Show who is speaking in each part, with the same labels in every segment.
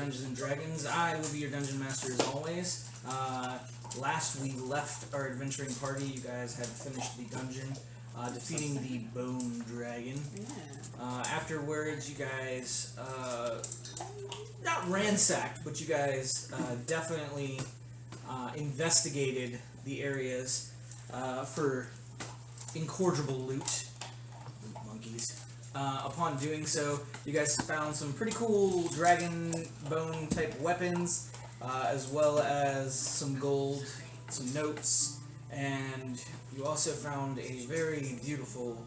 Speaker 1: Dungeons and Dragons. I will be your dungeon master as always. Last we left our adventuring party, you guys had finished the dungeon, defeating the bone dragon. Afterwards, you guys, not ransacked, but you guys definitely investigated the areas for incorrigible loot. Monkeys. Upon doing so, you guys found some pretty cool dragon bone type weapons, as well as some gold, some notes, and you also found a very beautiful,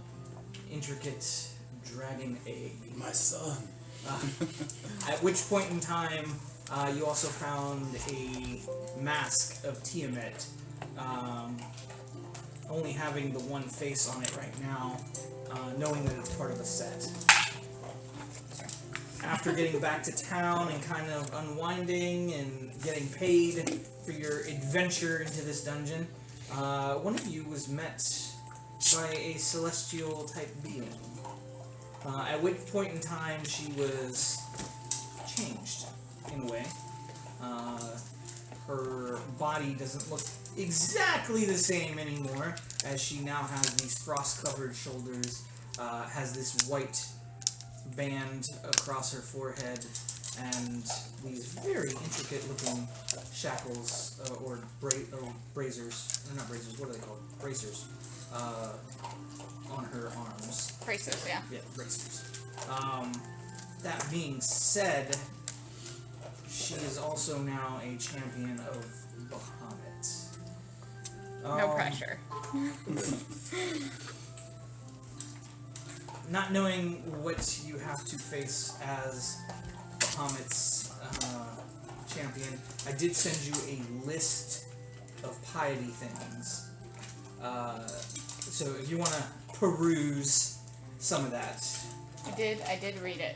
Speaker 1: intricate dragon egg.
Speaker 2: My son.
Speaker 1: At which point in time, you also found a mask of Tiamat, only having the one face on it right now, knowing that it's part of a set. After getting back to town and kind of unwinding and getting paid for your adventure into this dungeon, one of you was met by a celestial type being. At which point in time she was changed in a way. Her body doesn't look exactly the same anymore, as she now has these frost-covered shoulders, has this white band across her forehead, and these very intricate-looking shackles, or bracers. They're not bracers, what are they called? Bracers. On her arms.
Speaker 3: Bracers, yeah.
Speaker 1: Yeah, bracers. That being said, she is also now a champion of Bahamut.
Speaker 3: No pressure.
Speaker 1: Not knowing what you have to face as Bahamut's champion, I did send you a list of piety things. So if you want to peruse some of that.
Speaker 3: I did read it.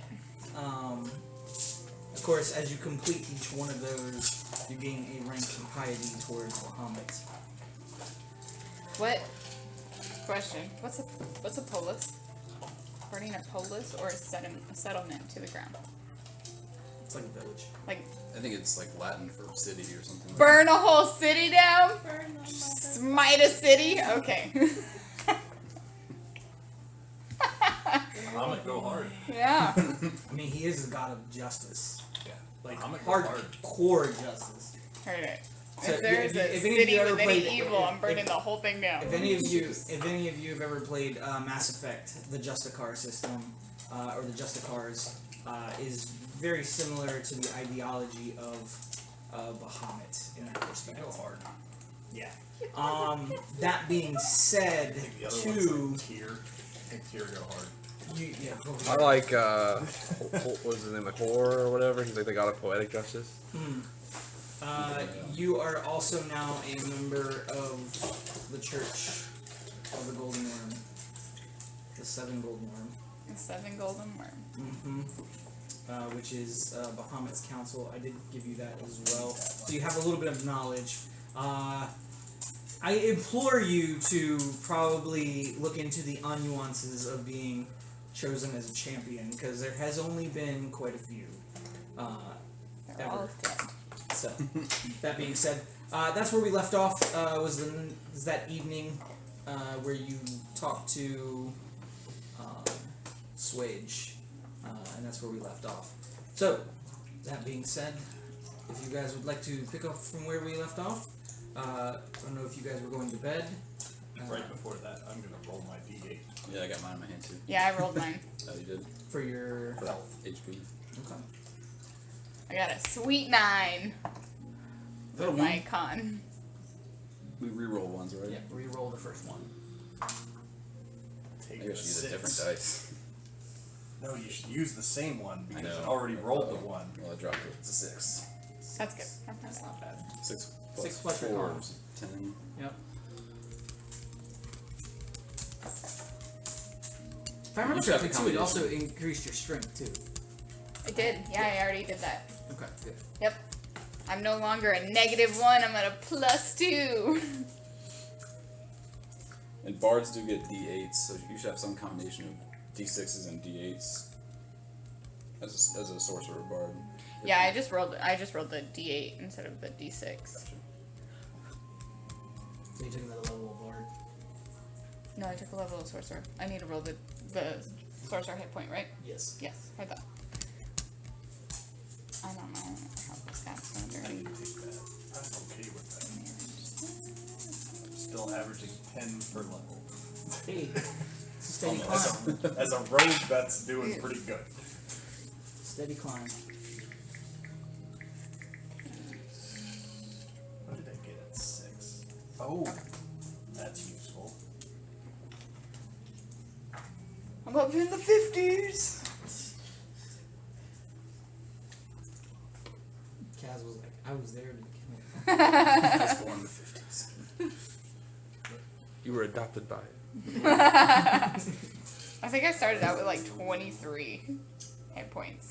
Speaker 1: Of course, as you complete each one of those, you gain a rank in piety towards Bahamut.
Speaker 3: What? Question. What's a polis? Burning a polis or a settlement to the ground?
Speaker 1: It's like a village.
Speaker 3: Like
Speaker 2: I think it's like Latin for city or something.
Speaker 3: burn a whole city down? Smite a city? Okay.
Speaker 4: Bahamut go hard.
Speaker 3: Yeah.
Speaker 1: I mean, he is the god of justice.
Speaker 4: Yeah.
Speaker 1: Like,
Speaker 4: Bahamut go hard.
Speaker 1: hardcore justice.
Speaker 3: Heard it.
Speaker 1: So,
Speaker 3: If there's
Speaker 1: if
Speaker 3: a
Speaker 1: any of
Speaker 3: city
Speaker 1: you ever
Speaker 3: with any
Speaker 1: played-
Speaker 3: evil, I'm burning the whole thing down.
Speaker 1: If any of you have ever played Mass Effect, the Justicar system, or the Justicars, is very similar to the ideology of Bahamut in that respect.
Speaker 4: Go hard.
Speaker 1: Yeah. That being said,
Speaker 4: I think the other
Speaker 1: too,
Speaker 4: one's like Tyr. I think Tyr go hard.
Speaker 5: I like, what was his name, like Horror or whatever? He's like the god of poetic justice.
Speaker 1: You are also now a member of the Church of the Golden Worm. The Seven Golden Worm.
Speaker 3: The 7 golden worm.
Speaker 1: Which is Bahamut's council. I did give you that as well. So you have a little bit of knowledge. I implore you to probably look into the nuances of being chosen as a champion, because there has only been quite a few.
Speaker 3: They're all dead.
Speaker 1: So, that being said, that's where we left off, was that evening where you talked to Swage, and that's where we left off. So, that being said, if you guys would like to pick up from where we left off, I don't know if you guys were going to bed.
Speaker 4: Right before that, I'm gonna roll my D8.
Speaker 2: Yeah, I got mine in my hand too.
Speaker 3: Yeah, I rolled mine.
Speaker 2: Oh, you did?
Speaker 1: For your
Speaker 2: For
Speaker 1: health.
Speaker 2: HP.
Speaker 1: Okay.
Speaker 3: I got a sweet 9 for my con.
Speaker 2: We re-roll ones, right?
Speaker 1: Yeah, re-roll the first one.
Speaker 4: Take
Speaker 2: Maybe I
Speaker 4: the
Speaker 2: should use a
Speaker 4: 6.
Speaker 2: different dice.
Speaker 4: No, you should use the same one because
Speaker 2: I know.
Speaker 4: you already rolled the 1.
Speaker 2: Well, I dropped it. It's a 6.
Speaker 3: That's good. That's not bad.
Speaker 2: 6
Speaker 1: 6 plus your
Speaker 2: 4
Speaker 1: con.
Speaker 2: is 10.
Speaker 1: Yep. If I remember
Speaker 2: You should have
Speaker 1: correctly, too, it also
Speaker 2: combination.
Speaker 1: increased your strength, too.
Speaker 3: I did. Yeah, I already did that.
Speaker 1: Okay, good.
Speaker 3: Yep. I'm no longer a -1. I'm at a +2.
Speaker 2: And bards do get D8s, so you should have some combination of D6s and D8s as a sorcerer bard.
Speaker 3: Yeah, I just rolled the D8 instead of the D6.
Speaker 2: Gotcha.
Speaker 1: So you took another level of bard.
Speaker 3: No, I took a level of sorcerer. I need to roll the sorcerer hit point, right?
Speaker 1: Yes.
Speaker 3: Yes, I thought. I don't know how this guy's gonna
Speaker 4: I
Speaker 3: be.
Speaker 4: can take that. I'm okay with that. Still averaging 10 per level.
Speaker 1: Hey, steady
Speaker 2: Almost.
Speaker 1: climb.
Speaker 4: As a rogue, that's doing pretty good.
Speaker 1: Steady climb.
Speaker 4: What did I get at 6? Oh, that's useful.
Speaker 3: I'm up in the 50s.
Speaker 1: Kaz was like, I was there to begin with.
Speaker 2: I was born in the 50s.
Speaker 5: You were adopted by it.
Speaker 3: I think I started out with like 23 hit points.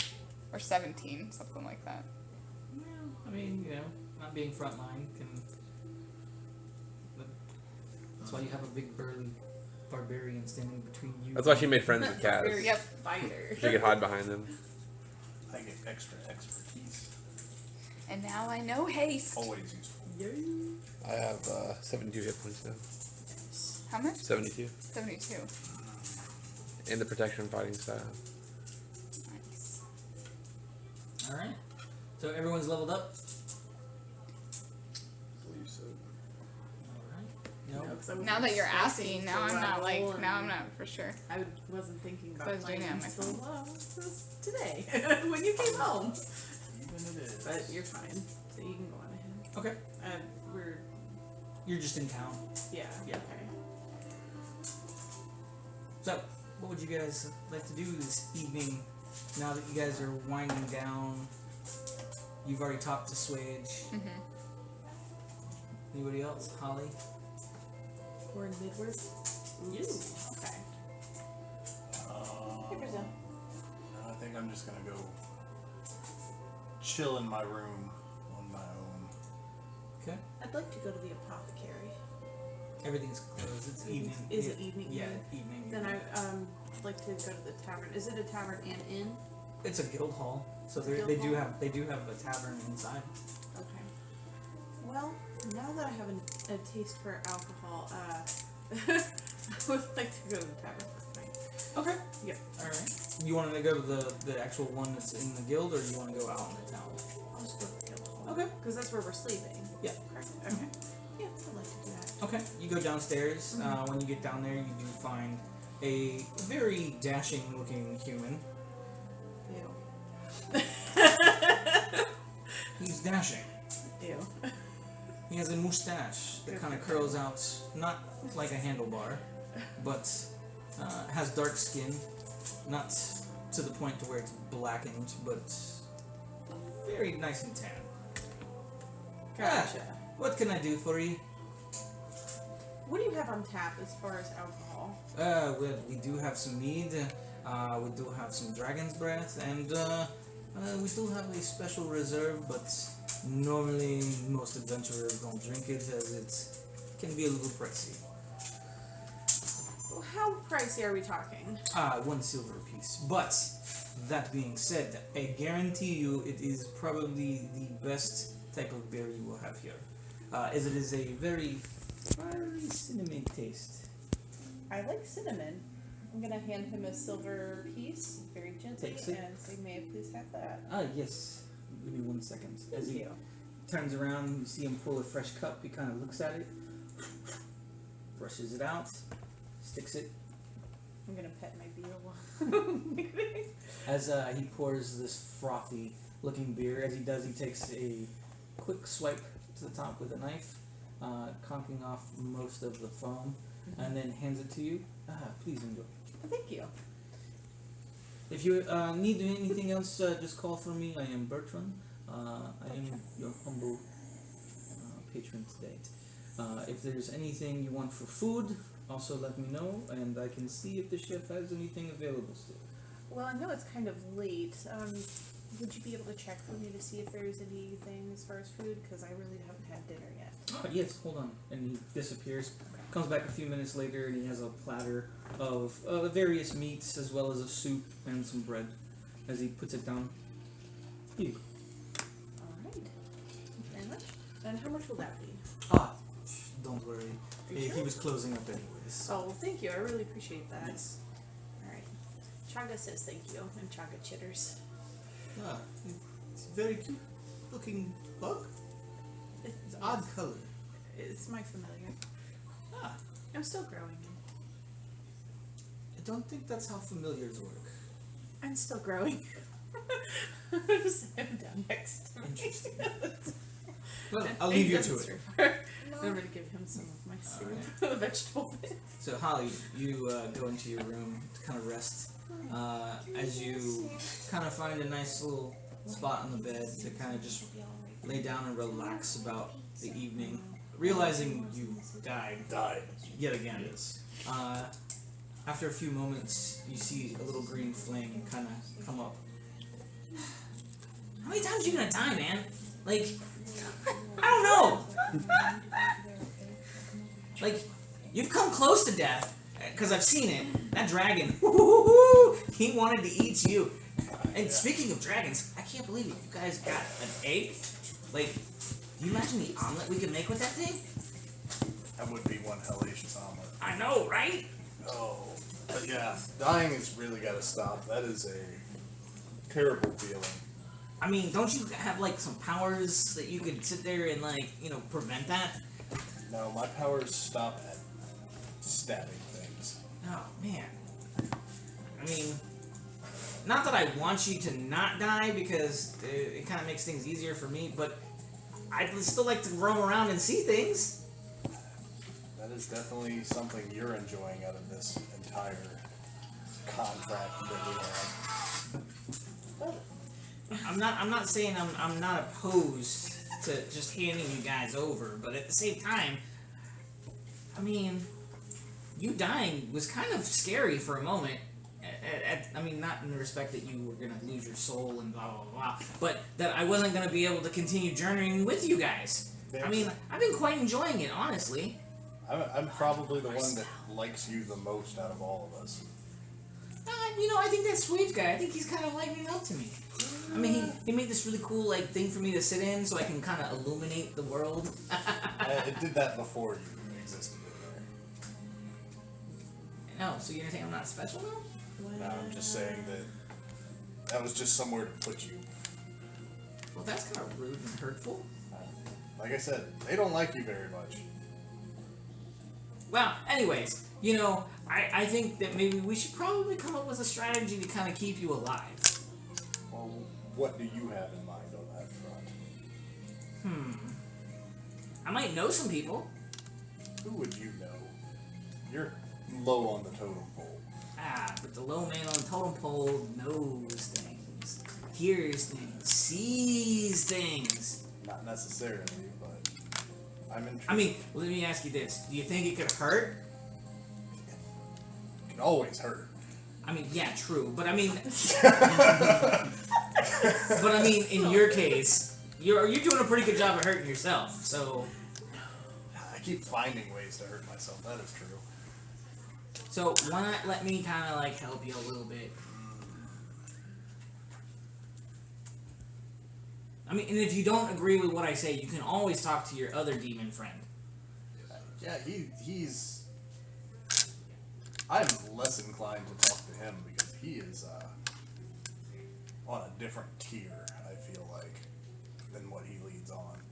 Speaker 3: Or 17, something like that.
Speaker 1: Yeah, I mean, you know, not being frontline can. That's why you have a big burly barbarian standing between you.
Speaker 5: That's why she made friends with Kaz.
Speaker 3: Yep.
Speaker 6: Fighter.
Speaker 5: She could hide behind him.
Speaker 4: I get extra expertise.
Speaker 3: And now I know haste.
Speaker 4: Always useful.
Speaker 5: I have 72 hit points now.
Speaker 3: How much?
Speaker 5: 72.
Speaker 3: 72.
Speaker 5: And the protection fighting style.
Speaker 3: Nice.
Speaker 1: Alright. So everyone's leveled up?
Speaker 2: I believe so.
Speaker 1: Alright.
Speaker 6: No,
Speaker 1: No.
Speaker 6: 'cause I wasn't
Speaker 3: Now that you're
Speaker 6: expecting
Speaker 3: asking, now
Speaker 6: to
Speaker 3: I'm not
Speaker 6: level,
Speaker 3: like,
Speaker 6: and
Speaker 3: now I'm not for sure.
Speaker 6: I wasn't thinking
Speaker 3: I
Speaker 6: about
Speaker 3: was doing
Speaker 6: playing
Speaker 3: it on my
Speaker 6: until
Speaker 3: phone.
Speaker 6: today when you came home.
Speaker 4: Even it is.
Speaker 6: But you're fine, so you can go on ahead.
Speaker 1: Okay.
Speaker 6: We're
Speaker 1: You're just in town.
Speaker 6: yeah.
Speaker 1: Yeah.
Speaker 6: Okay.
Speaker 1: So, what would you guys like to do this evening now that you guys are winding down? You've already talked to Swage.
Speaker 3: Mm-hmm.
Speaker 1: Anybody else? Holly?
Speaker 6: We're in Midworth.
Speaker 1: Yes.
Speaker 6: Okay.
Speaker 4: No, I think I'm just gonna go chill in my room on my own.
Speaker 1: Okay.
Speaker 6: I'd like to go to the apothecary.
Speaker 1: Everything's closed. It's evening.
Speaker 6: Is
Speaker 1: Yeah.
Speaker 6: it evening?
Speaker 1: Yeah,
Speaker 6: here?
Speaker 1: evening.
Speaker 6: Then I like to go to the tavern. Is it a tavern and inn?
Speaker 1: It's a guild hall, so
Speaker 6: Guild
Speaker 1: they do
Speaker 6: hall?
Speaker 1: have a tavern inside.
Speaker 6: Okay. Well, now that I have a taste for alcohol, I would like to go to the tavern for a night.
Speaker 1: Okay.
Speaker 6: Yep.
Speaker 1: All right. You want to go to the actual one that's in the guild, or do you want to go out in the town?
Speaker 6: I'll just go to the guild hall.
Speaker 1: Okay.
Speaker 6: Because that's where we're sleeping.
Speaker 1: Yeah.
Speaker 6: Correct. Okay. Yeah, I'd like to do that.
Speaker 1: Okay. You go downstairs. When you get down there, you do find a very dashing-looking human.
Speaker 6: Ew.
Speaker 1: He's dashing.
Speaker 6: Ew.
Speaker 1: He has a mustache that kind of curls out, not like a handlebar, but has dark skin, not to the point to where it's blackened, but very nice and tan.
Speaker 6: Gotcha.
Speaker 1: What can I do for you?
Speaker 6: What do you have on tap as far as alcohol?
Speaker 1: Well, we do have some mead, we do have some dragon's breath, and we do have a special reserve, but normally most adventurers don't drink it as it can be a little pricey.
Speaker 6: Well, how pricey are we talking?
Speaker 1: 1 silver piece. But that being said, I guarantee you it is probably the best type of beer you will have here, as it is a very cinnamon taste.
Speaker 6: I like cinnamon. I'm gonna hand him a silver piece very gently
Speaker 1: Takes it.
Speaker 6: and say, "May I please have that?"
Speaker 1: Yes. Give me 1 second. As
Speaker 6: Thank
Speaker 1: he
Speaker 6: you.
Speaker 1: turns around, you see him pull a fresh cup. He kind of looks at it, brushes it out, sticks it.
Speaker 6: I'm gonna pet my beetle.
Speaker 1: As he pours this frothy looking beer, as he does, he takes a quick swipe to the top with a knife, conking off most of the foam, and then hands it to you. Please enjoy.
Speaker 6: Thank you.
Speaker 1: If you need anything else, just call for me. I am Bertrand. I am your humble patron today. If there's anything you want for food, also let me know, and I can see if the chef has anything available still.
Speaker 6: Well, I know it's kind of late. Would you be able to check for me to see if there's anything as far as food? Because I really haven't had dinner yet.
Speaker 1: Yes, hold on. And he disappears. Comes back a few minutes later, and he has a platter of various meats, as well as a soup and some bread. As he puts it down, you
Speaker 6: And how much will that be?
Speaker 1: Ah, don't worry. He was closing up anyways.
Speaker 6: Oh, well, thank you. I really appreciate that.
Speaker 1: Yes.
Speaker 6: Alright. Chaga says thank you, and Chaga chitters.
Speaker 1: Ah, it's a very cute looking bug. It's an odd color.
Speaker 6: It's my familiar.
Speaker 1: Ah,
Speaker 6: I'm still growing.
Speaker 1: I don't think that's how familiars work.
Speaker 6: I'm still growing. Just him down next to me.
Speaker 1: Interesting. Well, I'll leave you to it.
Speaker 6: I'm gonna give him some of my soup, the vegetable bits.
Speaker 1: So Holly, you go into your room to kind of rest. As you kind of find a nice little spot on the bed to kind of just lay down and relax about the evening, realizing you died yet again.
Speaker 4: Yes.
Speaker 1: After a few moments, you see a little green flame kind of come up. How many times are you gonna die, man? Like, I don't know. Like, you've come close to death, because I've seen it. That dragon, he wanted to eat you. And speaking of dragons, I can't believe it. You guys got an egg? Like, do you imagine the omelet we could make with that thing?
Speaker 4: That would be one hellacious omelet.
Speaker 1: I know, right?
Speaker 4: Oh. But yeah, dying has really got to stop. That is a terrible feeling.
Speaker 1: I mean, don't you have, like, some powers that you could sit there and, like, you know, prevent that?
Speaker 4: No, my powers stop at stabbing things.
Speaker 1: Oh, man. I mean, not that I want you to not die, because it kind of makes things easier for me, but I'd still like to roam around and see things.
Speaker 4: That is definitely something you're enjoying out of this entire contract that we have.
Speaker 1: I'm not saying I'm not opposed to just handing you guys over, but at the same time, I mean, you dying was kind of scary for a moment. I mean, not in the respect that you were gonna lose your soul and blah blah blah, but that I wasn't gonna be able to continue journeying with you guys. I mean, I've been quite enjoying it, honestly.
Speaker 4: I'm probably the one that likes you the most out of all of us.
Speaker 1: You know, I think that sweet guy, I think he's kind of lightening up to me. I mean, he made this really cool, like, thing for me to sit in so I can kind of illuminate the world.
Speaker 4: It did that before you existed in there.
Speaker 1: No, so you're gonna think I'm not special now?
Speaker 4: No, I'm just saying that was just somewhere to put you.
Speaker 1: Well, that's kind of rude and hurtful.
Speaker 4: Like I said, they don't like you very much.
Speaker 1: Well, anyways, you know, I think that maybe we should probably come up with a strategy to kind of keep you alive.
Speaker 4: Well, what do you have in mind on that front?
Speaker 1: I might know some people.
Speaker 4: Who would you know? You're low on the totem pole.
Speaker 1: But the low man on the totem pole knows things, hears things, sees things.
Speaker 4: Not necessarily, but I'm intrigued.
Speaker 1: I mean, let me ask you this. Do you think it could hurt?
Speaker 4: It can always hurt.
Speaker 1: I mean, yeah, true. But I mean... in your case, you're doing a pretty good job of hurting yourself, so...
Speaker 4: I keep finding ways to hurt myself, that is true.
Speaker 1: So, why not let me kind of, like, help you a little bit? I mean, and if you don't agree with what I say, you can always talk to your other demon friend.
Speaker 4: Yeah, he's... I'm less inclined to talk to him because he is on a different tier, I feel like, than what he leads on.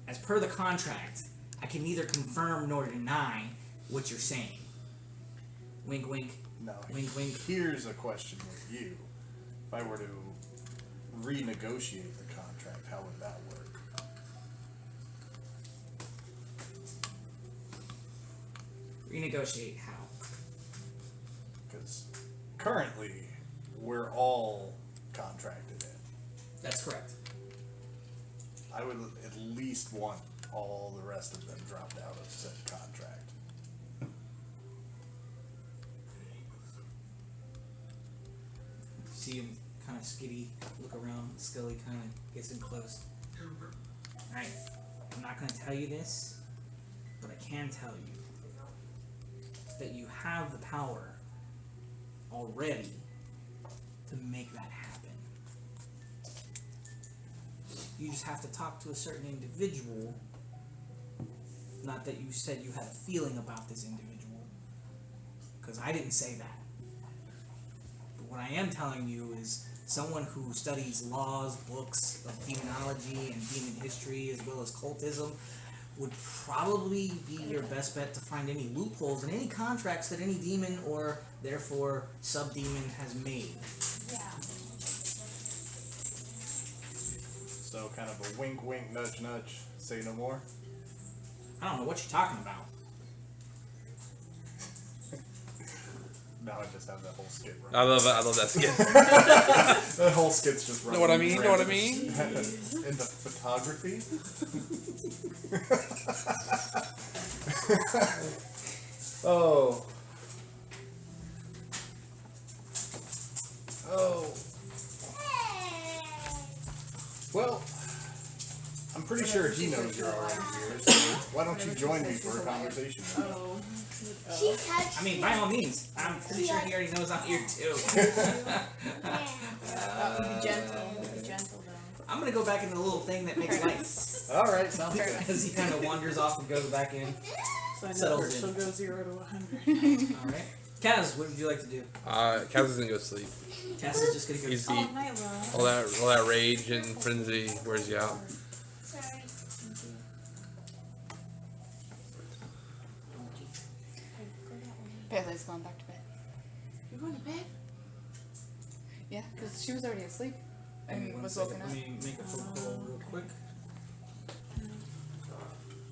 Speaker 1: As per the contract, I can neither confirm nor deny what you're saying. Wink, wink.
Speaker 4: No,
Speaker 1: Wink, wink.
Speaker 4: Here's a question with you. If I were to renegotiate the contract, how would that work?
Speaker 1: Renegotiate how?
Speaker 4: Because currently, we're all contracted in.
Speaker 1: That's correct.
Speaker 4: I would at least want all the rest of them dropped out of said contract.
Speaker 1: See him kind of skitty, look around, Scully kind of gets in close. Alright, I'm not going to tell you this, but I can tell you that you have the power already to make that happen. You just have to talk to a certain individual. Not that you said you had a feeling about this individual, because I didn't say that. But what I am telling you is someone who studies laws, books of demonology and demon history, as well as cultism, would probably be your best bet to find any loopholes in any contracts that any demon or therefore sub-demon has made.
Speaker 6: Yeah.
Speaker 4: So kind of a wink, wink, nudge, nudge. Say no more.
Speaker 1: I don't know what you're talking about.
Speaker 4: Now I just have that whole skit running.
Speaker 5: I love that skit.
Speaker 4: That whole skit's just running.
Speaker 5: Know what I mean? Know what I mean?
Speaker 4: Into photography. Oh. Oh. Well, I'm pretty sure he knows you're already here, so why don't you join me for a conversation?
Speaker 6: Oh.
Speaker 7: She touched
Speaker 1: I mean, by all means. I'm pretty sure he already knows I'm here too.
Speaker 6: That would be gentle. Be gentle though.
Speaker 1: I'm gonna go back in the little thing that makes lights.
Speaker 4: Alright, sounds good.
Speaker 1: As he kind of wanders off and goes back in.
Speaker 6: So I know
Speaker 1: Settles
Speaker 6: where
Speaker 1: in.
Speaker 6: she'll go 0 to 100.
Speaker 1: Alright. Kaz, what would you like to do?
Speaker 5: Kaz is gonna go sleep.
Speaker 1: Kaz is just gonna go
Speaker 5: He's
Speaker 6: All
Speaker 5: the
Speaker 6: night long.
Speaker 5: all that rage and frenzy wears you out.
Speaker 7: sorry.
Speaker 3: Bailey's going back to bed.
Speaker 6: You're going to bed?
Speaker 3: Yeah, because she was already asleep
Speaker 1: Give me
Speaker 3: and
Speaker 1: one
Speaker 3: was
Speaker 1: second.
Speaker 3: woken up.
Speaker 1: Let me make a phone call real quick.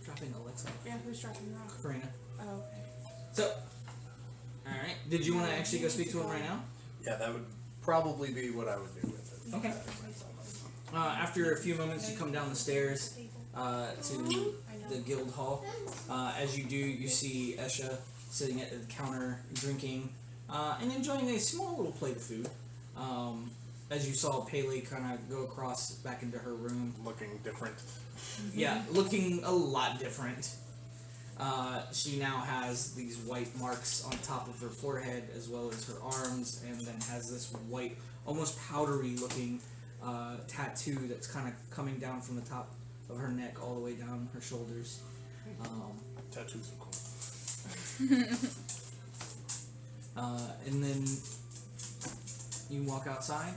Speaker 1: Dropping Alexa.
Speaker 6: Yeah, who's dropping you off?
Speaker 1: Karina.
Speaker 6: Oh, okay.
Speaker 1: So, alright. Did you want to actually go speak to him right now?
Speaker 4: Yeah, that would probably be what I would do with it.
Speaker 1: Okay. After a few moments, you come down the stairs to the guild hall. As you do, you see Esha sitting at the counter drinking and enjoying a small little plate of food. As you saw Pele kind of go across back into her room.
Speaker 4: Looking different.
Speaker 1: Yeah, looking a lot different. She now has these white marks on top of her forehead as well as her arms, and then has this white, almost powdery looking tattoo that's kind of coming down from the top of her neck all the way down her shoulders.
Speaker 4: Tattoos are cool.
Speaker 1: And then you walk outside,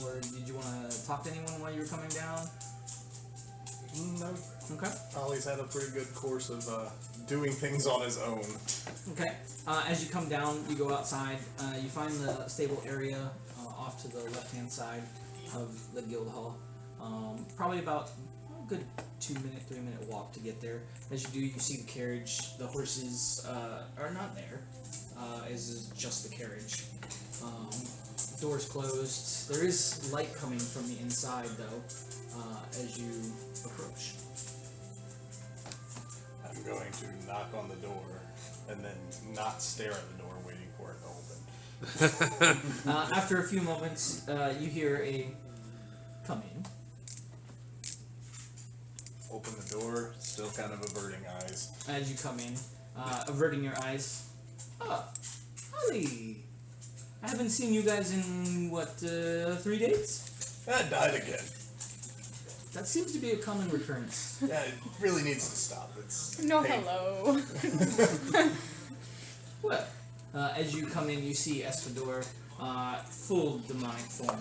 Speaker 1: or did you want to talk to anyone while you were coming down?
Speaker 4: No.
Speaker 1: Okay.
Speaker 4: Ollie's had a pretty good course of doing things on his own.
Speaker 1: Okay. As you come down, you go outside. You find the stable area off to the left-hand side of the guild hall. Probably about a good 2-minute, 3-minute walk to get there. As you do, you see the carriage. The horses are not there. As is just the carriage. Doors closed. There is light coming from the inside, though, as you approach.
Speaker 4: I'm going to knock on the door and then not stare at the door waiting for it to open.
Speaker 1: After a few moments, you hear a come in.
Speaker 4: Open the door, still kind of averting eyes.
Speaker 1: As you come in, averting your eyes. Oh, Holly. I haven't seen you guys in, 3 days?
Speaker 4: That died again.
Speaker 1: That seems to be a common recurrence.
Speaker 4: Yeah, it really needs to stop. It's
Speaker 3: No
Speaker 4: painful.
Speaker 3: hello.
Speaker 1: Well, as you come in, you see Espador, full demonic form,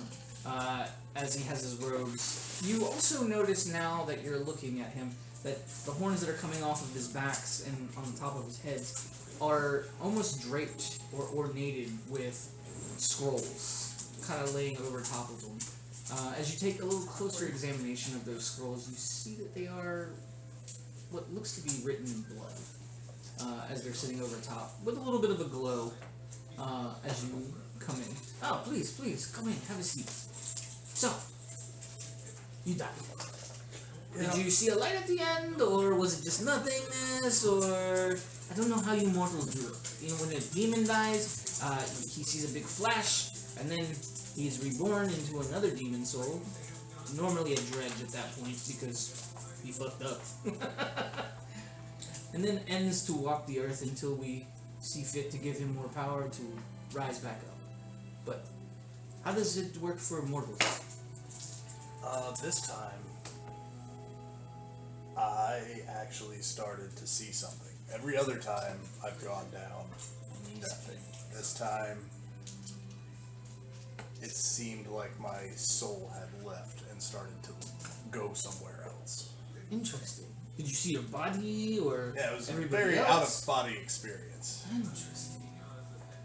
Speaker 1: as he has his robes. You also notice now that you're looking at him, that the horns that are coming off of his backs and on the top of his heads are almost draped or ornated with scrolls, kind of laying over top of them. As you take a little closer examination of those scrolls, you see that they are what looks to be written in blood, as they're sitting over top, with a little bit of a glow as you come in. Oh, please, come in, have a seat. So, you died. Did you see a light at the end, or was it just nothingness, or... I don't know how you mortals do it. You know, when a demon dies, he sees a big flash, and then he's reborn into another demon soul. Normally a dredge at that point, because he fucked up. And then ends to walk the earth until we see fit to give him more power to rise back up. But how does it work for mortals?
Speaker 4: This time, I actually started to see something. Every other time I've gone down, nothing. This time, it seemed like my soul had left and started to go somewhere else.
Speaker 1: Interesting. Did you see your body or
Speaker 4: Yeah, it was a
Speaker 1: everybody
Speaker 4: very
Speaker 1: else?
Speaker 4: out-of-body experience.
Speaker 1: Interesting.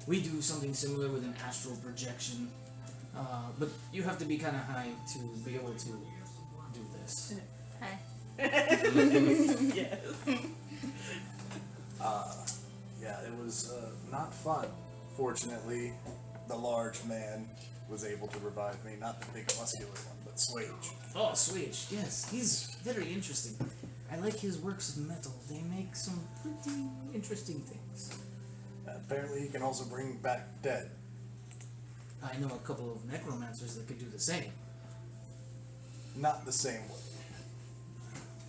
Speaker 1: We do something similar with an astral projection, but you have to be kind of high to be able to do this.
Speaker 3: Hi.
Speaker 6: Yes.
Speaker 4: Yeah, it was not fun. Fortunately, the large man was able to revive me. Not the big muscular one, but Swage.
Speaker 1: Oh, Switch. Yes, he's very interesting. I like his works of metal. They make some pretty interesting things.
Speaker 4: Apparently, he can also bring back dead.
Speaker 1: I know a couple of necromancers that could do the same.
Speaker 4: Not the same way.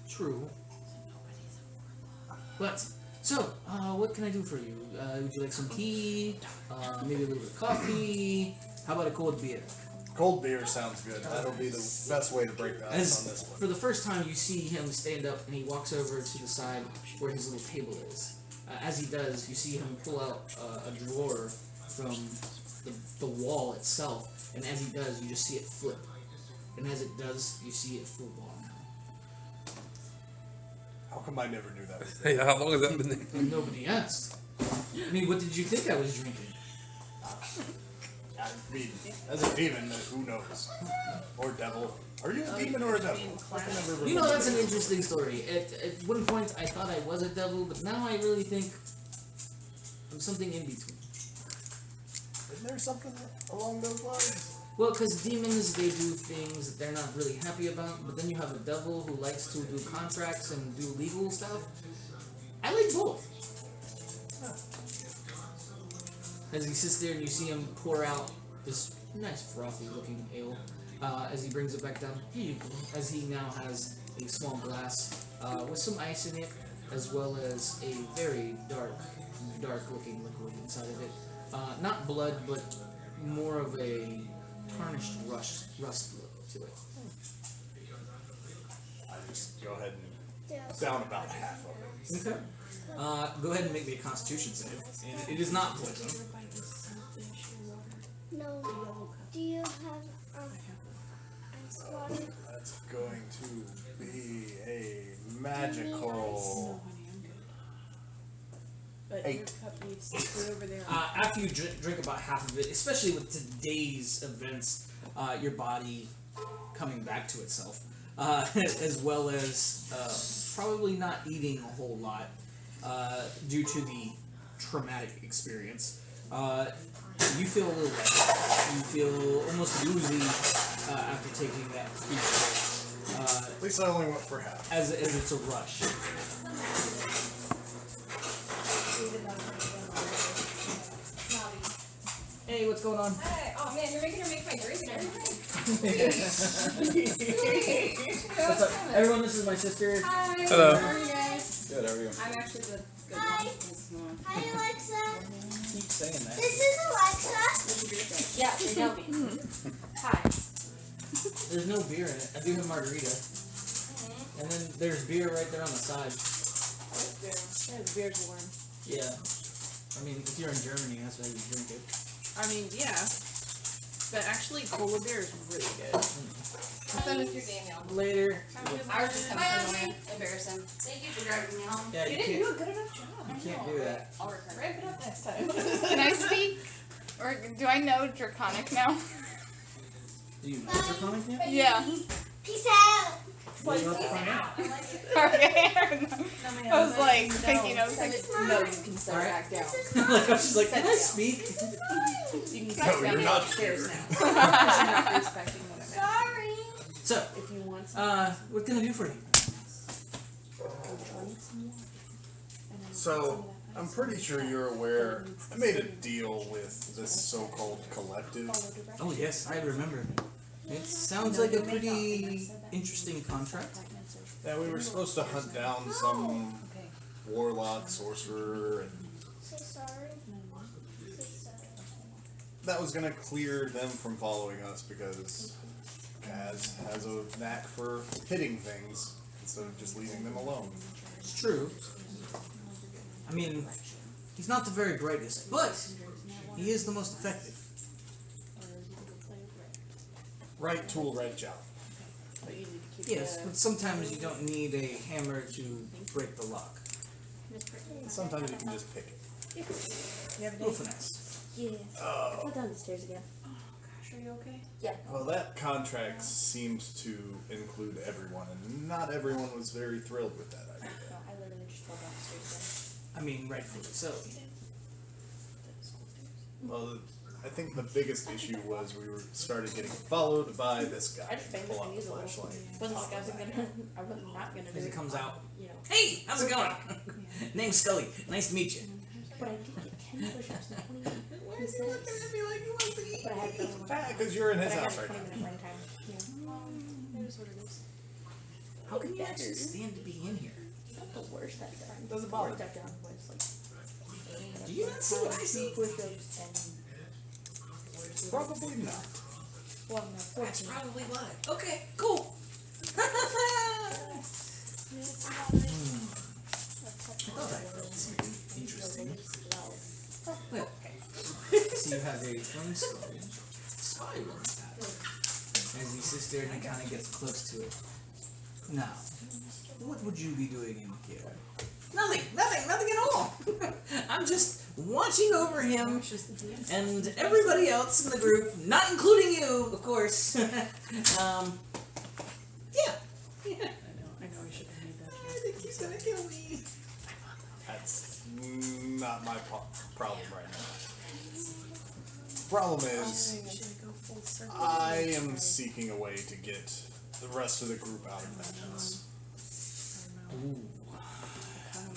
Speaker 1: True. But, so, what can I do for you? Would you like some tea? Maybe a little bit of coffee? How about a cold beer?
Speaker 4: Cold beer sounds good. That'll be the best way to break the ice on this
Speaker 1: For
Speaker 4: one.
Speaker 1: the first time, you see him stand up, and he walks over to the side where his little table is. As he does, you see him pull out a drawer from the wall itself, and as he does, you just see it flip. And as it does, you see it full wall now.
Speaker 4: How come I never knew that was there?
Speaker 5: Yeah, how long has that been there?
Speaker 1: And nobody asked. I mean, what did you think I was drinking?
Speaker 4: I mean, as a demon, who knows? Or devil. Are you a demon or a devil? I can never remember.
Speaker 1: You know, that's an interesting story. At one point, I thought I was a devil, but now I really think I'm something in between.
Speaker 4: Isn't there something along those lines?
Speaker 1: Well, because demons, they do things that they're not really happy about, but then you have a devil who likes to do contracts and do legal stuff. I like both. As he sits there and you see him pour out this nice frothy looking ale, as he brings it back down, here you go. As he now has a small glass with some ice in it, as well as a very dark looking liquid inside of it. Not blood, but more of a tarnished rust look to it.
Speaker 4: I just go ahead and down about half of it.
Speaker 1: Okay. Go ahead and make me a Constitution save. And it is not poison.
Speaker 7: No. Do you have ice water?
Speaker 4: That's going to be a magical.
Speaker 6: But
Speaker 4: 8.
Speaker 6: your cup needs to put over there.
Speaker 1: After you drink about half of it, especially with today's events, your body coming back to itself, as well as probably not eating a whole lot due to the traumatic experience, you feel a little lighter. You feel almost woozy after taking that huge
Speaker 4: At least I only went for half.
Speaker 1: as it's a rush. Hey, what's going on?
Speaker 8: Hey, oh man, you're making her make my drink and everything.
Speaker 1: What's up? Everyone, this is my sister.
Speaker 8: Hi.
Speaker 5: Hello.
Speaker 8: How are you guys?
Speaker 2: Good, how are you?
Speaker 8: I'm actually the good
Speaker 7: Hi.
Speaker 8: one.
Speaker 7: Hi, Alexa.
Speaker 1: Keep saying that.
Speaker 7: This is Alexa.
Speaker 8: Yeah, they know me. Hi.
Speaker 1: There's no beer in it. I do have margarita. And then there's beer right there on the side.
Speaker 6: Yeah, the beer's warm.
Speaker 1: Yeah. I mean, if you're in Germany, that's why you drink it.
Speaker 6: I mean, yeah. But actually, cola beer is really good.
Speaker 8: Have fun with your Daniel.
Speaker 1: Later.
Speaker 8: I was just coming from nowhere. Embarrassing. Thank you for driving me home.
Speaker 1: Yeah,
Speaker 6: You didn't do a good enough job.
Speaker 1: you can't do that.
Speaker 8: I'll return.
Speaker 6: Ramp it up next time.
Speaker 3: Can I speak? Or do I know Draconic now?
Speaker 1: Do you know your comic now?
Speaker 3: Yeah.
Speaker 7: Peace out.
Speaker 1: What do you want to find out?
Speaker 3: Okay. I was like thinking, I was like,
Speaker 6: No, you can set
Speaker 1: Alright.
Speaker 6: it back down.
Speaker 1: Like, she's like, can I speak?
Speaker 6: You can
Speaker 4: No,
Speaker 6: cut
Speaker 4: you're
Speaker 6: down
Speaker 4: not
Speaker 6: upstairs
Speaker 4: here.
Speaker 6: now. Because you're not respecting what I
Speaker 7: Sorry.
Speaker 1: So,
Speaker 6: meant. If you want some,
Speaker 1: what can I do for you?
Speaker 4: So, I'm pretty sure you're aware. I made a deal with this so-called collective.
Speaker 1: Oh, yes, I remember. It sounds like a pretty interesting contract.
Speaker 4: Yeah, we were supposed to hunt down some warlock, sorcerer, and
Speaker 7: So sorry. So sorry.
Speaker 4: that was gonna clear them from following us because Kaz has a knack for hitting things instead of just leaving them alone.
Speaker 1: It's true. I mean, he's not the very brightest, but he is the most effective.
Speaker 4: Right tool, right job.
Speaker 1: Yes, but sometimes you don't need a hammer to break the lock.
Speaker 4: Sometimes you can just pick it.
Speaker 1: Little finesse.
Speaker 7: Yeah.
Speaker 4: Oh.
Speaker 7: Go down the stairs again.
Speaker 6: Gosh, are you okay?
Speaker 7: Yeah.
Speaker 4: Well, that contract seemed to include everyone, and not everyone was very thrilled with that idea.
Speaker 7: No, I literally just fell down the stairs
Speaker 1: I mean, rightfully so.
Speaker 4: Well, I think the biggest issue was we started getting followed by this guy.
Speaker 7: I just banged
Speaker 4: Pull
Speaker 7: this
Speaker 4: out the
Speaker 7: thing easily.
Speaker 4: flashlight.
Speaker 7: Wasn't like I was gonna. I was not gonna do
Speaker 1: As he
Speaker 7: it.
Speaker 1: comes out,
Speaker 7: You know.
Speaker 1: hey, how's it going? Name's Scully. Nice to meet you.
Speaker 7: But I did get 10 push-ups in 20 minutes.
Speaker 1: Why is he looking at me like he wants to eat?
Speaker 7: But I had to go
Speaker 4: Because you're in
Speaker 7: But
Speaker 4: his
Speaker 7: I got
Speaker 4: house
Speaker 7: a
Speaker 4: right
Speaker 7: 20-minute
Speaker 4: now.
Speaker 7: run time. Yeah. It is what it is.
Speaker 1: How can you actually stand to be in here?
Speaker 7: Not the worst I've done.
Speaker 4: Doesn't bother
Speaker 7: The worst I've done was like.
Speaker 1: Do you not see what I see?
Speaker 7: Push-ups and.
Speaker 4: Probably not.
Speaker 7: Well, no, 14.
Speaker 1: That's probably why. Okay, cool. I thought I heard something interesting. Well, so you have a phone story. Spy room. As he sits there and he kind of gets close to it. Now, what would you be doing in here? Nothing at all. I'm just watching over him and everybody else in the group, not including you, of course. Yeah.
Speaker 6: I know I should have made that.
Speaker 1: I think he's gonna kill me.
Speaker 4: That's not my problem right now. Problem is,
Speaker 6: Should I go full circle?
Speaker 4: I am seeking a way to get the rest of the group out of that house.
Speaker 1: Ooh.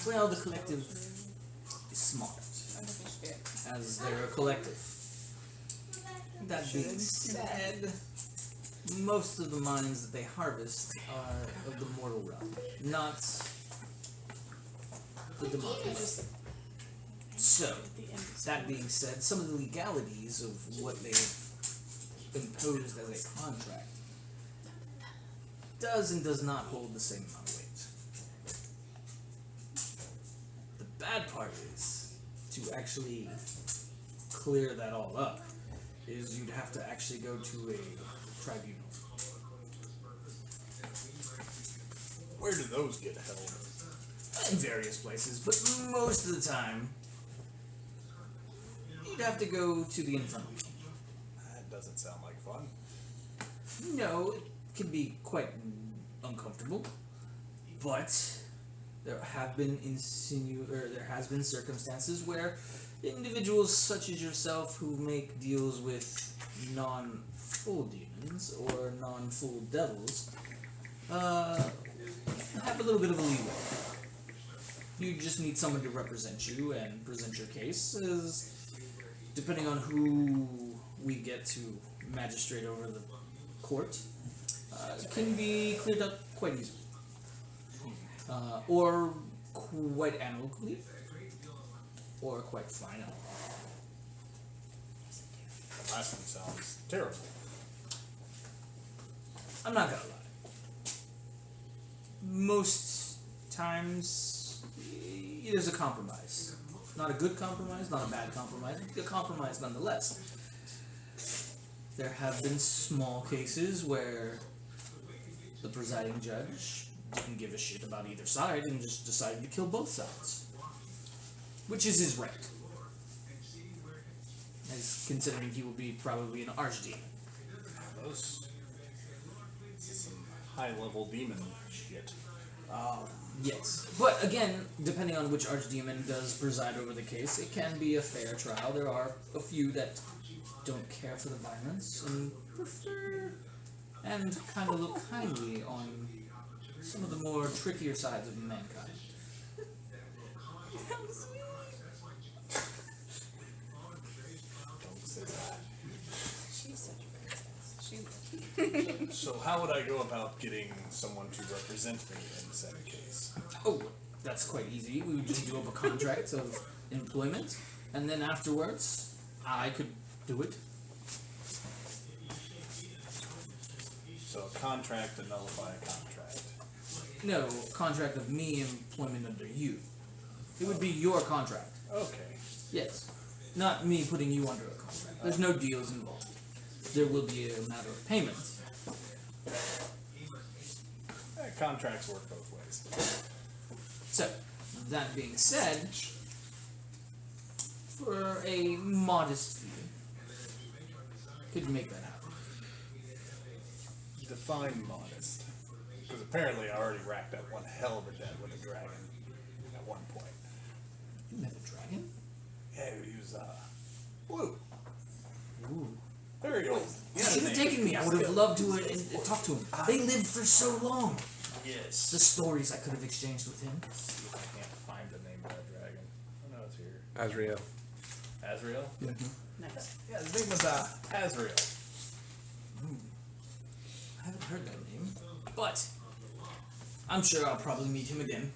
Speaker 1: Well, the collective is smart, as they're a collective. That being said, most of the mines that they harvest are of the mortal realm, not the demonic. So, that being said, some of the legalities of what they've imposed as a contract does and does not hold the same amount of weight. The bad part is, to actually clear that all up, is you'd have to actually go to a tribunal.
Speaker 4: Where do those get held?
Speaker 1: In various places, but most of the time, you'd have to go to the infirmary.
Speaker 4: That doesn't sound like fun.
Speaker 1: No, it can be quite uncomfortable, but there has been circumstances where individuals such as yourself who make deals with non-full demons or non-full devils have a little bit of a leeway. You just need someone to represent you and present your case, as depending on who we get to magistrate over the court, can be cleared up quite easily. Or quite amicably, or quite final.
Speaker 4: The last one sounds terrible.
Speaker 1: I'm not gonna lie. Most times, there's a compromise. Not a good compromise, not a bad compromise, but a compromise nonetheless. There have been small cases where the presiding judge didn't give a shit about either side and just decided to kill both sides. Which is his right. As considering he will be probably an archdemon.
Speaker 4: Those some high-level demon shit.
Speaker 1: Yes. But again, depending on which archdemon does preside over the case, it can be a fair trial. There are a few that don't care for the violence and prefer and kind of look kindly on some of the more trickier sides of mankind.
Speaker 4: Don't say that.
Speaker 3: She's such a princess. She would.
Speaker 4: So how would I go about getting someone to represent me in said case?
Speaker 1: Oh, that's quite easy. We would just do up a contract of employment, and then afterwards, I could do it.
Speaker 4: So a contract to nullify a contract.
Speaker 1: No, contract of me employment under you. It would be your contract.
Speaker 4: Okay.
Speaker 1: Yes. Not me putting you under a contract. There's no deals involved. There will be a matter of payment.
Speaker 4: Contracts work both ways.
Speaker 1: So, that being said, for a modest fee, could make that happen.
Speaker 4: Define modest. Because apparently I already racked up one hell of a debt with a dragon at one point.
Speaker 1: You met a dragon?
Speaker 4: Yeah, he was, blue.
Speaker 1: Ooh.
Speaker 4: Very old.
Speaker 1: You should have taken me. I would have loved to talk to him. They lived for so long.
Speaker 4: Yes.
Speaker 1: The stories I could have exchanged with him.
Speaker 4: See if I can't find the name of that dragon. Oh no, it's here.
Speaker 5: Azrael.
Speaker 4: Azrael?
Speaker 6: Nice.
Speaker 4: Yeah, his name was, Azrael.
Speaker 1: I haven't heard that name, but I'm sure I'll probably meet him again.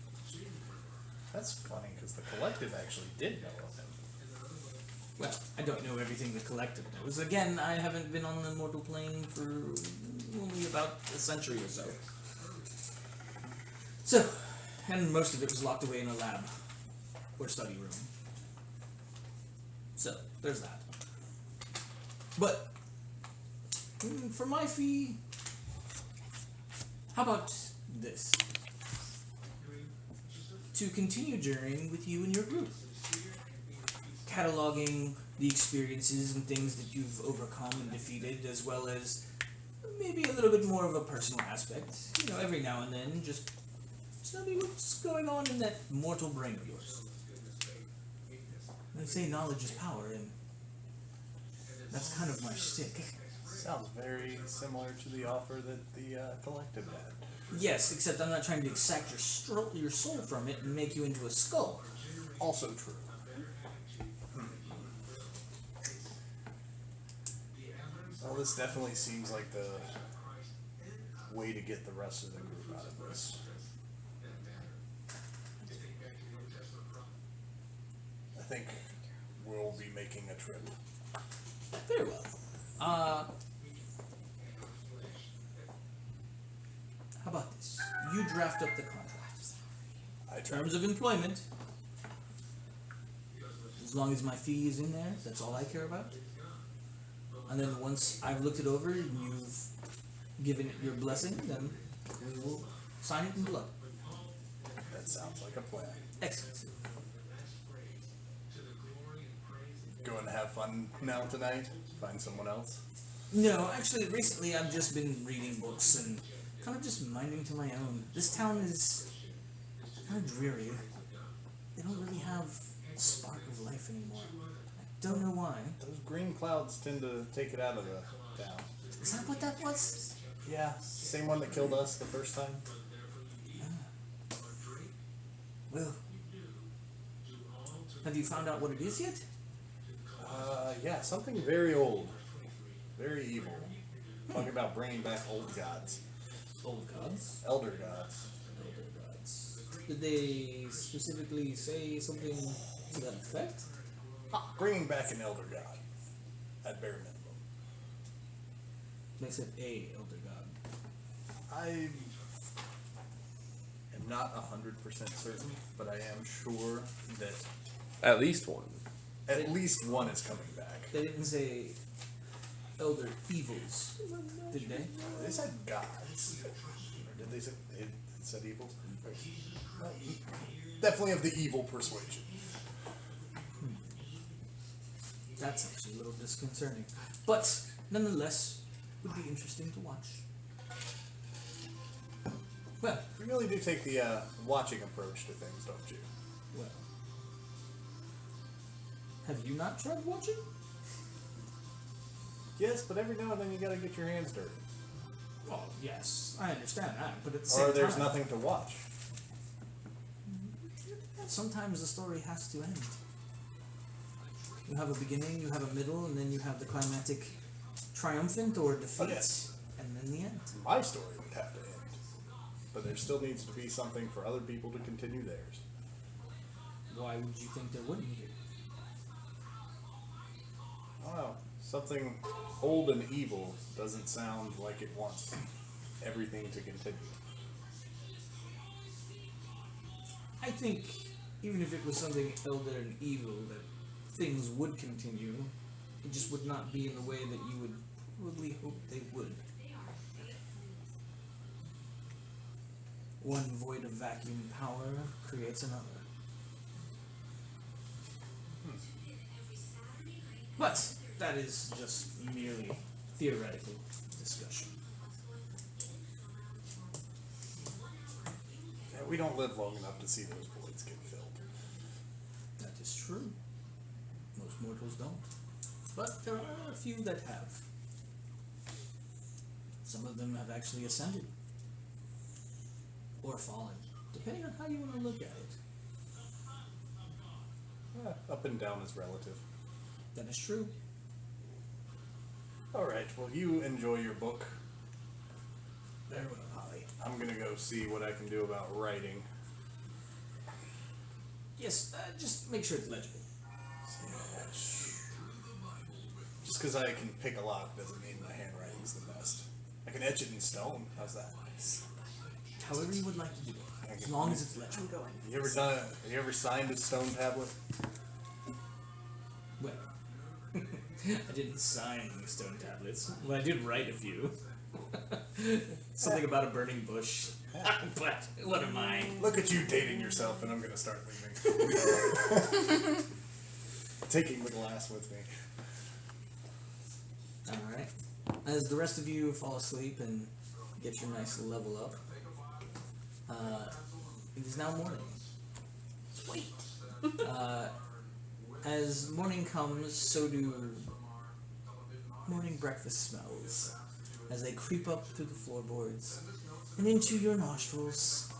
Speaker 4: That's funny, because the collective actually did know of him.
Speaker 1: Well, I don't know everything the collective knows. Again, I haven't been on the mortal plane for only about a century or so. So, and most of it was locked away in a lab or study room. So, there's that. But, for my fee, how about this? To continue journeying with you and your group. Cataloging the experiences and things that you've overcome and defeated, as well as maybe a little bit more of a personal aspect. You know, every now and then, just tell me what's going on in that mortal brain of yours. They say knowledge is power, and that's kind of my shtick.
Speaker 4: Sounds very similar to the offer that the collective had.
Speaker 1: Yes, except I'm not trying to exact your soul from it and make you into a skull.
Speaker 4: Also true. Well, this definitely seems like the way to get the rest of the group out of this. I think we'll be making a trip.
Speaker 1: Very well. How about this? You draft up the contract. Terms of employment. As long as my fee is in there, that's all I care about. And then once I've looked it over and you've given it your blessing, then we will sign it in blood.
Speaker 4: That sounds like a plan.
Speaker 1: Excellent.
Speaker 4: Going to have fun now tonight? Find someone else?
Speaker 1: No, actually, recently I've just been reading books and kind of just minding to my own. This town is kind of dreary. They don't really have a spark of life anymore. I don't know why.
Speaker 4: Those green clouds tend to take it out of the town.
Speaker 1: Is that what that was?
Speaker 4: Yeah, same one that killed us the first time.
Speaker 1: Well, have you found out what it is yet?
Speaker 4: Yeah, something very old. Very evil. Talking about bringing back old gods.
Speaker 1: Old gods?
Speaker 4: Elder gods.
Speaker 1: Elder gods. Did they specifically say something to that effect?
Speaker 4: Bringing back an elder god. At bare minimum.
Speaker 1: They said a elder god.
Speaker 4: I am not 100% certain, but I am sure that
Speaker 5: At least one.
Speaker 4: at least one is coming back.
Speaker 1: They didn't say elder evils, did they?
Speaker 4: They said gods. Or did they say it said evils? Well, definitely of the evil persuasion.
Speaker 1: That's actually a little disconcerting. But, nonetheless, would be interesting to watch. Well,
Speaker 4: You really do take the watching approach to things, don't you?
Speaker 1: well. Have you not tried watching?
Speaker 4: Yes, but every now and then you gotta get your hands dirty.
Speaker 1: Well, yes, I understand that, but at the same
Speaker 4: Or
Speaker 1: time...
Speaker 4: there's nothing to watch.
Speaker 1: Sometimes the story has to end. You have a beginning, you have a middle, and then you have the climactic triumphant or defeat,
Speaker 4: yes.
Speaker 1: and then the end.
Speaker 4: My story would have to end. But there still needs to be something for other people to continue theirs.
Speaker 1: Why would you think there wouldn't be?
Speaker 4: I don't know. Something old and evil doesn't sound like it wants everything to continue.
Speaker 1: I think even if it was something elder and evil, that things would continue. It just would not be in the way that you would probably hope they would. One void of vacuum power creates another. But that is just merely theoretical discussion.
Speaker 4: Yeah, we don't live long enough to see those voids get filled.
Speaker 1: That is true. Most mortals don't. But there are a few that have. Some of them have actually ascended. Or fallen, depending on how you want to look at it.
Speaker 4: Up and down is relative.
Speaker 1: That is true.
Speaker 4: Alright, well, you enjoy your book.
Speaker 1: Very well, Holly.
Speaker 4: I'm gonna go see what I can do about writing.
Speaker 1: Yes, just make sure it's legible.
Speaker 4: Just because I can pick a lot doesn't mean my handwriting's the best. I can etch it in stone. How's that?
Speaker 1: However you would like to do it, as long as it's legible.
Speaker 6: I'm going.
Speaker 4: Have you ever signed a stone tablet?
Speaker 1: Well, I didn't sign stone tablets. Well, I did write a few. Something about a burning bush. But what am I?
Speaker 4: Look at you dating yourself, and I'm gonna start leaving. Taking the glass with me.
Speaker 1: Alright. As the rest of you fall asleep and get your nice level up, it is now morning. Sweet. As morning comes, so do morning breakfast smells as they creep up through the floorboards and into your nostrils.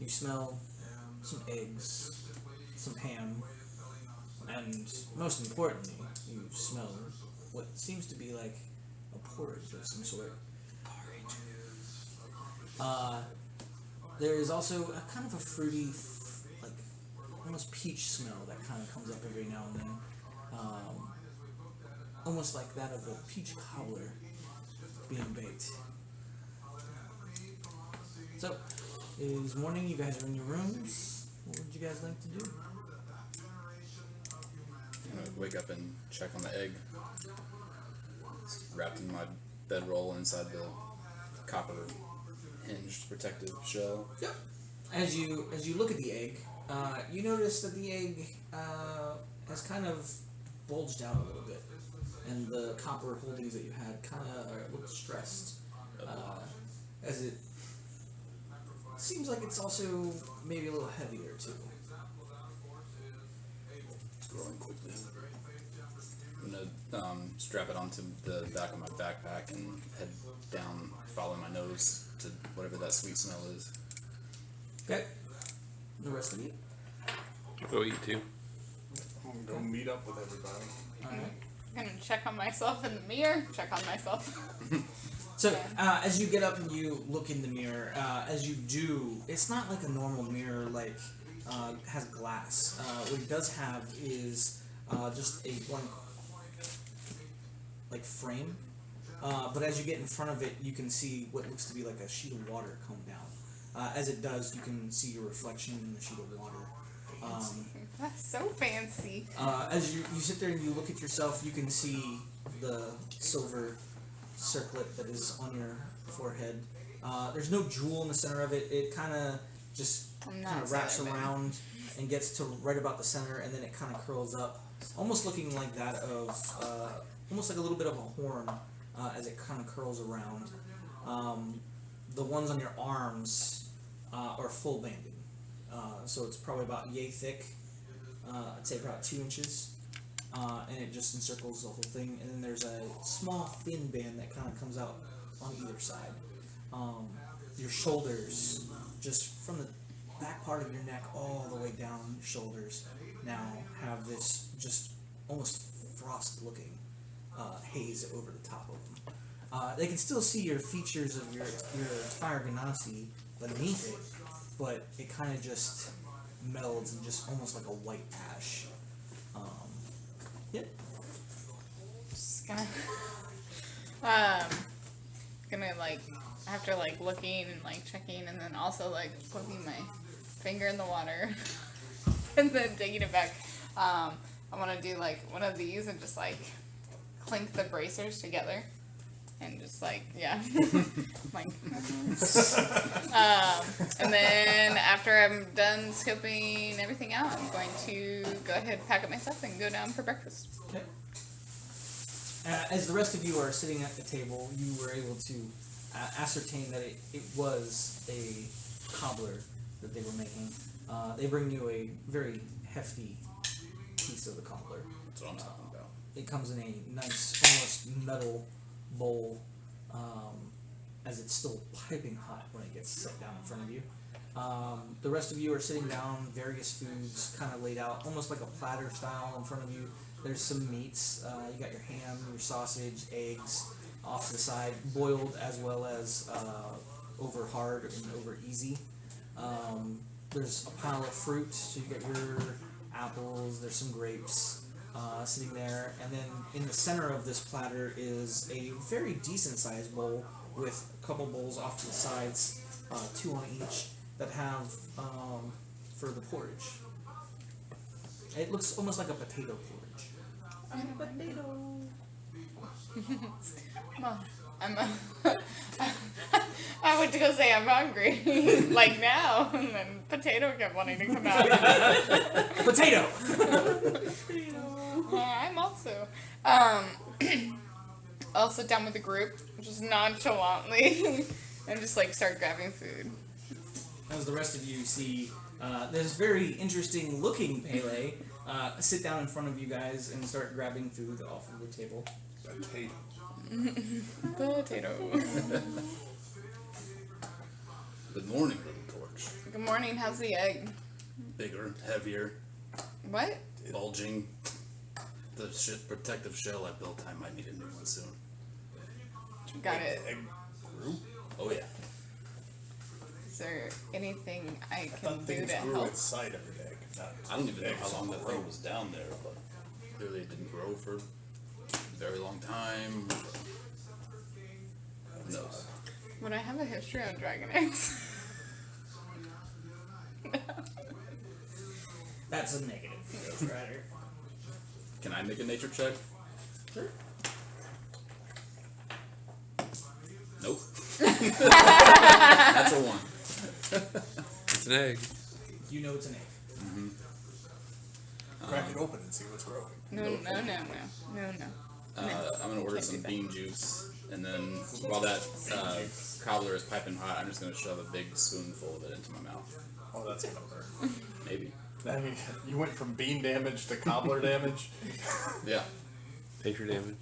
Speaker 1: You smell some eggs, some ham, and most importantly, you smell what seems to be like a porridge of some sort. There is also a kind of a fruity, like almost peach smell that kind of comes up every now and then. Almost like that of a peach cobbler being baked. So, it is morning, you guys are in your rooms. What would you guys like to do?
Speaker 2: I'm gonna wake up and check on the egg. It's wrapped in my bedroll inside the copper hinged protective shell.
Speaker 1: Yep. As you look at the egg, you notice that the egg has kind of bulged out a little bit, and the copper holdings that you had kind of are a little stressed, as it seems like it's also maybe a little heavier too.
Speaker 2: It's growing quickly. I'm gonna strap it onto the back of my backpack and head down, follow my nose to whatever that sweet smell is.
Speaker 1: Okay. The rest of you.
Speaker 5: Go eat too.
Speaker 4: I'm gonna go meet up with everybody.
Speaker 1: All right.
Speaker 3: I'm gonna check on myself in the mirror. Check on myself.
Speaker 1: So, as you get up and you look in the mirror, as you do, it's not like a normal mirror, like, has glass. What it does have is, just a blank, like, frame. But as you get in front of it, you can see what looks to be like a sheet of water come down. As it does, you can see your reflection in the sheet of water.
Speaker 3: That's so fancy.
Speaker 1: As you sit there and you look at yourself, you can see the silver circlet that is on your forehead. There's no jewel in the center of it. It kind of just
Speaker 3: I'm
Speaker 1: kind
Speaker 3: not
Speaker 1: of wraps
Speaker 3: sorry, man.
Speaker 1: around and gets to right about the center, and then it kind of curls up, almost looking like that of, almost like a little bit of a horn, as it kind of curls around. The ones on your arms are full banded. So it's probably about yay thick, I'd say about 2 inches, and it just encircles the whole thing. And then there's a small thin band that kind of comes out on either side. Your shoulders, just from the back part of your neck all the way down your shoulders, now have this just almost frost-looking haze over the top of them. They can still see your features of your fire ganassi beneath it, but it kind of just melds and just almost like a white ash. Yeah.
Speaker 3: Just gonna, gonna like after like looking and like checking, and then also like poking my finger in the water, and then taking it back. I want to do like one of these and just like clink the bracers together, and just like like. And then after I'm done scoping everything out, I'm going to go ahead, pack up my stuff, and go down for breakfast.
Speaker 1: Okay. As the rest of you are sitting at the table, you were able to ascertain that it was a cobbler that they were making. They bring you a very hefty piece of the cobbler.
Speaker 2: That's what I'm talking about.
Speaker 1: It comes in a nice, almost metal bowl, as it's still piping hot when it gets set down in front of you. The rest of you are sitting down, various foods kind of laid out, almost like a platter style in front of you. There's some meats. You got your ham, your sausage, eggs off to the side, boiled as well as over hard and over easy. There's a pile of fruit, so you got your apples, there's some grapes sitting there, and then in the center of this platter is a very decent sized bowl with a couple bowls off to the sides, 2 on each, that have for the porridge. It looks almost like a potato porridge.
Speaker 6: Potato.
Speaker 3: Well, I went to go say I'm hungry, like now, and then potato kept wanting to come out.
Speaker 1: Potato!
Speaker 3: I'm also. I'll sit down with the group, just nonchalantly, and just like start grabbing food.
Speaker 1: As the rest of you see this very interesting looking Pele sit down in front of you guys and start grabbing food off of the table.
Speaker 4: Potato.
Speaker 3: Potato.
Speaker 2: Good morning, little torch.
Speaker 3: Good morning, how's the egg?
Speaker 2: Bigger, heavier,
Speaker 3: What?
Speaker 2: bulging. The protective shell I built, I might need a new one soon.
Speaker 3: Got it.
Speaker 4: Egg grew?
Speaker 2: Oh yeah.
Speaker 3: Is there anything I
Speaker 4: I
Speaker 3: can
Speaker 4: thought
Speaker 3: do
Speaker 4: things
Speaker 3: to
Speaker 4: grew
Speaker 3: help?
Speaker 4: inside of an egg. Not
Speaker 2: I don't even know
Speaker 4: eggs
Speaker 2: how long that
Speaker 4: grow.
Speaker 2: thing was down there, but clearly it didn't grow for a very long time. Who knows?
Speaker 3: Would I have a history on dragon eggs?
Speaker 1: That's a negative, Ghost Rider.
Speaker 2: Can I make a nature check?
Speaker 1: Sure.
Speaker 2: Nope. That's a 1.
Speaker 5: It's an egg.
Speaker 1: You know it's an egg.
Speaker 4: Crack it open and see what's growing.
Speaker 3: No.
Speaker 2: I'm gonna order
Speaker 3: Can't
Speaker 2: some
Speaker 3: do that.
Speaker 2: bean juice, and then while that cobbler is piping hot, I'm just gonna shove a big spoonful of it into my mouth.
Speaker 4: Oh, that's gonna hurt.
Speaker 2: Maybe.
Speaker 4: I mean, you went from bean damage to cobbler damage.
Speaker 2: Yeah.
Speaker 5: Nature damage.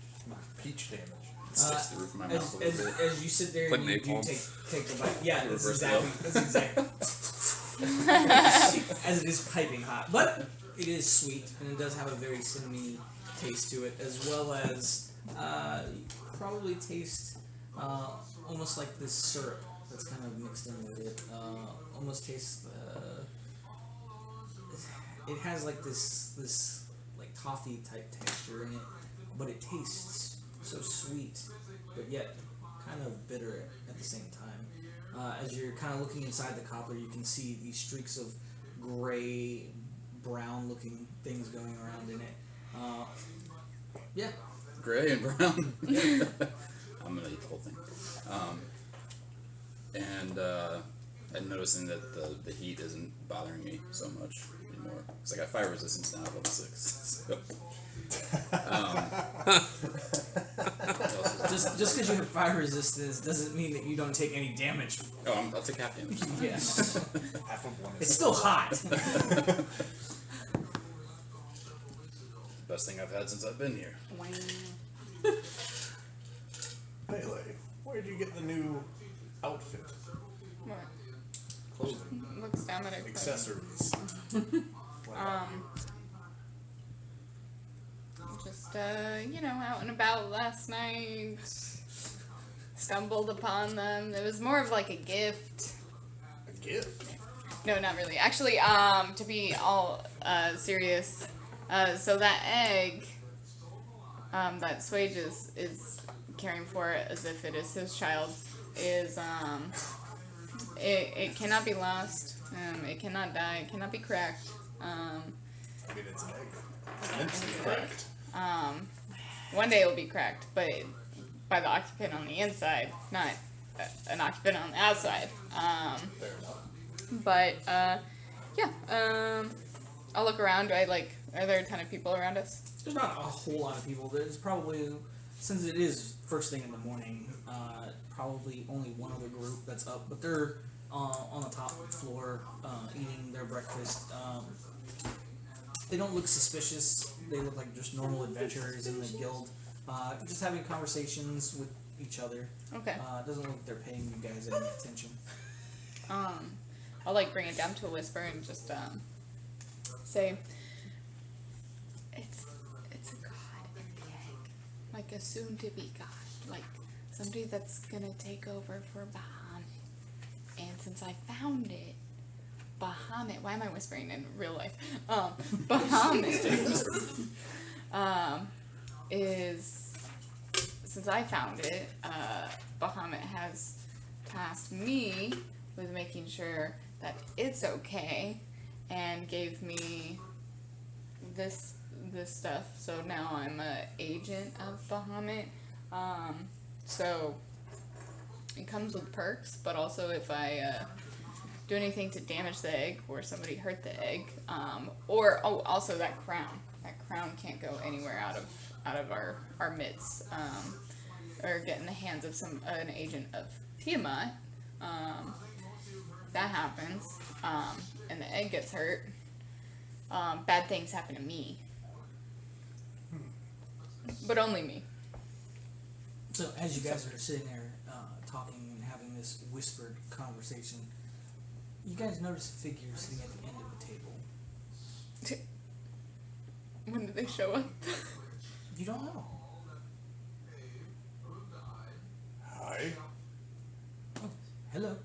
Speaker 4: Peach damage.
Speaker 2: It sticks to the roof of my mouth a
Speaker 1: As
Speaker 2: little bit.
Speaker 1: you sit there
Speaker 5: Like
Speaker 1: and you do
Speaker 5: napalm.
Speaker 1: take the bite. Yeah, that's
Speaker 2: Reverse
Speaker 1: exactly. As it is piping hot. But it is sweet, and it does have a very cinnamony taste to it, as well as you probably taste almost like this syrup that's kind of mixed in with it. Almost tastes. It has like this like toffee type texture in it, but it tastes so sweet, but yet kind of bitter at the same time. As you're kind of looking inside the cobbler, you can see these streaks of gray, brown-looking things going around in it. Yeah.
Speaker 2: Gray and brown. I'm gonna eat the whole thing. And noticing that the heat isn't bothering me so much anymore. Because I got fire resistance now at level 6. So,
Speaker 1: Just because you have fire resistance doesn't mean that you don't take any damage.
Speaker 2: I'll take half damage.
Speaker 1: Yes.
Speaker 4: Half of one
Speaker 1: It's
Speaker 4: is
Speaker 1: still hot.
Speaker 2: Best thing I've had since I've been here.
Speaker 4: Pele, where'd you get the new outfit?
Speaker 3: What?
Speaker 4: Clothing.
Speaker 3: Looks down at it.
Speaker 4: Accessories.
Speaker 3: Just out and about last night. Stumbled upon them. It was more of like a gift.
Speaker 4: A gift.
Speaker 3: No, not really. Actually, to be all serious, so that egg that Swage is caring for as if it is his child is It cannot be lost. It cannot die. It cannot be cracked.
Speaker 4: I mean, it's an egg. Meant to be cracked.
Speaker 3: One day it will be cracked, but by the occupant on the inside, not an occupant on the outside.
Speaker 4: Fair enough.
Speaker 3: But I'll look around. Are there a ton of people around us?
Speaker 1: There's not a whole lot of people. There's probably, since it is first thing in the morning, probably only one other group that's up, but they're on the top floor eating their breakfast. They don't look suspicious. They look like just normal adventurers in the guild, just having conversations with each other.
Speaker 3: Okay.
Speaker 1: Doesn't look like they're paying you guys any attention.
Speaker 3: I'll bring it down to a whisper and just say, it's a god in the egg, like a soon-to-be god, like somebody that's gonna take over for Bahamut. And since I found it, Bahamut. Why am I whispering in real life? Bahamut is, since I found it, Bahamut has tasked me with making sure that it's okay, and gave me this stuff. So now I'm a agent of Bahamut. So it comes with perks, but also if I do anything to damage the egg or somebody hurt the egg, also that crown can't go anywhere out of our midst, or get in the hands of an agent of Tiamat. That happens, and the egg gets hurt, bad things happen to me, but only me.
Speaker 1: So as you guys are sitting there talking and having this whispered conversation, you guys notice a figure sitting at the end of the table.
Speaker 3: When did they show up?
Speaker 1: You don't know.
Speaker 4: Hi.
Speaker 1: Oh, hello.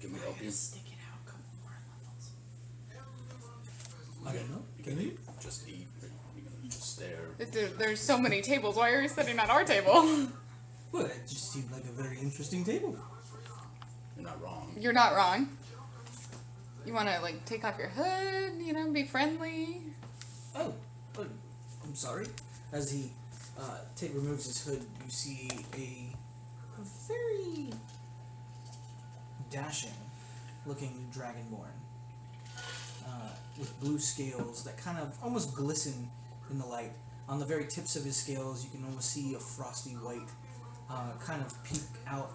Speaker 2: Can we help you?
Speaker 6: Stick it out a couple more levels.
Speaker 1: I don't know. Can you?
Speaker 2: Just eat. Or you gonna just stare?
Speaker 3: There's so many tables. Why are you sitting at our table?
Speaker 1: Well, it just seemed like a very interesting table.
Speaker 2: You're not wrong.
Speaker 3: You're not wrong. You want to take off your hood, be friendly.
Speaker 1: Oh, I'm sorry. As he removes his hood, you see a very dashing-looking dragonborn with blue scales that kind of almost glisten in the light. On the very tips of his scales, you can almost see a frosty white kind of peek out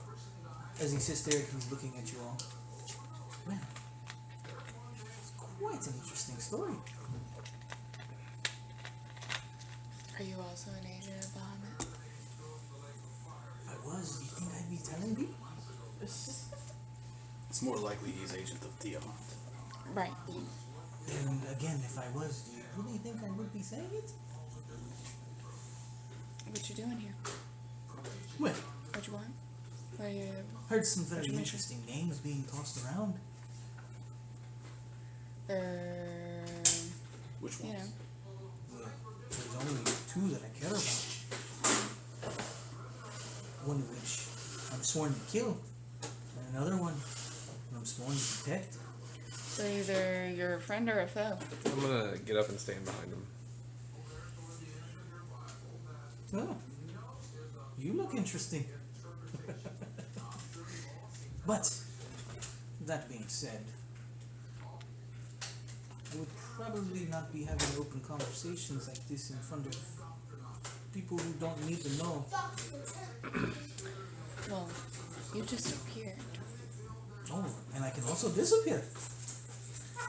Speaker 1: as he sits there. He's looking at you all. Well, it's quite an interesting story.
Speaker 3: Are you also an agent of Bahamut?
Speaker 1: If I was, do you think I'd be telling people?
Speaker 2: It's more likely he's agent of Tiamat.
Speaker 3: Right.
Speaker 1: And again, if I was, do you really think I would be saying it?
Speaker 3: What you doing here?
Speaker 1: Well,
Speaker 3: What you want? What are you?
Speaker 1: heard some very
Speaker 3: What's your mission?
Speaker 1: interesting names being tossed around.
Speaker 2: Which
Speaker 3: You
Speaker 2: one?
Speaker 3: know.
Speaker 1: Well, there's only two that I care about. One of which I'm sworn to kill, and another one I'm sworn to protect.
Speaker 3: So either you're a friend or a foe.
Speaker 5: I'm gonna get up and stand behind him.
Speaker 1: Oh, you look interesting. But, that being said, I would probably not be having open conversations like this in front of people who don't need to know.
Speaker 3: Well, you disappeared.
Speaker 1: Oh, and I can also disappear.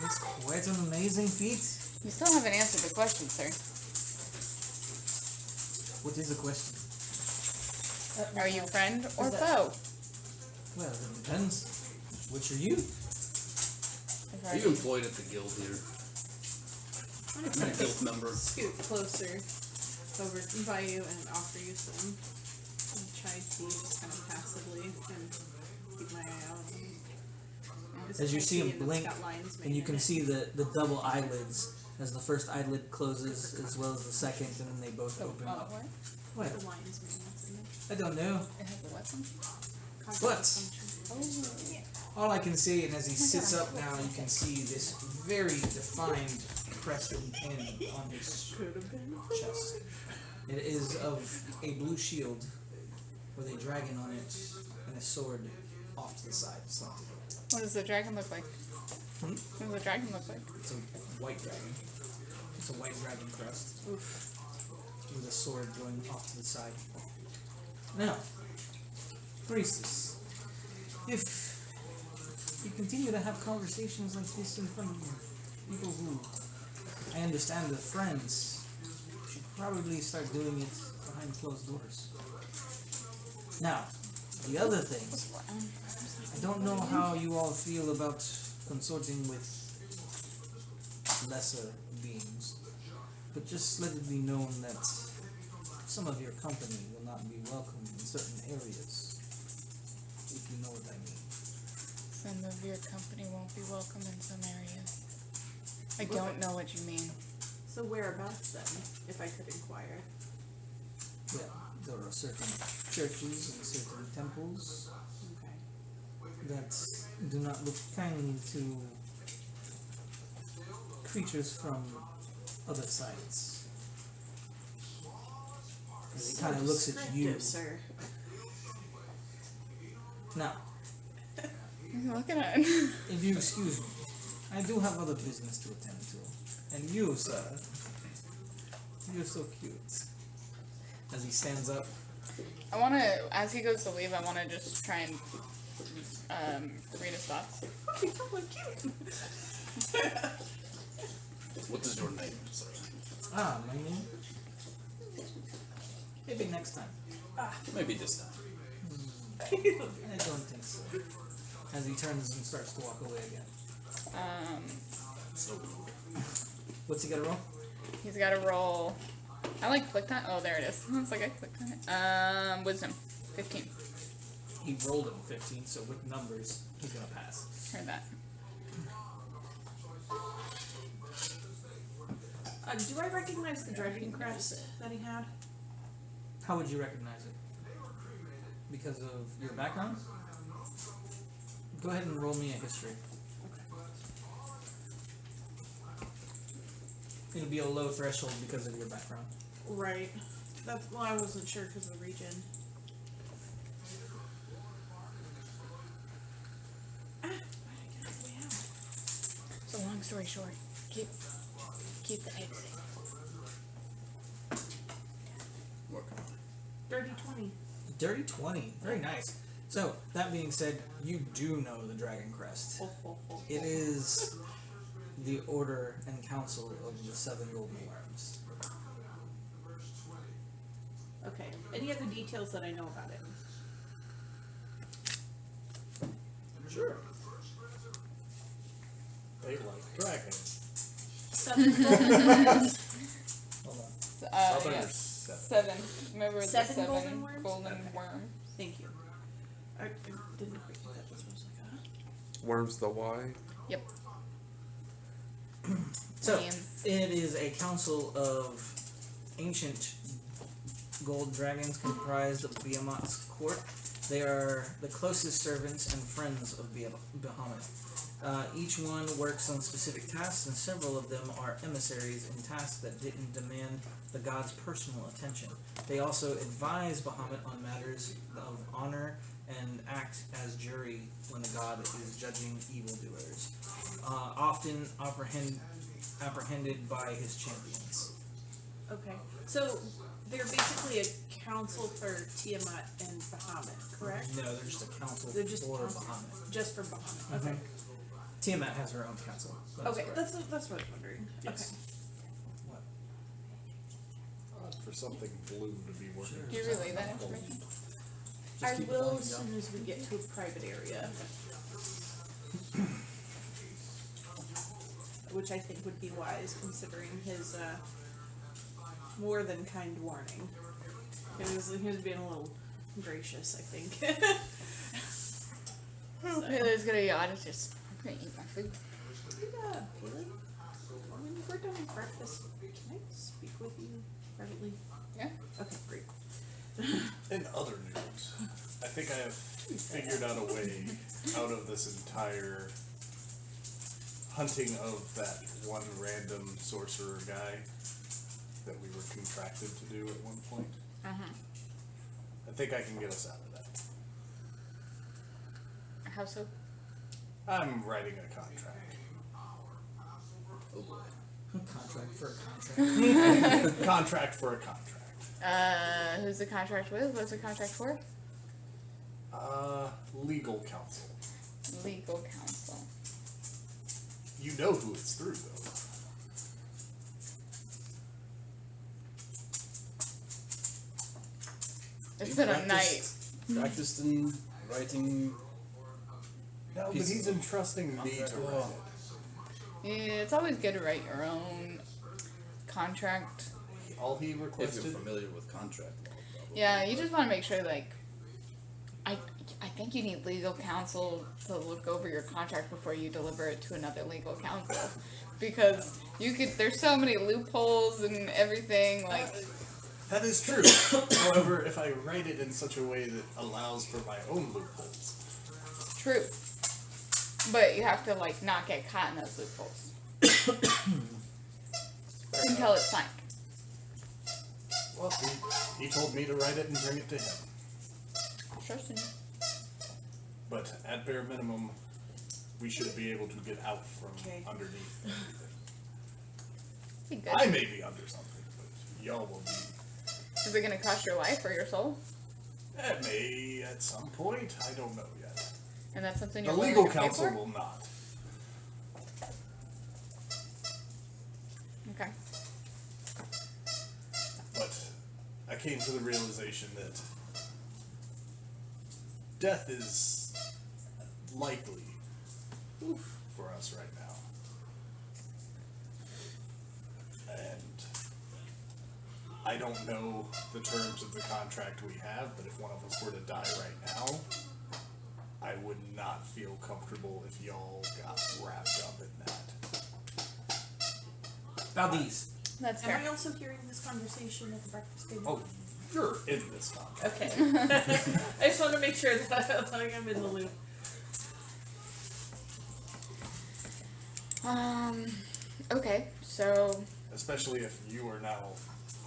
Speaker 1: It's quite an amazing feat.
Speaker 3: You still haven't answered the question, sir.
Speaker 1: What is the question?
Speaker 3: Are you friend or
Speaker 6: that-
Speaker 3: foe?
Speaker 1: Well, it depends. Which are you?
Speaker 2: Are you employed at the guild here?
Speaker 6: I'm
Speaker 2: I'm
Speaker 6: gonna
Speaker 2: a guild member.
Speaker 6: scoot closer over by you and offer you some. And try to just kind of passively and keep my eye out. It's
Speaker 1: As you see him
Speaker 6: and it's
Speaker 1: blink,
Speaker 6: got lines
Speaker 1: and you
Speaker 6: made
Speaker 1: can
Speaker 6: in it.
Speaker 1: see the double eyelids as the first eyelid closes as well as the second, and then they both open up.
Speaker 3: What?
Speaker 1: Well,
Speaker 6: The lines made in it.
Speaker 1: I don't know.
Speaker 3: It has a weapon?
Speaker 1: But all I can say, and as he sits up now, you can see this very defined crest and pin on his chest. It is of a blue shield with a dragon on it and a sword off to the side. Slanted.
Speaker 3: What does the dragon look like?
Speaker 1: Hmm?
Speaker 3: What does the dragon look like?
Speaker 1: It's a white dragon. It's a white dragon crest with a sword going off to the side. Now, priestess, if you continue to have conversations like this in front of people who I understand are friends, you should probably start doing it behind closed doors. Now, the other thing, I don't know how you all feel about consorting with lesser beings, but just let it be known that some of your company will not be welcome in certain areas, if you know what I mean.
Speaker 3: Some of your company won't be welcome in some areas. I don't know what you mean.
Speaker 6: So whereabouts then, if I could inquire?
Speaker 1: Well, there are certain churches and certain temples
Speaker 6: Okay.
Speaker 1: that do not look kindly to creatures from other sides. It kind of looks at you.
Speaker 6: Sir.
Speaker 1: Now,
Speaker 3: Looking at
Speaker 1: if you excuse me, I do have other business to attend to. And you, sir, you're so cute. As he stands up,
Speaker 3: I want to, as he goes to leave, I want to just try and read his thoughts.
Speaker 2: What is your name, sir?
Speaker 1: my name? Maybe next time.
Speaker 2: Maybe this time.
Speaker 1: I don't think so. As he turns and starts to walk away again.
Speaker 2: So,
Speaker 1: What's he got to roll?
Speaker 3: He's got to roll. I like clicked on. Oh, there it is. It's like I clicked on it. Wisdom, 15.
Speaker 1: He rolled him 15, so with numbers, he's going to pass.
Speaker 3: Heard that.
Speaker 6: Do I recognize the dragon crest that he had?
Speaker 1: How would you recognize it? Because of your background? Go ahead and roll me a history. It'll be a low threshold because of your background.
Speaker 6: Right. That's well, I wasn't sure because of the region. Why did I get it way out?
Speaker 3: So long story short, keep the eggs.
Speaker 2: working on it.
Speaker 6: Dirty 20.
Speaker 1: Dirty 20. Very nice. So, that being said, you do know the Dragon Crest. It is the order and council of the 7 golden worms.
Speaker 6: Okay. Any other details that I know about it?
Speaker 4: Sure. They like dragons.
Speaker 6: 7
Speaker 1: Hold on.
Speaker 4: Southern
Speaker 3: Yeah.
Speaker 4: or seven?
Speaker 3: 7. Remember the
Speaker 6: 7
Speaker 3: 7
Speaker 6: golden worms?
Speaker 3: golden
Speaker 6: Okay.
Speaker 3: worm?
Speaker 6: Thank you. I didn't quite get that. This was like
Speaker 5: Worms the Y.
Speaker 3: Yep.
Speaker 1: So,
Speaker 3: Names.
Speaker 1: it is a council of ancient gold dragons comprised of Behemoth's court. They are the closest servants and friends of Bahamut. Each one works on specific tasks, and several of them are emissaries in tasks that didn't demand the god's personal attention. They also advise Bahamut on matters of honor and act as jury when the god is judging evildoers, often apprehended by his champions.
Speaker 6: okay. So they're basically a council for Tiamat and Bahamut, correct?
Speaker 1: No, they're just a council
Speaker 6: They're just
Speaker 1: for
Speaker 6: council.
Speaker 1: Bahamut.
Speaker 6: Just for Bahamut. Okay.
Speaker 1: Tiamat has her own council. That is
Speaker 6: Okay.
Speaker 1: correct.
Speaker 6: That's what I was wondering.
Speaker 1: Yes. What?
Speaker 4: For something blue to be working.
Speaker 3: Do you relay that information?
Speaker 1: Just
Speaker 6: I
Speaker 1: keep it
Speaker 6: will
Speaker 1: going,
Speaker 6: as
Speaker 1: John.
Speaker 6: soon as we get to a private area. Which I think would be wise considering his more than kind warning. He was being a little gracious, I think.
Speaker 3: Taylor's gonna yawn. It's just, I'm gonna eat my food.
Speaker 6: Yeah, Palin. When we're done with breakfast, can I speak with you privately?
Speaker 3: Yeah.
Speaker 6: Okay, great.
Speaker 4: In other news, I think I have figured out a way out of this entire hunting of that one random sorcerer guy that we were contracted to do at one point. I think I can get us out of that.
Speaker 3: How so?
Speaker 4: I'm writing a contract.
Speaker 2: Oh boy.
Speaker 1: Contract for a contract.
Speaker 4: Contract for a contract.
Speaker 3: Who's the contract with? What's the contract for?
Speaker 4: Legal counsel.
Speaker 3: Legal counsel.
Speaker 4: You know who it's through, though.
Speaker 3: It's been a night.
Speaker 2: Practiced in writing.
Speaker 4: No, but he's entrusting me to write it.
Speaker 3: Yeah, it's always good to write your own contract.
Speaker 4: All he
Speaker 2: If
Speaker 4: requested.
Speaker 2: you're familiar with contract law, probably.
Speaker 3: Yeah, you just want to make sure, like, I think you need legal counsel to look over your contract before you deliver it to another legal counsel, because there's so many loopholes and everything, like.
Speaker 4: That is true. However, if I write it in such a way that allows for my own loopholes.
Speaker 3: True. But you have to, like, not get caught in those loopholes. Until it's signed.
Speaker 4: Well, he told me to write it and bring it to him.
Speaker 3: Trusting you.
Speaker 4: But at bare minimum, we should be able to get out from underneath everything.
Speaker 3: Be good.
Speaker 4: I may be under something, but y'all will be.
Speaker 3: Is it gonna cost your life or your soul?
Speaker 4: It may at some point. I don't know yet.
Speaker 3: And that's something
Speaker 4: The
Speaker 3: you're willing
Speaker 4: legal
Speaker 3: to pay
Speaker 4: counsel
Speaker 3: for?
Speaker 4: will not.
Speaker 3: Okay.
Speaker 4: But I came to the realization that death is likely for us right now. And I don't know the terms of the contract we have, but if one of us were to die right now, I would not feel comfortable if y'all got wrapped up in that.
Speaker 1: Valdez.
Speaker 3: That's
Speaker 6: Am I
Speaker 3: fair.
Speaker 6: also hearing this conversation at the breakfast table?
Speaker 4: Oh, you're in this contract.
Speaker 6: Okay. I just want to make sure that I'm in the loop.
Speaker 3: Okay, so
Speaker 4: Especially if you are now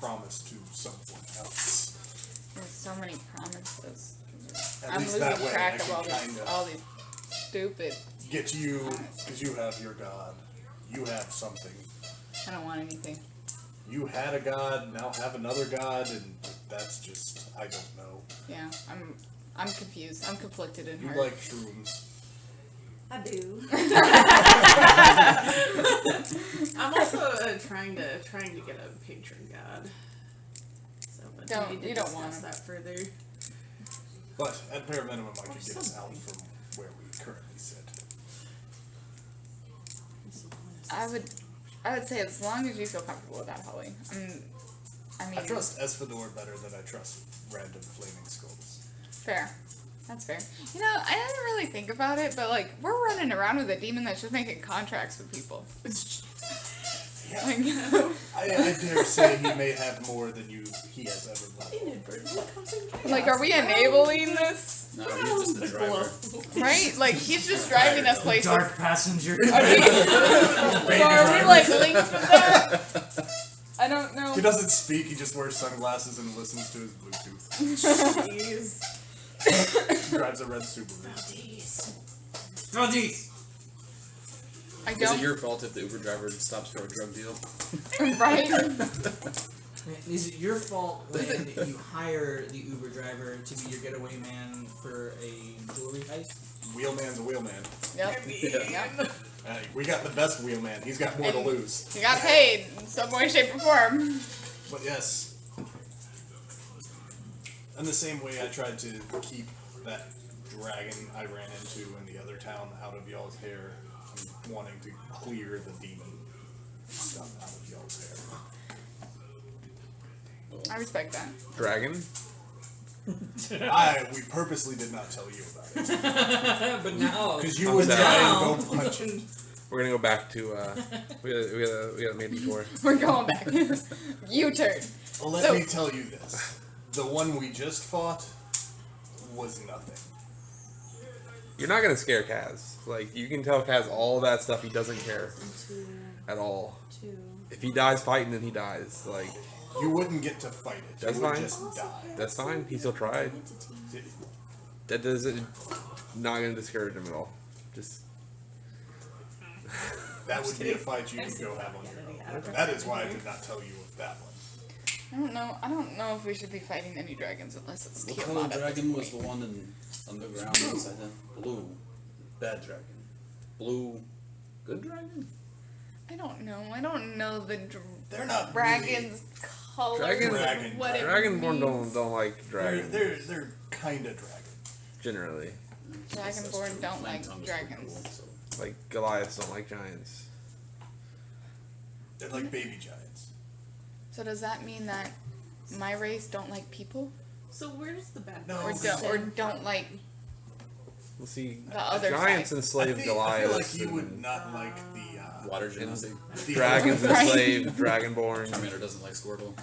Speaker 4: promised to someone else.
Speaker 3: there's so many promises.
Speaker 4: At
Speaker 3: I'm
Speaker 4: least that
Speaker 3: losing
Speaker 4: way
Speaker 3: track
Speaker 4: I
Speaker 3: of
Speaker 4: can
Speaker 3: all these stupid.
Speaker 4: get you, because you have your god. You have something.
Speaker 3: I don't want anything.
Speaker 4: You had a god, now have another god, and that's just, I don't know.
Speaker 3: Yeah, I'm confused. I'm conflicted in
Speaker 4: You
Speaker 3: heart.
Speaker 4: like shrooms.
Speaker 6: I do. I'm also trying to get a patron god. So, but
Speaker 3: Don't-
Speaker 6: we need to
Speaker 3: you don't want
Speaker 6: discuss
Speaker 3: him.
Speaker 6: that further.
Speaker 4: But at bare minimum, I
Speaker 6: Or
Speaker 4: could get us out
Speaker 6: something.
Speaker 4: from where we currently sit.
Speaker 3: I would say as long as you feel comfortable with that, Holly. I mean,
Speaker 4: I trust Esfador better than I trust random flaming skulls.
Speaker 3: fair. That's fair. You know, I didn't really think about it, but like we're running around with a demon that's just making contracts with people.
Speaker 4: Yeah.
Speaker 3: Like,
Speaker 4: I dare say he may have more than he has ever known.
Speaker 6: Inadvertently causing chaos.
Speaker 3: like, are we enabling this?
Speaker 2: No, you're just the driver.
Speaker 3: Right? Like he's just driving us places.
Speaker 1: Dark passenger.
Speaker 3: So are we like linked with that? I don't know.
Speaker 4: He doesn't speak, he just wears sunglasses and listens to his Bluetooth.
Speaker 6: Jeez.
Speaker 4: He drives a red Subaru.
Speaker 1: Valdez.
Speaker 3: I
Speaker 2: Is
Speaker 3: don't.
Speaker 2: it your fault if the Uber driver stops for a drug deal?
Speaker 3: Right?
Speaker 1: Is it your fault when you hire the Uber driver to be your getaway man for a jewelry heist?
Speaker 4: Wheelman's a wheelman.
Speaker 3: Yep. Yep.
Speaker 4: We got the best wheelman. He's got more to
Speaker 3: And-
Speaker 4: lose.
Speaker 3: You got paid in some way, shape, or form.
Speaker 4: But yes. In the same way I tried to keep that dragon I ran into in the other town out of y'all's hair, I'm wanting to clear the demon stuff out of y'all's hair.
Speaker 3: I respect that.
Speaker 5: Dragon?
Speaker 4: We purposely did not tell you about it.
Speaker 1: But now,
Speaker 4: Because you
Speaker 5: I'm
Speaker 4: would
Speaker 5: sad.
Speaker 4: try and go punch it.
Speaker 5: We're gonna go back to we gotta make a tour.
Speaker 3: We're going back. U-turn.
Speaker 4: Well, let
Speaker 3: So-
Speaker 4: me tell you this. The one we just fought was nothing.
Speaker 5: You're not gonna scare Kaz. Like, you can tell Kaz all that stuff. He doesn't care
Speaker 6: Two,
Speaker 5: at all.
Speaker 6: two.
Speaker 5: If he dies fighting, then he dies. Like,
Speaker 4: You wouldn't get to fight it.
Speaker 5: That's
Speaker 4: you would
Speaker 5: fine.
Speaker 4: just die.
Speaker 5: that's fine. He still tried. That doesn't not gonna discourage him at all. Just
Speaker 4: That would be a fight you could go have on your own. That is why I did not tell you of that one.
Speaker 3: I don't know if we should be fighting any dragons unless it's
Speaker 2: What
Speaker 3: Tiamat
Speaker 2: color
Speaker 3: at this
Speaker 2: dragon was
Speaker 3: point.
Speaker 2: the one in underground? What's that? Blue. Bad dragon. Blue. Good dragon?
Speaker 3: I don't know the
Speaker 4: They're not
Speaker 3: dragon's colors.
Speaker 5: Dragons-
Speaker 3: and what it
Speaker 5: Dragonborn
Speaker 3: means.
Speaker 5: don't like dragons
Speaker 4: They're kind of dragon.
Speaker 5: generally.
Speaker 3: Dragonborn don't like
Speaker 2: Flame tongues are
Speaker 3: dragons.
Speaker 2: cool, so.
Speaker 5: Like Goliaths don't like giants.
Speaker 4: They're like baby giants.
Speaker 3: So does that mean that my race don't like people,
Speaker 6: So where's the bad
Speaker 4: No.
Speaker 3: or don't like?
Speaker 5: We'll see.
Speaker 3: The other
Speaker 5: Giants
Speaker 3: side.
Speaker 5: enslaved
Speaker 4: I feel
Speaker 5: Goliaths.
Speaker 4: like you would
Speaker 5: and
Speaker 4: not like the
Speaker 2: Water genocide.
Speaker 5: dragons
Speaker 3: Right.
Speaker 5: enslaved Dragonborn.
Speaker 2: Charmander doesn't like Squirtle.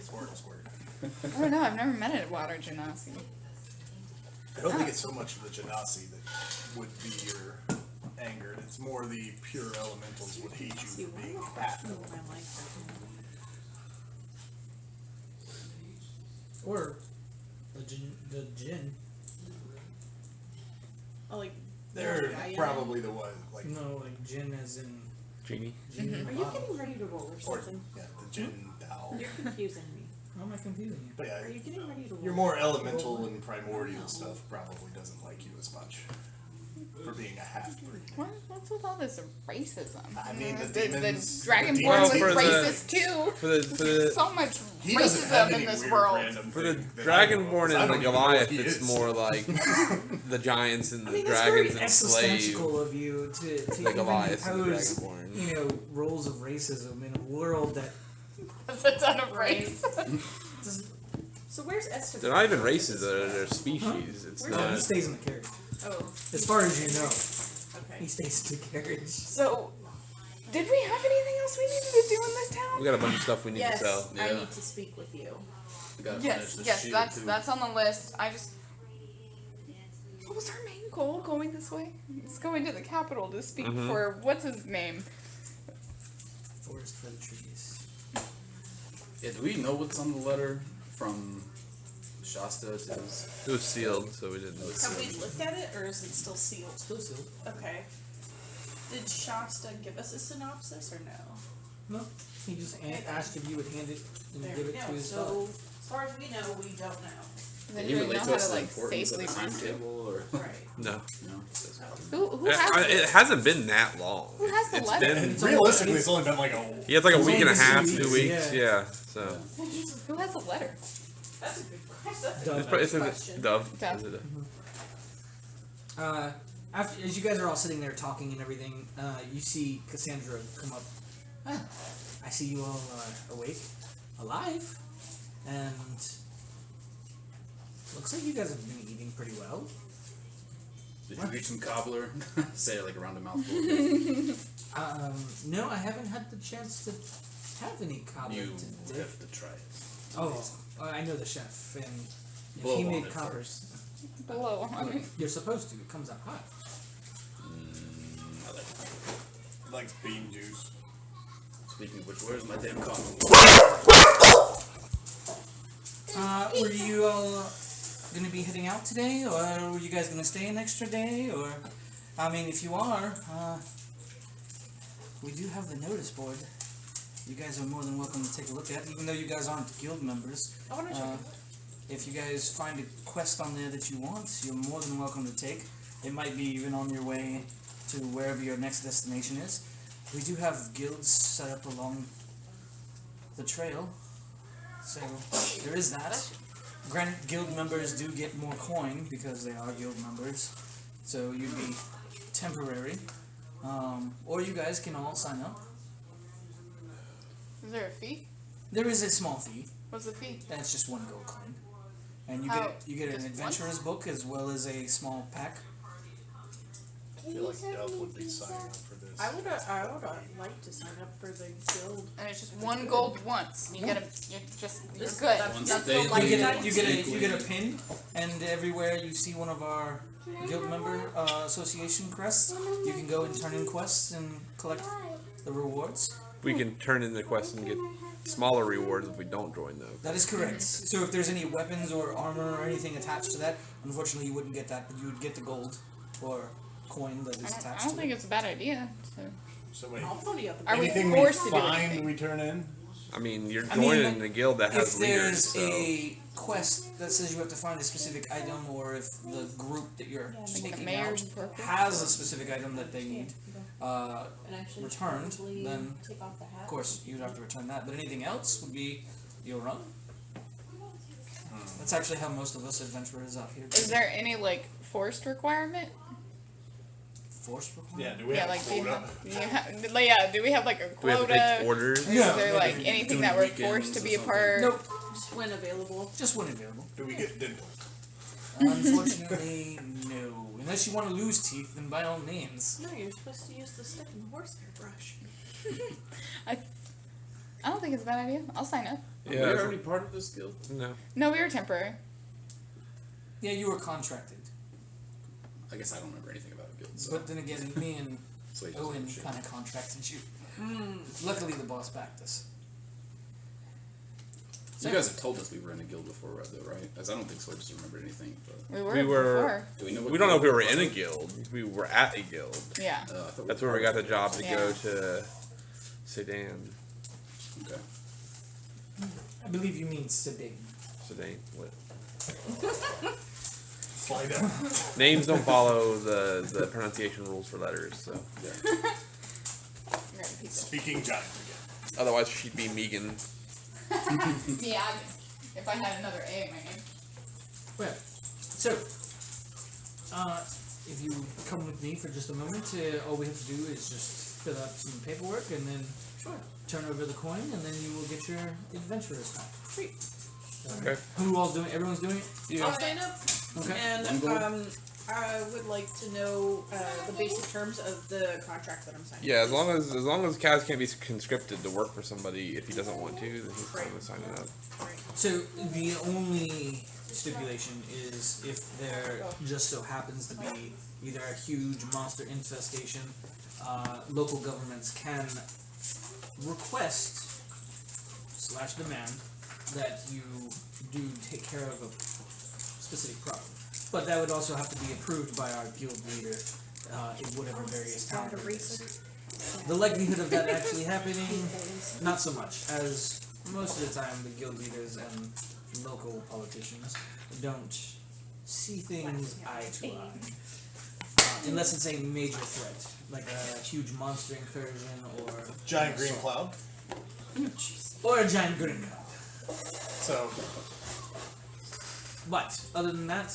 Speaker 4: Squirt.
Speaker 3: I don't know. I've never met a water genasi.
Speaker 4: I don't think it's so much the genasi that would be your anger. It's more the pure elementals would hate you
Speaker 6: See,
Speaker 4: for
Speaker 6: one
Speaker 4: being
Speaker 6: more
Speaker 4: half
Speaker 6: question
Speaker 4: elf.
Speaker 6: I like that one.
Speaker 1: Or the Jinn.
Speaker 6: Oh, like
Speaker 4: They're
Speaker 6: Gaia?
Speaker 4: probably the one, like,
Speaker 1: No, like Jinn as in
Speaker 5: Genie.
Speaker 1: Jinn.
Speaker 6: Are you getting ready to roll or
Speaker 4: or
Speaker 6: something?
Speaker 4: yeah, the Jin Dao.
Speaker 6: You're confusing me.
Speaker 1: How am I confusing you?
Speaker 4: But
Speaker 6: Are
Speaker 4: yeah,
Speaker 6: you getting ready to roll?
Speaker 4: your more elemental and primordial stuff probably doesn't like you as much for being a half breed.
Speaker 3: What's with all this racism?
Speaker 4: I mean, the
Speaker 3: the
Speaker 4: demons-
Speaker 3: Dragonborn
Speaker 4: the
Speaker 3: was
Speaker 5: demons-
Speaker 3: racist too.
Speaker 5: For the
Speaker 3: So much
Speaker 4: He doesn't have
Speaker 3: racism
Speaker 4: any
Speaker 3: in this
Speaker 4: weird
Speaker 3: world.
Speaker 4: random
Speaker 5: for the
Speaker 4: thing that I know of,
Speaker 5: Dragonborn
Speaker 4: 'cause I
Speaker 5: and the
Speaker 4: don't even know what
Speaker 5: Goliath,
Speaker 4: he
Speaker 5: it's
Speaker 4: is.
Speaker 5: more like the giants and the
Speaker 1: I mean, that's very
Speaker 5: dragons enslaved
Speaker 1: existential of you to
Speaker 5: the
Speaker 1: even
Speaker 5: Goliaths and the
Speaker 1: impose,
Speaker 5: Dragonborn.
Speaker 1: you know, roles of racism in a world that
Speaker 3: That's a ton of race.
Speaker 1: doesn't.
Speaker 6: So where's Esther?
Speaker 5: They're not even races; they're species. It's
Speaker 6: Where's
Speaker 1: No, he
Speaker 5: not.
Speaker 1: stays in the carriage.
Speaker 6: Oh,
Speaker 1: As far as you know, he
Speaker 6: okay.
Speaker 1: stays in the carriage.
Speaker 3: So, did we have anything else we needed to do in this town?
Speaker 5: We got a bunch of stuff we need
Speaker 6: Yes,
Speaker 5: to sell.
Speaker 6: I
Speaker 2: Yeah.
Speaker 6: need to speak with you.
Speaker 2: We gotta finish
Speaker 3: Yes,
Speaker 2: this
Speaker 3: yes,
Speaker 2: shield
Speaker 3: that's
Speaker 2: too.
Speaker 3: on the list. What was our main goal going this way? It's going to the capital to speak for what's his name?
Speaker 1: Forest for the trees.
Speaker 2: Yeah, do we know what's on the letter from Shasta to his...
Speaker 5: It was sealed, so we didn't.
Speaker 6: Have we looked at it, or is it still sealed?
Speaker 1: Still sealed.
Speaker 6: Okay. Did Shasta give us a synopsis, or no?
Speaker 1: No, he just asked if you would hand it and
Speaker 6: There
Speaker 1: give
Speaker 6: we
Speaker 1: it
Speaker 6: go.
Speaker 1: to his
Speaker 6: So,
Speaker 1: dog.
Speaker 6: as far as we know, we don't know.
Speaker 3: Then
Speaker 2: Did he
Speaker 3: do we
Speaker 2: relate
Speaker 3: know
Speaker 2: to
Speaker 3: how
Speaker 2: us
Speaker 3: to
Speaker 2: the
Speaker 3: like
Speaker 2: importance of
Speaker 3: safely
Speaker 2: the
Speaker 3: run to?
Speaker 2: timetable, or...
Speaker 6: Right.
Speaker 5: No,
Speaker 2: No?
Speaker 3: Who has
Speaker 5: it
Speaker 3: it?
Speaker 5: hasn't been that long.
Speaker 3: Who has the
Speaker 5: It's
Speaker 3: letter?
Speaker 5: been.
Speaker 1: It's
Speaker 4: Realistically, it's only been like a.
Speaker 5: He had like a
Speaker 1: It's
Speaker 5: week and a
Speaker 1: only
Speaker 5: half,
Speaker 1: 2
Speaker 5: 2
Speaker 1: weeks,
Speaker 5: weeks.
Speaker 1: yeah.
Speaker 5: Yeah. So
Speaker 3: Who has the letter?
Speaker 6: That's a good question. That's a
Speaker 1: Dove.
Speaker 6: good
Speaker 5: it's, pro- it's
Speaker 6: question.
Speaker 5: a Dove.
Speaker 3: Dove.
Speaker 5: Is it
Speaker 1: After, as you guys are all sitting there talking and everything, you see Cassandra come up. Ah, I see you all are awake, alive, and looks like you guys have been eating pretty well.
Speaker 2: Did you eat some cobbler? Say it like around a mouthful.
Speaker 1: No, I haven't had the chance to have any cobbler
Speaker 2: You
Speaker 1: today.
Speaker 2: have to try it.
Speaker 1: Oh, I know the chef, and if
Speaker 2: Blow
Speaker 1: he
Speaker 2: on
Speaker 1: made
Speaker 2: it
Speaker 1: cobbers,
Speaker 3: Below on it.
Speaker 1: you're supposed to. It comes out hot.
Speaker 2: I like it.
Speaker 4: Like bean juice.
Speaker 2: Speaking of which, where's my damn coffee?
Speaker 1: Were you all gonna be heading out today, or were you guys gonna stay an extra day, or? I mean, if you are, we do have the notice board. You guys are more than welcome to take a look at, even though you guys aren't guild members.
Speaker 6: I want to check.
Speaker 1: If you guys find a quest on there that you want, you're more than welcome to take. It might be even on your way to wherever your next destination is. We do have guilds set up along the trail, so there is that. Granted, guild members do get more coin because they are guild members, so you'd be temporary. Or you guys can all sign up.
Speaker 3: Is there a fee?
Speaker 1: There is a small fee.
Speaker 3: What's the fee?
Speaker 1: That's just 1 gold coin. And you
Speaker 3: Oh,
Speaker 1: get an
Speaker 3: just
Speaker 1: adventurer's book as well as a small pack.
Speaker 4: I feel like Dove would be signing up for this. is.
Speaker 6: I would like to sign up for the guild.
Speaker 3: And it's just 1 gold once. You gotta, you're good.
Speaker 2: Once
Speaker 6: That's
Speaker 2: daily.
Speaker 6: the light
Speaker 1: You
Speaker 6: guide.
Speaker 1: get a pin, and everywhere you see one of our guild member association crests, you can go and turn in quests and collect the rewards.
Speaker 5: We can turn in the quest and get smaller rewards if we don't join though.
Speaker 1: That is correct. So if there's any weapons or armor or anything attached to that, unfortunately you wouldn't get that, but you would get the gold or coin that is attached
Speaker 3: I don't
Speaker 1: to
Speaker 3: think
Speaker 1: it.
Speaker 3: it's a bad idea.
Speaker 4: So wait,
Speaker 6: I'll pony up.
Speaker 3: Are we
Speaker 4: anything we
Speaker 3: forced to do
Speaker 4: find
Speaker 3: anything?
Speaker 4: we turn in?
Speaker 5: I mean, you're
Speaker 1: I mean,
Speaker 5: joining the guild that has
Speaker 1: If
Speaker 5: leaders.
Speaker 1: there's
Speaker 5: So.
Speaker 1: a quest that says you have to find a specific item, or if the group that you're
Speaker 3: the
Speaker 1: taking
Speaker 3: mayor's
Speaker 1: out
Speaker 3: purple.
Speaker 1: has a specific item that they need
Speaker 6: And actually
Speaker 1: returned,
Speaker 6: probably
Speaker 1: then
Speaker 6: take off the hat.
Speaker 1: of course you'd have to return that. But anything else would be your own. That's actually how most of us adventurers out here do.
Speaker 3: Is there any like forced requirement?
Speaker 1: Forced requirement?
Speaker 4: Yeah, do we
Speaker 3: Yeah,
Speaker 4: have
Speaker 3: like do you
Speaker 4: quota?
Speaker 3: do we have like a
Speaker 5: Do we have to
Speaker 3: quota?
Speaker 5: take orders?
Speaker 3: Or
Speaker 1: No.
Speaker 3: is there like
Speaker 1: Do
Speaker 3: anything
Speaker 2: any
Speaker 3: that we're
Speaker 2: weekends
Speaker 3: forced to
Speaker 2: or
Speaker 3: be a
Speaker 2: something?
Speaker 3: part?
Speaker 1: Nope.
Speaker 6: Just when available.
Speaker 1: Just when available.
Speaker 4: Do we get dimpled?
Speaker 1: Unfortunately, no. Unless you want to lose teeth, then by all means.
Speaker 6: No, you're supposed to use the stick and the horsehair brush.
Speaker 3: I don't think it's a bad idea. I'll sign up.
Speaker 2: We're
Speaker 5: Yeah.
Speaker 2: already part of this guild.
Speaker 5: No.
Speaker 3: No, we were temporary.
Speaker 1: Yeah, you were contracted.
Speaker 2: I guess I don't remember anything about a guild. So
Speaker 1: But then again, me and
Speaker 2: so it's
Speaker 1: Owen
Speaker 2: shit.
Speaker 1: kind of contracted you. Luckily, the boss backed us.
Speaker 2: You guys have told us we were in a guild before, right? Though, right? As I don't think so. I just remembered anything. But
Speaker 3: We were.
Speaker 5: We were-
Speaker 3: Before.
Speaker 2: do we know? What
Speaker 5: We don't know if we were
Speaker 2: guild
Speaker 5: in a
Speaker 2: it was?
Speaker 5: guild. We were at a guild.
Speaker 3: Yeah.
Speaker 2: I thought
Speaker 5: That's where we got the job to
Speaker 3: Yeah.
Speaker 5: go to Sedan.
Speaker 2: Okay.
Speaker 1: I believe you mean Sedan.
Speaker 5: Sedan. What?
Speaker 4: Slide down.
Speaker 5: Names don't follow the pronunciation rules for letters, so
Speaker 2: Yeah.
Speaker 4: Speaking giant again.
Speaker 5: otherwise she'd be Megan.
Speaker 3: Yeah. If I had another A in my name.
Speaker 1: Well, so, if you come with me for just a moment, all we have to do is just fill out some paperwork and then turn over the coin, and then you will get your adventurer's pack.
Speaker 6: Sweet.
Speaker 5: Okay.
Speaker 1: Who all's doing? Everyone's doing it.
Speaker 5: Yeah.
Speaker 6: I'll sign up.
Speaker 1: Okay.
Speaker 6: And
Speaker 2: One gold.
Speaker 6: I would like to know the basic terms of the contract that I'm signing.
Speaker 5: Yeah, as long as Kaz can't be conscripted to work for somebody if he doesn't want to, then he's fine with signing up.
Speaker 6: Right.
Speaker 1: So the only stipulation is if there just so happens to be either a huge monster infestation, local governments can request / demand that you do take care of a specific problem. But that would also have to be approved by our guild leader in whatever various town it is. The likelihood of that actually happening, not so much, as most of the time the guild leaders and local politicians don't see things eye to eye. Unless it's a major threat, like a huge monster incursion or
Speaker 4: Giant green cloud.
Speaker 1: or a giant green cloud.
Speaker 4: So
Speaker 1: But other than that,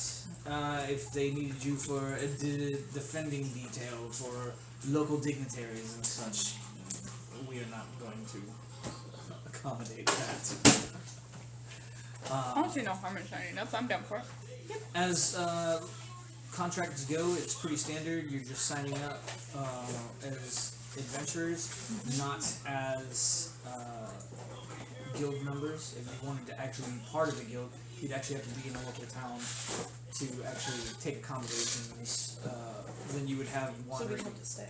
Speaker 1: if they needed you for a defending detail for local dignitaries and such, we are not going to accommodate that.
Speaker 3: I don't see no harm in signing up. I'm down for it.
Speaker 1: As contracts go, it's pretty standard. You're just signing up as adventurers, not as guild members. If you wanted to actually be part of the guild, you'd actually have to be in a local town to actually take accommodations. Then you would have
Speaker 6: So we
Speaker 1: wandering
Speaker 6: have to stay.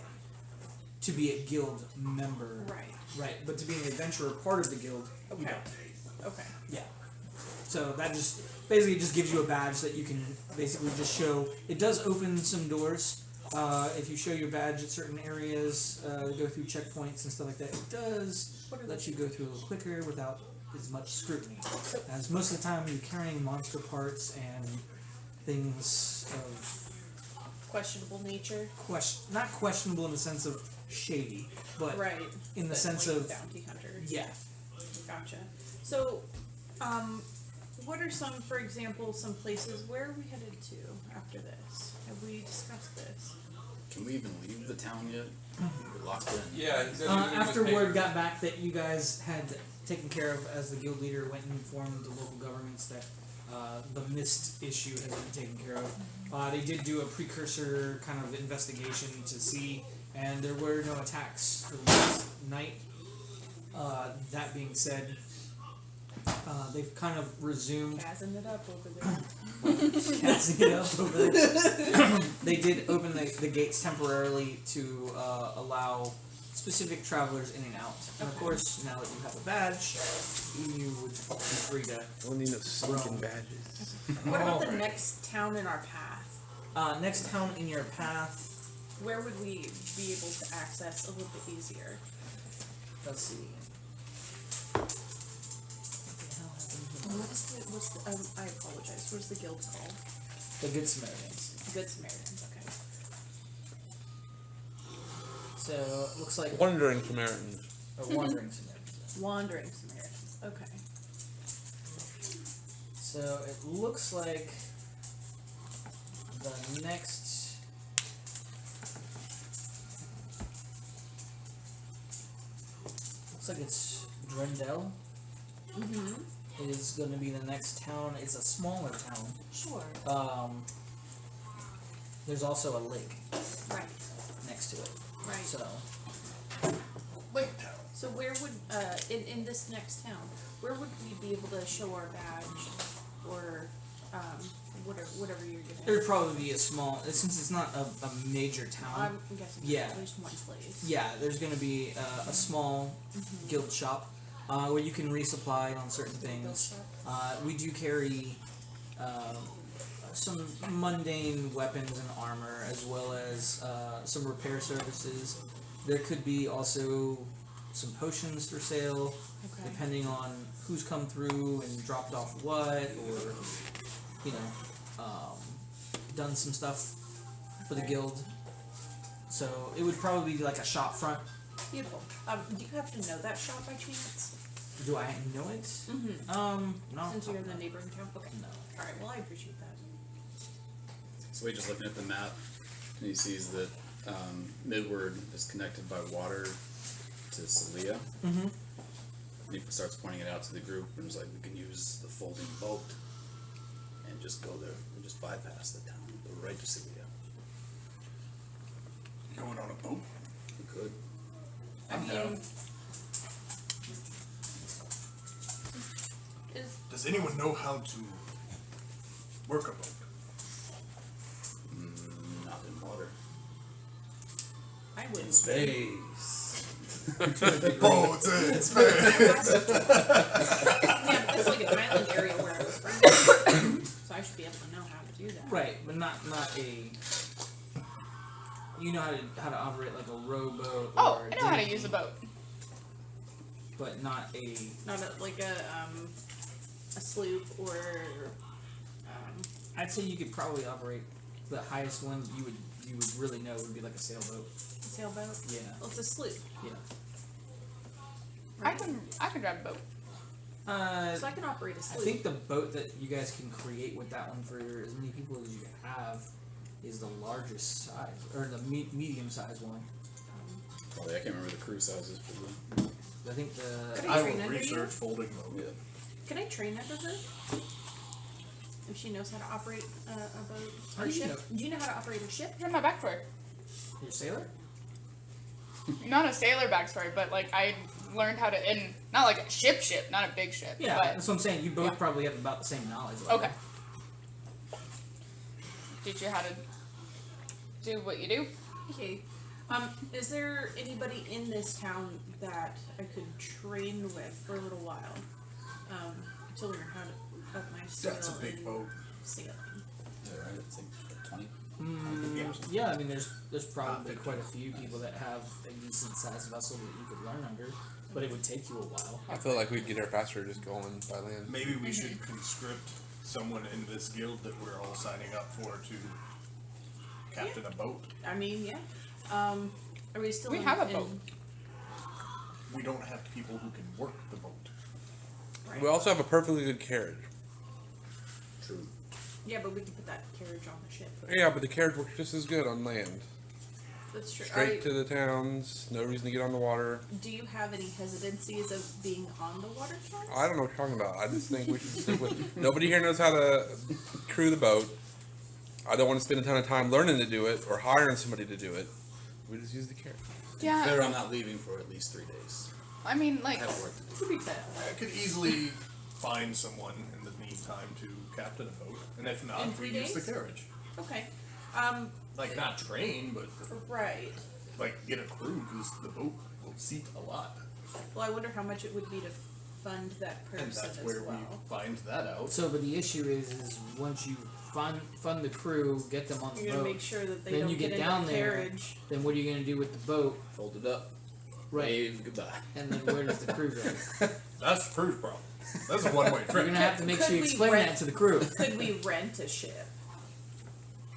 Speaker 1: to be a guild member.
Speaker 6: Right.
Speaker 1: Right, but to be an adventurer, part of the guild, you
Speaker 6: Okay.
Speaker 1: don't.
Speaker 6: Okay.
Speaker 1: Yeah. So that just basically just gives you a badge that you can basically just show. It does open some doors. If you show your badge at certain areas, go through checkpoints and stuff like that, it does let you go through a little quicker without as much scrutiny. As most of the time you're carrying monster parts and things of
Speaker 6: Questionable nature.
Speaker 1: not questionable in the sense of shady, but
Speaker 6: Right.
Speaker 1: in the
Speaker 6: But,
Speaker 1: sense
Speaker 6: like,
Speaker 1: of
Speaker 6: bounty hunter.
Speaker 1: yeah.
Speaker 6: Gotcha. So, what are some, for example, some places where are we headed to after this? Have we discussed this?
Speaker 2: Can we even leave the town yet? We're locked in.
Speaker 5: Yeah.
Speaker 1: After word got back that you guys had taken care of, as the guild leader went and informed the local governments that the mist issue had been taken care of, they did do a precursor kind of investigation to see and there were no attacks for the last night. That being said, they've kind of resumed.
Speaker 6: Gassing it up over there.
Speaker 1: Gassing it up over there. They did open the gates temporarily to allow specific travelers in and out. And of course, now that you have a badge, you would be free to.
Speaker 5: I don't need no stinking badges.
Speaker 6: What about the next town in our path?
Speaker 1: Next town in your path.
Speaker 6: Where would we be able to access a little bit easier?
Speaker 1: Let's see.
Speaker 6: What's the I apologize. What's the guild called?
Speaker 1: The Good Samaritans.
Speaker 6: Good Samaritans, okay.
Speaker 1: So it looks like
Speaker 5: Wandering Samaritans.
Speaker 1: Wandering Samaritans.
Speaker 6: Wandering Samaritans, okay.
Speaker 1: So it looks like the next looks like it's Drendel is going to be the next town. It's a smaller town.
Speaker 6: Sure.
Speaker 1: There's also a lake
Speaker 6: Right.
Speaker 1: next to it.
Speaker 6: Right.
Speaker 1: So
Speaker 4: Lake Town.
Speaker 6: So where would in this next town, where would we be able to show our badge or whatever you're gonna
Speaker 1: there'd probably be a small, since it's not a major town.
Speaker 6: I'm guessing
Speaker 1: Yeah.
Speaker 6: there's one place.
Speaker 1: Yeah, there's going to be a small guild shop where you can resupply on certain things. We do carry some mundane weapons and armor, as well as some repair services. There could be also some potions for sale,
Speaker 6: Okay.
Speaker 1: depending on who's come through and dropped off what, or done some stuff for the guild. So it would probably be like a shop front.
Speaker 6: Beautiful. Do you happen to know that shop by chance?
Speaker 1: Do I know it? No.
Speaker 6: Since you're in the neighboring town? Okay.
Speaker 1: No.
Speaker 6: Alright, well I appreciate that.
Speaker 2: So we're just looking at the map, and he sees that Midward is connected by water to Celia.
Speaker 1: Mm-hmm.
Speaker 2: And he starts pointing it out to the group, and is like, we can use the folding boat and just go there and just bypass the town, go right to Celia.
Speaker 4: Going on a boat?
Speaker 2: We could.
Speaker 4: I'm down. Does anyone know how to work a boat?
Speaker 2: Not in water.
Speaker 6: I wouldn't.
Speaker 5: Space.
Speaker 4: Boats in space!
Speaker 6: Yeah, but it's like an island area where I was from. So I should be able to know how to do that.
Speaker 1: Right, but not a. You know how to operate like a rowboat.
Speaker 3: Oh,
Speaker 1: or
Speaker 3: I know how to
Speaker 1: dinghy,
Speaker 3: use a boat.
Speaker 1: but not a.
Speaker 6: Not like a sloop or
Speaker 1: I'd say you could probably operate the highest one you would really know would be like a sailboat.
Speaker 6: a sailboat.
Speaker 1: Yeah,
Speaker 6: Well, it's a sloop.
Speaker 1: yeah.
Speaker 3: I can drive a boat.
Speaker 6: So I can operate a
Speaker 1: I
Speaker 6: sloop.
Speaker 1: think the boat that you guys can create with that one for as many people as you have is the largest size, or the medium-sized one.
Speaker 2: Probably, I can't remember the crew sizes for the.
Speaker 1: I think
Speaker 6: Could
Speaker 1: the.
Speaker 6: I
Speaker 4: I
Speaker 6: train
Speaker 4: will
Speaker 6: under you?
Speaker 4: research folding boat.
Speaker 2: Yeah.
Speaker 6: Can I train under her? If she knows how to operate a boat
Speaker 1: How
Speaker 6: or
Speaker 1: do
Speaker 6: a
Speaker 1: you
Speaker 6: ship?
Speaker 1: know?
Speaker 6: Do you know how to operate a ship?
Speaker 3: Here's my backstory.
Speaker 1: You're a sailor?
Speaker 3: Not a sailor backstory, but like I learned how to not like a ship, not a big ship.
Speaker 1: Yeah,
Speaker 3: But
Speaker 1: that's what I'm saying. You both
Speaker 3: yeah.
Speaker 1: probably have about the same knowledge. level.
Speaker 3: okay. Teach you how to do what you do.
Speaker 6: Okay. Is there anybody in this town that I could train with for a little while? To learn how to up my skill
Speaker 4: That's a big
Speaker 6: in
Speaker 4: boat.
Speaker 6: sailing.
Speaker 2: Is that right? It's like 20.
Speaker 1: Yeah, I mean, there's probably quite a few people that have a decent sized vessel that you could learn under, but it would take you a while.
Speaker 5: I feel like we'd get there faster just going by land.
Speaker 4: Maybe we should conscript someone in this guild that we're all signing up for to captain a boat.
Speaker 6: I mean, yeah. Are we still?
Speaker 3: We
Speaker 6: in,
Speaker 3: have a
Speaker 6: in-
Speaker 3: boat.
Speaker 4: We don't have people who can work the boat.
Speaker 6: Right.
Speaker 5: We also have a perfectly good carriage.
Speaker 2: True.
Speaker 6: Yeah, but we can put that carriage on the ship.
Speaker 5: Yeah, but the carriage works just as good on land.
Speaker 6: That's true.
Speaker 5: Straight to the towns, no reason to get on the water.
Speaker 6: Do you have any hesitancies of being on the water towns?
Speaker 5: I don't know what you're talking about. I just think we should stick with. Nobody here knows how to crew the boat. I don't want to spend a ton of time learning to do it or hiring somebody to do it. We just use the carrot.
Speaker 3: Yeah.
Speaker 2: Fair, I'm not leaving for at least 3 days.
Speaker 3: I mean,
Speaker 2: I
Speaker 3: like,
Speaker 2: have work to do.
Speaker 6: Could be fair.
Speaker 4: I could easily find someone in the meantime to captain a boat, and if
Speaker 6: In
Speaker 4: not,
Speaker 6: 3
Speaker 4: we use the
Speaker 6: days?
Speaker 4: carriage.
Speaker 6: Okay.
Speaker 4: Like, not train, but
Speaker 6: Right.
Speaker 4: like get a crew, because the boat will seat a lot.
Speaker 6: Well, I wonder how much it would be to fund that person
Speaker 4: And that's
Speaker 6: as
Speaker 4: where
Speaker 6: well.
Speaker 4: we find that out.
Speaker 1: So, but the issue is once you fund the crew, get them on the
Speaker 6: You're gonna
Speaker 1: boat,
Speaker 6: make sure that they
Speaker 1: then
Speaker 6: don't
Speaker 1: you get
Speaker 6: into
Speaker 1: down
Speaker 6: the
Speaker 1: there.
Speaker 6: carriage.
Speaker 1: then what are you gonna do with the boat?
Speaker 2: Fold it up.
Speaker 1: Right.
Speaker 2: Wave goodbye.
Speaker 1: And then where does the crew go?
Speaker 4: That's the crew's problem. That's a one-way
Speaker 1: You're
Speaker 4: trip.
Speaker 1: gonna have to make
Speaker 6: Could
Speaker 1: sure you
Speaker 6: we
Speaker 1: explain
Speaker 6: rent-
Speaker 1: that to the crew.
Speaker 6: Could we rent a ship?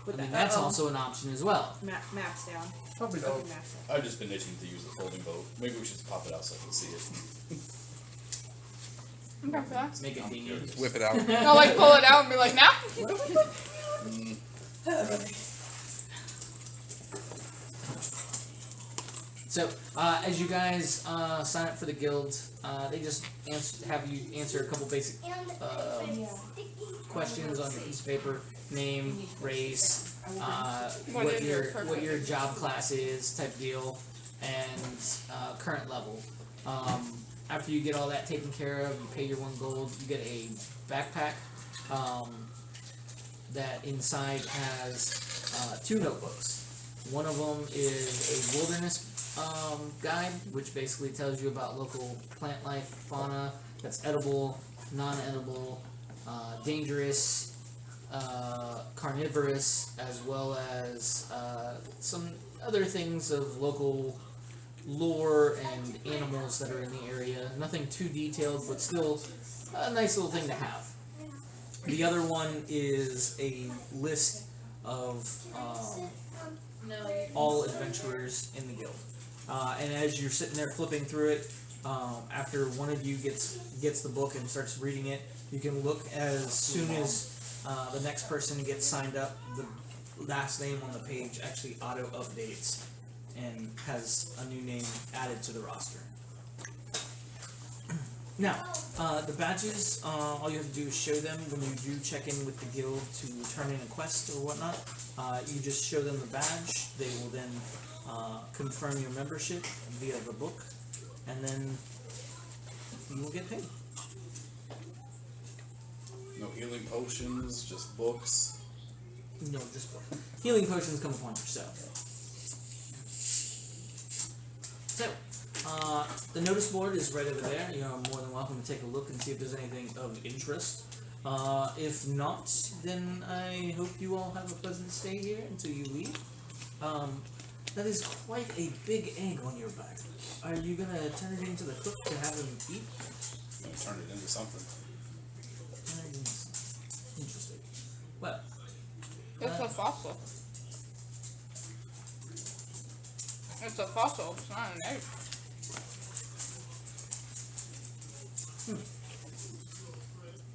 Speaker 1: I
Speaker 6: With
Speaker 1: mean,
Speaker 6: that,
Speaker 1: that's also an option as well.
Speaker 6: maps down.
Speaker 4: Probably
Speaker 6: Okay,
Speaker 4: don't.
Speaker 6: maps down.
Speaker 2: I've just been itching to use the folding boat. Maybe we should pop it out so I can see it.
Speaker 3: I'm okay for that.
Speaker 1: Make it convenient.
Speaker 5: Just whip it out.
Speaker 3: I'll like pull it out and be like, now?
Speaker 1: So, as you guys sign up for the guild, they just have you answer a couple basic questions on your piece of paper: name, race,
Speaker 3: What is your
Speaker 1: what your job class is, type of deal, and current level. After you get all that taken care of, you pay your 1 gold. You get a backpack that inside has 2 notebooks. One of them is a wilderness guide, which basically tells you about local plant life, fauna that's edible, non-edible, dangerous, carnivorous, as well as some other things of local lore and animals that are in the area. Nothing too detailed, but still a nice little thing to have. The other one is a list of all adventurers in the guild. And as you're sitting there flipping through it, after one of you gets the book and starts reading it, you can look as soon as the next person gets signed up, the last name on the page actually auto updates and has a new name added to the roster. Now, the badges, all you have to do is show them when you do check in with the guild to turn in a quest or whatnot. You just show them the badge. They will then confirm your membership via the book, and then you will get paid.
Speaker 2: No healing potions, just books.
Speaker 1: No, just book. Healing potions come upon yourself. So, the notice board is right over there. You are more than welcome to take a look and see if there's anything of interest. If not, then I hope you all have a pleasant stay here until you leave. That is quite a big egg on your back. Are you gonna turn it into the cook to have him eat?
Speaker 2: I'm gonna turn it into something.
Speaker 1: Interesting. Well,
Speaker 3: It's a fossil. It's a fossil, it's not an egg.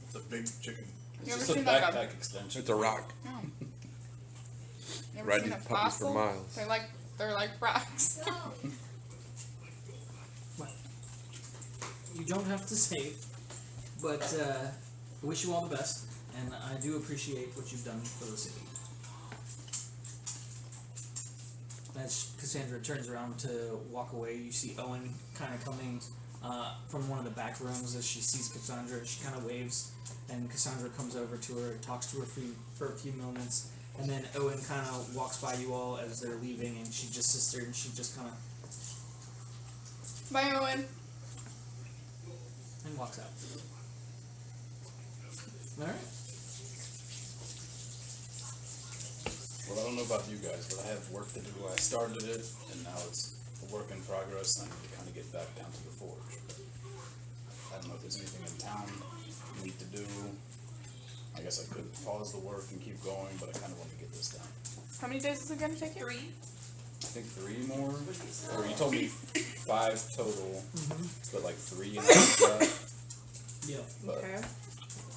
Speaker 4: It's a big chicken.
Speaker 2: It's
Speaker 3: You ever
Speaker 2: just a
Speaker 3: seen like a-
Speaker 2: backpack extension.
Speaker 5: It's a rock.
Speaker 3: You ever
Speaker 5: Ride
Speaker 3: seen
Speaker 5: these
Speaker 3: a
Speaker 5: puppies for
Speaker 3: fossil?
Speaker 5: miles.
Speaker 3: They're like rocks.
Speaker 1: you don't have to say, but I wish you all the best, and I do appreciate what you've done for the city. As Cassandra turns around to walk away, you see Owen kind of coming from one of the back rooms. As she sees Cassandra, she kind of waves, and Cassandra comes over to her, talks to her for a few moments, and then Owen kind of walks by you all as they're leaving, and she just sits there and she just kind of
Speaker 3: Bye, Owen.
Speaker 1: and walks out. All right.
Speaker 2: Well, I don't know about you guys, but I have work to do. I started it, and now it's a work in progress, and I need to kind of get back down to the forge. I don't know if there's anything in town you need to do. I guess I could pause the work and keep going, but I kind of want to get this done.
Speaker 3: How many days is it gonna take you?
Speaker 6: 3.
Speaker 2: I think 3 more, or you told me 5 total, but like 3 in that.
Speaker 1: Yeah.
Speaker 2: But
Speaker 6: Okay.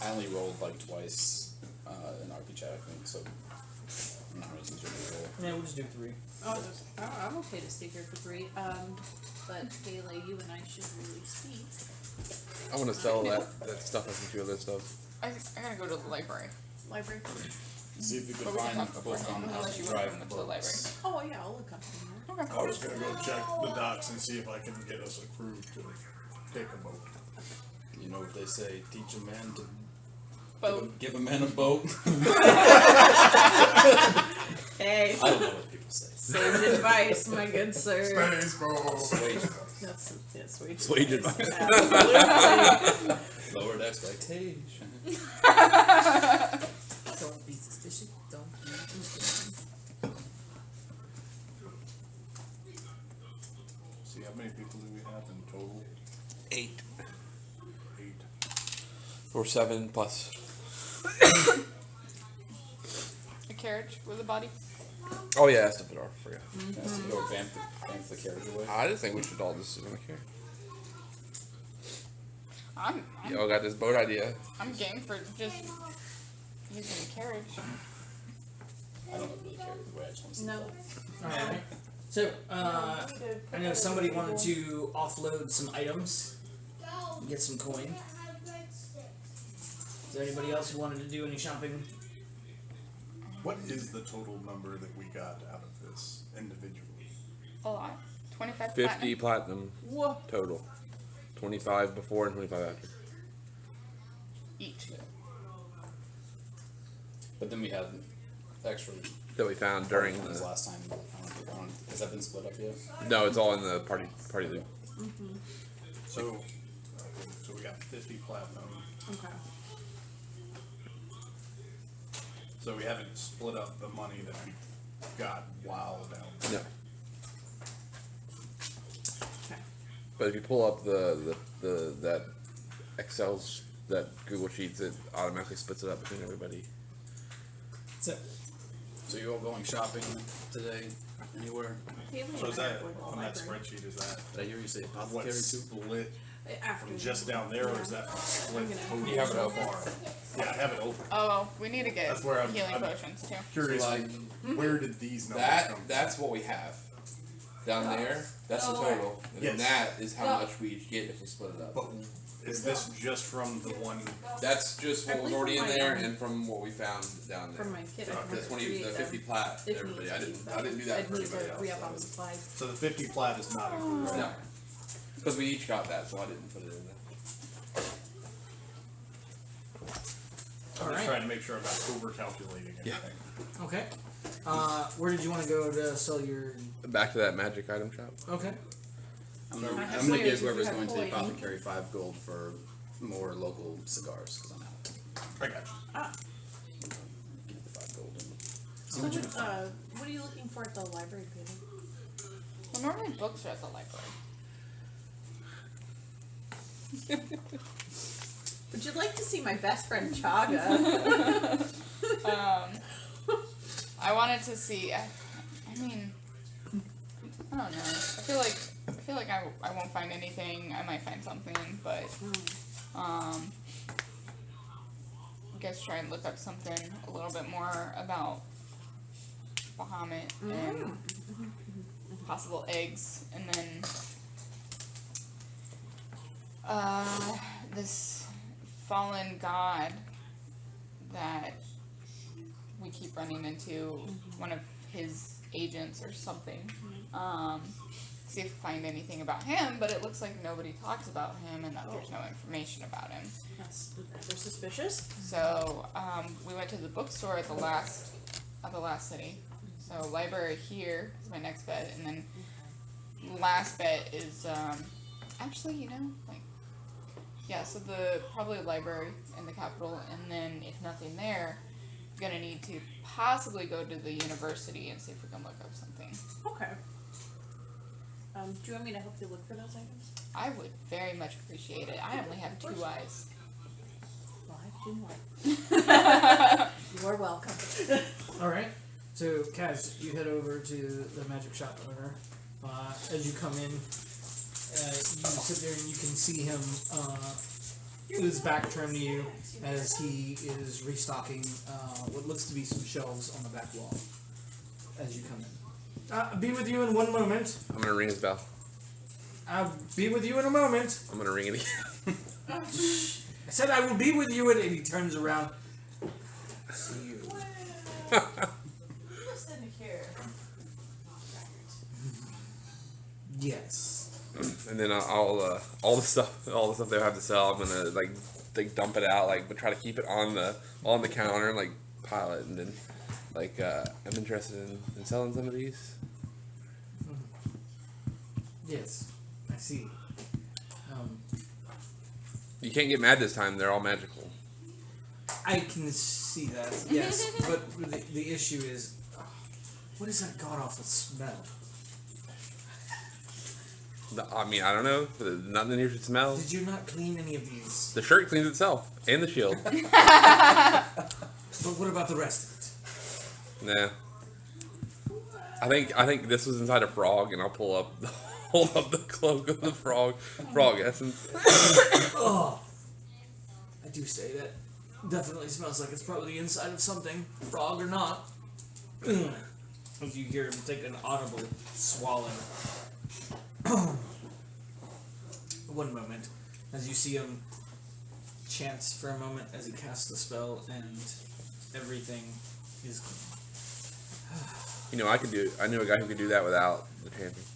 Speaker 2: I only rolled like twice in RP chat, I think, so I'm not really considering the roll.
Speaker 1: Yeah, we'll just do 3.
Speaker 6: I'm okay to stay here for 3. But Kayla, you and I should really speak.
Speaker 5: I want to sell that stuff. I think you other stuff.
Speaker 3: I gotta go to the library.
Speaker 6: Library.
Speaker 2: See if you can
Speaker 3: But we can
Speaker 2: find
Speaker 3: talk
Speaker 2: a book
Speaker 3: beforehand,
Speaker 2: on how
Speaker 3: unless
Speaker 2: to
Speaker 3: you want to
Speaker 2: drive
Speaker 3: bring it to the library.
Speaker 2: boats.
Speaker 6: Oh yeah, I'll look up from there.
Speaker 3: Okay.
Speaker 4: I was gonna go check the docks and see if I can get us a crew to take a boat.
Speaker 2: You know what they say, teach a man to
Speaker 3: Boat.
Speaker 2: give a man a boat.
Speaker 6: Hey,
Speaker 2: I don't know what people say.
Speaker 6: sage advice, my good sir.
Speaker 4: Space boat.
Speaker 2: Wage
Speaker 6: That's sweet.
Speaker 5: Sage advice.
Speaker 6: Absolutely.
Speaker 2: lowered expectation.
Speaker 6: Don't be suspicious. Don't be suspicious.
Speaker 4: See, how many people do we have in total?
Speaker 5: 8
Speaker 4: 8.
Speaker 5: or 7 plus.
Speaker 3: A carriage with a body.
Speaker 5: Oh yeah, that's the Fedor. Forgot.
Speaker 2: Yeah, so go bamf the carriage away.
Speaker 5: I just think we should all just sit in the carriage.
Speaker 3: I'm
Speaker 5: Y'all got this boat idea.
Speaker 3: I'm game for just using a carriage.
Speaker 2: I don't know if the carriage away. I just want to see
Speaker 6: No.
Speaker 2: the
Speaker 1: Alright. So, I know somebody wanted to offload some items, and get some coin. Is there anybody else who wanted to do any shopping?
Speaker 4: What is the total number that we got out of this individually?
Speaker 3: A lot. 25
Speaker 5: 50
Speaker 3: platinum.
Speaker 5: platinum
Speaker 6: Whoa.
Speaker 5: total. 25 before and 25 after.
Speaker 3: Each.
Speaker 2: But then we had extra.
Speaker 5: That we found during
Speaker 2: funds
Speaker 5: the.
Speaker 2: last time. I don't, has that been split up yet?
Speaker 5: No, it's all in the party loot.
Speaker 4: So we got 50 platinum.
Speaker 6: Okay.
Speaker 4: So we haven't split up the money that we got while down.
Speaker 5: No.
Speaker 6: Okay.
Speaker 5: But if you pull up the that Excel's that Google Sheets, it automatically splits it up between everybody.
Speaker 1: So,
Speaker 2: So you all going shopping today? Anywhere?
Speaker 4: So is that on that spreadsheet? Is that
Speaker 2: Did I hear you say apothecary
Speaker 4: what's
Speaker 2: too?
Speaker 4: split
Speaker 6: After
Speaker 4: from just down there, or is that from split
Speaker 6: I'm gonna-
Speaker 4: total
Speaker 5: You have it
Speaker 4: so
Speaker 5: open.
Speaker 4: far? Yeah, I have it open.
Speaker 3: Oh, we need to get
Speaker 4: That's where I'm-
Speaker 3: healing
Speaker 4: I'm-
Speaker 3: potions too.
Speaker 4: Curious,
Speaker 5: So, like,
Speaker 4: where did these numbers come from?
Speaker 5: That's what we have. Down there, that's the
Speaker 8: Oh,
Speaker 5: total. And then
Speaker 4: Yes.
Speaker 5: that is how much we each get if we split it up.
Speaker 4: But is this just from the one?
Speaker 5: That's just
Speaker 6: I
Speaker 5: what was
Speaker 6: believe
Speaker 5: already in
Speaker 6: from my
Speaker 5: there
Speaker 6: own-
Speaker 5: and from what we found down there.
Speaker 6: From my kid, I
Speaker 5: The
Speaker 6: can
Speaker 5: 20,
Speaker 6: create
Speaker 5: the 50
Speaker 6: them
Speaker 5: plat,
Speaker 6: if
Speaker 5: everybody.
Speaker 6: needs
Speaker 5: I
Speaker 6: be,
Speaker 5: didn't
Speaker 6: but
Speaker 5: do that
Speaker 6: I'd
Speaker 5: for
Speaker 6: need to
Speaker 5: everybody
Speaker 6: re-up
Speaker 5: else.
Speaker 6: on supplies.
Speaker 4: So the 50 plat is not included, right?
Speaker 5: No, because we each got that, so I didn't put it in there.
Speaker 4: I'm
Speaker 1: Alright.
Speaker 4: just trying to make sure I'm not over-calculating
Speaker 5: Yeah.
Speaker 4: anything.
Speaker 1: okay. Where did you want to go to sell your?
Speaker 5: Back to that magic item shop.
Speaker 1: Okay.
Speaker 2: I'm gonna,
Speaker 6: I have
Speaker 2: I'm gonna
Speaker 6: players
Speaker 2: give
Speaker 6: if you
Speaker 2: whoever's
Speaker 6: have
Speaker 2: going to the
Speaker 6: coin.
Speaker 2: apothecary 5 gold for more local cigars because I'm out.
Speaker 4: I got you.
Speaker 2: Give me the 5 gold. And
Speaker 6: So what are you looking for at the library, Peter?
Speaker 3: Well, normally books are at the library.
Speaker 6: Would you like to see my best friend Chaga?
Speaker 3: I wanted to see. I mean, I don't know. I feel like I won't find anything. I might find something, but I guess try and look up something a little bit more about Bahamut and possible eggs, and then this fallen god that we keep running into, one of his agents or something. See if I find anything about him, but it looks like nobody talks about him and that there's no information about him.
Speaker 6: That's rather suspicious.
Speaker 3: So we went to the bookstore at the last city. So library here is my next bet, and then last bet is actually, you know, like, yeah. So the probably library in the capital, and then if nothing there, I'm gonna need to possibly go to the university and see if we can look up something.
Speaker 6: Okay. Do you want me to help you look for those items?
Speaker 3: I would very much appreciate it. I only have 2 eyes.
Speaker 6: Well, I have 2 more. You are welcome.
Speaker 1: Alright. So, Kaz, you head over to the magic shop owner. As you come in, you sit there and you can see him with his back turned to you as he is restocking what looks to be some shelves on the back wall as you come in. I'll be with you in 1 moment.
Speaker 5: I'm gonna ring his bell.
Speaker 1: I'll be with you in a moment.
Speaker 5: I'm gonna ring it again.
Speaker 1: I said I will be with you, and he turns around. See you.
Speaker 8: Listen here.
Speaker 1: Yes.
Speaker 5: And then all the stuff they have to sell, I'm gonna like dump it out, like but try to keep it on the counter and like pile it, and then like I'm interested in selling some of these.
Speaker 1: Yes. I see.
Speaker 5: You can't get mad this time; they're all magical.
Speaker 1: I can see that. Yes, but the issue is, what is that god awful smell?
Speaker 5: I mean, I don't know. Nothing in here should smell.
Speaker 1: Did you not clean any of these?
Speaker 5: The shirt cleans itself, and the shield.
Speaker 1: But what about the rest of it?
Speaker 5: Nah. I think this was inside a frog, and I'll hold up the cloak of the frog essence.
Speaker 1: Oh, I do say that. Definitely smells like it's probably the inside of something, frog or not. As you hear him take an audible swallow. One moment, as you see him chant for a moment as he casts the spell, and everything is clean.
Speaker 5: You know, I knew a guy who could do that without the chanting.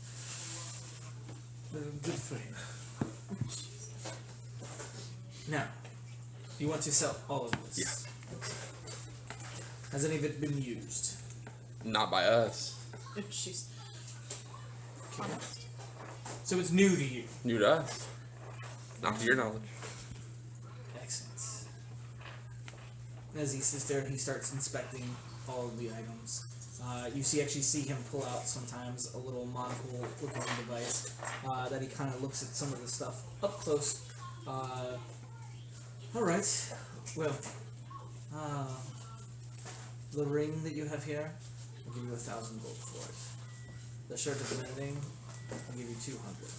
Speaker 1: Good for him. Now, you want to sell all of this?
Speaker 5: Yeah.
Speaker 1: Has any of it been used?
Speaker 5: Not by us.
Speaker 6: She's
Speaker 1: Okay. So it's new to you.
Speaker 5: New to us. Not to your knowledge.
Speaker 1: Excellent. As he sits there, he starts inspecting all of the items. You actually see him pull out sometimes a little monocle-looking device that he kind of looks at some of the stuff up close. All right. Well, the ring that you have here, I'll give you 1,000 gold for it. The shirt of mending, I'll give you 200.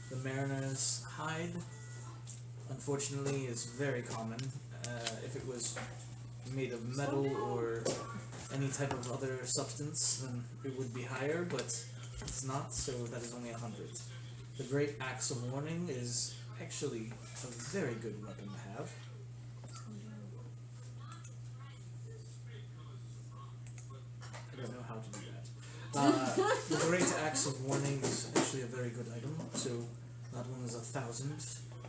Speaker 1: The mariner's hide, unfortunately, is very common. If it was made of metal or any type of other substance, then it would be higher, but it's not, so that is only 100. The Great Axe of Warning is actually a very good weapon to have. I don't know how to do that. The Great Axe of Warning is actually a very good item, so that one is 1,000.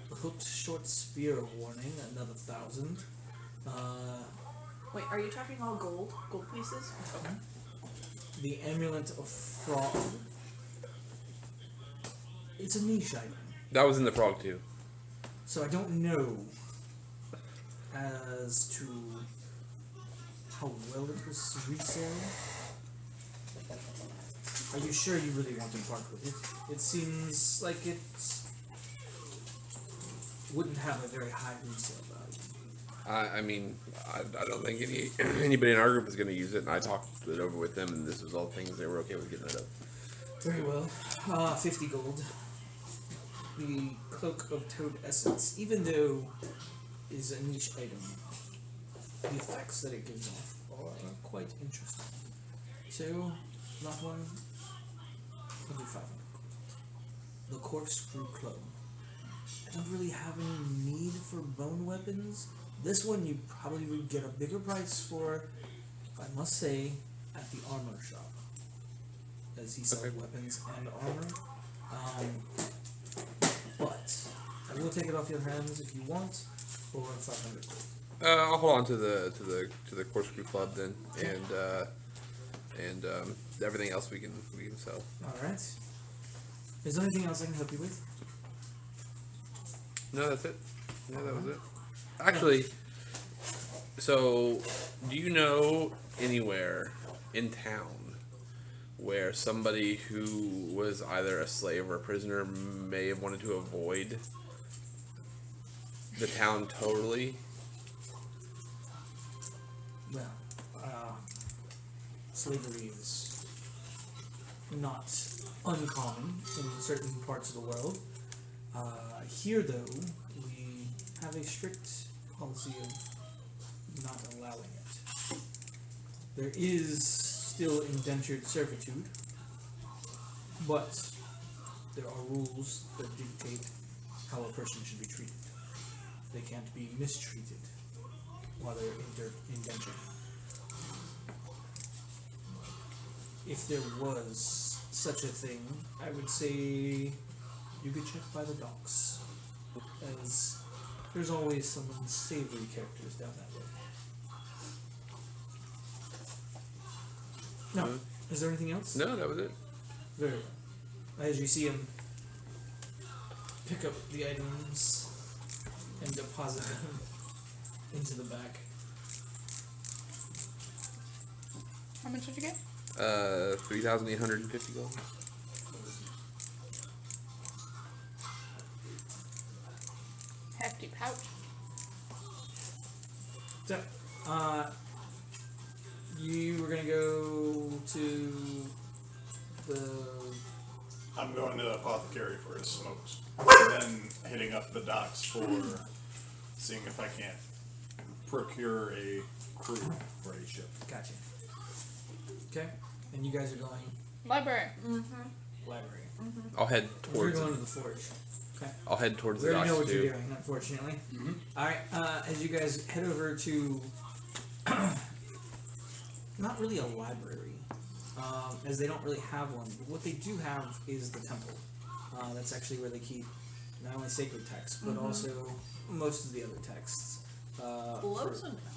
Speaker 1: The Hooked Short Spear of Warning, another 1,000.
Speaker 6: Wait, are you talking all gold? Gold pieces? Okay.
Speaker 1: The Amulet of Frog. It's a niche item,
Speaker 5: That was in the frog too.
Speaker 1: so I don't know as to how well it was resale. Are you sure you really want to part with it? It seems like it wouldn't have a very high resale value.
Speaker 5: I mean, I don't think anybody in our group is going to use it, and I talked it over with them, and this was all things they were okay with getting rid of.
Speaker 1: Very well. 50 gold. The Cloak of Toad Essence, even though it is a niche item, the effects that it gives off are quite interesting. So, that one, I'll do 500 gold. The Corkscrew Club. I don't really have any need for bone weapons. This one you probably would get a bigger price for, I must say, at the armor shop. As he sells weapons and armor. But I will take it off your hands if you want for 500 gold.
Speaker 5: I'll hold on to the corkscrew club then, and everything else we can sell.
Speaker 1: Alright. Is there anything else I can help you with?
Speaker 5: No, that's it. No, that was it. Actually, so do you know anywhere in town where somebody who was either a slave or a prisoner may have wanted to avoid the town totally?
Speaker 1: Well, slavery is not uncommon in certain parts of the world. Here, though, we have a strict policy of not allowing it. There is still indentured servitude, but there are rules that dictate how a person should be treated. They can't be mistreated while they're indentured. if there was such a thing, I would say you could check by the docks, as there's always some unsavory characters down that way. No. Is there anything else?
Speaker 5: No, that was it.
Speaker 1: Very well. As you see him pick up the items and deposit them into the back.
Speaker 3: How much did you get?
Speaker 5: 3,850 gold.
Speaker 3: Hefty pouch.
Speaker 1: So, you were gonna go to the.
Speaker 4: I'm going to the apothecary for his smokes. And then hitting up the docks for seeing if I can't procure a crew for a ship.
Speaker 1: Gotcha. Okay, and you guys are going
Speaker 3: Library.
Speaker 1: library.
Speaker 5: I'll head
Speaker 1: We're
Speaker 5: towards
Speaker 1: going
Speaker 5: it.
Speaker 1: to the forge. Okay.
Speaker 5: I'll head towards
Speaker 1: We
Speaker 5: the
Speaker 1: already know
Speaker 5: docks
Speaker 1: what you're
Speaker 5: too.
Speaker 1: doing, unfortunately. Alright, as you guys head over to not really a library, as they don't really have one. But what they do have is the temple. That's actually where they keep not only sacred texts, but also most of the other texts.
Speaker 6: Close enough.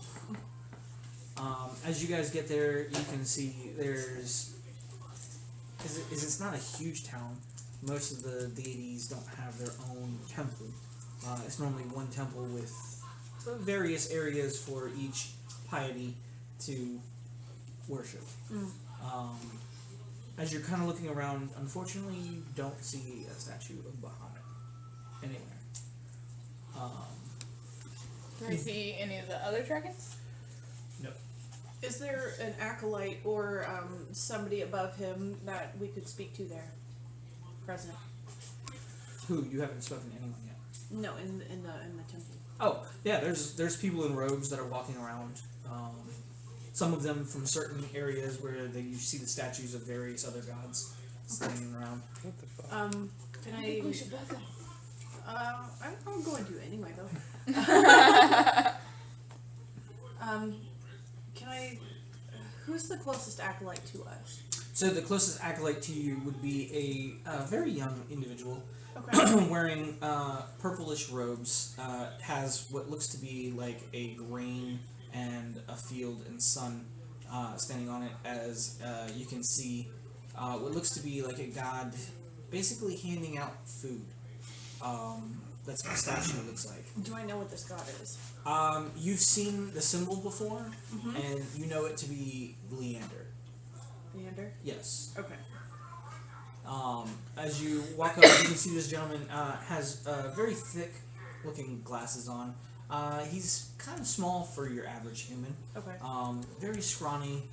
Speaker 1: As you guys get there, you can see there's. It's not a huge town. Most of the deities don't have their own temple. It's normally one temple with various areas for each piety to worship. As you're kind of looking around, unfortunately, you don't see a statue of Bahamut anywhere.
Speaker 3: Do I see any of the other dragons?
Speaker 1: No.
Speaker 6: Is there an acolyte or somebody above him that we could speak to there? Present?
Speaker 1: Who? You haven't spoken to anyone yet.
Speaker 6: No, in the temple.
Speaker 1: Oh, yeah. There's people in robes that are walking around. Some of them from certain areas where you see the statues of various other gods standing around.
Speaker 5: What the fuck?
Speaker 6: Can I?
Speaker 3: We should both go.
Speaker 6: I'm going to anyway though. Can I? Who's the closest acolyte to us?
Speaker 1: So the closest acolyte to you would be a very young individual
Speaker 6: Okay.
Speaker 1: wearing purplish robes. Has what looks to be like a grain and a field and sun standing on it. As you can see, what looks to be like a god, basically handing out food. That's what the statue looks like.
Speaker 6: Do I know what this god is?
Speaker 1: You've seen the symbol before, and you know it to be Leander.
Speaker 6: Leander?
Speaker 1: Yes.
Speaker 6: Okay.
Speaker 1: As you walk up, you can see this gentleman has very thick-looking glasses on. He's kind of small for your average human.
Speaker 6: Okay.
Speaker 1: Very scrawny.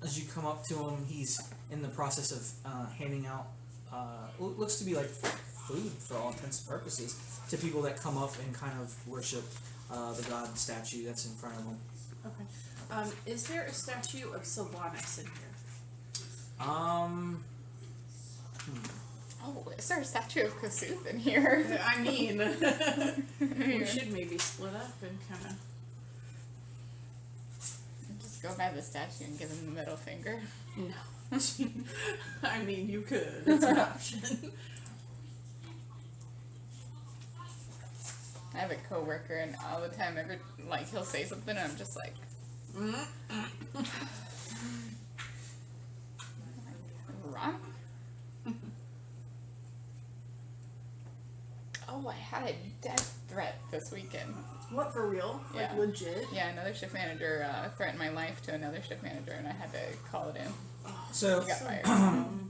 Speaker 1: As you come up to him, he's in the process of handing out what looks to be like food for all intents and purposes to people that come up and kind of worship the god statue that's in front of them.
Speaker 6: Okay. Is there a statue of Sylvanas in here?
Speaker 3: Oh, is there a statue of Kosuth in here?
Speaker 6: I mean, we should maybe split up and kind of.
Speaker 3: Just go by the statue and give him the middle finger.
Speaker 6: No. I mean, you could. It's an option.
Speaker 3: I have a coworker, and all the time, he'll say something, and I'm just like, Ron? Oh, I had a death threat this weekend.
Speaker 6: What, for real?
Speaker 3: Yeah.
Speaker 6: Like, legit?
Speaker 3: Yeah, another shift manager threatened my life to another shift manager, and I had to call it in.
Speaker 1: So
Speaker 3: He got fired.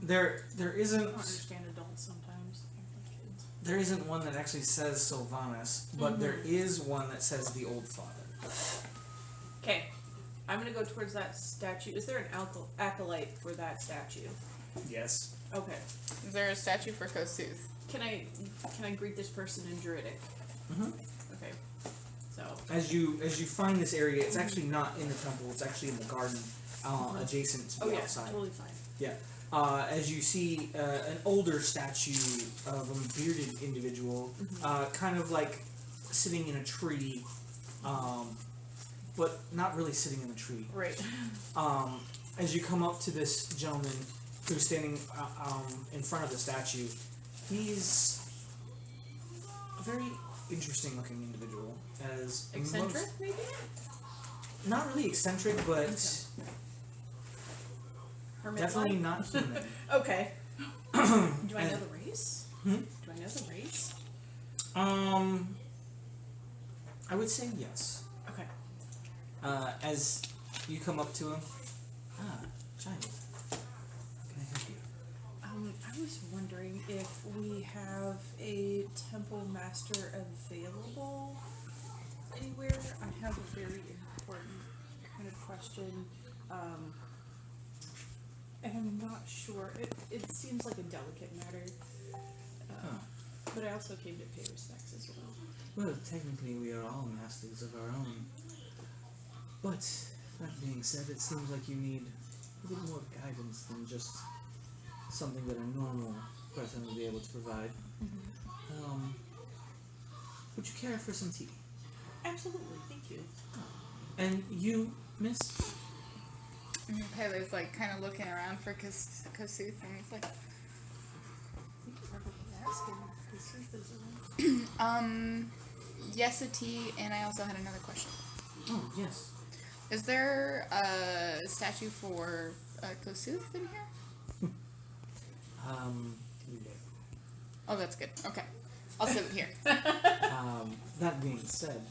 Speaker 1: there
Speaker 6: I
Speaker 1: isn't
Speaker 6: don't understand adults sometimes. Kids.
Speaker 1: there isn't one that actually says Sylvanas, but there is one that says the Old Father.
Speaker 6: Okay. I'm gonna go towards that statue. Is there an acolyte for that statue?
Speaker 1: Yes.
Speaker 6: Okay.
Speaker 3: Is there a statue for Kosuth?
Speaker 6: Can I greet this person in Druidic? Okay. So.
Speaker 1: As you find this area, it's actually not in the temple. It's actually in the garden, adjacent to the
Speaker 6: Oh yeah,
Speaker 1: outside.
Speaker 6: totally fine.
Speaker 1: Yeah. As you see an older statue of a bearded individual, kind of like sitting in a tree, but not really sitting in a tree.
Speaker 6: Right.
Speaker 1: as you come up to this gentleman who's standing in front of the statue, he's a very interesting looking individual. As
Speaker 6: Eccentric, maybe?
Speaker 1: not really eccentric, but
Speaker 6: Hermit
Speaker 1: definitely
Speaker 6: like?
Speaker 1: not human.
Speaker 6: Okay. Do I know
Speaker 1: And-
Speaker 6: the race?
Speaker 1: Hmm?
Speaker 6: Do I know the race?
Speaker 1: I would say yes.
Speaker 6: Okay.
Speaker 1: As you come up to him, child, can I help you?
Speaker 6: I was wondering if we have a temple master available anywhere. I have a very important kind of question. And I'm not sure. It seems like a delicate matter. But I also came to pay respects as well.
Speaker 1: Well, technically we are all masters of our own. But, that being said, it seems like you need a little more guidance than just something that a normal person would be able to provide. Would you care for some tea?
Speaker 6: Absolutely, thank you.
Speaker 1: And you, miss?
Speaker 3: Pele's like kind of looking around for Kasuth, and he's like,
Speaker 6: You could probably ask him because Seth is around.
Speaker 3: yes, a tea, and I also had another question.
Speaker 1: Oh, yes.
Speaker 3: Is there a statue for Kasuth in here? Oh, that's good. Okay. I'll sit here.
Speaker 1: That being said,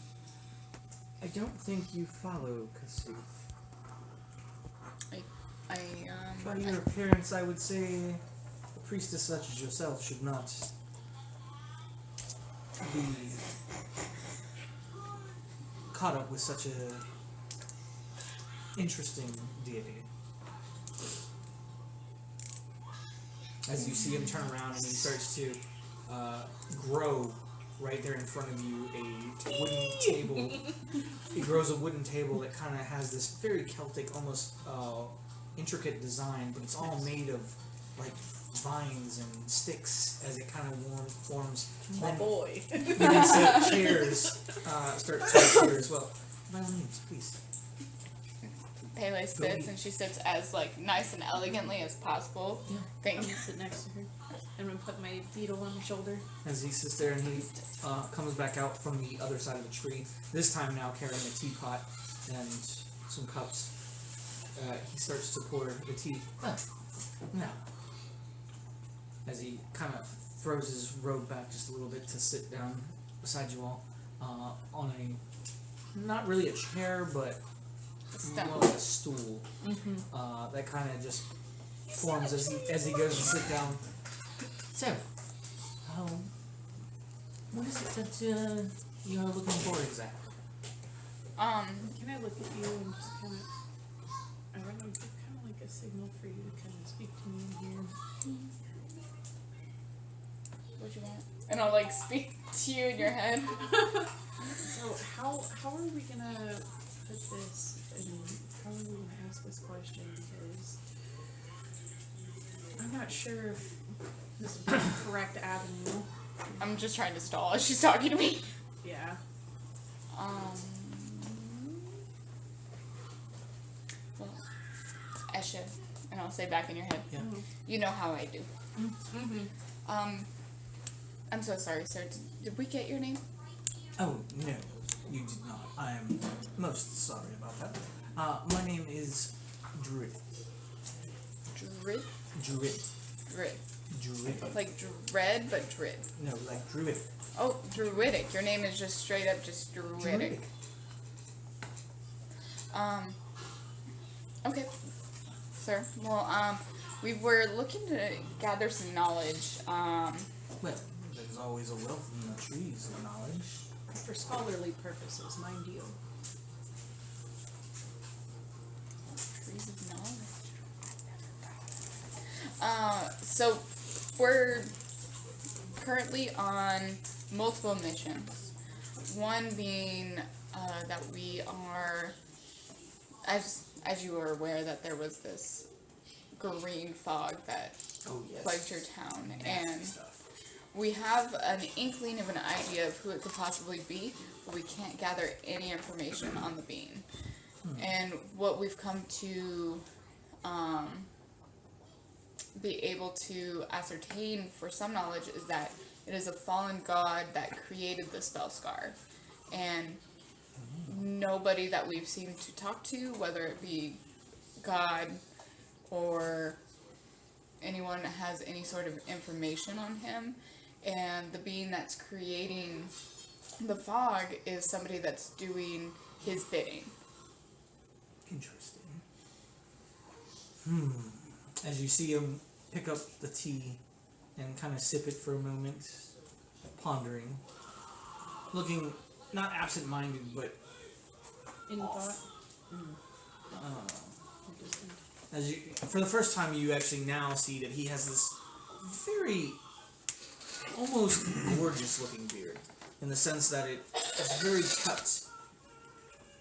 Speaker 1: I don't think you follow Kasuth. By your appearance, I would say a priestess such as yourself should not be caught up with such a interesting deity. As you see him turn around and he starts to grow right there in front of you a wooden table. He grows a wooden table that kind of has this very Celtic, almost intricate design, but it's all made of like vines and sticks as it kind of forms.
Speaker 6: My boy.
Speaker 1: Then some chairs start to appear as well. By all means, please.
Speaker 3: Pele sits, and she sits as like nice and elegantly as possible.
Speaker 1: Yeah.
Speaker 6: I'm
Speaker 3: Thank
Speaker 6: gonna
Speaker 3: you.
Speaker 6: sit next to her. I'm gonna put my beetle on her shoulder.
Speaker 1: As he sits there and he comes back out from the other side of the tree, this time now carrying a teapot and some cups. He starts to pour the tea. Now, as he kind of throws his robe back just a little bit to sit down beside you all on a, not really a chair, but more like a stool. That kind of just forms as he goes to sit down. So, what is it that you're looking for exactly?
Speaker 6: Can I look at you and just kind of, I don't know, give kind of like a signal for you to kind of speak to me in here.
Speaker 3: What you want? And I'll like speak to you in your head.
Speaker 6: So how are we gonna put this and how are we gonna ask this question? Because I'm not sure if this is the correct avenue.
Speaker 3: I'm just trying to stall as she's talking to me.
Speaker 6: Yeah.
Speaker 3: Well, Esha, and I'll say back in your head.
Speaker 1: Yeah.
Speaker 3: You know how I do.
Speaker 6: Mm-hmm.
Speaker 3: I'm so sorry, sir. Did we get your name?
Speaker 1: Oh, no, you did not. I am most sorry about that. My name is Druid.
Speaker 3: Drid?
Speaker 1: Druid.
Speaker 3: Drid.
Speaker 1: Druid.
Speaker 3: Like dread, but drid.
Speaker 1: No, like Druid.
Speaker 3: Oh, druidic. Your name is just straight up just druidic. Okay. Sir. Well, we were looking to gather some knowledge.
Speaker 1: Well, there's always a wealth in the trees of knowledge.
Speaker 6: For scholarly purposes, mind you.
Speaker 3: Trees of knowledge. So we're currently on multiple missions. One being that we are, as you are aware, that there was this green fog that plagued your town, and we have an inkling of an idea of who it could possibly be, but we can't gather any information on the being. And what we've come to be able to ascertain for some knowledge is that it is a fallen god that created the spell scar, and nobody that we've seen to talk to, whether it be God or anyone that has any sort of information on him, and the being that's creating the fog is somebody that's doing his bidding.
Speaker 1: Interesting. As you see him pick up the tea and kind of sip it for a moment, pondering, looking not absent-minded, but
Speaker 6: In thought.
Speaker 1: as you, for the first time, you actually now see that he has this very, almost gorgeous-looking beard, in the sense that it is very cut,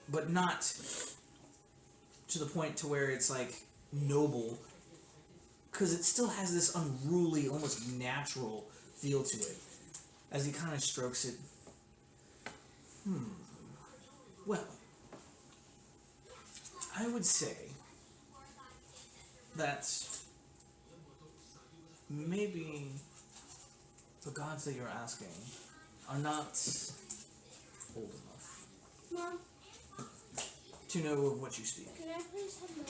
Speaker 1: but not to the point to where it's like noble, because it still has this unruly, almost natural feel to it. As he kind of strokes it. Well, I would say that maybe the gods that you're asking are not old enough
Speaker 7: Mom,
Speaker 1: to know of what you speak.
Speaker 7: can I please have more?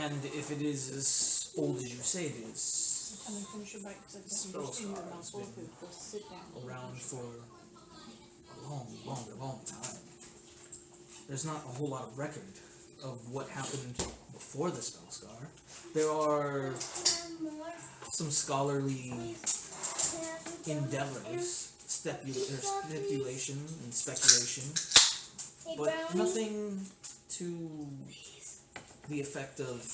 Speaker 1: And if it is as old as you say it is,
Speaker 6: I'm gonna finish your bite because I've
Speaker 1: Spell
Speaker 6: got in your
Speaker 1: scar has
Speaker 6: mouthful of
Speaker 1: been
Speaker 6: food. Go sit down.
Speaker 1: around for a long time. There's not a whole lot of record of what happened before the spell scar. There are
Speaker 7: Can I have more?
Speaker 1: some scholarly
Speaker 7: Can I have more?
Speaker 1: endeavors, speculation and speculation,
Speaker 7: Hey,
Speaker 1: but
Speaker 7: brownie.
Speaker 1: nothing to the effect of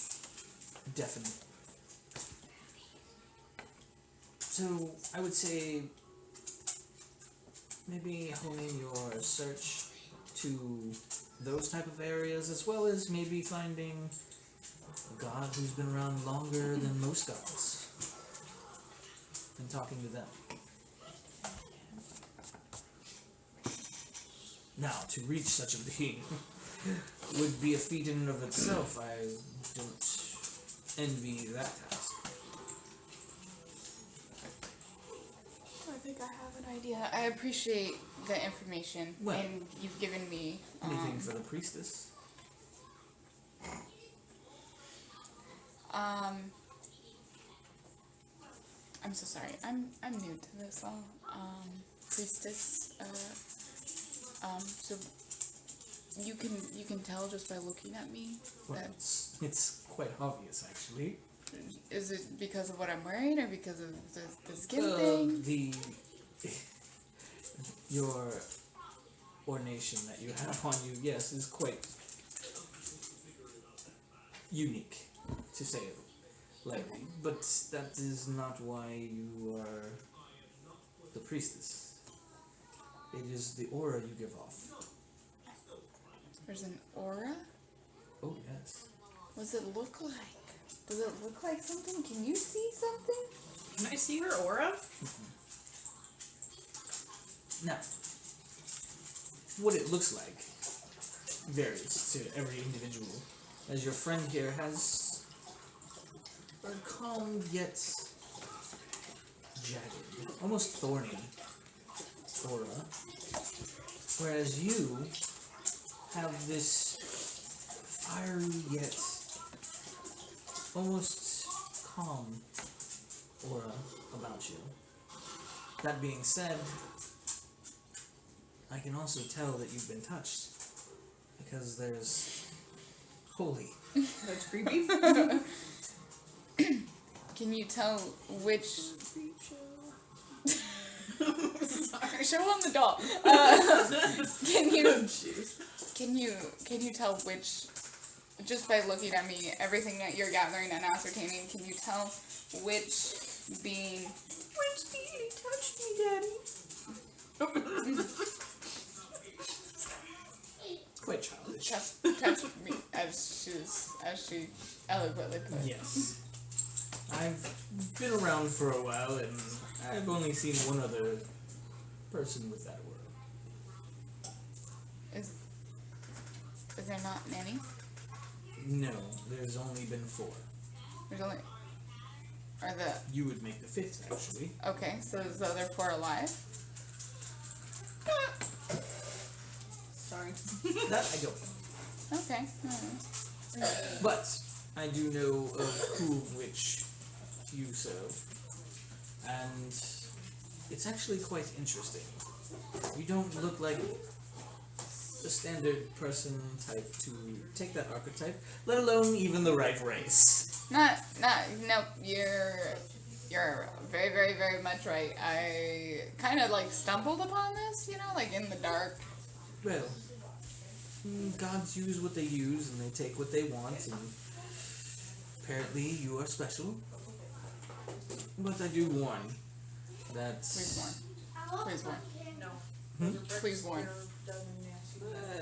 Speaker 1: definite. So I would say maybe honing your search to those type of areas, as well as maybe finding a god who's been around longer than most gods and talking to them. Now, to reach such a being would be a feat in and of itself. I don't envy that task.
Speaker 3: I think I have an idea. I appreciate the information
Speaker 1: Well,
Speaker 3: and you've given me.
Speaker 1: Anything for the priestess?
Speaker 3: I'm so sorry. I'm new to this all. Priestess. So you can tell just by looking at me
Speaker 1: Well,
Speaker 3: that
Speaker 1: it's quite obvious, actually.
Speaker 3: is it because of what I'm wearing or because of the skin thing?
Speaker 1: Your ornation that you have on you, yes, is quite unique, to say it lightly.
Speaker 3: Okay.
Speaker 1: But that is not why you are the priestess. It is the aura you give off.
Speaker 3: There's an aura?
Speaker 1: Oh, yes.
Speaker 3: What does it look like? Does it look like something? Can you see something?
Speaker 6: Can I see her aura?
Speaker 1: Now, what it looks like varies to every individual, as your friend here has a calm yet jagged, almost thorny aura, whereas you have this fiery yet almost calm aura about you. That being said, I can also tell that you've been touched, because there's holy.
Speaker 6: That's creepy.
Speaker 3: Can you tell which? Sorry, show on the doll. Can you tell which? Just by looking at me, everything that you're gathering and ascertaining, can you tell which being?
Speaker 6: Which deity touched me, Daddy?
Speaker 1: Quite childish.
Speaker 3: Touched me as she eloquently put.
Speaker 1: Yes. I've been around for a while, and I've only seen one other person with that word.
Speaker 3: Is there not many?
Speaker 1: No, there's only been 4.
Speaker 3: There's only. Are the.
Speaker 1: You would make the 5th, actually.
Speaker 3: Okay, so is the other 4 alive?
Speaker 6: Sorry.
Speaker 1: That I don't know.
Speaker 3: Okay. Alright.
Speaker 1: But I do know of who which you serve. And it's actually quite interesting. You don't look like the standard person type to take that archetype, let alone even the right race.
Speaker 3: Nope, you're very, very, very much right. I kind of like stumbled upon this, like in the dark.
Speaker 1: Well, gods use what they use and they take what they want, and apparently you are special. But I do warn that...
Speaker 3: Please warn. Please warn.
Speaker 6: No.
Speaker 3: Please warn.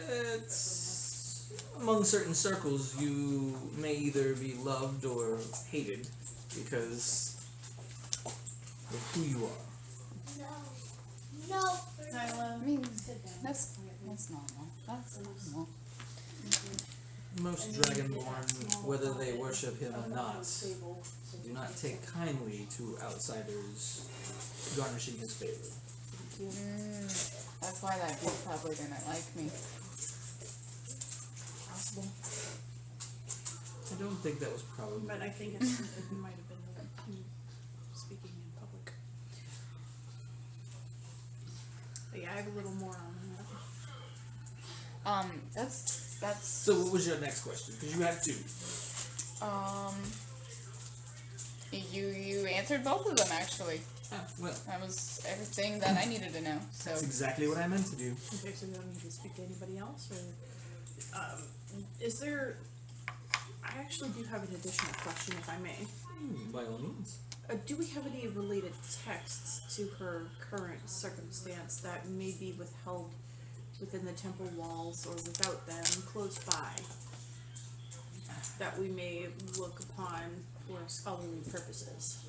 Speaker 1: It's among certain circles you may either be loved or hated because of who you are.
Speaker 7: No.
Speaker 3: I mean, that's normal. That's normal.
Speaker 1: Most Dragonborn, whether they worship him or not, do not take kindly to outsiders garnishing his favor.
Speaker 3: That's why that dude probably didn't like me.
Speaker 6: Possible.
Speaker 1: I don't think that was probably...
Speaker 6: But I think it might have been him speaking in public. But yeah, I have a little more on that.
Speaker 3: That's.
Speaker 1: So what was your next question? Because you have 2.
Speaker 3: You answered both of them actually.
Speaker 1: Ah, well,
Speaker 3: That was everything that I needed to know. So.
Speaker 1: that's exactly what I meant to do.
Speaker 6: Okay, so we don't need to speak to anybody else, or is there? I actually do have an additional question, if I may.
Speaker 1: By all means.
Speaker 6: Do we have any related texts to her current circumstance that may be withheld within the temple walls or without them, close by, that we may look upon for scholarly purposes?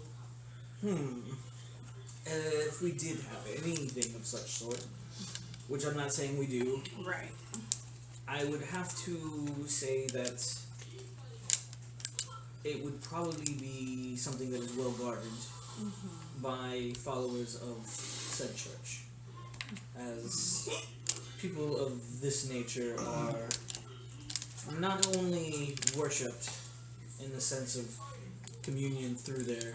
Speaker 1: If we did have anything of such sort, which I'm not saying we do,
Speaker 6: Right.
Speaker 1: I would have to say that it would probably be something that is well guarded by followers of said church, as people of this nature are not only worshipped in the sense of communion through their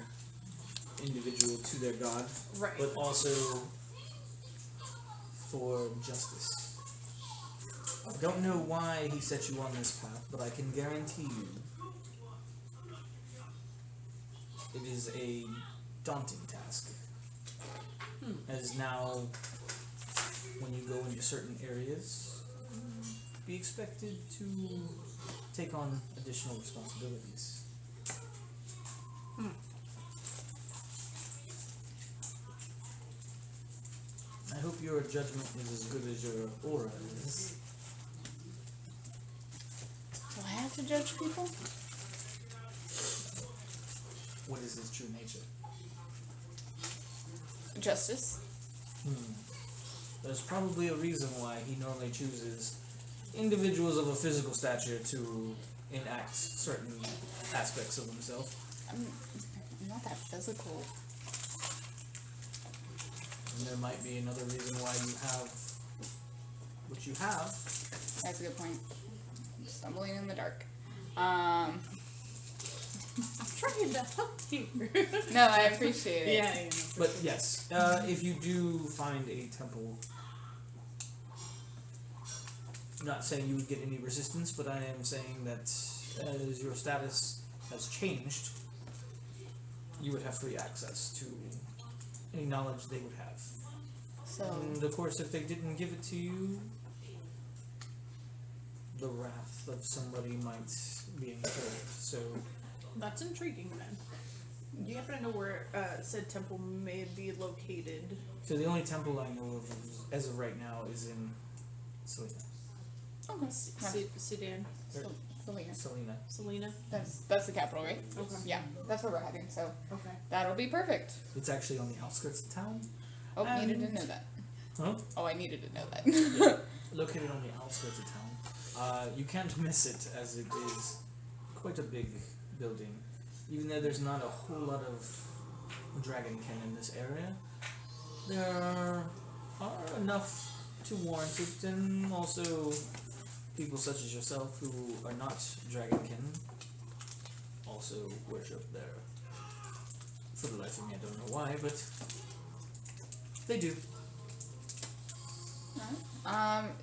Speaker 1: individual to their god,
Speaker 6: Right.
Speaker 1: but also for justice. I don't know why he set you on this path, but I can guarantee you it is a daunting task. As now, when you go into certain areas, be expected to take on additional responsibilities. I hope your judgment is as good as your aura is.
Speaker 3: Do I have to judge people?
Speaker 1: What is his true nature?
Speaker 3: Justice.
Speaker 1: There's probably a reason why he normally chooses individuals of a physical stature to enact certain aspects of himself.
Speaker 3: I'm not that physical.
Speaker 1: And there might be another reason why you have what you have.
Speaker 3: That's a good point. I'm stumbling in the dark.
Speaker 6: Trying to help you.
Speaker 3: No, I appreciate it.
Speaker 6: Yeah.
Speaker 1: But yes, if you do find a temple, I'm not saying you would get any resistance, but I am saying that as your status has changed, you would have free access to any knowledge they would have.
Speaker 3: So,
Speaker 1: And of course, if they didn't give it to you, the wrath of somebody might be incurred. So,
Speaker 6: That's intriguing then. Do you happen to know where said temple may be located?
Speaker 1: so the only temple I know of as of right now is in Selena.
Speaker 3: okay.
Speaker 6: Sudan?
Speaker 3: Selena.
Speaker 6: Selena?
Speaker 3: That's the capital, right?
Speaker 6: Okay.
Speaker 3: Yeah, that's where we're heading. So
Speaker 6: Okay.
Speaker 3: that'll be perfect.
Speaker 1: It's actually on the outskirts of town.
Speaker 3: Oh, needed to know that.
Speaker 1: Huh?
Speaker 3: Oh, I needed to know that.
Speaker 1: Located on the outskirts of town. You can't miss it as it is quite a big building. even though there's not a whole lot of dragonkin in this area, there are enough to warrant it, and also people such as yourself who are not dragonkin also worship there. For the life of me, I don't know why, but they do.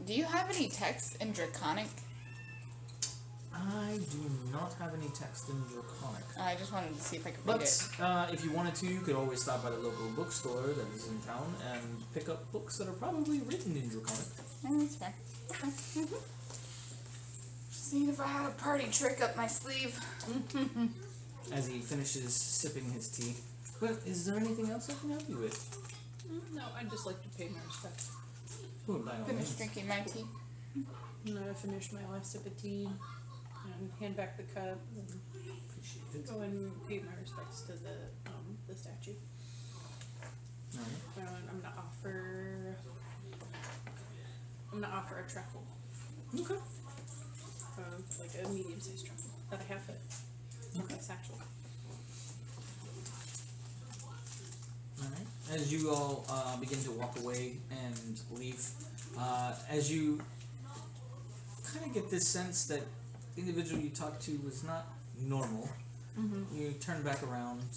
Speaker 3: Do you have any text in Draconic?
Speaker 1: I do not have any text in Draconic.
Speaker 3: I just wanted to see if I could read it.
Speaker 1: But if you wanted to, you could always stop by the local bookstore that is in town and pick up books that are probably written in Draconic.
Speaker 3: Oh, that's fair. Okay. Seeing if I had a party trick up my sleeve.
Speaker 1: As he finishes sipping his tea. Well, is there anything else I can help you with?
Speaker 6: No, I'd just like to pay my respects.
Speaker 1: Oh, by all
Speaker 3: Finish
Speaker 1: means.
Speaker 3: drinking my tea.
Speaker 6: And I finish my last sip of tea and hand back the cup and
Speaker 1: Appreciate it.
Speaker 6: go and pay my respects to the statue.
Speaker 1: Alright.
Speaker 6: I'm gonna offer a truffle.
Speaker 1: Okay.
Speaker 6: Like a medium-sized truffle that I have in my satchel.
Speaker 1: Alright. As you all begin to walk away and leave, as you kind of get this sense that the individual you talked to was not normal, you turn back around and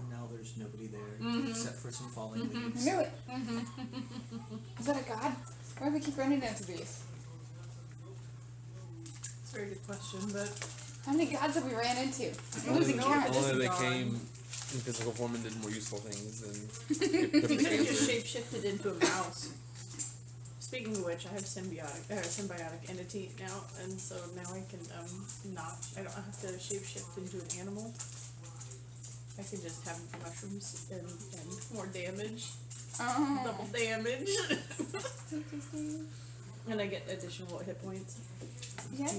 Speaker 1: now there's nobody there except for some falling leaves.
Speaker 3: I knew it. Is that a god? Why do we keep running into these?
Speaker 6: It's a very good question, but
Speaker 3: How many gods have we ran into? I'm
Speaker 5: Only
Speaker 3: losing count.
Speaker 5: only they
Speaker 6: God.
Speaker 5: came in physical form and did more useful things than
Speaker 6: we could have just
Speaker 5: answered.
Speaker 6: shape-shifted into a mouse. Speaking of which, I have symbiotic entity now, and so now I can I don't have to shape-shift into an animal. I can just have mushrooms and more damage.
Speaker 3: Oh.
Speaker 6: Double damage. And I get additional hit points.
Speaker 3: Yes,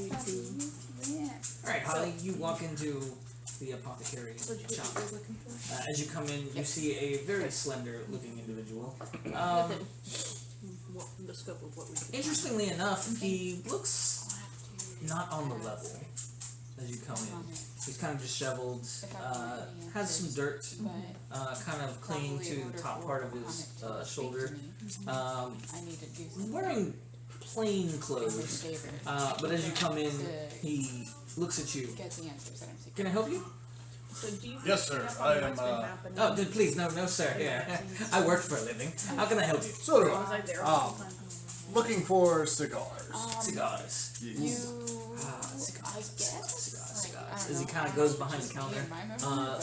Speaker 3: yeah.
Speaker 1: Alright, Holly, you walk into the apothecary shop. As you come in, you see a very slender looking individual.
Speaker 6: Within the scope of what we can.
Speaker 1: Interestingly enough, he looks not on the level as you come in. He's kind of disheveled, has some dirt kind of clinging to the top part of his shoulder.
Speaker 3: I need to do something.
Speaker 1: Wearing plain clothes, but as you come in, he looks at you.
Speaker 3: Get the answers that I'm seeking.
Speaker 1: Can I help you?
Speaker 6: So do you
Speaker 4: Yes,
Speaker 6: pick
Speaker 4: sir.
Speaker 6: up
Speaker 4: I
Speaker 6: on
Speaker 4: am,
Speaker 6: what's been happening?
Speaker 1: Oh, dude, please, no, sir. Yeah, I work for a living. How can I help you?
Speaker 4: So do
Speaker 6: Was
Speaker 4: I.
Speaker 6: I there all the time?
Speaker 4: Looking for cigars.
Speaker 1: Cigars.
Speaker 4: Yes.
Speaker 3: You,
Speaker 1: Cigars.
Speaker 3: I guess.
Speaker 1: Cigars. As he kind of goes behind the counter,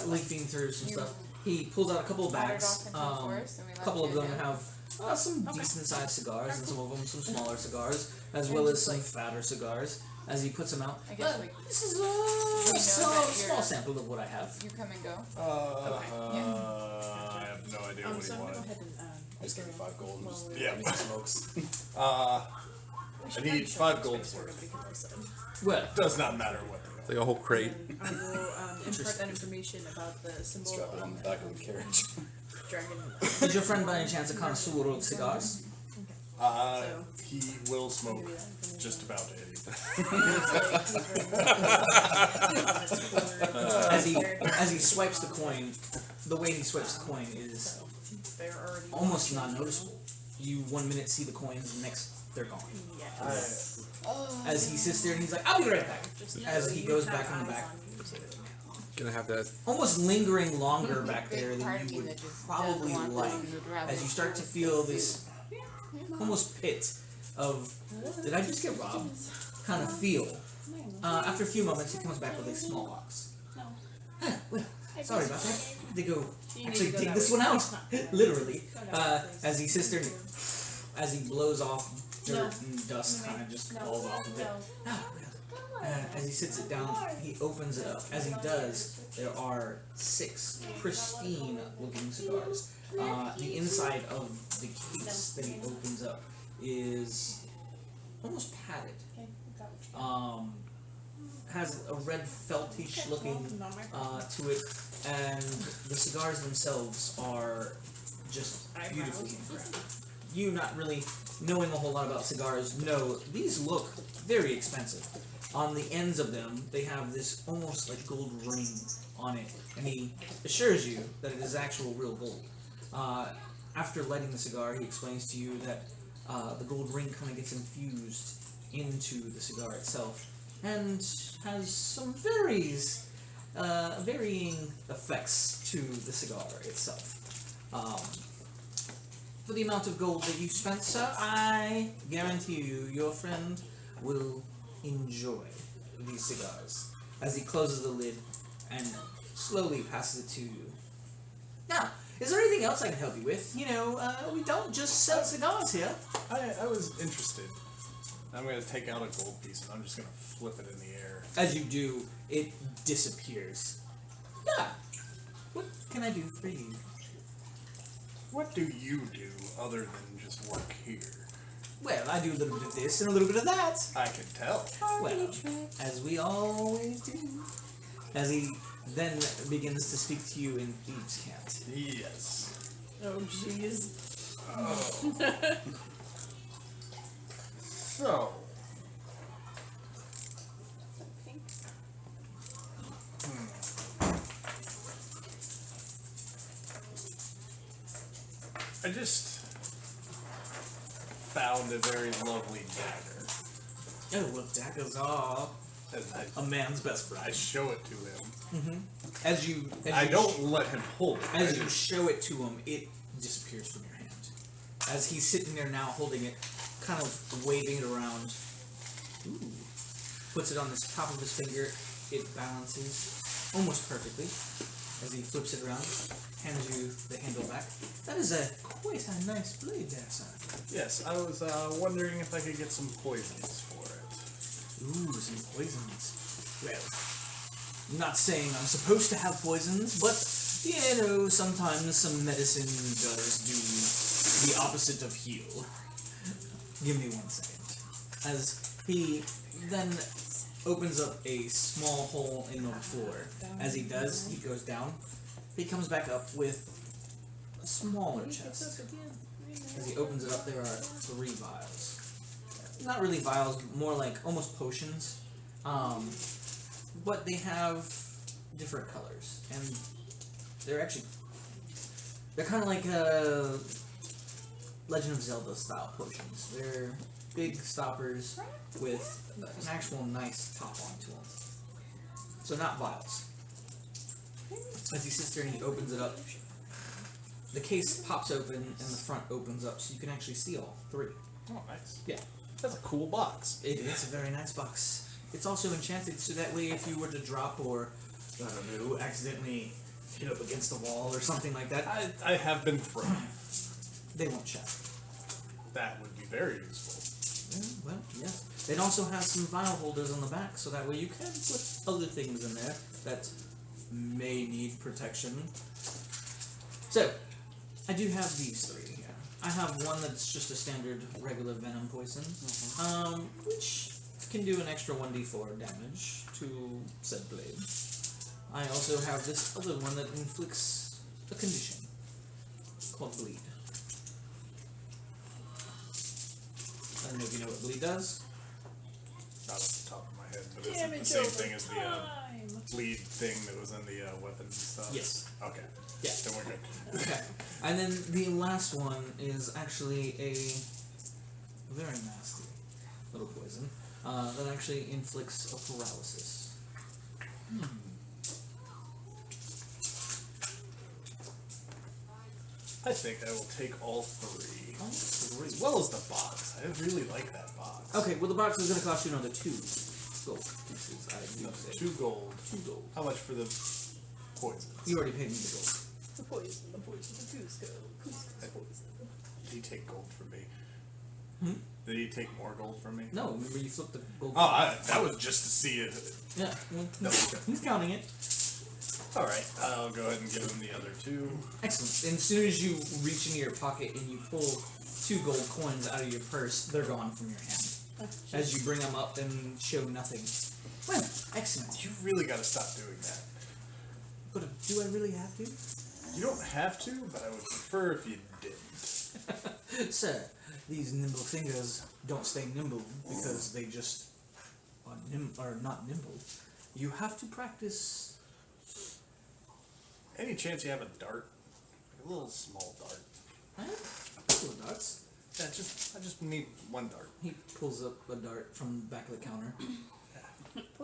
Speaker 1: leafing through some stuff. He pulls out a couple of bags. A couple of them have some decent sized cigars, and some of them some smaller cigars, as well as some fatter cigars. As he puts them out,
Speaker 3: I guess, like,
Speaker 1: this is a
Speaker 3: that
Speaker 1: small
Speaker 3: you're-
Speaker 1: sample of what I have.
Speaker 3: You come and go.
Speaker 4: I have no idea what
Speaker 6: So
Speaker 4: he
Speaker 6: I'm gonna go
Speaker 4: wanted.
Speaker 6: ahead and
Speaker 2: Just give me 5 gold and just
Speaker 4: Yeah.
Speaker 2: give me some smokes.
Speaker 4: I need 5 gold worth.
Speaker 1: Well,
Speaker 4: Does not matter what they
Speaker 5: It's like a whole crate.
Speaker 6: I will impart that information about the symbol
Speaker 2: Strap it on the back of the carriage.
Speaker 6: dragon.
Speaker 1: is your friend by any chance a connoisseur of cigars?
Speaker 4: are. He will smoke just about anything.
Speaker 1: As he swipes the coin, the way he swipes the coin is
Speaker 6: They're already
Speaker 1: almost not noticeable. You 1 minute see the coins, the next they're gone. As he sits there and he's like, "I'll be right back." As he goes back in the back,
Speaker 5: Gonna have that.
Speaker 1: almost lingering longer back there
Speaker 3: Big part
Speaker 1: than
Speaker 3: of
Speaker 1: you
Speaker 3: me
Speaker 1: would
Speaker 3: that just
Speaker 1: probably
Speaker 3: doesn't want
Speaker 1: like.
Speaker 3: them to rather
Speaker 1: As you start to feel this almost pit of, did I just get robbed? Kind of feel. After a few moments, he comes back with a small box. Well, sorry about that. They go, actually dig this one out, literally. As he sits there, as he blows off dirt and dust, kind of just falls off of it. As he sits it down, he opens it up. As he does, there are 6 pristine-looking cigars. The inside of the case that he opens up is almost padded. Has a red feltish looking to it, and the cigars themselves are just beautifully engraved. You, not really knowing a whole lot about cigars, know these look very expensive. On the ends of them, they have this almost like gold ring on it, and he assures you that it is actual real gold. After lighting the cigar, he explains to you that the gold ring kind of gets infused into the cigar itself, and has some varying effects to the cigar itself. For the amount of gold that you spent, sir, I guarantee you your friend will enjoy these cigars. As he closes the lid and slowly passes it to you. Now, is there anything else I can help you with? You know, we don't just sell cigars here.
Speaker 4: I was interested. I'm gonna take out a gold piece and I'm just gonna flip it in the air.
Speaker 1: As you do, it disappears. Yeah. What can I do for you?
Speaker 4: What do you do other than just work here?
Speaker 1: Well, I do a little bit of this and a little bit of that.
Speaker 4: I can tell.
Speaker 1: Well, as we always do. As he then begins to speak to you in thieves' cant.
Speaker 4: Yes.
Speaker 6: Oh, jeez.
Speaker 4: So. I just found a very lovely dagger.
Speaker 1: Oh, well, daggers are
Speaker 4: And
Speaker 1: a man's best
Speaker 4: I
Speaker 1: friend.
Speaker 4: show it to him.
Speaker 1: As you
Speaker 4: I don't let him hold it.
Speaker 1: As you show it to him, it disappears from your hand. As he's sitting there now holding it, kind of waving it around. Ooh. Puts it on the top of his finger. It balances almost perfectly. As he flips it around, hands you the handle back. That is quite a nice blade there, sir.
Speaker 4: Yes, I was wondering if I could get some poisons for it.
Speaker 1: Ooh, some poisons. Well, I'm not saying I'm supposed to have poisons, but, you know, sometimes some medicine does do the opposite of heal. Give me 1 second. As he then opens up a small hole in the floor. As he does, he goes down. He comes back up with a smaller chest. As he opens it up, there are 3 vials. Not really vials, more like almost potions. But they have different colors. And they're kind of like Legend of Zelda style potions. They're big stoppers with an actual nice top onto them. So not vials. As he sits there and he opens it up, the case pops open and the front opens up so you can actually see all 3.
Speaker 4: Oh, nice.
Speaker 1: Yeah.
Speaker 4: That's a cool box.
Speaker 1: It's a very nice box. It's also enchanted so that way if you were to drop or, I don't know, accidentally hit up against the wall or something like that,
Speaker 4: I have been thrown.
Speaker 1: they won't shatter.
Speaker 4: That would be very useful.
Speaker 1: Yeah, well, yes. It also has some vial holders on the back, so that way you can put other things in there that may need protection. So, I do have these 3 here. I have one that's just a standard regular venom poison, which can do an extra 1d4 damage to said blade. I also have this other one that inflicts a condition called bleed. I don't know if you know what bleed does.
Speaker 4: Not off the top of my head, but it's
Speaker 6: Damage
Speaker 4: the same
Speaker 6: over
Speaker 4: thing as the
Speaker 6: time.
Speaker 4: bleed thing that was in the weapons and stuff.
Speaker 1: Yes.
Speaker 4: Okay.
Speaker 1: Yeah.
Speaker 4: Then we're good.
Speaker 1: Okay. And then the last one is actually a very nasty little poison that actually inflicts a paralysis.
Speaker 4: I think I will take all 3.
Speaker 1: All 3.
Speaker 4: As well as the box. I really like that box.
Speaker 1: Okay, well the box is going to cost you another 2 gold pieces. I do
Speaker 4: Another
Speaker 1: say.
Speaker 4: 2 gold.
Speaker 1: 2 gold.
Speaker 4: How much for the poisons?
Speaker 1: You already paid me the gold.
Speaker 6: The poison, the Cusco, Cusco's poison.
Speaker 4: Did he take gold from me?
Speaker 1: Hmm?
Speaker 4: Did he take more gold from me?
Speaker 1: No, remember you flipped the gold.
Speaker 4: Oh, that was just to see it.
Speaker 1: Yeah, well,
Speaker 4: No.
Speaker 1: he's counting it.
Speaker 4: Alright, I'll go ahead and give him the other 2.
Speaker 1: Excellent. And as soon as you reach into your pocket and you pull 2 gold coins out of your purse, they're gone from your hand. As you bring them up and show nothing. Well, excellent.
Speaker 4: You really gotta stop doing that.
Speaker 1: But do I really have to?
Speaker 4: You don't have to, but I would prefer if you didn't.
Speaker 1: Sir, these nimble fingers don't stay nimble because they just not nimble. You have to practice.
Speaker 4: Any chance you have a dart? A little small dart.
Speaker 1: I have a couple of darts.
Speaker 4: Yeah, I just need one dart.
Speaker 1: He pulls up a dart from the back of the counter.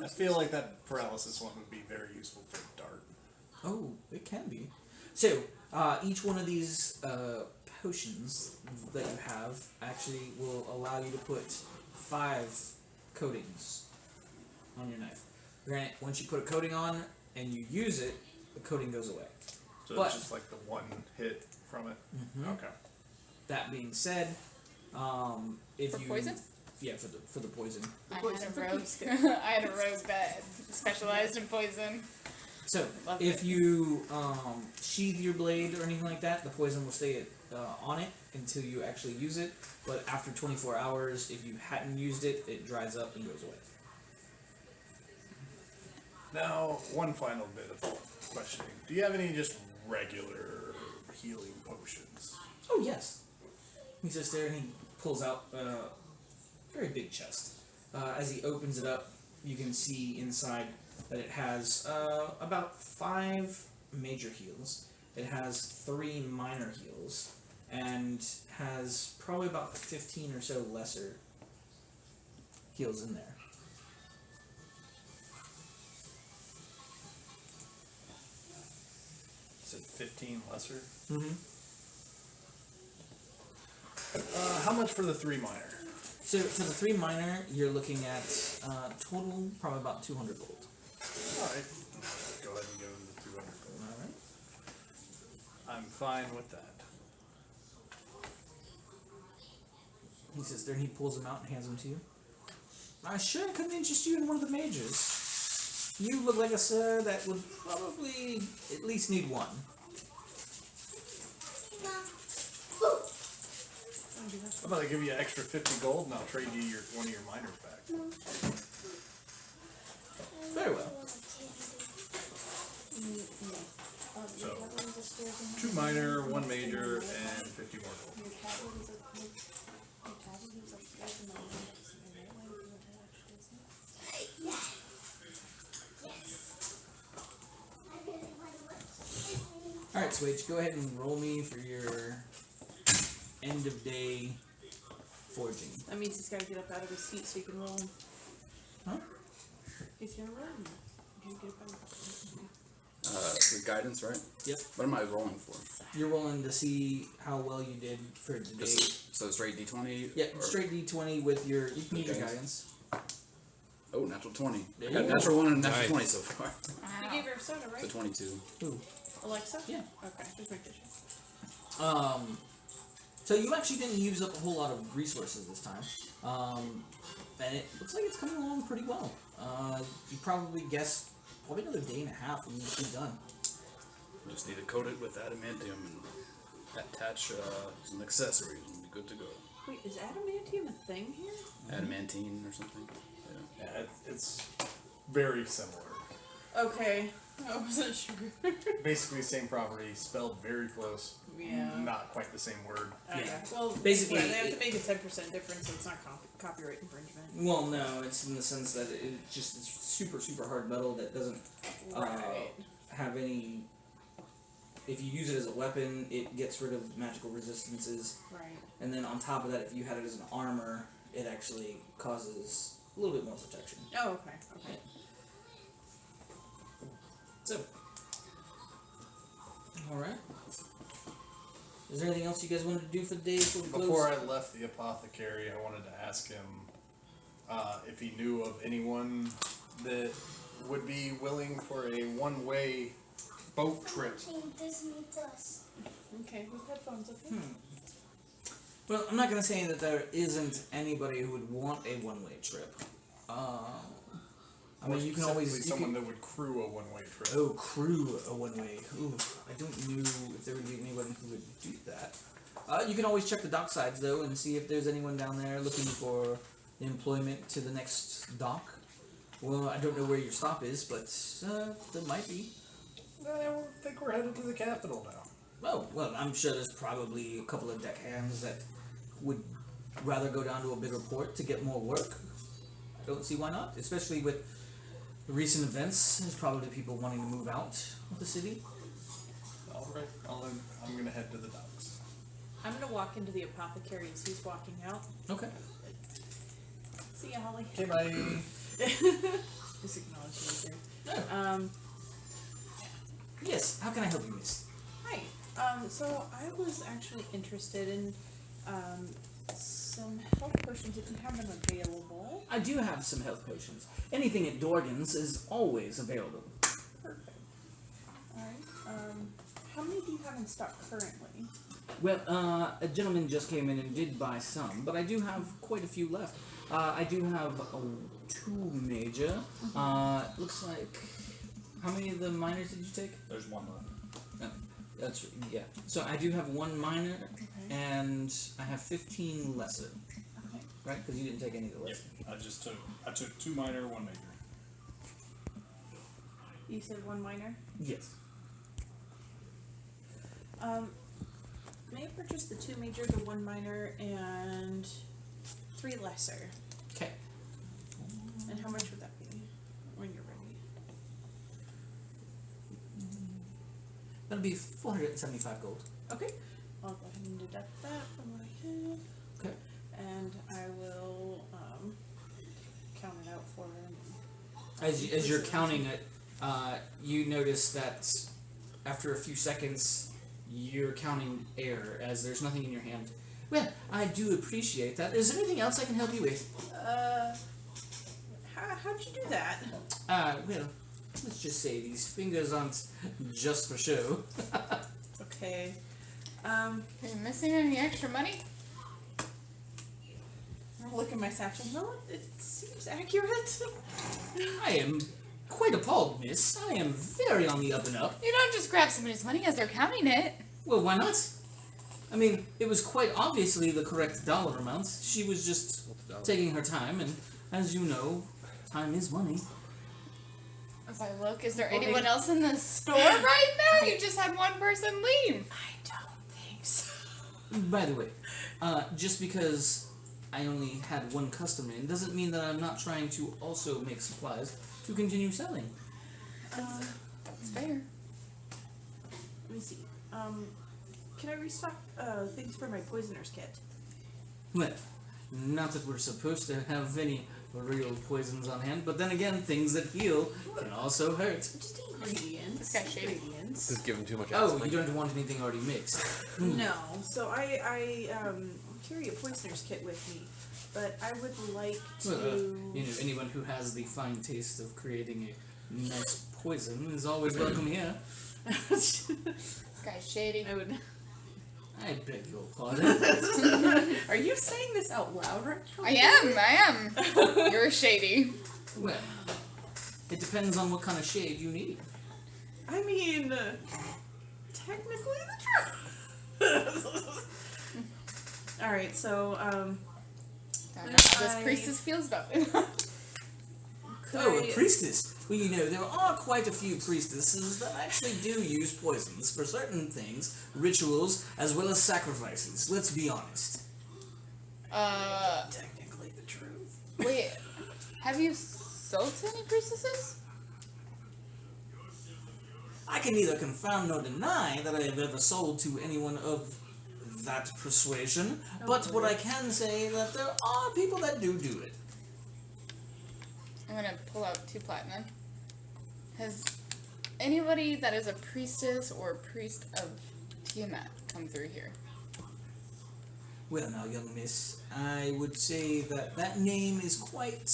Speaker 4: I feel like that paralysis one would be very useful for a dart.
Speaker 1: Oh, it can be. So, each one of these potions that you have actually will allow you to put 5 coatings on your knife. Granted, once you put a coating on and you use it, the coating goes away.
Speaker 4: So
Speaker 1: But-
Speaker 4: it's just like the one hit from it?
Speaker 1: Mhm.
Speaker 4: Okay.
Speaker 1: That being said, if
Speaker 3: For
Speaker 1: you
Speaker 3: poison?
Speaker 1: yeah, for the poison.
Speaker 3: I had a rogue that specialized in poison.
Speaker 1: So,
Speaker 3: Love
Speaker 1: if
Speaker 3: it.
Speaker 1: you sheathe your blade or anything like that, the poison will stay on it until you actually use it. But after 24 hours, if you hadn't used it, it dries up and goes away.
Speaker 4: Now, one final bit of questioning. Do you have any just regular healing potions?
Speaker 1: Oh, yes. He sits there and he pulls out a very big chest. As he opens it up, you can see inside that it has about 5 major heals. It has 3 minor heals, and has probably about 15 or so lesser heals in there.
Speaker 4: Is it 15 lesser?
Speaker 1: Mm-hmm.
Speaker 4: How much for the 3 minor?
Speaker 1: So for the 3 minor, you're looking at total probably about 200 gold.
Speaker 4: Alright. Go ahead and go to the 200 gold.
Speaker 1: All right.
Speaker 4: I'm fine with that.
Speaker 1: He sits there and he pulls them out and hands them to you. I sure couldn't interest you in one of the majors. You look like a sir that would probably at least need one.
Speaker 4: How about I give you an extra 50 gold and I'll trade you one of your miners back?
Speaker 1: Very well.
Speaker 4: So, 2 minor, 1 major, and 50 more gold.
Speaker 1: Alright, Switch, go ahead and roll me for your end of day forging.
Speaker 6: That means he's got to get up out of his seat so he can roll.
Speaker 1: Huh?
Speaker 6: He's gonna roll. He's gonna get up out of his seat.
Speaker 2: The guidance, right?
Speaker 1: Yep.
Speaker 2: What am I rolling for?
Speaker 1: You're rolling to see how well you did for the day.
Speaker 2: So straight D20?
Speaker 1: Yeah,
Speaker 2: or-
Speaker 1: straight D20 with your, you can use your
Speaker 2: Guidance.
Speaker 1: guidance.
Speaker 2: Oh, natural 20.
Speaker 1: There
Speaker 2: I got
Speaker 1: you go.
Speaker 2: natural 1 and natural
Speaker 5: Nice.
Speaker 2: 20 so far.
Speaker 6: You gave her a soda, right?
Speaker 2: So 22.
Speaker 1: Ooh.
Speaker 6: Alexa?
Speaker 1: Yeah.
Speaker 6: Okay, just make sure.
Speaker 1: So you actually didn't use up a whole lot of resources this time. And it looks like it's coming along pretty well. You probably guess probably another day and a half and you'll be done.
Speaker 2: Just need to coat it with adamantium and attach some accessories and be good to go.
Speaker 6: Wait, is adamantium a thing here?
Speaker 2: Adamantine or something. Yeah.
Speaker 4: Yeah, it's very similar.
Speaker 6: Okay, I wasn't sure.
Speaker 4: Basically same property, spelled very close.
Speaker 6: Yeah.
Speaker 4: Not quite the same word.
Speaker 6: Okay.
Speaker 1: Yeah.
Speaker 6: Well,
Speaker 1: Basically,
Speaker 6: yeah, they have
Speaker 1: it-
Speaker 6: to make a 10% difference, so it's not copyright infringement.
Speaker 1: Well, no, it's in the sense that it's super, super hard metal that doesn't
Speaker 6: Right.
Speaker 1: have any. If you use it as a weapon, it gets rid of magical resistances.
Speaker 6: Right.
Speaker 1: And then on top of that, if you had it as an armor, it actually causes a little bit more protection.
Speaker 6: Oh, okay. Okay.
Speaker 1: So, alright. Is there anything else you guys wanted to do for the day before we close?
Speaker 4: Before I left the apothecary, I wanted to ask him if he knew of anyone that would be willing for a one-way boat trip.
Speaker 7: Disney Plus.
Speaker 6: Okay, with headphones, okay?
Speaker 1: Well, I'm not going to say that there isn't anybody who would want a one-way trip. I mean, you can always...
Speaker 4: Specifically
Speaker 1: You
Speaker 4: someone
Speaker 1: can,
Speaker 4: that would crew a one-way trip.
Speaker 1: oh, crew a one-way. Ooh, I don't know if there would be anyone who would do that. You can always check the dock sides, though, and see if there's anyone down there looking for employment to the next dock. Well, I don't know where your stop is, but there might be.
Speaker 4: I think we're headed to the capital now.
Speaker 1: Oh, well, I'm sure there's probably a couple of deckhands that would rather go down to a bigger port to get more work. don't see why not, especially with the recent events. There's probably people wanting to move out of the city.
Speaker 4: All right, I'm gonna head to the docks.
Speaker 6: I'm gonna walk into the apothecary as he's walking out.
Speaker 1: Okay.
Speaker 6: See ya, Holly.
Speaker 4: Okay, bye.
Speaker 6: Just acknowledge me
Speaker 1: Yeah. Yes, how can I help you, miss?
Speaker 6: Hi. So I was actually interested in some health potions if you have them available.
Speaker 1: I do have some health potions. Anything at Dorgan's is always available.
Speaker 6: Perfect. Alright. How many do you have in stock currently?
Speaker 1: Well, a gentleman just came in and did buy some, but I do have quite a few left. I do have 2 major. Looks like... How many of the minors did you take?
Speaker 4: There's one left.
Speaker 1: That's yeah. So I do have 1 minor,
Speaker 6: Okay.
Speaker 1: and I have 15 lesser.
Speaker 6: Okay.
Speaker 1: Right? Because you didn't take any of the
Speaker 4: Yep.
Speaker 1: lesser.
Speaker 4: I took 2 minor, 1 major.
Speaker 6: You said 1 minor?
Speaker 1: Yes.
Speaker 6: May I purchase the 2 major, the 1 minor, and 3 lesser?
Speaker 1: Okay.
Speaker 6: And how much would that be when you're ready?
Speaker 1: That'll be 475 gold.
Speaker 6: Okay. I'll go ahead and deduct that from what I have.
Speaker 1: Okay.
Speaker 6: And I will count it out for him.
Speaker 1: As you're counting it, you notice that after a few seconds, you're counting air as there's nothing in your hand. Well, I do appreciate that. Is there anything else I can help you with?
Speaker 6: How'd you do that?
Speaker 1: Well, let's just say these fingers aren't just for show.
Speaker 6: Okay.
Speaker 3: Are you missing any extra money?
Speaker 6: I'll look at my satchel. No, it seems accurate.
Speaker 1: I am quite appalled, miss. I am very on the up and up.
Speaker 3: You don't just grab somebody's money as they're counting it.
Speaker 1: Well, why not? I mean, it was quite obviously the correct dollar amount. She was just taking her time, and as you know, time is money.
Speaker 3: As I look, is there
Speaker 6: Well,
Speaker 3: anyone else in the store right now? You just had one person leave.
Speaker 6: I don't think so.
Speaker 1: By the way, just because I only had 1 customer in doesn't mean that I'm not trying to also make supplies to continue selling.
Speaker 3: That's fair.
Speaker 6: Let me see. Can I restock things for my poisoner's kit?
Speaker 1: Well, not that we're supposed to have any real poisons on hand, but then again, things that heal can also hurt.
Speaker 6: Just ingredients.
Speaker 3: This guy's shady.
Speaker 6: Ingredients.
Speaker 5: Just give him too much
Speaker 1: Oh,
Speaker 5: aspirin.
Speaker 1: you don't want anything already mixed.
Speaker 6: No. So I carry a poisoner's kit with me, but I would like to.
Speaker 1: Well, you know, anyone who has the fine taste of creating a nice poison is always welcome here.
Speaker 3: This guy's shady.
Speaker 6: I would.
Speaker 1: I beg your pardon.
Speaker 6: Are you saying this out loud right now?
Speaker 3: I am. You're shady.
Speaker 1: Well, it depends on what kind of shade you need.
Speaker 6: I mean, technically the truth. All right, so
Speaker 3: I don't know how this priestess feels about it.
Speaker 6: could
Speaker 1: Oh,
Speaker 6: I-
Speaker 1: a priestess. Well, you know, there are quite a few priestesses that actually do use poisons for certain things, rituals, as well as sacrifices. Let's be honest.
Speaker 6: technically the truth.
Speaker 3: Wait, have you sold to any priestesses?
Speaker 1: I can neither confirm nor deny that I have ever sold to anyone of that persuasion, but what I can say that there are people that do it.
Speaker 3: I'm gonna pull out 2 platinum. Has anybody that is a priestess or priest of Tiamat come through here?
Speaker 1: Well, now, young miss, I would say that that name is quite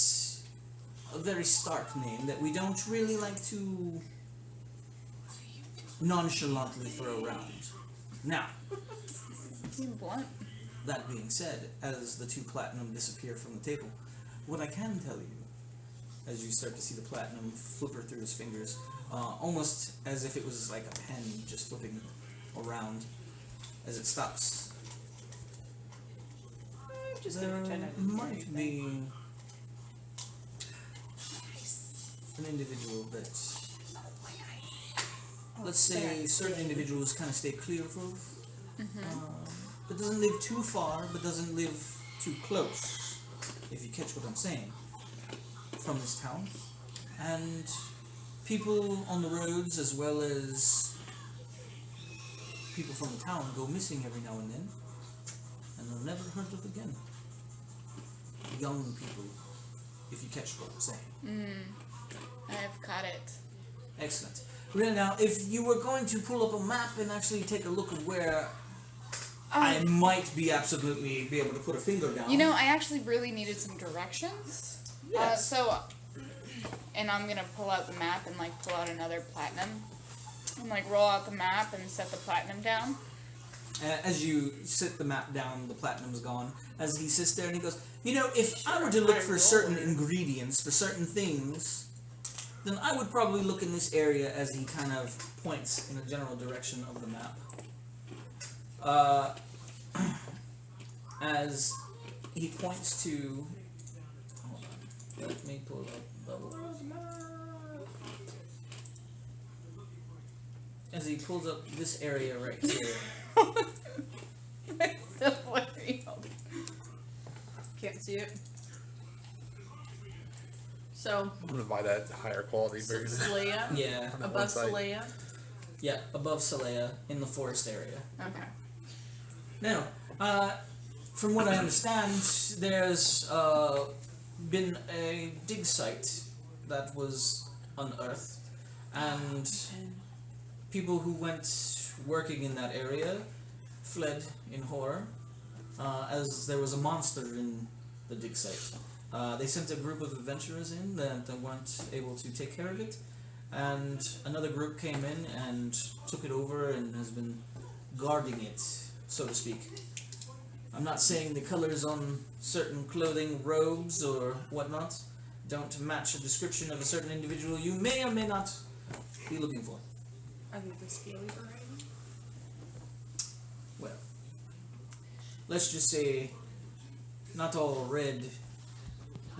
Speaker 1: a very stark name that we don't really like to nonchalantly throw around. Now,
Speaker 3: Seem blunt.
Speaker 1: that being said, as the 2 platinum disappear from the table, what I can tell you, as you start to see the platinum flipper through his fingers, almost as if it was like a pen just flipping around as it stops.
Speaker 6: Just
Speaker 1: There
Speaker 6: gonna pretend I didn't hear
Speaker 1: might
Speaker 6: anything.
Speaker 1: be an individual that, let's say, certain individuals kind of stay clear of, but doesn't live too far, but doesn't live too close, if you catch what I'm saying. from this town, and people on the roads as well as people from the town go missing every now and then, and they're never heard of again. Young people, if you catch what I'm saying.
Speaker 3: I've caught it.
Speaker 1: Excellent. Now, if you were going to pull up a map and actually take a look at where I might be absolutely be able to put a finger down.
Speaker 3: You know, I actually really needed some directions.
Speaker 1: Yes.
Speaker 3: And I'm gonna pull out the map and like pull out another platinum, and like roll out the map and set the platinum down.
Speaker 1: As you sit the map down, the platinum's gone. As he sits there and he goes, you know, if I were to look for certain ingredients, for certain things, then I would probably look in this area, as he kind of points in a general direction of the map. As he points to... Hold on. Let me pull up the world map. As he pulls up this area right here.
Speaker 3: It's so blurry.
Speaker 6: Can't see it. So,
Speaker 5: I'm gonna buy that higher quality version.
Speaker 6: Saleya?
Speaker 1: Yeah.
Speaker 5: On that
Speaker 6: Above
Speaker 5: website.
Speaker 6: Saleya?
Speaker 1: Yeah, above Saleya, in the forest area.
Speaker 3: Okay.
Speaker 1: Now, from what I understand, there's been a dig site that was unearthed, and people who went working in that area fled in horror, as there was a monster in the dig site. They sent a group of adventurers in that weren't able to take care of it, and another group came in and took it over and has been guarding it, so to speak. I'm not saying the colors on certain clothing, robes or whatnot, don't match a description of a certain individual you may or may not be looking for.
Speaker 6: Are they the scaly variety?
Speaker 1: Well, let's just say not all red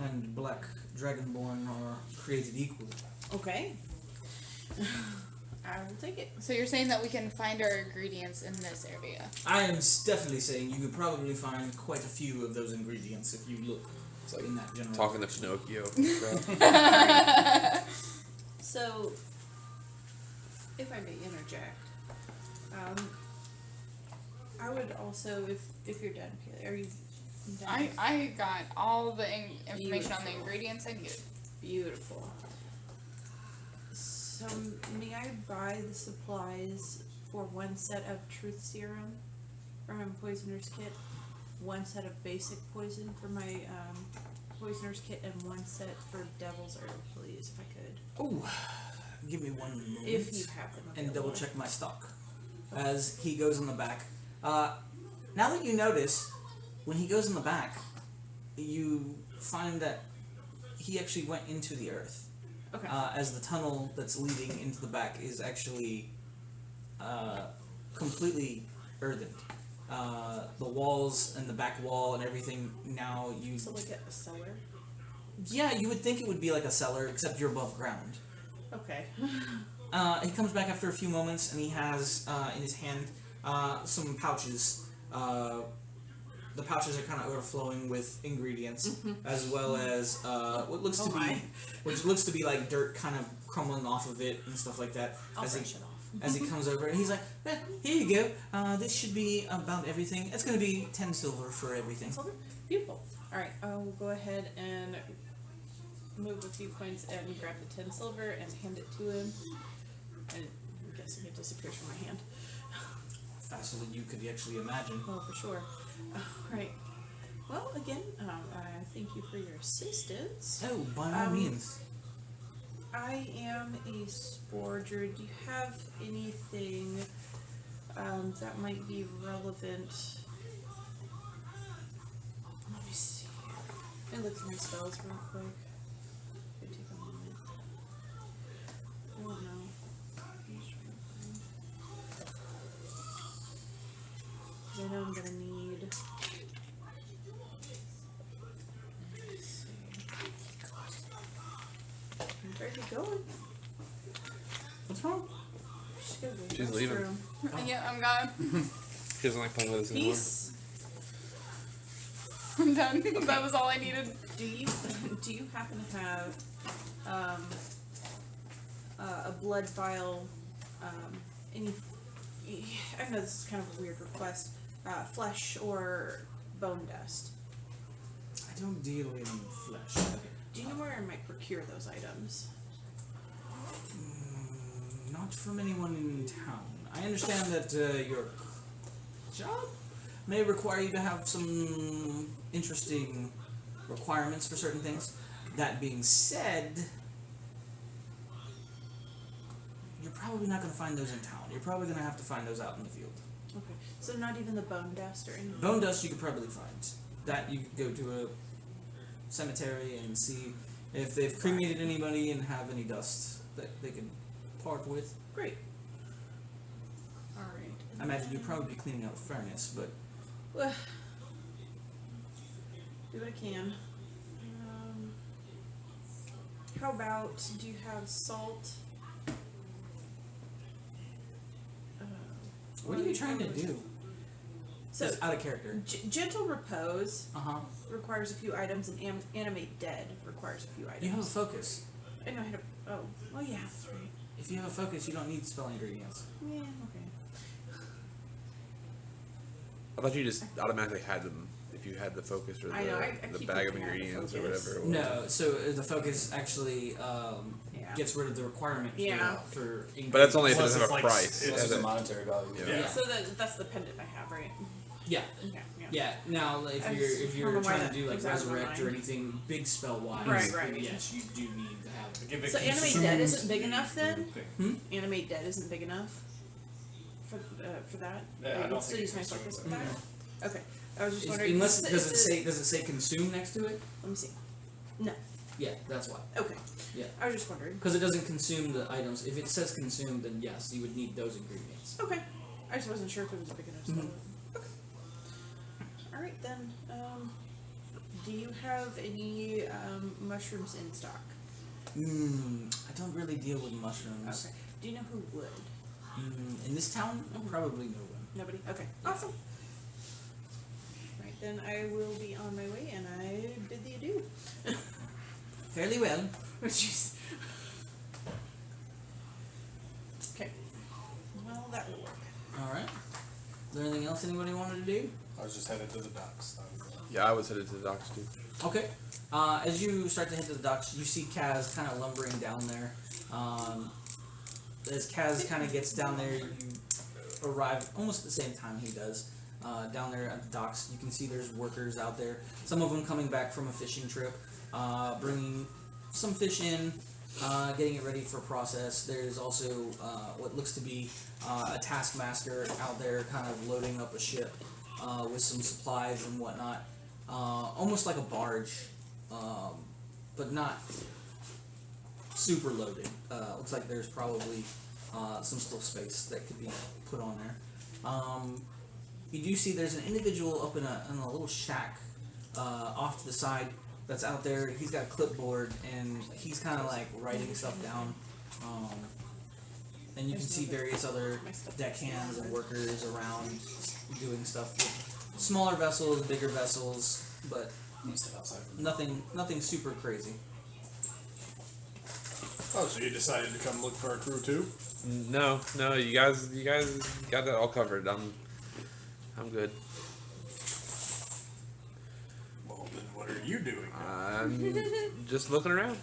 Speaker 1: and black dragonborn are created equal.
Speaker 6: Okay. I will take it.
Speaker 3: So you're saying that we can find our ingredients in this area?
Speaker 1: I am definitely saying you could probably find quite a few of those ingredients if you look
Speaker 5: It's like
Speaker 1: in that general
Speaker 5: talking to
Speaker 1: direction.
Speaker 5: Pinocchio.
Speaker 6: So, if I may interject, I would also, if you're done, Kaylee, are you done?
Speaker 3: I got all the information on the ingredients I needed.
Speaker 6: Beautiful. So, may I buy the supplies for one set of truth serum for my poisoner's kit, one set of basic poison for my poisoner's kit, and one set for devil's herb, please, if I could.
Speaker 1: Oh, give me one moment.
Speaker 6: If you have them
Speaker 1: and
Speaker 6: available.
Speaker 1: double check my stock. As he goes in the back. Now that you notice, when he goes in the back, you find that he actually went into the earth.
Speaker 6: Okay.
Speaker 1: As the tunnel that's leading into the back is actually completely earthened. The walls and the back wall and everything now you...
Speaker 6: So like a cellar?
Speaker 1: Yeah, you would think it would be like a cellar, except you're above ground.
Speaker 6: Okay.
Speaker 1: He comes back after a few moments and he has in his hand some pouches. The pouches are kind of overflowing with ingredients, as well as what looks to be like dirt kind of crumbling off of it and stuff like that.
Speaker 6: I'll
Speaker 1: as
Speaker 6: brush it off.
Speaker 1: As he comes over and he's like, "Here you go. This should be about everything. It's going to be 10 silver for everything."
Speaker 6: Silver? Beautiful. Alright, I will go ahead and move a few coins and grab the 10 silver and hand it to him. And I'm guessing it disappears from my hand.
Speaker 1: Faster than you could actually imagine.
Speaker 6: Oh, for sure. Alright. Well, again, I thank you for your assistance.
Speaker 1: Oh, by all means.
Speaker 6: I am a sporger. Do you have anything that might be relevant? Let me see. Let me look through my spells real quick. It take a moment. I don't know. I'm just trying to find. 'Cause I know I'm gonna need. Let's see. Where are you going?
Speaker 1: What's wrong?
Speaker 6: She's gonna go to the
Speaker 5: She's leaving.
Speaker 6: restroom.
Speaker 3: Yeah, I'm gone.
Speaker 5: She doesn't like playing with us anymore.
Speaker 6: Peace.
Speaker 3: I'm done. That was all I needed.
Speaker 6: Do you happen to have a blood vial? Any? I know this is kind of a weird request. Flesh or bone dust?
Speaker 1: I don't deal in flesh.
Speaker 6: Do you know where I might procure those items?
Speaker 1: Not from anyone in town. I understand that your job may require you to have some interesting requirements for certain things. That being said, you're probably not going to find those in town. You're probably going to have to find those out in the field.
Speaker 6: Okay, so not even the bone dust or anything?
Speaker 1: Bone dust you could probably find. That you could go to a cemetery and see if they've cremated anybody and have any dust that they could part with.
Speaker 6: Great. Alright.
Speaker 1: I imagine you'd probably be cleaning out a furnace, but
Speaker 6: Well, do what I can. How about, do you have salt?
Speaker 1: what are you trying to do?
Speaker 6: So,
Speaker 1: Just out of character.
Speaker 6: gentle repose
Speaker 1: Uh-huh.
Speaker 6: requires a few items, and animate dead requires a few items.
Speaker 1: You have a focus.
Speaker 6: I know how to. Oh yeah, that's right.
Speaker 1: If you have a focus, you don't need spell ingredients.
Speaker 6: Yeah, okay.
Speaker 5: I thought you just automatically had them if you had the focus or the,
Speaker 6: I know, I
Speaker 5: the
Speaker 6: keep
Speaker 5: bag of
Speaker 6: looking at the
Speaker 5: ingredients or
Speaker 6: focus.
Speaker 5: whatever. It was.
Speaker 1: No, so the focus actually
Speaker 6: Yeah.
Speaker 1: gets rid of the requirement
Speaker 6: Yeah.
Speaker 1: for ingredients.
Speaker 5: But that's only if it
Speaker 4: Plus
Speaker 5: doesn't have
Speaker 4: it's
Speaker 5: a
Speaker 4: like
Speaker 5: price.
Speaker 4: it's
Speaker 5: It
Speaker 2: It's
Speaker 5: has
Speaker 2: just a
Speaker 5: a-
Speaker 2: monetary value.
Speaker 5: Yeah.
Speaker 6: So that's the pendant I have, right?
Speaker 1: Yeah.
Speaker 6: Yeah.
Speaker 1: Yeah. Now, if
Speaker 6: I
Speaker 1: you're
Speaker 6: just
Speaker 1: if
Speaker 6: don't
Speaker 1: you're
Speaker 6: know why
Speaker 1: trying
Speaker 6: that
Speaker 1: to do like
Speaker 6: comes out of my
Speaker 1: resurrect or
Speaker 6: mind.
Speaker 1: anything big spell wise,
Speaker 6: Right.
Speaker 1: yes, you do need to have.
Speaker 4: If it
Speaker 6: So animate
Speaker 4: consumes
Speaker 6: dead isn't big enough then?
Speaker 1: Hmm?
Speaker 6: Animate dead isn't big enough for that.
Speaker 4: Yeah, I
Speaker 6: would
Speaker 4: don't
Speaker 6: still
Speaker 4: think
Speaker 6: use my
Speaker 4: it
Speaker 6: focus
Speaker 4: consumes
Speaker 6: for that.
Speaker 1: it.
Speaker 6: Okay, I was just wondering.
Speaker 1: Unless
Speaker 6: is
Speaker 1: does it say consume next to it?
Speaker 6: Let me see. No.
Speaker 1: Yeah, that's why.
Speaker 6: Okay.
Speaker 1: Yeah.
Speaker 6: I was just wondering.
Speaker 1: Because it doesn't consume the items. If it says consume, then yes, you would need those ingredients.
Speaker 6: Okay. I just wasn't sure if it was big enough. So.
Speaker 1: Mhm.
Speaker 6: Okay. All right then. Do you have any mushrooms in stock?
Speaker 1: I don't really deal with mushrooms.
Speaker 6: Okay. Do you know who would?
Speaker 1: In this town,
Speaker 6: Mhm.
Speaker 1: probably no one.
Speaker 6: Nobody. Okay. Awesome. Right then, I will be on my way, and I bid thee adieu.
Speaker 1: Fairly well.
Speaker 6: Jeez. Okay. Well, that will work.
Speaker 1: All right. Is there anything else anybody wanted to do?
Speaker 4: I was just headed to the docks.
Speaker 5: Yeah, I was headed to the docks too.
Speaker 1: Okay. As you start to head to the docks, you see Kaz kind of lumbering down there. As Kaz kind of gets down there, you arrive almost at the same time he does. Down there at the docks, you can see there's workers out there. Some of them coming back from a fishing trip, bringing some fish in, getting it ready for process. There's also what looks to be a taskmaster out there kind of loading up a ship with some supplies and whatnot. Almost like a barge, but not super loaded. Looks like there's probably some still space that could be put on there. You do see there's an individual up in a little shack off to the side that's out there. He's got a clipboard and he's kind of like writing stuff down. And you can see various other deckhands and workers around doing stuff with smaller vessels, bigger vessels, but nothing super crazy.
Speaker 4: Oh, so you decided to come look for a crew too?
Speaker 5: No, you guys got that all covered. I'm good.
Speaker 4: Well, then what are you doing?
Speaker 5: I'm just looking around.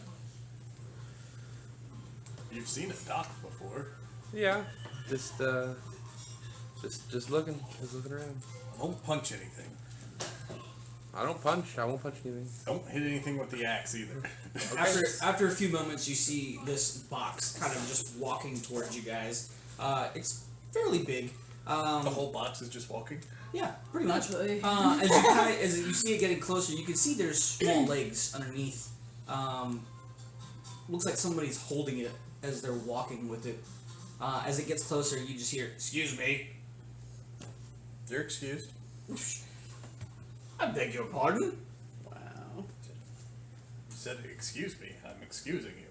Speaker 4: You've seen a dock before.
Speaker 5: Yeah, just looking, just looking around.
Speaker 4: Don't punch anything.
Speaker 5: I don't punch. I won't punch anything.
Speaker 4: Don't hit anything with the axe either.
Speaker 1: After a few moments, you see this box kind of just walking towards you guys. It's fairly big.
Speaker 4: The whole box is just walking.
Speaker 1: Yeah, pretty much.
Speaker 6: Actually.
Speaker 1: As you see it getting closer, you can see there's small legs underneath. Looks like somebody's holding it as they're walking with it. As it gets closer, you just hear, "Excuse me."
Speaker 4: You're excused.
Speaker 1: I beg your pardon.
Speaker 6: Wow.
Speaker 4: You said excuse me. I'm excusing you.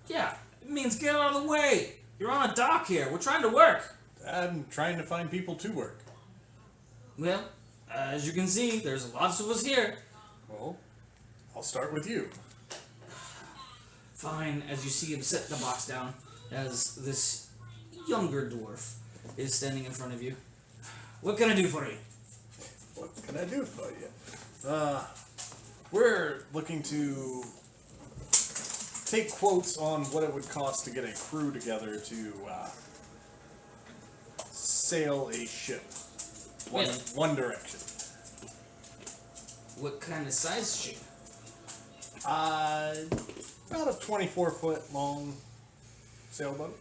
Speaker 1: Yeah, it means get out of the way. You're on a dock here. We're trying to work.
Speaker 4: I'm trying to find people to work.
Speaker 1: Well, as you can see, there's lots of us here.
Speaker 4: Well, I'll start with you.
Speaker 1: Fine, as you see him set the box down, as this younger dwarf is standing in front of you. What can I do for you?
Speaker 4: What can I do for you? We're looking to take quotes on what it would cost to get a crew together to sail a ship. One direction.
Speaker 1: What kind of size ship?
Speaker 4: About a 24-foot long sailboat.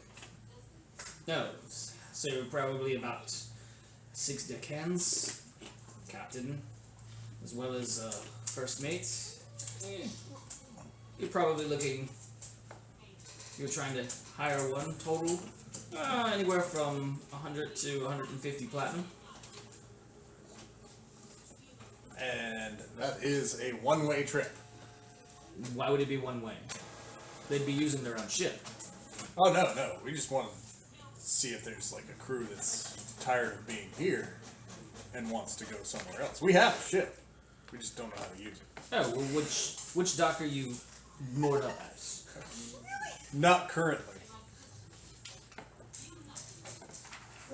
Speaker 1: No, so probably about 6 deckhands, captain, as well as first mate. You're probably looking. You're trying to hire one total, anywhere from 100 to 150 platinum.
Speaker 4: And that is a one-way trip.
Speaker 1: Why would it be one way? They'd be using their own ship.
Speaker 4: Oh, no. We just want to see if there's like a crew that's tired of being here and wants to go somewhere else. We have a ship. We just don't know how to use it.
Speaker 1: Oh, well, which dock are you moored up as?
Speaker 4: Not currently.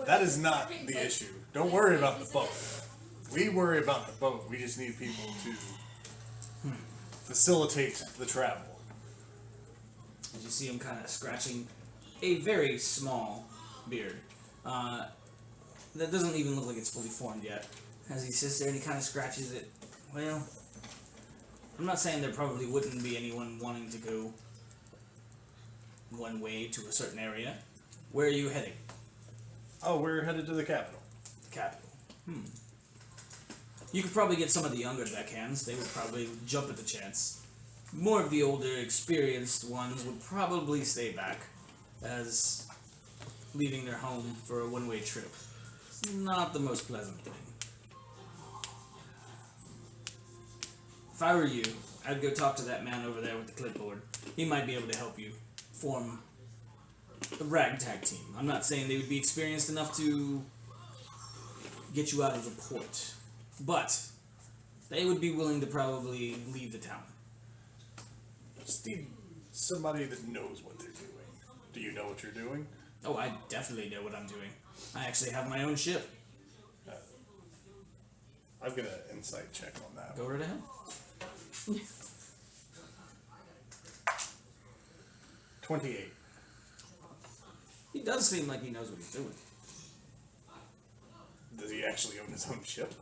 Speaker 4: That is not the issue. Don't worry about the boat. We worry about the boat. We just need people to facilitate the travel.
Speaker 1: As you see him kind of scratching a very small beard. That doesn't even look like it's fully formed yet. As he sits there and he kind of scratches it. Well, I'm not saying there probably wouldn't be anyone wanting to go one way to a certain area. Where are you heading?
Speaker 4: Oh, we're headed to the capital.
Speaker 1: The capital. You could probably get some of the younger deckhands. They would probably jump at the chance. More of the older, experienced ones would probably stay back, as leaving their home for a one-way trip. It's not the most pleasant thing. If I were you, I'd go talk to that man over there with the clipboard. He might be able to help you form a ragtag team. I'm not saying they would be experienced enough to get you out of the port, but they would be willing to probably leave the town.
Speaker 4: Just need somebody that knows what they're doing. Do you know what you're doing?
Speaker 1: Oh, I definitely know what I'm doing. I actually have my own ship.
Speaker 4: I'm gonna insight check on that.
Speaker 1: Go right ahead.
Speaker 4: 28.
Speaker 1: He does seem like he knows what he's doing.
Speaker 4: Does he actually own his own ship?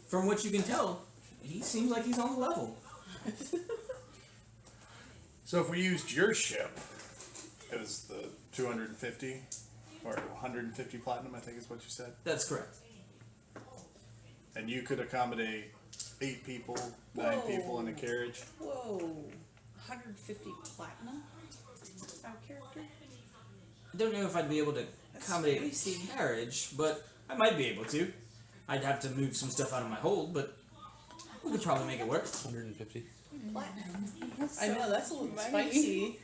Speaker 1: From what you can tell, he seems like he's on the level.
Speaker 4: So if we used your ship, it was the 250 or 150 platinum, I think is what you said.
Speaker 1: That's correct.
Speaker 4: And you could accommodate 8 people, 9 people in a carriage.
Speaker 6: Whoa. 150 platinum? Out of character?
Speaker 1: I don't know if I'd be able to accommodate
Speaker 6: spicy.
Speaker 1: a carriage, but I might be able to. I'd have to move some stuff out of my hold, but we could probably make it work.
Speaker 5: 150.
Speaker 6: I know, that's a little spicy.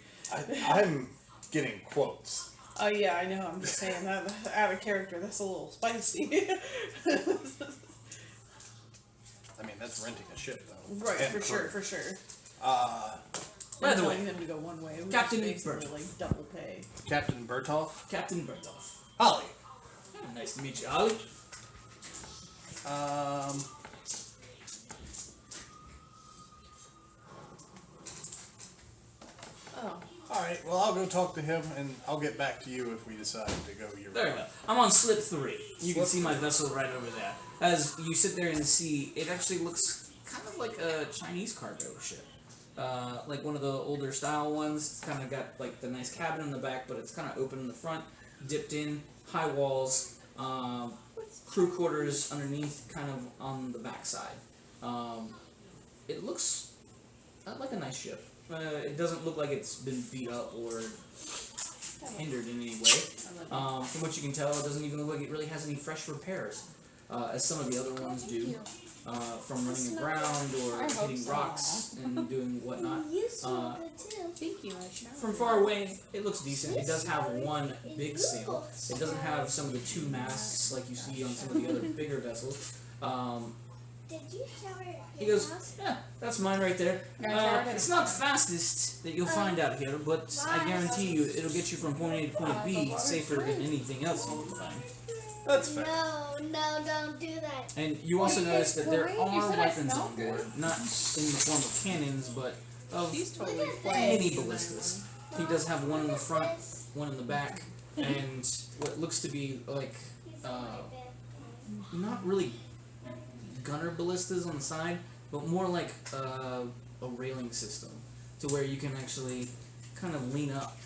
Speaker 4: I'm getting quotes.
Speaker 6: Oh yeah, I know, I'm just saying that out of character, that's a little spicy.
Speaker 2: I mean, that's renting a ship, though.
Speaker 6: Right,
Speaker 4: And
Speaker 6: for
Speaker 4: crew.
Speaker 6: sure, for sure.
Speaker 1: By the
Speaker 6: Telling
Speaker 1: way,
Speaker 6: them to go one way, which
Speaker 1: Captain
Speaker 6: is basically
Speaker 1: Bertolf.
Speaker 6: like double pay.
Speaker 4: Captain Bertolf.
Speaker 1: Captain Bertolf.
Speaker 4: Holly.
Speaker 1: Nice to meet you, Ollie.
Speaker 6: Oh.
Speaker 4: Alright, well, I'll go talk to him and I'll get back to you if we decide to go your
Speaker 1: There
Speaker 4: way.
Speaker 1: we go. I'm on slip 3. You can
Speaker 4: Slip
Speaker 1: see my vessel right over there. As you sit there and see, it actually looks kind of like a Chinese cargo ship. Like one of the older style ones. It's kind of got like the nice cabin in the back, but it's kind of open in the front, dipped in, high walls, crew quarters underneath, kind of on the back side. It looks like a nice ship. It doesn't look like it's been beat up or hindered in any way. From what you can tell, it doesn't even look like it really has any fresh repairs, as some of the other ones do, from running aground or hitting rocks and doing whatnot.
Speaker 3: Thank you, Aisha.
Speaker 1: From far away, it looks decent. It does have one big sail. It doesn't have some of the 2 masts like you see on some of the other bigger vessels.
Speaker 7: Did you shower at
Speaker 1: He
Speaker 7: your
Speaker 1: goes,
Speaker 7: house?
Speaker 1: yeah, that's mine right there.
Speaker 3: Yeah, I showered
Speaker 1: It's
Speaker 3: it.
Speaker 1: not the fastest that you'll find out here, but I guarantee you it'll get you from point A to point B safer than anything else you can find.
Speaker 4: That's fair.
Speaker 7: No, don't do that.
Speaker 1: And you also notice that there
Speaker 3: Wait, you
Speaker 1: are
Speaker 3: said I
Speaker 1: weapons
Speaker 3: smelled
Speaker 1: on board, not in the form of cannons, but of
Speaker 6: She's totally
Speaker 7: Look at
Speaker 6: playing.
Speaker 1: mini ballistas. He does have one in the front, one in the back, and what looks to be like not really gunner ballistas on the side, but more like a railing system, to where you can actually kind of lean up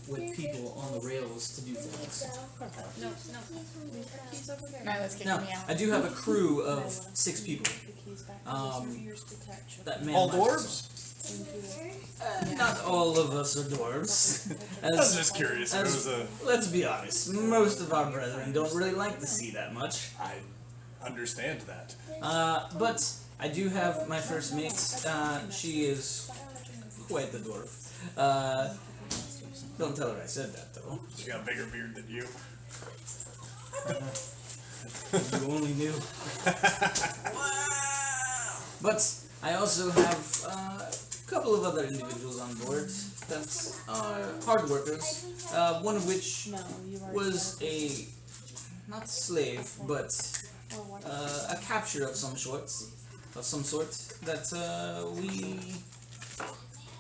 Speaker 1: with people on the rails to do things.
Speaker 6: No. Keys over there.
Speaker 3: No, let's get
Speaker 1: Now,
Speaker 3: me out.
Speaker 1: I do have a crew of 6 people
Speaker 6: The keys back. Ears to touch.
Speaker 1: that man
Speaker 4: All
Speaker 1: my
Speaker 4: dwarves?
Speaker 1: Not all of us are dwarves.
Speaker 4: I was
Speaker 1: As,
Speaker 4: just curious. It was a.
Speaker 1: let's be honest, most of our brethren don't really like the sea that much.
Speaker 4: I understand that.
Speaker 1: But I do have my first mate. She is quite the dwarf. Don't tell her I said that though.
Speaker 4: She got a bigger beard than you.
Speaker 1: You only knew. But I also have a couple of other individuals on board that are hard workers. One of which
Speaker 6: No, you are.
Speaker 1: was a not slave, but a capture of some sort that we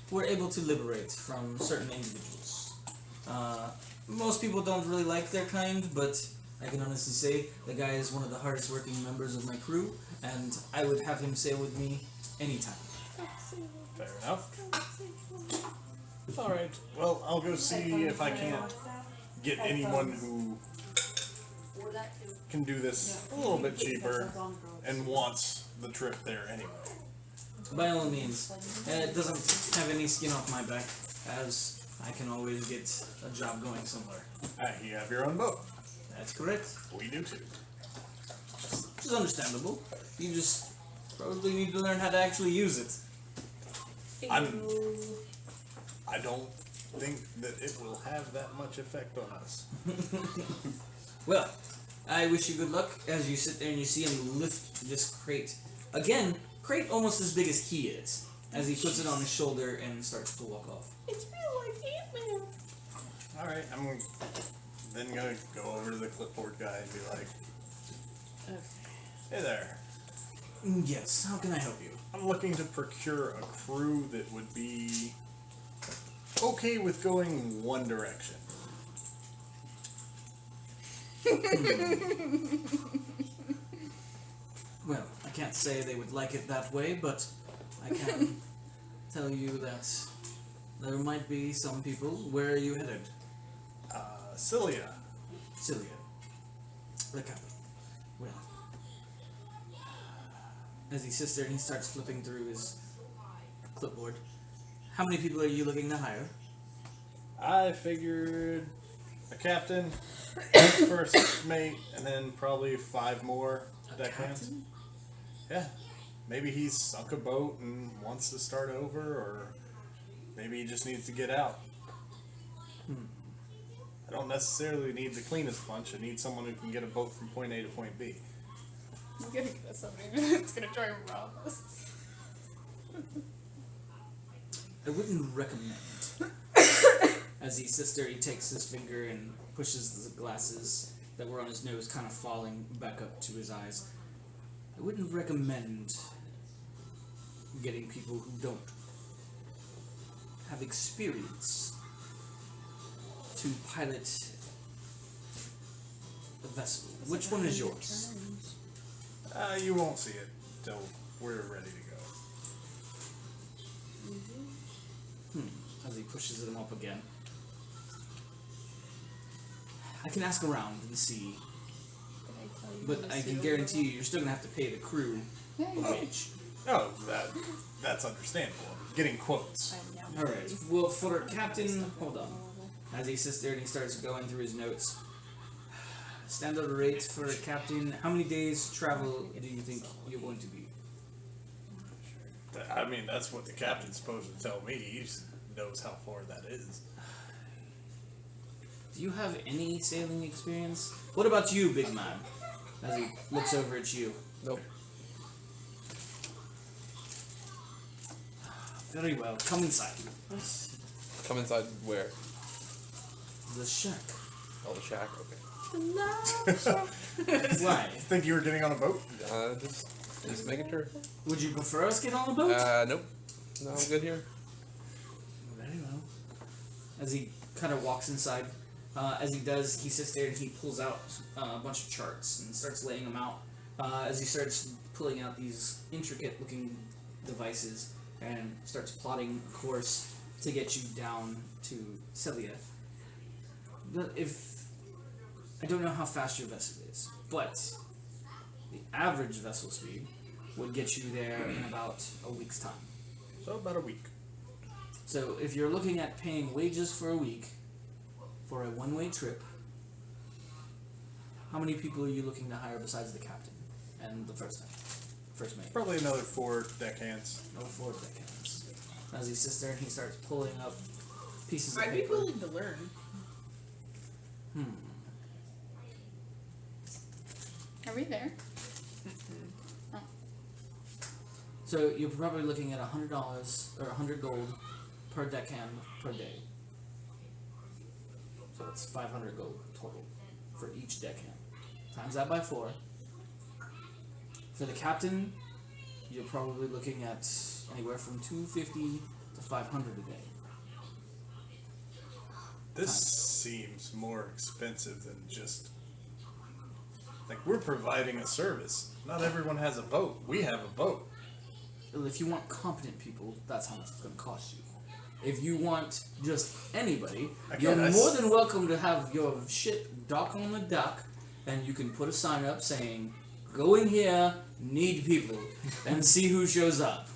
Speaker 1: were able to liberate from certain individuals. Most people don't really like their kind, but I can honestly say the guy is one of the hardest working members of my crew, and I would have him sail with me anytime.
Speaker 4: Fair enough. Alright. Well, I'll go see if I can't get anyone who can do this a little bit cheaper and wants the trip there anyway.
Speaker 1: By all means, it doesn't have any skin off my back, as I can always get a job going somewhere.
Speaker 4: You have your own boat.
Speaker 1: That's correct.
Speaker 4: We do too.
Speaker 1: Which is understandable. You just probably need to learn how to actually use it.
Speaker 4: I don't think that it will have that much effect on us.
Speaker 1: Well, I wish you good luck as you sit there and you see him lift this crate. Again, crate almost as big as he is, as he puts it on his shoulder and starts to walk off.
Speaker 6: It's real like Ant-Man.
Speaker 4: Alright, I'm then gonna go over to the clipboard guy and be like,
Speaker 6: Okay.
Speaker 4: hey there.
Speaker 1: Yes, how can I help you?
Speaker 4: I'm looking to procure a crew that would be okay with going one direction.
Speaker 1: Well, I can't say they would like it that way, but I can tell you that there might be some people. Where are you headed?
Speaker 4: Cilia.
Speaker 1: Cilia. The capital. Well, as he sits there and he starts flipping through his clipboard, how many people are you looking to hire?
Speaker 4: I figured a captain, first mate, and then probably 5 more deckhands.
Speaker 1: Captain?
Speaker 4: Yeah. Maybe he's sunk a boat and wants to start over, or maybe he just needs to get out. I don't necessarily need the cleanest bunch. I need someone who can get a boat from point A to point B.
Speaker 3: I'm gonna get us somebody that's gonna try and rob us.
Speaker 1: I wouldn't recommend. As he sits there, he takes his finger and pushes the glasses that were on his nose kind of falling back up to his eyes. I wouldn't recommend getting people who don't have experience to pilot a vessel. Which one is yours?
Speaker 4: You won't see it till we're ready to go.
Speaker 1: As he pushes them up again. I can ask around and see, but I can guarantee you, you're still gonna have to pay the crew a wage.
Speaker 4: No, that's understandable. Getting quotes.
Speaker 1: All right. Well, for captain, hold on. As he sits there and he starts going through his notes. Standard rate for a captain. How many days travel do you think you're going to be?
Speaker 4: I mean, that's what the captain's supposed to tell me. He just knows how far that is.
Speaker 1: Do you have any sailing experience? What about you, big man? As he looks over at you.
Speaker 5: Nope.
Speaker 1: Very well. Come inside.
Speaker 5: Come inside where?
Speaker 1: The shack.
Speaker 5: Oh, the shack. Okay.
Speaker 1: Why?
Speaker 4: Think you were getting on a boat?
Speaker 5: Just making sure.
Speaker 1: Would you prefer us get on the boat?
Speaker 5: Nope. No, I'm good here.
Speaker 1: Very well. As he kind of walks inside, as he does, he sits there and he pulls out a bunch of charts and starts laying them out. As he starts pulling out these intricate-looking devices and starts plotting a course to get you down to Celia. If I don't know how fast your vessel is, but the average vessel speed would get you there in about a week's time.
Speaker 4: So about a week.
Speaker 1: So if you're looking at paying wages for a week for a one-way trip, how many people are you looking to hire besides the captain and the first mate?
Speaker 4: Probably another 4 deckhands.
Speaker 1: No, 4 deckhands. As he sits there and he starts pulling up pieces of
Speaker 6: I'd be
Speaker 1: paper.
Speaker 6: willing to learn.
Speaker 3: Are we there?
Speaker 1: So you're probably looking at $100 or 100 gold per deckhand per day. So it's 500 gold total for each deckhand. Times that by 4. For the captain, you're probably looking at anywhere from 250 to 500 a day.
Speaker 4: This seems more expensive than just... Like, we're providing a service. Not everyone has a boat. We have a boat.
Speaker 1: Well, if you want competent people, that's how much it's going to cost you. If you want just anybody, you're more than welcome to have your ship dock on the dock, and you can put a sign up saying, "Go in here, need people," and see who shows up.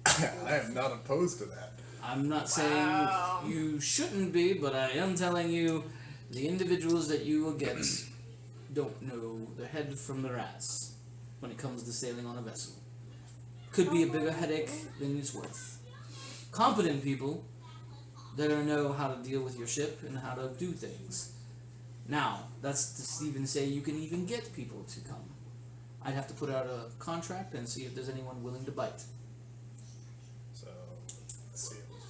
Speaker 4: I am not opposed to that.
Speaker 1: I'm not saying you shouldn't be, but I am telling you, the individuals that you will get don't know the head from their ass when it comes to sailing on a vessel. Could be a bigger headache than it's worth. Competent people, they're going to know how to deal with your ship and how to do things. Now, that's to even say you can even get people to come. I'd have to put out a contract and see if there's anyone willing to bite.
Speaker 4: So, let's see, it was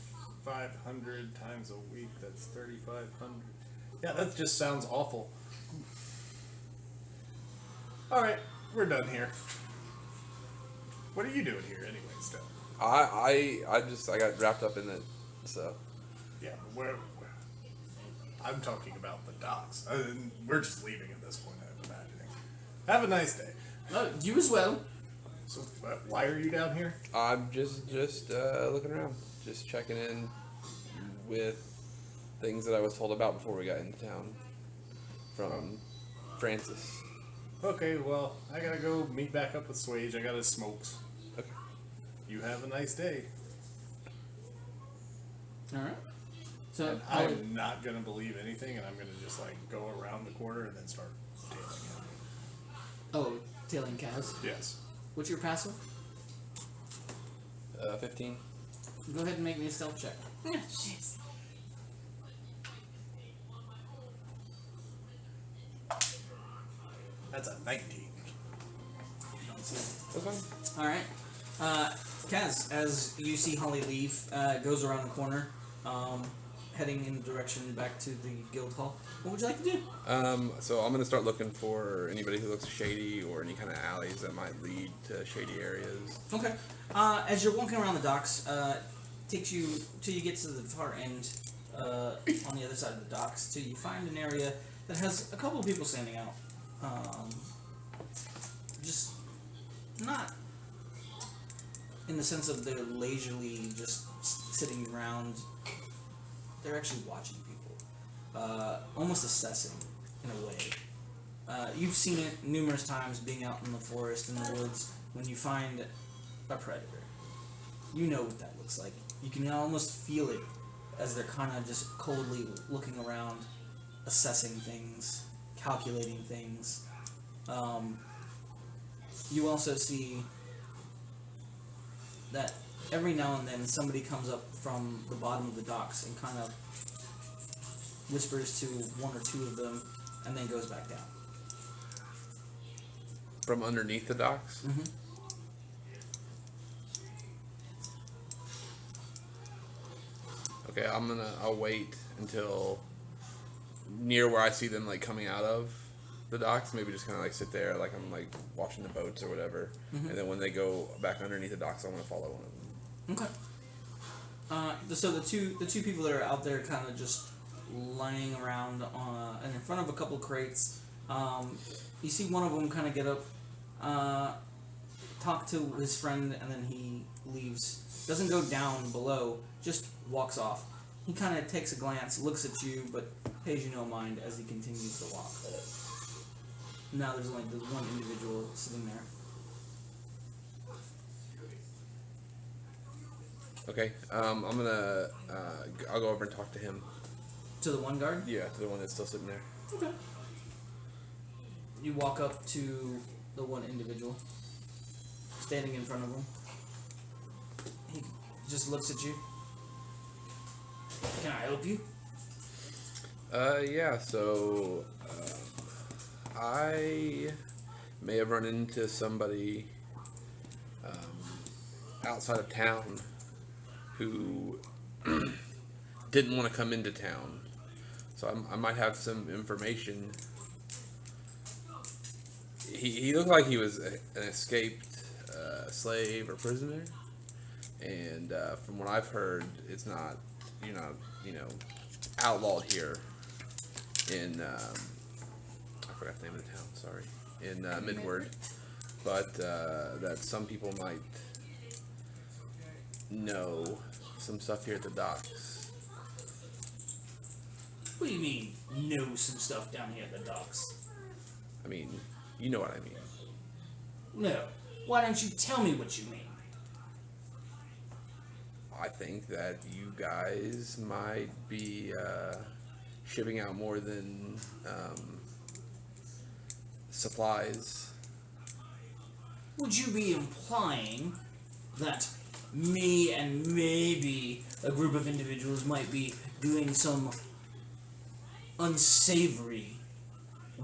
Speaker 4: 500 times a week, that's 3,500. Yeah, that just sounds awful. Alright, we're done here. What are you doing here anyway, still?
Speaker 5: I got wrapped up in it, so.
Speaker 4: Yeah, where I'm talking about the docks. We're just leaving at this point, I'm imagining. Have a nice day.
Speaker 1: Oh, you as well.
Speaker 4: So, why are you down here?
Speaker 5: I'm just looking around, just checking in with things that I was told about before we got into town from Francis.
Speaker 4: Okay, well, I gotta go meet back up with Swage. I got his smokes.
Speaker 5: Okay.
Speaker 4: You have a nice day.
Speaker 1: Alright. So,
Speaker 4: And I'm not gonna believe anything, and I'm gonna just like go around the corner and then start tailing him.
Speaker 1: oh, tailing Kaz.
Speaker 4: Yes.
Speaker 1: What's your passive?
Speaker 5: 15.
Speaker 1: Go ahead and make me a stealth check.
Speaker 6: Jeez.
Speaker 4: That's a 19.
Speaker 5: That's fine.
Speaker 1: Alright. Kaz, as you see Holly leave, goes around the corner, heading in the direction back to the guild hall. What would you like to do?
Speaker 5: So I'm gonna start looking for anybody who looks shady or any kind of alleys that might lead to shady areas.
Speaker 1: Okay. As you're walking around the docks, takes you till you get to the far end, on the other side of the docks, till you find an area that has a couple of people standing out. Just not in the sense of they're leisurely just sitting around. They're actually watching people, almost assessing in a way. You've seen it numerous times being out in the forest, in the woods, when you find a predator. You know what that looks like. You can almost feel it as they're kind of just coldly looking around, assessing things, calculating things. You also see that every now and then somebody comes up from the bottom of the docks and kind of whispers to one or two of them and then goes back down.
Speaker 5: From underneath the docks?
Speaker 1: Mm-hmm.
Speaker 5: Okay, I'll wait until near where I see them like coming out of the docks. Maybe just kind of like sit there, like I'm like watching the boats or whatever. And then when they go back underneath the docks, I want to follow one of them.
Speaker 1: Okay. So the two people that are out there, kind of just laying around and in front of a couple crates. You see one of them kind of get up, talk to his friend, and then he leaves. Doesn't go down below, just walks off. He kind of takes a glance, looks at you, but pays you no mind as he continues to walk. Now there's only one individual sitting there.
Speaker 5: Okay, I'm gonna I'll go over and talk to him.
Speaker 1: To the one guard?
Speaker 5: Yeah, to the one that's still sitting there.
Speaker 1: Okay. You walk up to the one individual standing in front of him. He just looks at you. Can I help you?
Speaker 5: Yeah, so I may have run into somebody outside of town who didn't want to come into town. So I might have some information. He looked like he was an escaped slave or prisoner, and from what I've heard, it's not, outlawed here in I forgot the name of the town. Sorry, in Midward, but that some people might know some stuff here at the docks.
Speaker 1: What do you mean, know some stuff down here at the docks?
Speaker 5: I mean, you know what I mean.
Speaker 1: No. Why don't you tell me what you mean?
Speaker 5: I think that you guys might be shipping out more than supplies.
Speaker 1: Would you be implying that me and maybe a group of individuals might be doing some unsavory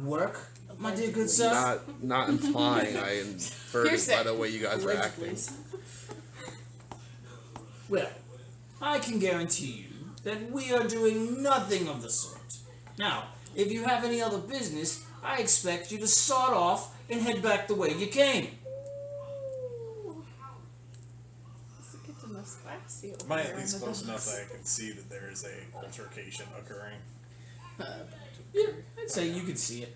Speaker 1: work, my dear good sir?
Speaker 5: Not implying. I inferred it by the way you guys are acting.
Speaker 1: Well, I can guarantee you that we are doing nothing of the sort. Now, if you have any other business, I expect you to sod off and head back the way you came.
Speaker 4: Am I at least close enough that I can see that there is a altercation occurring?
Speaker 1: Yeah, I'd say you could see it.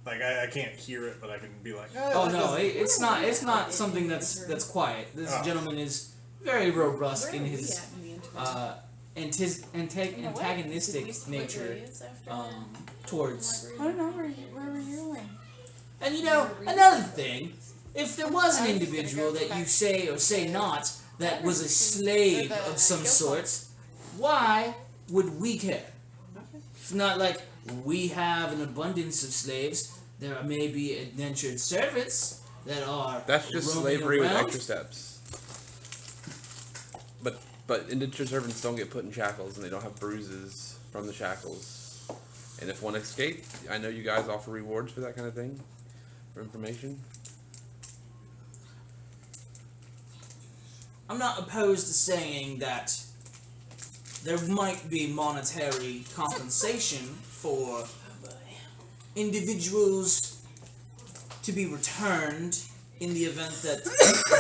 Speaker 4: Like I can't hear it, but I can be like,
Speaker 1: Oh no, it's not something that's quiet. This gentleman is very robust in his antagonistic nature towards.
Speaker 3: I don't know where were you going.
Speaker 1: And another thing, if there was an individual that you say or say not that was a slave of some sort, why would we care? It's not like we have an abundance of slaves. There may be indentured servants that are.
Speaker 5: That's just
Speaker 1: roaming
Speaker 5: slavery with
Speaker 1: around.
Speaker 5: extra steps. But indentured servants don't get put in shackles, and they don't have bruises from the shackles. And if one escaped, I know you guys offer rewards for that kind of thing, for information.
Speaker 1: I'm not opposed to saying that there might be monetary compensation for individuals to be returned in the event that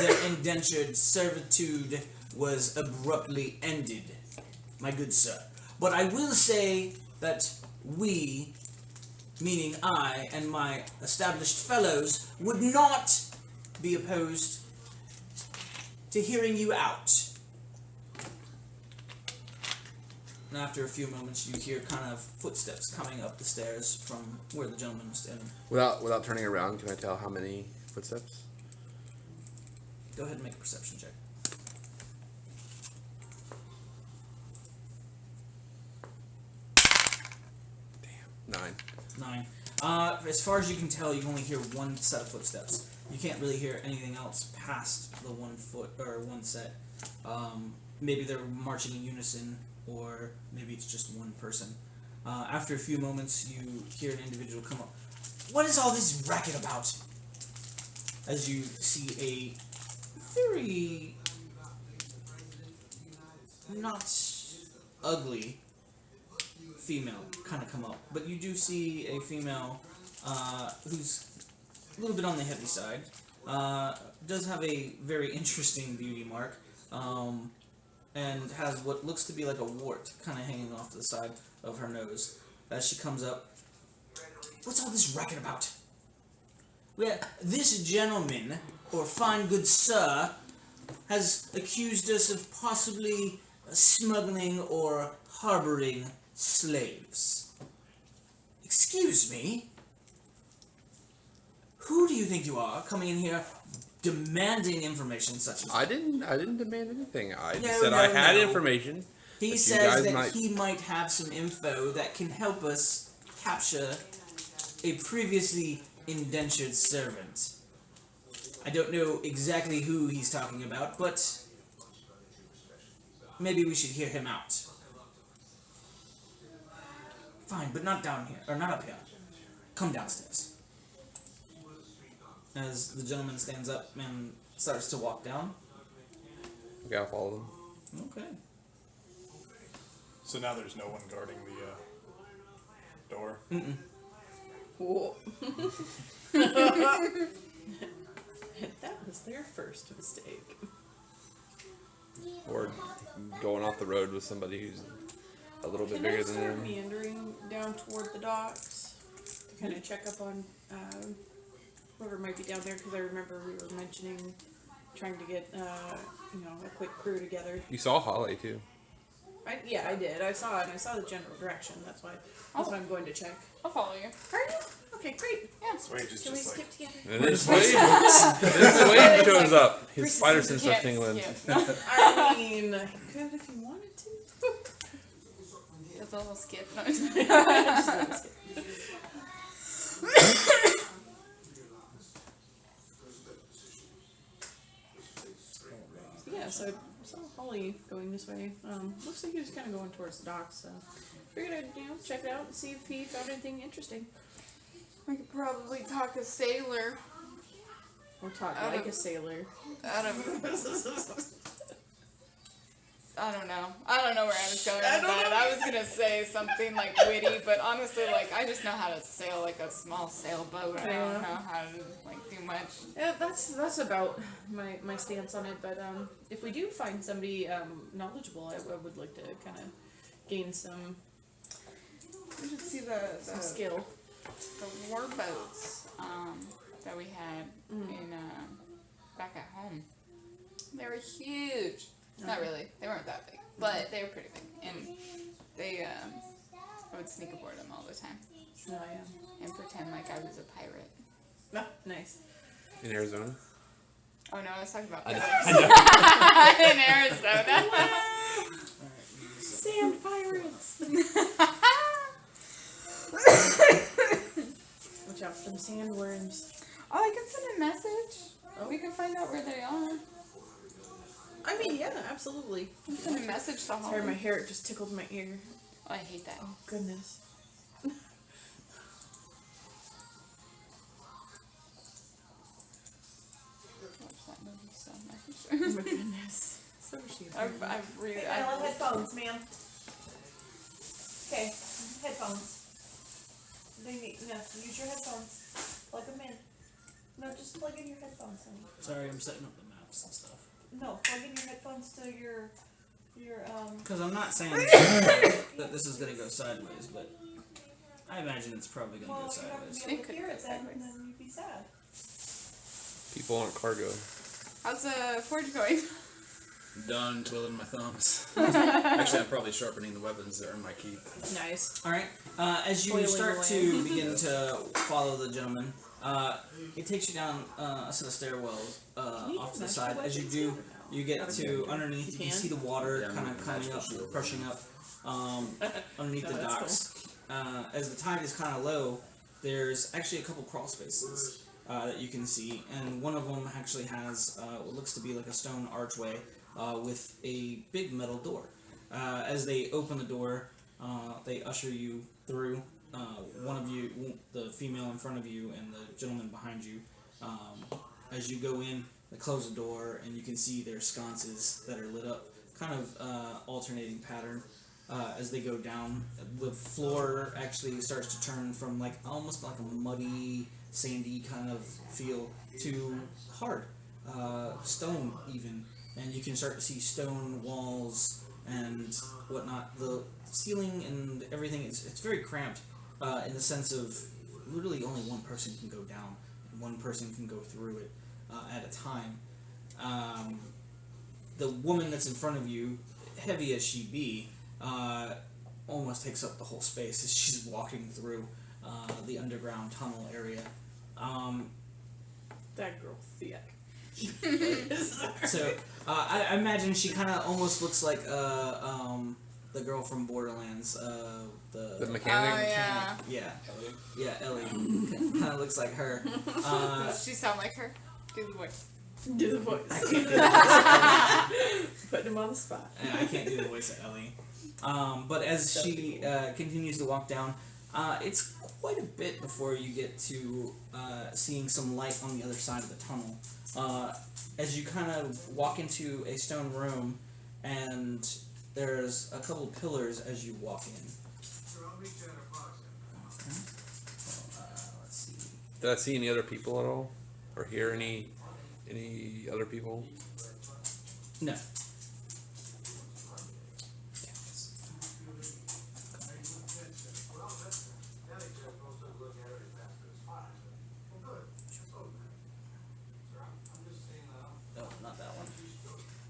Speaker 1: their indentured servitude was abruptly ended, my good sir. But I will say that we, meaning I and my established fellows, would not be opposed to hearing you out. And after a few moments, you hear kind of footsteps coming up the stairs from where the gentleman was standing.
Speaker 5: Without turning around, can I tell how many footsteps?
Speaker 1: Go ahead and make a perception check.
Speaker 5: Damn, 9.
Speaker 1: 9. As far as you can tell, you only hear one set of footsteps. You can't really hear anything else past the 1 foot or one set. Maybe they're marching in unison, or maybe it's just one person. After a few moments, you hear an individual come up. What is all this racket about? As you see a very not ugly female kind of come up. But you do see a female who's a little bit on the heavy side. Does have a very interesting beauty mark. And has what looks to be like a wart kind of hanging off the side of her nose. As she comes up, what's all this racket about? Well, this gentleman, or fine good sir, has accused us of possibly smuggling or harboring slaves. Excuse me? Who do you think you are, coming in here demanding information such as
Speaker 5: I didn't demand anything. I just
Speaker 1: No,
Speaker 5: said
Speaker 1: no,
Speaker 5: I had
Speaker 1: no.
Speaker 5: information.
Speaker 1: He
Speaker 5: you
Speaker 1: says
Speaker 5: guys
Speaker 1: that
Speaker 5: might-
Speaker 1: he might have some info that can help us capture a previously indentured servant. I don't know exactly who he's talking about, but maybe we should hear him out. Fine, but not down here, or not up here. Come downstairs. As the gentleman stands up and starts to walk down.
Speaker 5: Okay, I'll follow them.
Speaker 1: Okay.
Speaker 4: So now there's no one guarding the door.
Speaker 1: Mm-mm.
Speaker 6: Whoa. That was their first mistake.
Speaker 5: Or going off the road with somebody who's a little bit
Speaker 6: Can
Speaker 5: bigger
Speaker 6: I
Speaker 5: than
Speaker 6: start
Speaker 5: them.
Speaker 6: meandering down toward the docks to kind of check up on whoever might be down there? Because I remember we were mentioning trying to get a quick crew together.
Speaker 5: You saw Holly too.
Speaker 6: I did. I saw it, and I saw the general direction. That's why I'm going to check.
Speaker 3: I'll follow you.
Speaker 6: Are you? Okay, great.
Speaker 4: Swage is
Speaker 6: Can we
Speaker 4: just like,
Speaker 6: skip together?
Speaker 5: And then Swade shows up. His spider sense starts
Speaker 3: Can't
Speaker 5: tingling.
Speaker 3: skip.
Speaker 6: I mean, I could if you wanted to.
Speaker 3: It's a little skip.
Speaker 6: Just let me skip. Yeah, so I saw Holly going this way. Looks like he was kind of going towards the docks, so figured I'd check it out and see if he found anything interesting.
Speaker 3: We could probably talk a sailor
Speaker 6: Or talk
Speaker 3: Out
Speaker 6: like
Speaker 3: of-
Speaker 6: a sailor.
Speaker 3: out of. I don't know. I don't know where I was going with
Speaker 6: I don't
Speaker 3: that.
Speaker 6: know
Speaker 3: I was gonna say something like witty, but honestly, like I just know how to sail like a small sailboat. I
Speaker 6: Yeah.
Speaker 3: don't know how to like do much.
Speaker 6: Yeah, that's about my stance on it. But if we do find somebody knowledgeable, I would like to kind of gain some
Speaker 3: We should see
Speaker 6: some skill.
Speaker 3: the war boats that we had in back at home. They were huge. Not really. They weren't that big, but they were pretty big, and they I would sneak aboard them all the time
Speaker 6: Oh yeah.
Speaker 3: and pretend like I was a pirate.
Speaker 6: Oh, nice.
Speaker 5: In Arizona.
Speaker 3: Oh no, I was talking about
Speaker 2: I
Speaker 3: pirates in Arizona.
Speaker 6: Sand pirates. Watch out for them sandworms.
Speaker 3: Oh, I can send a message.
Speaker 6: Oh.
Speaker 3: We can find out where they are.
Speaker 6: I mean, yeah, absolutely.
Speaker 3: Send a message to
Speaker 6: Sorry,
Speaker 3: home.
Speaker 6: my hair just tickled my ear.
Speaker 3: Oh, I hate that.
Speaker 6: Oh goodness.
Speaker 3: Watch that movie so much.
Speaker 6: Oh my goodness. So she.
Speaker 3: I've really.
Speaker 6: headphones, ma'am. Okay, headphones. Use your headphones. Plug them in. No, just plug in your headphones, honey.
Speaker 1: Sorry, I'm setting up the maps and stuff.
Speaker 6: No, plug in your headphones to your
Speaker 1: Because I'm not saying that this is going to go sideways, but I imagine it's probably going to go
Speaker 6: Well, you're not gonna
Speaker 1: sideways.
Speaker 6: be able
Speaker 3: It
Speaker 6: to
Speaker 3: could
Speaker 6: hear
Speaker 3: go
Speaker 6: it then,
Speaker 3: sideways.
Speaker 6: and then you'd be sad.
Speaker 5: People on cargo.
Speaker 3: How's the forge going?
Speaker 2: done twiddling my thumbs. Actually, I'm probably sharpening the weapons that are in my keep.
Speaker 6: Nice.
Speaker 1: All right. As you
Speaker 6: Toiling
Speaker 1: start
Speaker 6: away.
Speaker 1: to begin to follow the gentleman, it takes you down a set of stairwells
Speaker 6: Can you
Speaker 1: off to the
Speaker 6: mesh
Speaker 1: side.
Speaker 6: your
Speaker 1: As you
Speaker 6: weapons
Speaker 1: do,
Speaker 6: yet or no?
Speaker 1: you get
Speaker 6: Out of
Speaker 1: to
Speaker 6: character.
Speaker 1: underneath. You can
Speaker 6: can?
Speaker 1: see the water
Speaker 2: Yeah, I'm
Speaker 1: kind of
Speaker 2: gonna
Speaker 1: coming
Speaker 2: magical
Speaker 1: up,
Speaker 2: shield.
Speaker 1: crushing up underneath
Speaker 6: Oh,
Speaker 1: the
Speaker 6: that's
Speaker 1: docks. As the tide is kind of low, there's actually a couple crawl spaces that you can see, and one of them actually has what looks to be like a stone archway with a big metal door. As they open the door, they usher you through. One of you, the female in front of you, and the gentleman behind you. As you go in, they close the door, and you can see their sconces that are lit up, kind of alternating pattern. as they go down. The floor actually starts to turn from like almost like a muddy, sandy kind of feel to hard, stone even, and you can start to see stone walls and whatnot. The ceiling and everything it's very cramped in the sense of literally only one person can go down and one person can go through it at a time. The woman that's in front of you, heavy as she be, almost takes up the whole space as she's walking through the underground tunnel area.
Speaker 6: That girl thick.
Speaker 1: So I imagine she kind of almost looks like the girl from Borderlands.
Speaker 5: The mechanic?
Speaker 3: Oh, yeah.
Speaker 1: Yeah. Ellie. Kind of looks like her.
Speaker 3: Does she sound like her? Do the voice.
Speaker 6: Do the voice.
Speaker 1: I can't do the voice.
Speaker 6: Putting him on the spot.
Speaker 1: I can't do the voice of Ellie. But as she continues to walk down, it's quite a bit before you get to seeing some light on the other side of the tunnel. As you kind of walk into a stone room, and there's a couple pillars as you walk in. Okay. Let's see.
Speaker 5: Did I see any other people at all, or hear any other people?
Speaker 1: No. Oh, not that one.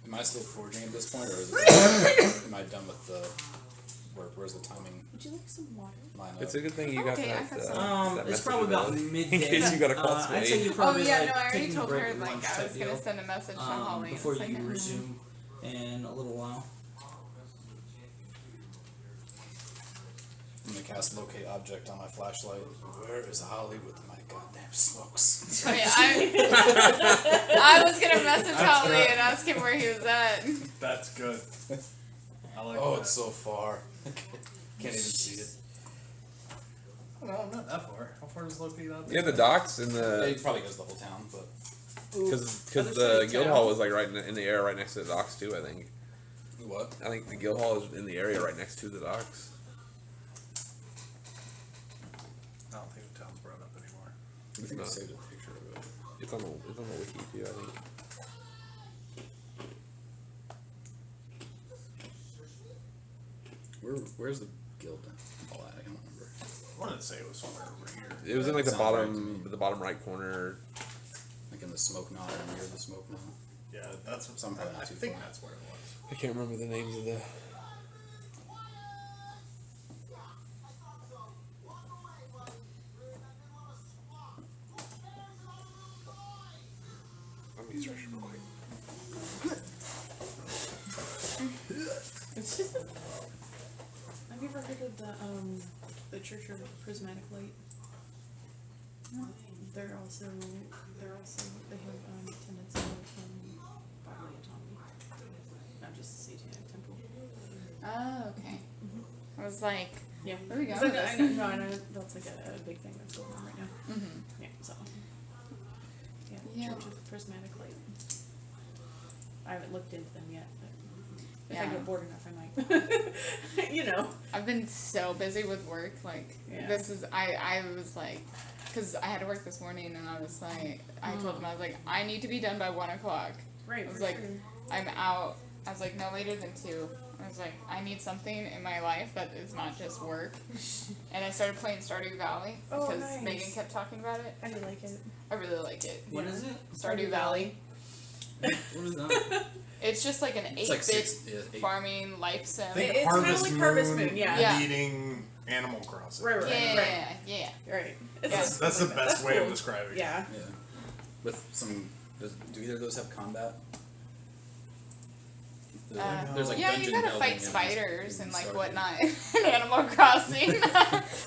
Speaker 2: Am I still forging at this point, or is it, am I done with the work? Where's the timing
Speaker 6: Would you like some water?
Speaker 2: line up?
Speaker 5: It's a good thing you got
Speaker 3: Okay, I
Speaker 5: that.
Speaker 3: got
Speaker 5: that
Speaker 1: It's
Speaker 5: message
Speaker 1: probably about
Speaker 5: ability.
Speaker 1: midday.
Speaker 5: In case you got a call
Speaker 1: I'd say you're
Speaker 3: Oh
Speaker 1: probably
Speaker 3: yeah,
Speaker 1: like
Speaker 3: no, I already
Speaker 1: taking a
Speaker 3: told
Speaker 1: break
Speaker 3: her
Speaker 1: at
Speaker 3: like
Speaker 1: lunch
Speaker 3: I
Speaker 1: type
Speaker 3: was gonna
Speaker 1: deal,
Speaker 3: send a message to Holly.
Speaker 1: before
Speaker 3: It's like,
Speaker 1: you resume in a little while.
Speaker 2: I'm gonna cast locate object on my flashlight. Where is Holly with my goddamn smokes?
Speaker 3: Oh, yeah, I was gonna message Holly
Speaker 4: good.
Speaker 3: and ask him where he was at.
Speaker 4: That's good. I like
Speaker 2: Oh,
Speaker 4: that.
Speaker 2: it's so far. Can't even see it.
Speaker 4: No, not that far. How far does locate out?
Speaker 5: Yeah, the docks and
Speaker 2: It
Speaker 5: the
Speaker 2: probably goes the whole town, but
Speaker 5: because
Speaker 6: Other side
Speaker 5: the
Speaker 6: of
Speaker 5: guild
Speaker 6: town.
Speaker 5: hall was like right in the area right next to the docks too. I think.
Speaker 2: what?
Speaker 5: I think the guild hall is in the area right next to the docks.
Speaker 4: I don't think the town's brought up anymore.
Speaker 2: I think I saved a picture of it.
Speaker 5: It's on the wiki too. I think.
Speaker 2: Where's the guild? All that I don't remember.
Speaker 4: I wanted to say it was somewhere over here.
Speaker 5: It was in like the
Speaker 2: Sounds right to
Speaker 5: bottom, the bottom right corner.
Speaker 2: Like in the smoke knot or near the smoke knot.
Speaker 4: Yeah, that's what
Speaker 2: Somehow
Speaker 4: I
Speaker 2: not too
Speaker 4: think
Speaker 2: far.
Speaker 4: that's where it was.
Speaker 5: I can't remember the names of the. Let me search real quick.
Speaker 6: Have you ever heard of the Church of Prismatic Light? They're also they have tenets of bodily autonomy, not just the Satanic Temple.
Speaker 3: Oh, okay. I was like,
Speaker 6: Yeah,
Speaker 3: There we go.
Speaker 6: I know that's like a big thing that's going on right now.
Speaker 3: mm-hmm.
Speaker 6: Yeah, so yeah,
Speaker 3: Yeah.
Speaker 6: Church of Prismatic Light. I haven't looked into them yet, but if I
Speaker 3: Yeah.
Speaker 6: get bored enough, I might. You know.
Speaker 3: I've been so busy with work. Like,
Speaker 6: Yeah.
Speaker 3: this is, I was like, because I had to work this morning, and I was like, I told him, I was like, I need to be done by 1 o'clock.
Speaker 6: Right.
Speaker 3: I was
Speaker 6: for
Speaker 3: like,
Speaker 6: sure.
Speaker 3: I'm out. I was like, no later than 2. I was like, I need something in my life that is not just work. And I started playing Stardew Valley
Speaker 6: Oh,
Speaker 3: because
Speaker 6: nice.
Speaker 3: Megan kept talking about it.
Speaker 6: I do like it.
Speaker 3: I really like it.
Speaker 1: What is it?
Speaker 3: Stardew Valley.
Speaker 1: What is that?
Speaker 3: It's just like an 8-bit
Speaker 2: It's like 8.
Speaker 3: farming life sim.
Speaker 4: Think
Speaker 6: It's kinda
Speaker 4: Harvest
Speaker 6: like
Speaker 4: Moon,
Speaker 6: Harvest Moon, yeah.
Speaker 3: Yeah.
Speaker 4: meeting Animal Crossing.
Speaker 6: Right.
Speaker 3: Yeah.
Speaker 6: Right.
Speaker 4: That's
Speaker 6: It's
Speaker 4: the
Speaker 6: like that.
Speaker 4: best
Speaker 6: That's
Speaker 4: way of
Speaker 6: cool.
Speaker 4: describing it.
Speaker 6: Yeah.
Speaker 2: Yeah. With some. Do either of those have combat? There's like
Speaker 3: yeah,
Speaker 2: dungeon
Speaker 3: you gotta
Speaker 2: delving
Speaker 3: fight
Speaker 2: in
Speaker 3: spiders and like
Speaker 2: Stardew.
Speaker 3: whatnot in Animal Crossing.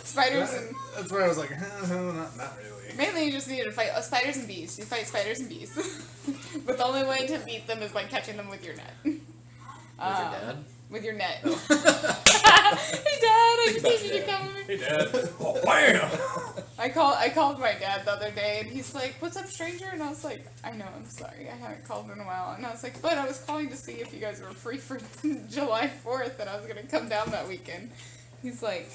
Speaker 3: Spiders and
Speaker 4: That's why I was like, not really.
Speaker 3: mainly you just need to fight spiders and bees. You fight spiders and bees, but the only way to beat them is by catching them with your net.
Speaker 2: With your dad?
Speaker 3: With your net.
Speaker 2: Oh.
Speaker 3: Hey Dad, I
Speaker 2: Think about
Speaker 3: see you
Speaker 2: Dad.
Speaker 3: coming.
Speaker 4: Hey, Dad. Oh, bam!
Speaker 3: I called my dad the other day, and he's like, "What's up, stranger?" And I was like, "I know, I'm sorry, I haven't called in a while." And I was like, "But I was calling to see if you guys were free for July 4th, and I was gonna come down that weekend." He's like,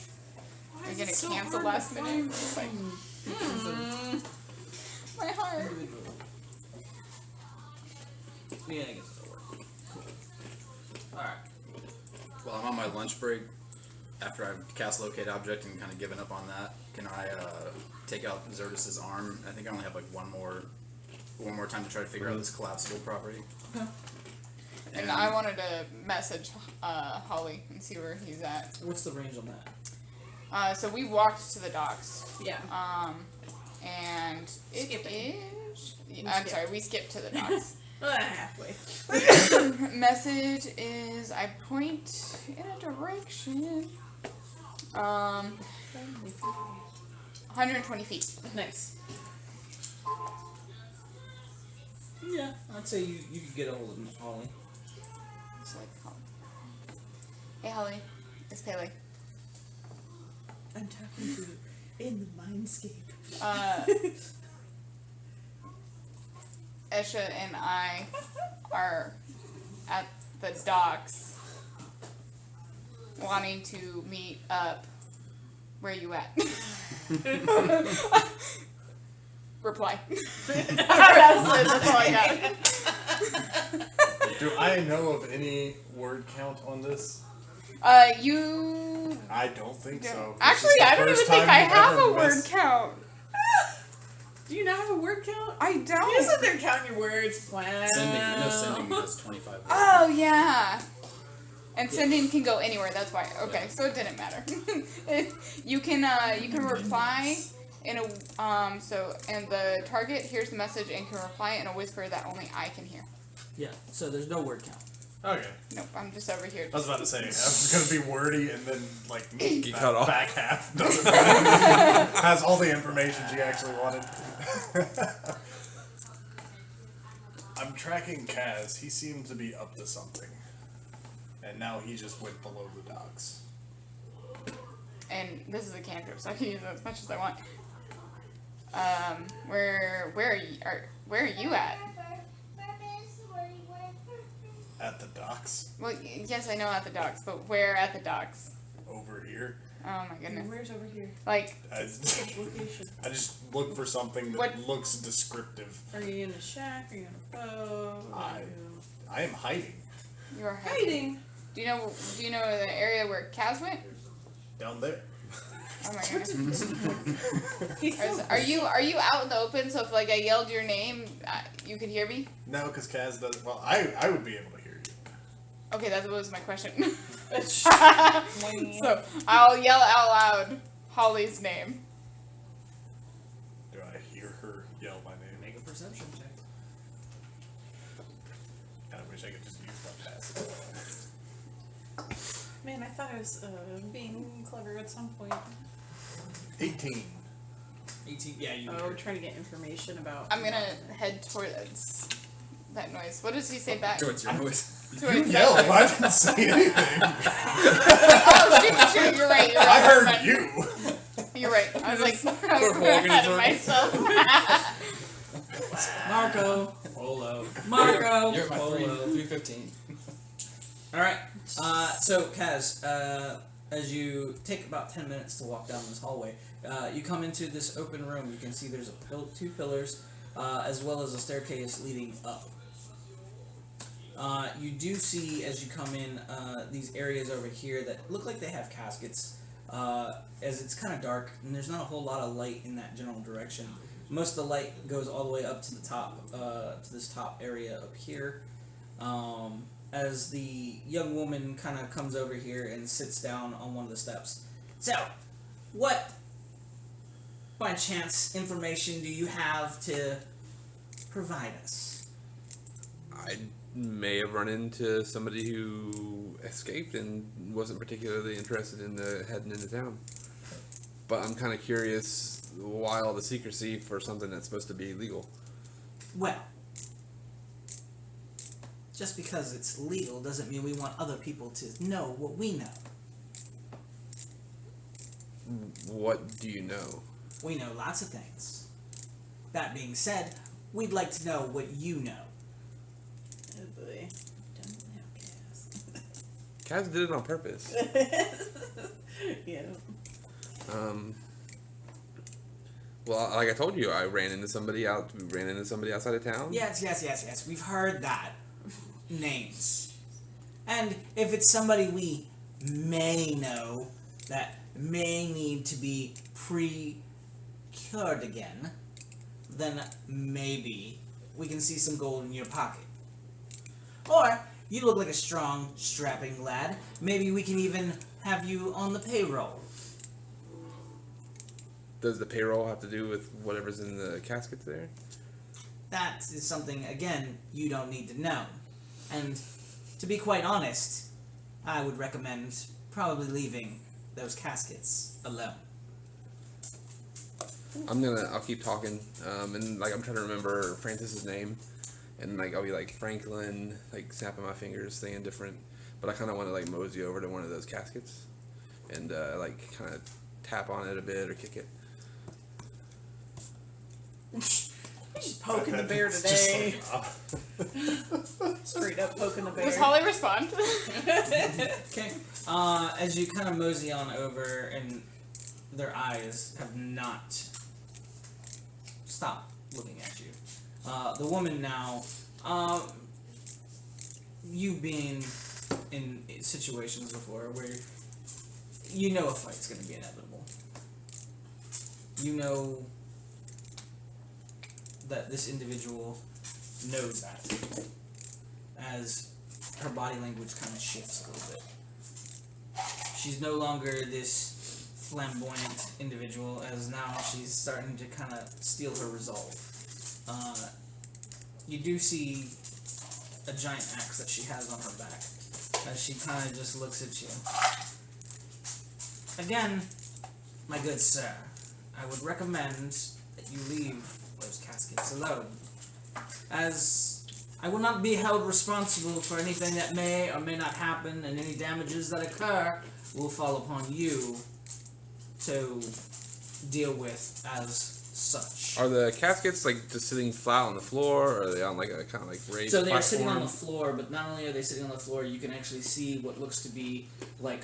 Speaker 3: "Are you gonna cancel last minute?" I'm just like, my heart.
Speaker 1: Yeah, I guess it'll work. Cool. Alright.
Speaker 2: Well, I'm on my lunch break. After I've cast locate object and kind of given up on that, can I take out Xerxes' arm? I think I only have like one more time to try to figure out this collapsible property.
Speaker 1: Okay.
Speaker 3: And I wanted to message Holly and see where he's at.
Speaker 1: What's the range on that?
Speaker 3: So we walked to the docks.
Speaker 6: Yeah.
Speaker 3: And it
Speaker 6: Skipping.
Speaker 3: is. I'm sorry, we skipped to the docks.
Speaker 6: Halfway.
Speaker 3: Message is I point in a direction. 120 feet.
Speaker 6: Nice.
Speaker 1: Yeah, I'd say you could get a hold of Holly.
Speaker 3: It's like, hey Holly, it's Pele.
Speaker 6: I'm talking to you in the mindscape.
Speaker 3: Esha and I are at the docks wanting to meet up. Where you at? Reply. That's all I got.
Speaker 4: Do I know of any word count on this?
Speaker 3: You.
Speaker 4: I don't think so.
Speaker 3: Actually, I don't even think I have a word count.
Speaker 6: Do you not have a word count?
Speaker 3: I don't.
Speaker 6: You sit there counting your words. Wow.
Speaker 2: Sending does 25 words.
Speaker 3: Oh yeah. And sending can go anywhere. That's why. Okay, so it didn't matter. You can reply in a and the target hears the message and can reply in a whisper that only I can hear.
Speaker 1: Yeah, so there's no word count.
Speaker 4: Okay.
Speaker 3: Nope, I'm just over here.
Speaker 4: I was about to say, I was going to be wordy and then, like,
Speaker 5: Get cut off.
Speaker 4: back half doesn't has all the information she actually wanted. I'm tracking Kaz. He seemed to be up to something. And now he just went below the docks.
Speaker 3: And this is a cantrip, so I can use it as much as I want. Where are you at?
Speaker 4: At the docks?
Speaker 3: Well, yes, I know at the docks, but where at the docks?
Speaker 4: Over here.
Speaker 3: Oh my goodness.
Speaker 6: Where's over here?
Speaker 3: Like,
Speaker 4: I just look for something that
Speaker 3: What?
Speaker 4: looks descriptive.
Speaker 6: Are you in a shack? Are you in a boat?
Speaker 4: I am hiding.
Speaker 3: you're
Speaker 6: Hiding.
Speaker 3: Do you know the area where Kaz went?
Speaker 4: Down there.
Speaker 3: Oh my goodness.
Speaker 6: He's so
Speaker 3: Are you out in the open? So if like I yelled your name, you could hear me?
Speaker 4: No, because Kaz doesn't. Well, I would be able to hear you.
Speaker 3: Okay, that was my question.
Speaker 6: so
Speaker 3: So I'll yell out loud Holly's name.
Speaker 4: Do I hear her yell my name?
Speaker 1: Make a perception check.
Speaker 4: I wish I could just use my passive.
Speaker 6: man, I thought I was being clever at some point.
Speaker 4: 18.
Speaker 1: 18. Yeah, you.
Speaker 6: Oh, trying to get information about.
Speaker 3: I'm gonna head towards that noise. What does he say back?
Speaker 2: Towards your voice.
Speaker 4: You
Speaker 3: Towards
Speaker 4: yelled.
Speaker 3: that
Speaker 4: I
Speaker 3: noise.
Speaker 4: didn't say anything.
Speaker 3: Oh shoot! You're right. You're right.
Speaker 4: I heard
Speaker 3: Never mind.
Speaker 4: you.
Speaker 3: You're right. I was like,
Speaker 5: walking
Speaker 3: I'm
Speaker 5: in
Speaker 3: ahead of
Speaker 5: circles.
Speaker 3: myself.
Speaker 1: Marco. Polo. Marco.
Speaker 2: You're at my
Speaker 1: Polo.
Speaker 2: 315.
Speaker 1: Alright, so Kaz, as you take about 10 minutes to walk down this hallway, you come into this open room. You can see there's two pillars, as well as a staircase leading up. You do see, as you come in, these areas over here that look like they have caskets, as it's kind of dark, and there's not a whole lot of light in that general direction. Most of the light goes all the way up to the top, to this top area up here. As the young woman kind of comes over here and sits down on one of the steps. So, what, by chance, information do you have to provide us?
Speaker 5: I may have run into somebody who escaped and wasn't particularly interested in heading into town. But I'm kind of curious why all the secrecy for something that's supposed to be legal.
Speaker 1: Well, just because it's legal doesn't mean we want other people to know what we know.
Speaker 5: What do you know?
Speaker 1: We know lots of things. That being said, we'd like to know what you know.
Speaker 6: Oh boy. Don't have
Speaker 5: Kaz did it on purpose.
Speaker 6: Yeah.
Speaker 5: Well, like I told you, I ran into somebody outside of town.
Speaker 1: Yes. We've heard that. Names. And if it's somebody we may know that may need to be cured again, then maybe we can see some gold in your pocket. Or you look like a strong, strapping lad. Maybe we can even have you on the payroll.
Speaker 5: Does the payroll have to do with whatever's in the caskets there?
Speaker 1: That is something, again, you don't need to know. And to be quite honest, I would recommend probably leaving those caskets alone.
Speaker 5: I'll keep talking, and like I'm trying to remember Francis's name, and like I'll be like Franklin, like snapping my fingers, saying different, but I kind of want to like mosey over to one of those caskets, and like kind of tap on it a bit or kick it.
Speaker 6: We're just poking the bear today. Straight up poking the bear.
Speaker 3: Does Holly respond?
Speaker 1: Okay. As you kind of mosey on over, and their eyes have not stopped looking at you. The woman now, you being in situations before where you know a fight's going to be inevitable. You know that this individual knows that, as her body language kind of shifts a little bit. She's no longer this flamboyant individual, as now she's starting to kind of steal her resolve. You do see a giant axe that she has on her back, as she kind of just looks at you. Again, my good sir, I would recommend that you leave those caskets alone, as I will not be held responsible for anything that may or may not happen, and any damages that occur will fall upon you to deal with as such.
Speaker 5: Are the caskets like just sitting flat on the floor, or are they on like a kind of like raised
Speaker 1: So they are
Speaker 5: platform?
Speaker 1: sitting on the floor, but not only are they sitting on the floor, you can actually see what looks to be like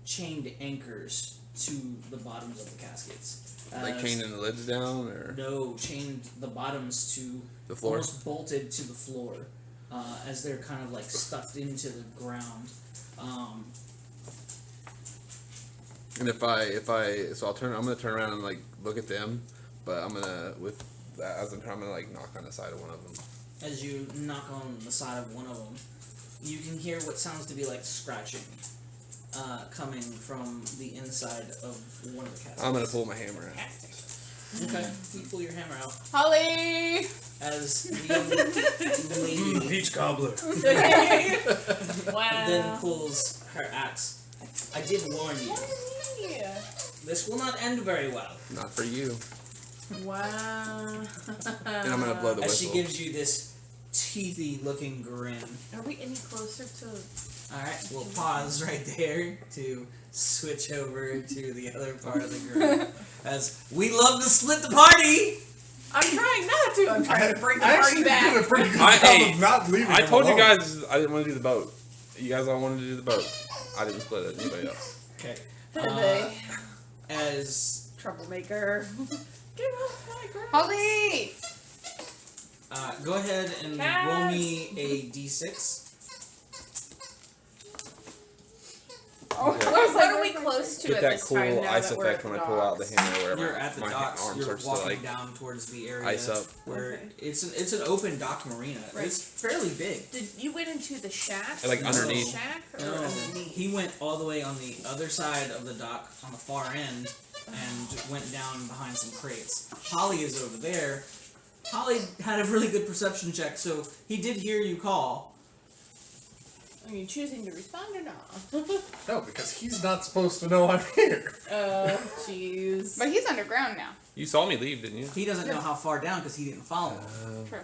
Speaker 1: chained anchors to the bottoms of the caskets.
Speaker 5: Like chaining the lids down, or
Speaker 1: No, chained the bottoms to
Speaker 5: the floor?
Speaker 1: almost bolted to the floor, as they're kind of like stuffed into the ground.
Speaker 5: And so I'm gonna turn around and like look at them, but I'm gonna I'm gonna like knock on the side of one of them.
Speaker 1: As you knock on the side of one of them, you can hear what sounds to be like scratching, coming from the inside of one of the caskets.
Speaker 5: I'm gonna pull my hammer out.
Speaker 1: Okay, you pull your hammer out
Speaker 3: Holly!
Speaker 1: as the lady
Speaker 4: Peach cobbler.
Speaker 6: Wow.
Speaker 1: then pulls her axe. I did warn you.
Speaker 6: Yeah.
Speaker 1: This will not end very well.
Speaker 5: Not for you.
Speaker 6: Wow.
Speaker 5: And I'm gonna blow the
Speaker 1: As she
Speaker 5: whistle.
Speaker 1: gives you this teethy looking grin.
Speaker 6: Are we any closer to?
Speaker 1: Alright, we'll pause right there to switch over to the other part of the group. As we love to split the party!
Speaker 6: I'm trying not to. I'm trying to bring the
Speaker 4: I
Speaker 6: party
Speaker 4: actually did a
Speaker 6: back.
Speaker 4: pretty good
Speaker 5: Hey,
Speaker 4: job of not leaving
Speaker 5: I
Speaker 4: him
Speaker 5: told you
Speaker 4: alone.
Speaker 5: guys I didn't want to do the boat. You guys all wanted to do the boat. I didn't split it. Anybody else?
Speaker 1: Okay.
Speaker 6: Hey,
Speaker 1: As
Speaker 6: troublemaker. Get off my grass.
Speaker 3: Holly!
Speaker 1: go ahead and roll me a d6.
Speaker 3: Oh,
Speaker 5: Okay.
Speaker 3: what are we close to
Speaker 5: Get
Speaker 3: at
Speaker 5: that
Speaker 3: this
Speaker 5: cool
Speaker 3: time now
Speaker 5: ice
Speaker 3: that we're
Speaker 5: effect
Speaker 3: at
Speaker 5: when
Speaker 3: the
Speaker 5: I pull out the
Speaker 3: docks?
Speaker 5: hammer, wherever
Speaker 1: You're at the
Speaker 5: my
Speaker 1: docks.
Speaker 5: arm
Speaker 1: You're
Speaker 5: starts to
Speaker 1: walking
Speaker 5: like
Speaker 1: down towards the area
Speaker 5: ice up.
Speaker 1: where
Speaker 6: Okay.
Speaker 1: it's an open dock marina.
Speaker 6: Right.
Speaker 1: It's fairly big.
Speaker 6: Did you went into the shack?
Speaker 5: Like
Speaker 6: The
Speaker 5: underneath.
Speaker 6: shack or
Speaker 1: No,
Speaker 6: underneath?
Speaker 1: he went all the way on the other side of the dock on the far end and went down behind some crates. Holly is over there. Holly had a really good perception check, so he did hear you call.
Speaker 6: Are you choosing to respond or not?
Speaker 4: No, because he's not supposed to know I'm here.
Speaker 6: Jeez.
Speaker 3: But he's underground now.
Speaker 5: You saw me leave, didn't you?
Speaker 1: He doesn't know how far down because he didn't follow.
Speaker 3: True.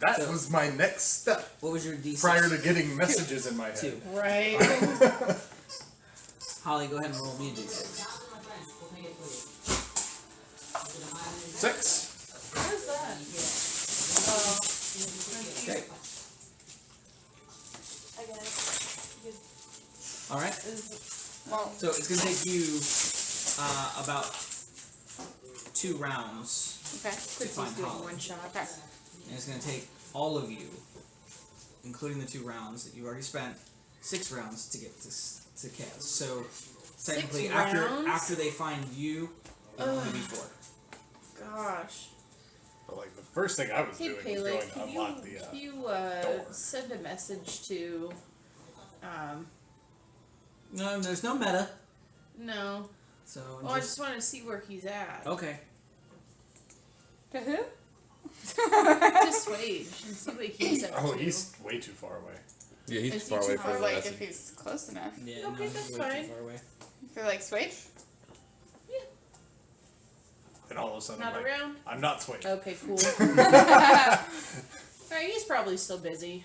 Speaker 4: That
Speaker 1: So-
Speaker 4: was my next step
Speaker 1: What was your D6?
Speaker 4: prior to getting messages in my head.
Speaker 1: 2.
Speaker 6: Right.
Speaker 1: Holly, go ahead and roll me a D6.
Speaker 4: 6.
Speaker 6: What is that?
Speaker 1: Okay.
Speaker 8: I got it.
Speaker 1: All right.
Speaker 3: Well,
Speaker 1: So it's gonna take you about 2 rounds
Speaker 3: okay.
Speaker 1: to find
Speaker 6: doing
Speaker 1: Holly.
Speaker 6: one shot.
Speaker 3: Okay.
Speaker 1: And it's going to take all of you, including the 2 rounds that you've already spent, 6 rounds to get to Kaz. So technically,
Speaker 6: rounds?
Speaker 1: after they find you, it'll only be 4.
Speaker 6: Gosh.
Speaker 4: But like the first thing I was
Speaker 6: Hey
Speaker 4: doing was
Speaker 6: Pele,
Speaker 4: going to
Speaker 6: can
Speaker 4: unlock
Speaker 6: you,
Speaker 4: the
Speaker 6: can you
Speaker 4: door.
Speaker 6: send a message to
Speaker 1: No, there's no meta.
Speaker 6: no.
Speaker 1: So
Speaker 6: Oh, I just want to see where he's at.
Speaker 1: okay.
Speaker 3: To who?
Speaker 6: To Swage and see what he's up
Speaker 4: Oh,
Speaker 6: to.
Speaker 4: he's way too far away.
Speaker 5: Yeah, he's
Speaker 6: Is he
Speaker 5: far away
Speaker 6: too
Speaker 5: from
Speaker 3: Or
Speaker 5: the
Speaker 3: like
Speaker 5: message.
Speaker 3: if he's close enough.
Speaker 1: Yeah,
Speaker 6: Okay,
Speaker 1: no, he's
Speaker 6: that's
Speaker 1: way
Speaker 6: fine.
Speaker 1: too far away.
Speaker 3: If you're like switch.
Speaker 4: And all of a sudden,
Speaker 6: Not
Speaker 4: I'm like,
Speaker 6: around?
Speaker 4: I'm not swinging.
Speaker 6: Okay, cool. Alright, he's probably still busy.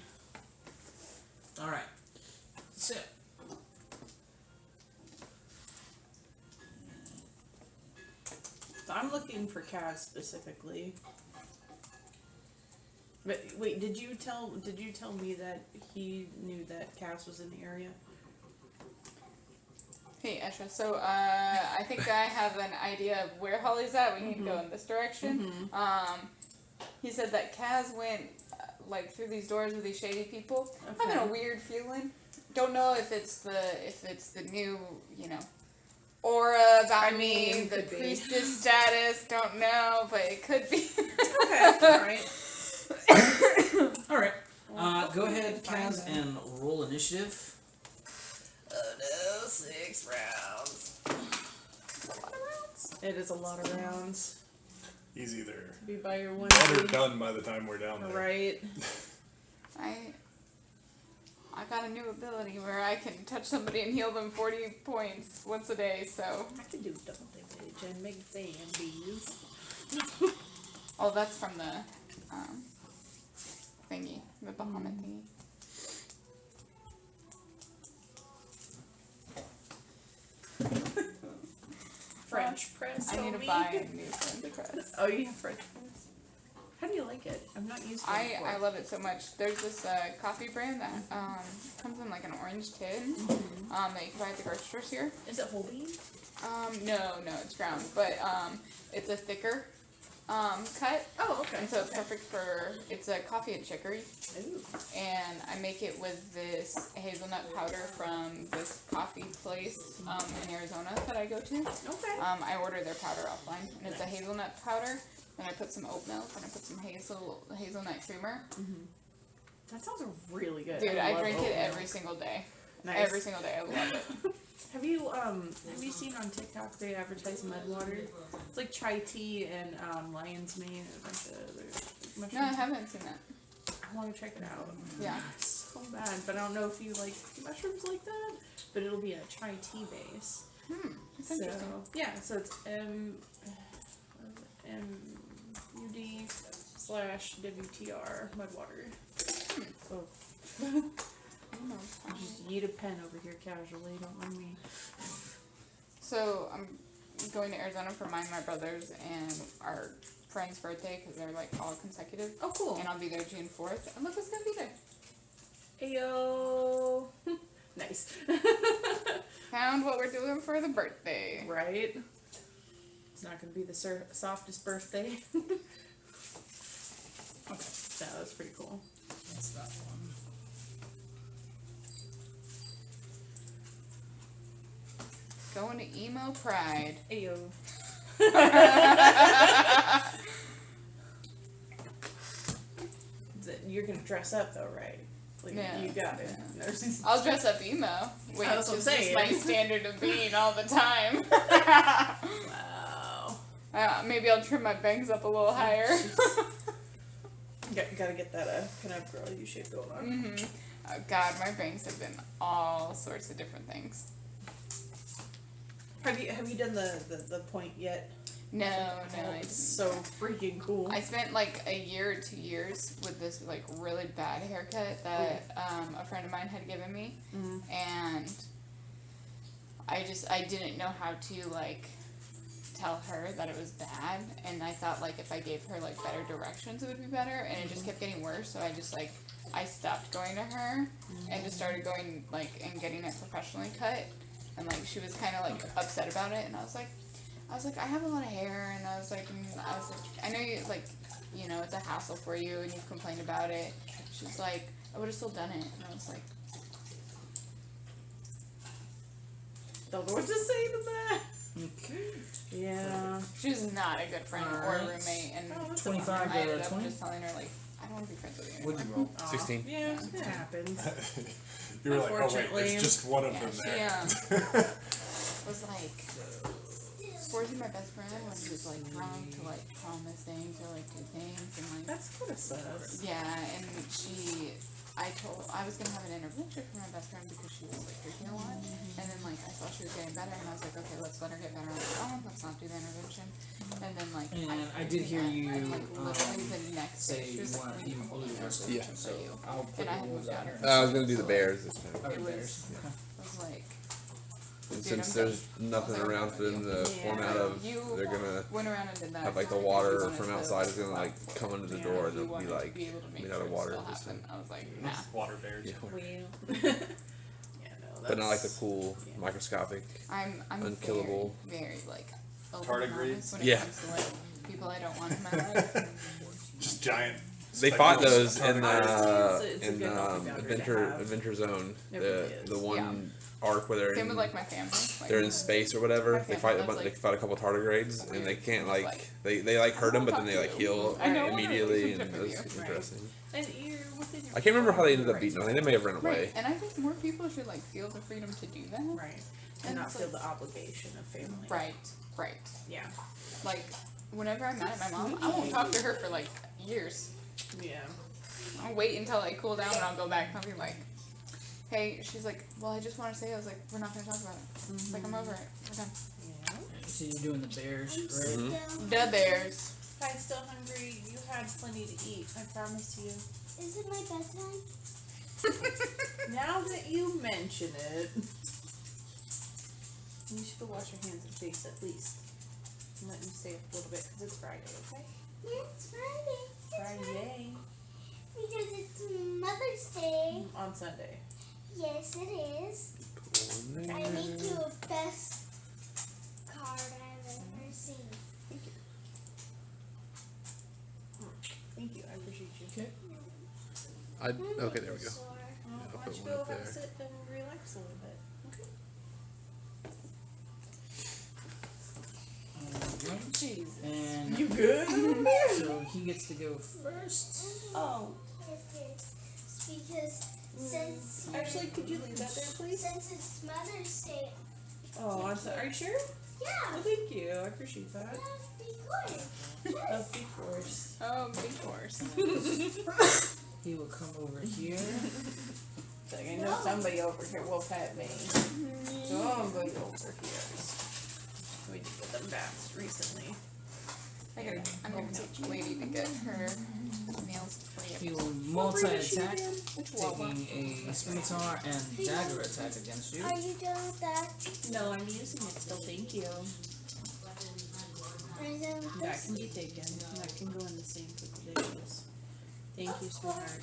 Speaker 1: All right. So.
Speaker 6: I'm looking for Kaz specifically. But wait, did you tell me that he knew that Kaz was in the area?
Speaker 3: Hey, Esha. So, I think I have an idea of where Holly's at. We need to go in this direction. He said that Kaz went like through these doors with these shady people.
Speaker 6: Okay.
Speaker 3: Having a weird feeling. Don't know if it's the new, aura about me, the
Speaker 6: could be.
Speaker 3: priestess status. Don't know, but it could be.
Speaker 6: Okay, alright.
Speaker 1: All right.
Speaker 6: Well,
Speaker 1: Go
Speaker 6: hopefully
Speaker 1: ahead,
Speaker 6: we can find
Speaker 1: Kaz,
Speaker 6: them.
Speaker 1: and roll initiative. Oh no, 6 rounds.
Speaker 6: It is a lot of rounds.
Speaker 4: He's either
Speaker 6: Be by your one.
Speaker 4: dead or done by the time we're down there.
Speaker 6: Right.
Speaker 3: I got a new ability where I can touch somebody and heal them 40 points once a day. So,
Speaker 6: I can do double damage and make zombies.
Speaker 3: oh, that's from the thingy, the Bahamut thingy.
Speaker 6: French press.
Speaker 3: I need to
Speaker 6: homie.
Speaker 3: buy a new French press.
Speaker 6: Oh, you have French press. How do you like it? I'm not used to it.
Speaker 3: I love it so much. There's this coffee brand that comes in like an orange tin that you can buy at the grocery stores here.
Speaker 6: Is it whole bean?
Speaker 3: No, it's ground, but it's a thicker cut.
Speaker 6: Oh, okay.
Speaker 3: And so it's perfect for, it's a coffee and chicory.
Speaker 6: Ooh.
Speaker 3: And I make it with this hazelnut powder from this coffee place in Arizona that I go to.
Speaker 6: Okay.
Speaker 3: I order their powder offline, and it's a hazelnut powder. Then I put some oat milk, and I put some hazelnut creamer.
Speaker 6: That sounds really good.
Speaker 3: Dude, I
Speaker 6: love
Speaker 3: drink
Speaker 6: oat
Speaker 3: it
Speaker 6: milk.
Speaker 3: every single day.
Speaker 6: Nice.
Speaker 3: Every single day, I love it.
Speaker 6: Have you seen on TikTok they advertise mud water? It's like chai tea and lion's mane and a bunch of other mushrooms.
Speaker 3: No, I haven't seen that.
Speaker 6: I want to check it out.
Speaker 3: Yeah.
Speaker 6: It's so bad, but I don't know if you like mushrooms like that. But it'll be a chai tea base.
Speaker 3: That's
Speaker 6: So
Speaker 3: interesting.
Speaker 6: yeah, so it's MUD/WTR mud water. So just yeet a pen over here casually. Don't mind me.
Speaker 3: So I'm going to Arizona for mine, my brother's, and our friend's birthday because they're like all consecutive.
Speaker 6: Oh, cool.
Speaker 3: And I'll be there June 4th. And look who's gonna be there.
Speaker 6: Ayo. Nice.
Speaker 3: Found what we're doing for the birthday.
Speaker 6: Right? It's not going to be the softest birthday. Okay, so that's pretty cool.
Speaker 1: That's that one.
Speaker 3: Going to emo pride.
Speaker 6: Ayo. You're going to dress up though, right? Like,
Speaker 3: Yeah.
Speaker 6: you got it.
Speaker 3: I'll dress up emo, which
Speaker 6: That's what I'm
Speaker 3: is just
Speaker 6: saying.
Speaker 3: my standard of being all the time.
Speaker 6: Wow.
Speaker 3: Maybe I'll trim my bangs up a little higher.
Speaker 6: Gotta get that kind of girl you shape going on.
Speaker 3: Oh God, my bangs have been all sorts of different things.
Speaker 6: Have you done the point yet?
Speaker 3: No,
Speaker 6: Oh,
Speaker 3: I
Speaker 6: it's
Speaker 3: didn't.
Speaker 6: so freaking cool.
Speaker 3: I spent like a year or 2 years with this like really bad haircut that a friend of mine had given me, and I didn't know how to like tell her that it was bad, and I thought like if I gave her like better directions it would be better, and it just kept getting worse. So I just like I stopped going to her and just started going like and getting it professionally cut, and like she was kind of like upset about it, and I was like I have a lot of hair, and I was like I know you like you know it's a hassle for you and you've complained about it. She's like I would have still done it, and I was like.
Speaker 6: Don't know what to say to that.
Speaker 1: Okay.
Speaker 6: Yeah.
Speaker 3: She's not a good friend or
Speaker 1: Alright.
Speaker 3: roommate, and
Speaker 6: Oh, that's
Speaker 1: 25
Speaker 3: I ended
Speaker 1: to
Speaker 3: up
Speaker 1: 20.
Speaker 3: just telling her like I don't want to be friends with you
Speaker 1: What'd
Speaker 3: anymore.
Speaker 1: you roll?
Speaker 6: Aw.
Speaker 5: 16.
Speaker 6: Yeah, it happens.
Speaker 4: You were like, oh wait,
Speaker 6: Unfortunately.
Speaker 4: there's just one of
Speaker 3: Yeah,
Speaker 4: them
Speaker 3: she
Speaker 4: there.
Speaker 3: was like forcing my best friend when she was like drunk to like promise things or like do things, and like
Speaker 6: That's kind of sus.
Speaker 3: yeah, and I was gonna have an intervention for my best friend because she was like drinking a lot, and then like I saw she was getting better, and I was like, okay, let's let her get better on her own. Let's not do the intervention. And then like
Speaker 1: And I did hear you,
Speaker 3: and, like literally the next day
Speaker 1: say
Speaker 3: she
Speaker 1: you
Speaker 3: was like,
Speaker 1: want
Speaker 3: we
Speaker 1: even
Speaker 3: need
Speaker 1: blue
Speaker 3: to
Speaker 1: versus
Speaker 5: Yeah.
Speaker 1: so
Speaker 3: you.
Speaker 1: I'll put
Speaker 3: And I
Speaker 1: the
Speaker 3: had
Speaker 1: rules
Speaker 3: moved
Speaker 1: out
Speaker 3: out.
Speaker 1: here.
Speaker 5: I was gonna do the bears this time.
Speaker 1: Oh,
Speaker 3: It was-
Speaker 1: bears. Okay.
Speaker 3: I was like.
Speaker 5: And
Speaker 3: Dude,
Speaker 5: since
Speaker 3: I'm
Speaker 5: there's nothing around for them to form out of,
Speaker 3: You
Speaker 5: they're gonna
Speaker 3: went around and did that.
Speaker 5: have like the
Speaker 3: because you
Speaker 5: water
Speaker 3: wanted
Speaker 5: from
Speaker 3: to,
Speaker 5: outside is gonna like come under the
Speaker 6: Yeah,
Speaker 5: door and
Speaker 3: you
Speaker 5: it'll be
Speaker 3: wanted to
Speaker 5: like
Speaker 3: be able to make
Speaker 5: made
Speaker 3: sure
Speaker 5: out of
Speaker 3: it
Speaker 5: water.
Speaker 3: still
Speaker 5: This
Speaker 3: happened.
Speaker 5: time.
Speaker 3: I was like, nah.
Speaker 4: Water bears.
Speaker 5: Yeah.
Speaker 6: Well. Yeah, no,
Speaker 5: But not like the
Speaker 6: that's-
Speaker 5: cool
Speaker 6: yeah.
Speaker 5: microscopic.
Speaker 3: I'm
Speaker 5: Unkillable.
Speaker 3: very like open
Speaker 4: Tardigrades?
Speaker 3: and honest when it
Speaker 5: Yeah.
Speaker 3: comes to like people I don't want in my life.
Speaker 4: Just giant.
Speaker 5: They fought
Speaker 4: spectacles,
Speaker 5: those in
Speaker 6: Honestly, it's a
Speaker 5: in
Speaker 6: good healthy boundary to
Speaker 5: Adventure
Speaker 6: have.
Speaker 5: Adventure Zone.
Speaker 6: It really
Speaker 5: The
Speaker 6: is.
Speaker 5: one arc where they're
Speaker 3: Same with
Speaker 5: in,
Speaker 3: like my family. Like,
Speaker 5: they're in space or whatever.
Speaker 3: My
Speaker 5: They
Speaker 3: family
Speaker 5: fight a
Speaker 3: loves,
Speaker 5: bunch. They
Speaker 3: like,
Speaker 5: fight a couple tardigrades and they can't like they like hurt them, but then they like heal
Speaker 3: I don't want a
Speaker 5: immediately, and
Speaker 3: relationship with
Speaker 5: that's
Speaker 3: you.
Speaker 5: interesting.
Speaker 6: And you're within your
Speaker 5: I can't remember how they ended up
Speaker 6: right.
Speaker 5: beating them. I think they may have run away.
Speaker 3: Right, and I think more people should like feel the freedom to do that.
Speaker 6: Right. And
Speaker 3: And
Speaker 6: not
Speaker 3: it's
Speaker 6: feel
Speaker 3: like-
Speaker 6: the obligation of family.
Speaker 3: Right, right.
Speaker 6: Yeah.
Speaker 3: Like whenever I'm mad at my mom, I won't talk to her for like years.
Speaker 6: Yeah.
Speaker 3: I'll wait until I cool down and I'll go back and I'll be like, hey, she's like, well, I just want to say, I was like, we're not going to talk about it. Like, I'm over it. We're done.
Speaker 6: Yeah.
Speaker 1: So you're doing the bears,
Speaker 7: I'm
Speaker 1: right?
Speaker 7: still.
Speaker 3: The Bears.
Speaker 6: If I'm still hungry, you had plenty to eat. I promise you.
Speaker 7: Is it my bedtime?
Speaker 6: Now that you mention it, you should go wash your hands and face at least. And let me stay up a little bit because it's Friday, okay?
Speaker 7: Yeah, it's Friday. It's
Speaker 6: Friday.
Speaker 7: Because it's Mother's Day.
Speaker 6: On Sunday.
Speaker 7: Yes, it is. I made you a best card I've ever seen.
Speaker 6: Thank you. I appreciate you.
Speaker 1: Okay.
Speaker 5: Okay, there we go.
Speaker 7: Sore.
Speaker 6: Well,
Speaker 5: I'll
Speaker 6: why
Speaker 5: put
Speaker 6: don't you
Speaker 5: one
Speaker 6: go
Speaker 5: up
Speaker 6: have a
Speaker 5: there.
Speaker 6: sit and relax a little bit?
Speaker 1: Alright.
Speaker 3: Jesus.
Speaker 1: And
Speaker 6: You good?
Speaker 1: so he gets to go first.
Speaker 6: Oh.
Speaker 7: Because since
Speaker 6: Actually, could you leave that there, please?
Speaker 7: since it's Mother's Day,
Speaker 6: Oh, I'm sorry. Are you sure?
Speaker 7: yeah,
Speaker 6: Well, thank you. I appreciate that.
Speaker 7: that's be good.
Speaker 6: Of course.
Speaker 3: Oh, big horse.
Speaker 1: He will come over here.
Speaker 6: Like, I know somebody over here will pet me. Somebody over here. We did get them baths recently.
Speaker 3: I'm gonna teach Lady to get her nails
Speaker 1: He
Speaker 3: clipped.
Speaker 1: will multi-attack,
Speaker 3: Which Wawa?
Speaker 1: taking a scimitar and dagger attack against you.
Speaker 7: Are you done with that?
Speaker 6: No, I'm using it still. Thank you.
Speaker 7: Are you done with
Speaker 6: That
Speaker 7: this?
Speaker 6: can be taken. That can go in the sink with the dishes. Thank you, sweetheart.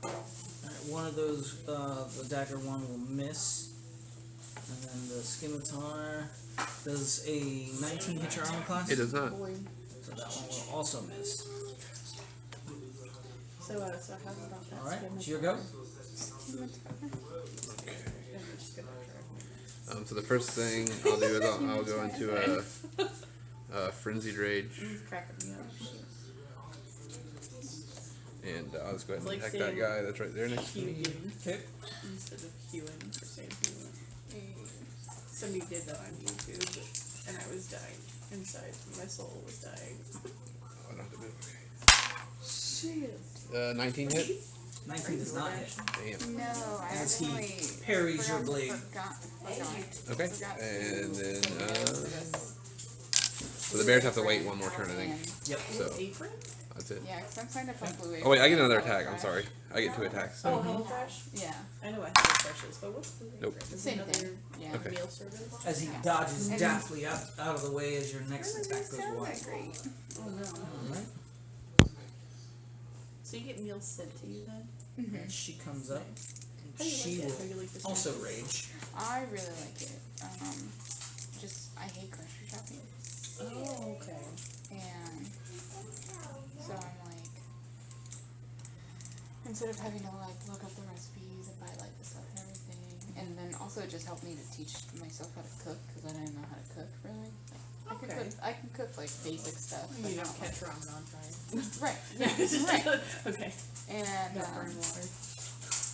Speaker 1: Alright, one of those, the dagger one will miss. And then the scimitar does a 19 hit your armor class.
Speaker 5: It does not.
Speaker 1: So that one will also miss.
Speaker 6: So how about that?
Speaker 1: Alright, it's your go.
Speaker 5: So the first thing I'll do is I'll go into a frenzied rage,
Speaker 6: Cracking me up.
Speaker 5: and I'll just go ahead and
Speaker 6: Like
Speaker 5: attack
Speaker 6: saying
Speaker 5: that guy that's right there next to me.
Speaker 6: Hewing
Speaker 1: Okay.
Speaker 6: instead of hewing for saying hewing. Somebody did that on YouTube, and I was dying inside. My soul was dying.
Speaker 5: Oh, I don't have to move.
Speaker 6: Shit.
Speaker 5: 19 hit.
Speaker 1: 19 does not hit.
Speaker 5: Damn.
Speaker 3: No, I
Speaker 1: As he
Speaker 3: actually
Speaker 1: parries your blade.
Speaker 3: forgot.
Speaker 5: Okay,
Speaker 3: Forgot to
Speaker 5: and then
Speaker 3: do this.
Speaker 5: so the bears have to wait one more turn, I think.
Speaker 1: Yep.
Speaker 5: So
Speaker 6: Apron?
Speaker 5: That's it.
Speaker 3: Yeah, because I'm signed up on Blue Wave.
Speaker 5: Oh wait, I get another attack. I'm sorry. I get 2 attacks.
Speaker 6: Oh, HelloFresh?
Speaker 3: Yeah.
Speaker 6: I know what HelloFresh is, but what's Blue Wave?
Speaker 5: Nope.
Speaker 6: Is it
Speaker 3: Same
Speaker 6: another
Speaker 3: thing. Yeah.
Speaker 5: Okay.
Speaker 6: meal service?
Speaker 1: As he
Speaker 3: Yeah.
Speaker 1: dodges
Speaker 3: And-
Speaker 1: daftly out of the way as your next
Speaker 3: Really
Speaker 1: attack
Speaker 3: does
Speaker 1: goes
Speaker 3: sound
Speaker 1: wide.
Speaker 3: that great.
Speaker 6: Oh no.
Speaker 1: Alright.
Speaker 6: So you get meals sent to you then?
Speaker 1: And she comes up.
Speaker 6: How do you
Speaker 1: She
Speaker 6: like it?
Speaker 1: will
Speaker 6: How do you like this
Speaker 1: also
Speaker 6: one?
Speaker 1: rage.
Speaker 3: I really like it. Just I hate grocery shopping,
Speaker 6: Oh, okay.
Speaker 3: and so I'm like, instead of having to like look up the recipes and buy like the stuff and everything, and then also it just helped me to teach myself how to cook because I didn't know how to cook really. Like,
Speaker 6: Okay.
Speaker 3: I can cook like basic stuff. But
Speaker 6: You
Speaker 3: not
Speaker 6: don't catch ramen on fire.
Speaker 3: like, right. Yeah, right.
Speaker 6: Okay.
Speaker 3: And
Speaker 6: Don't burn water.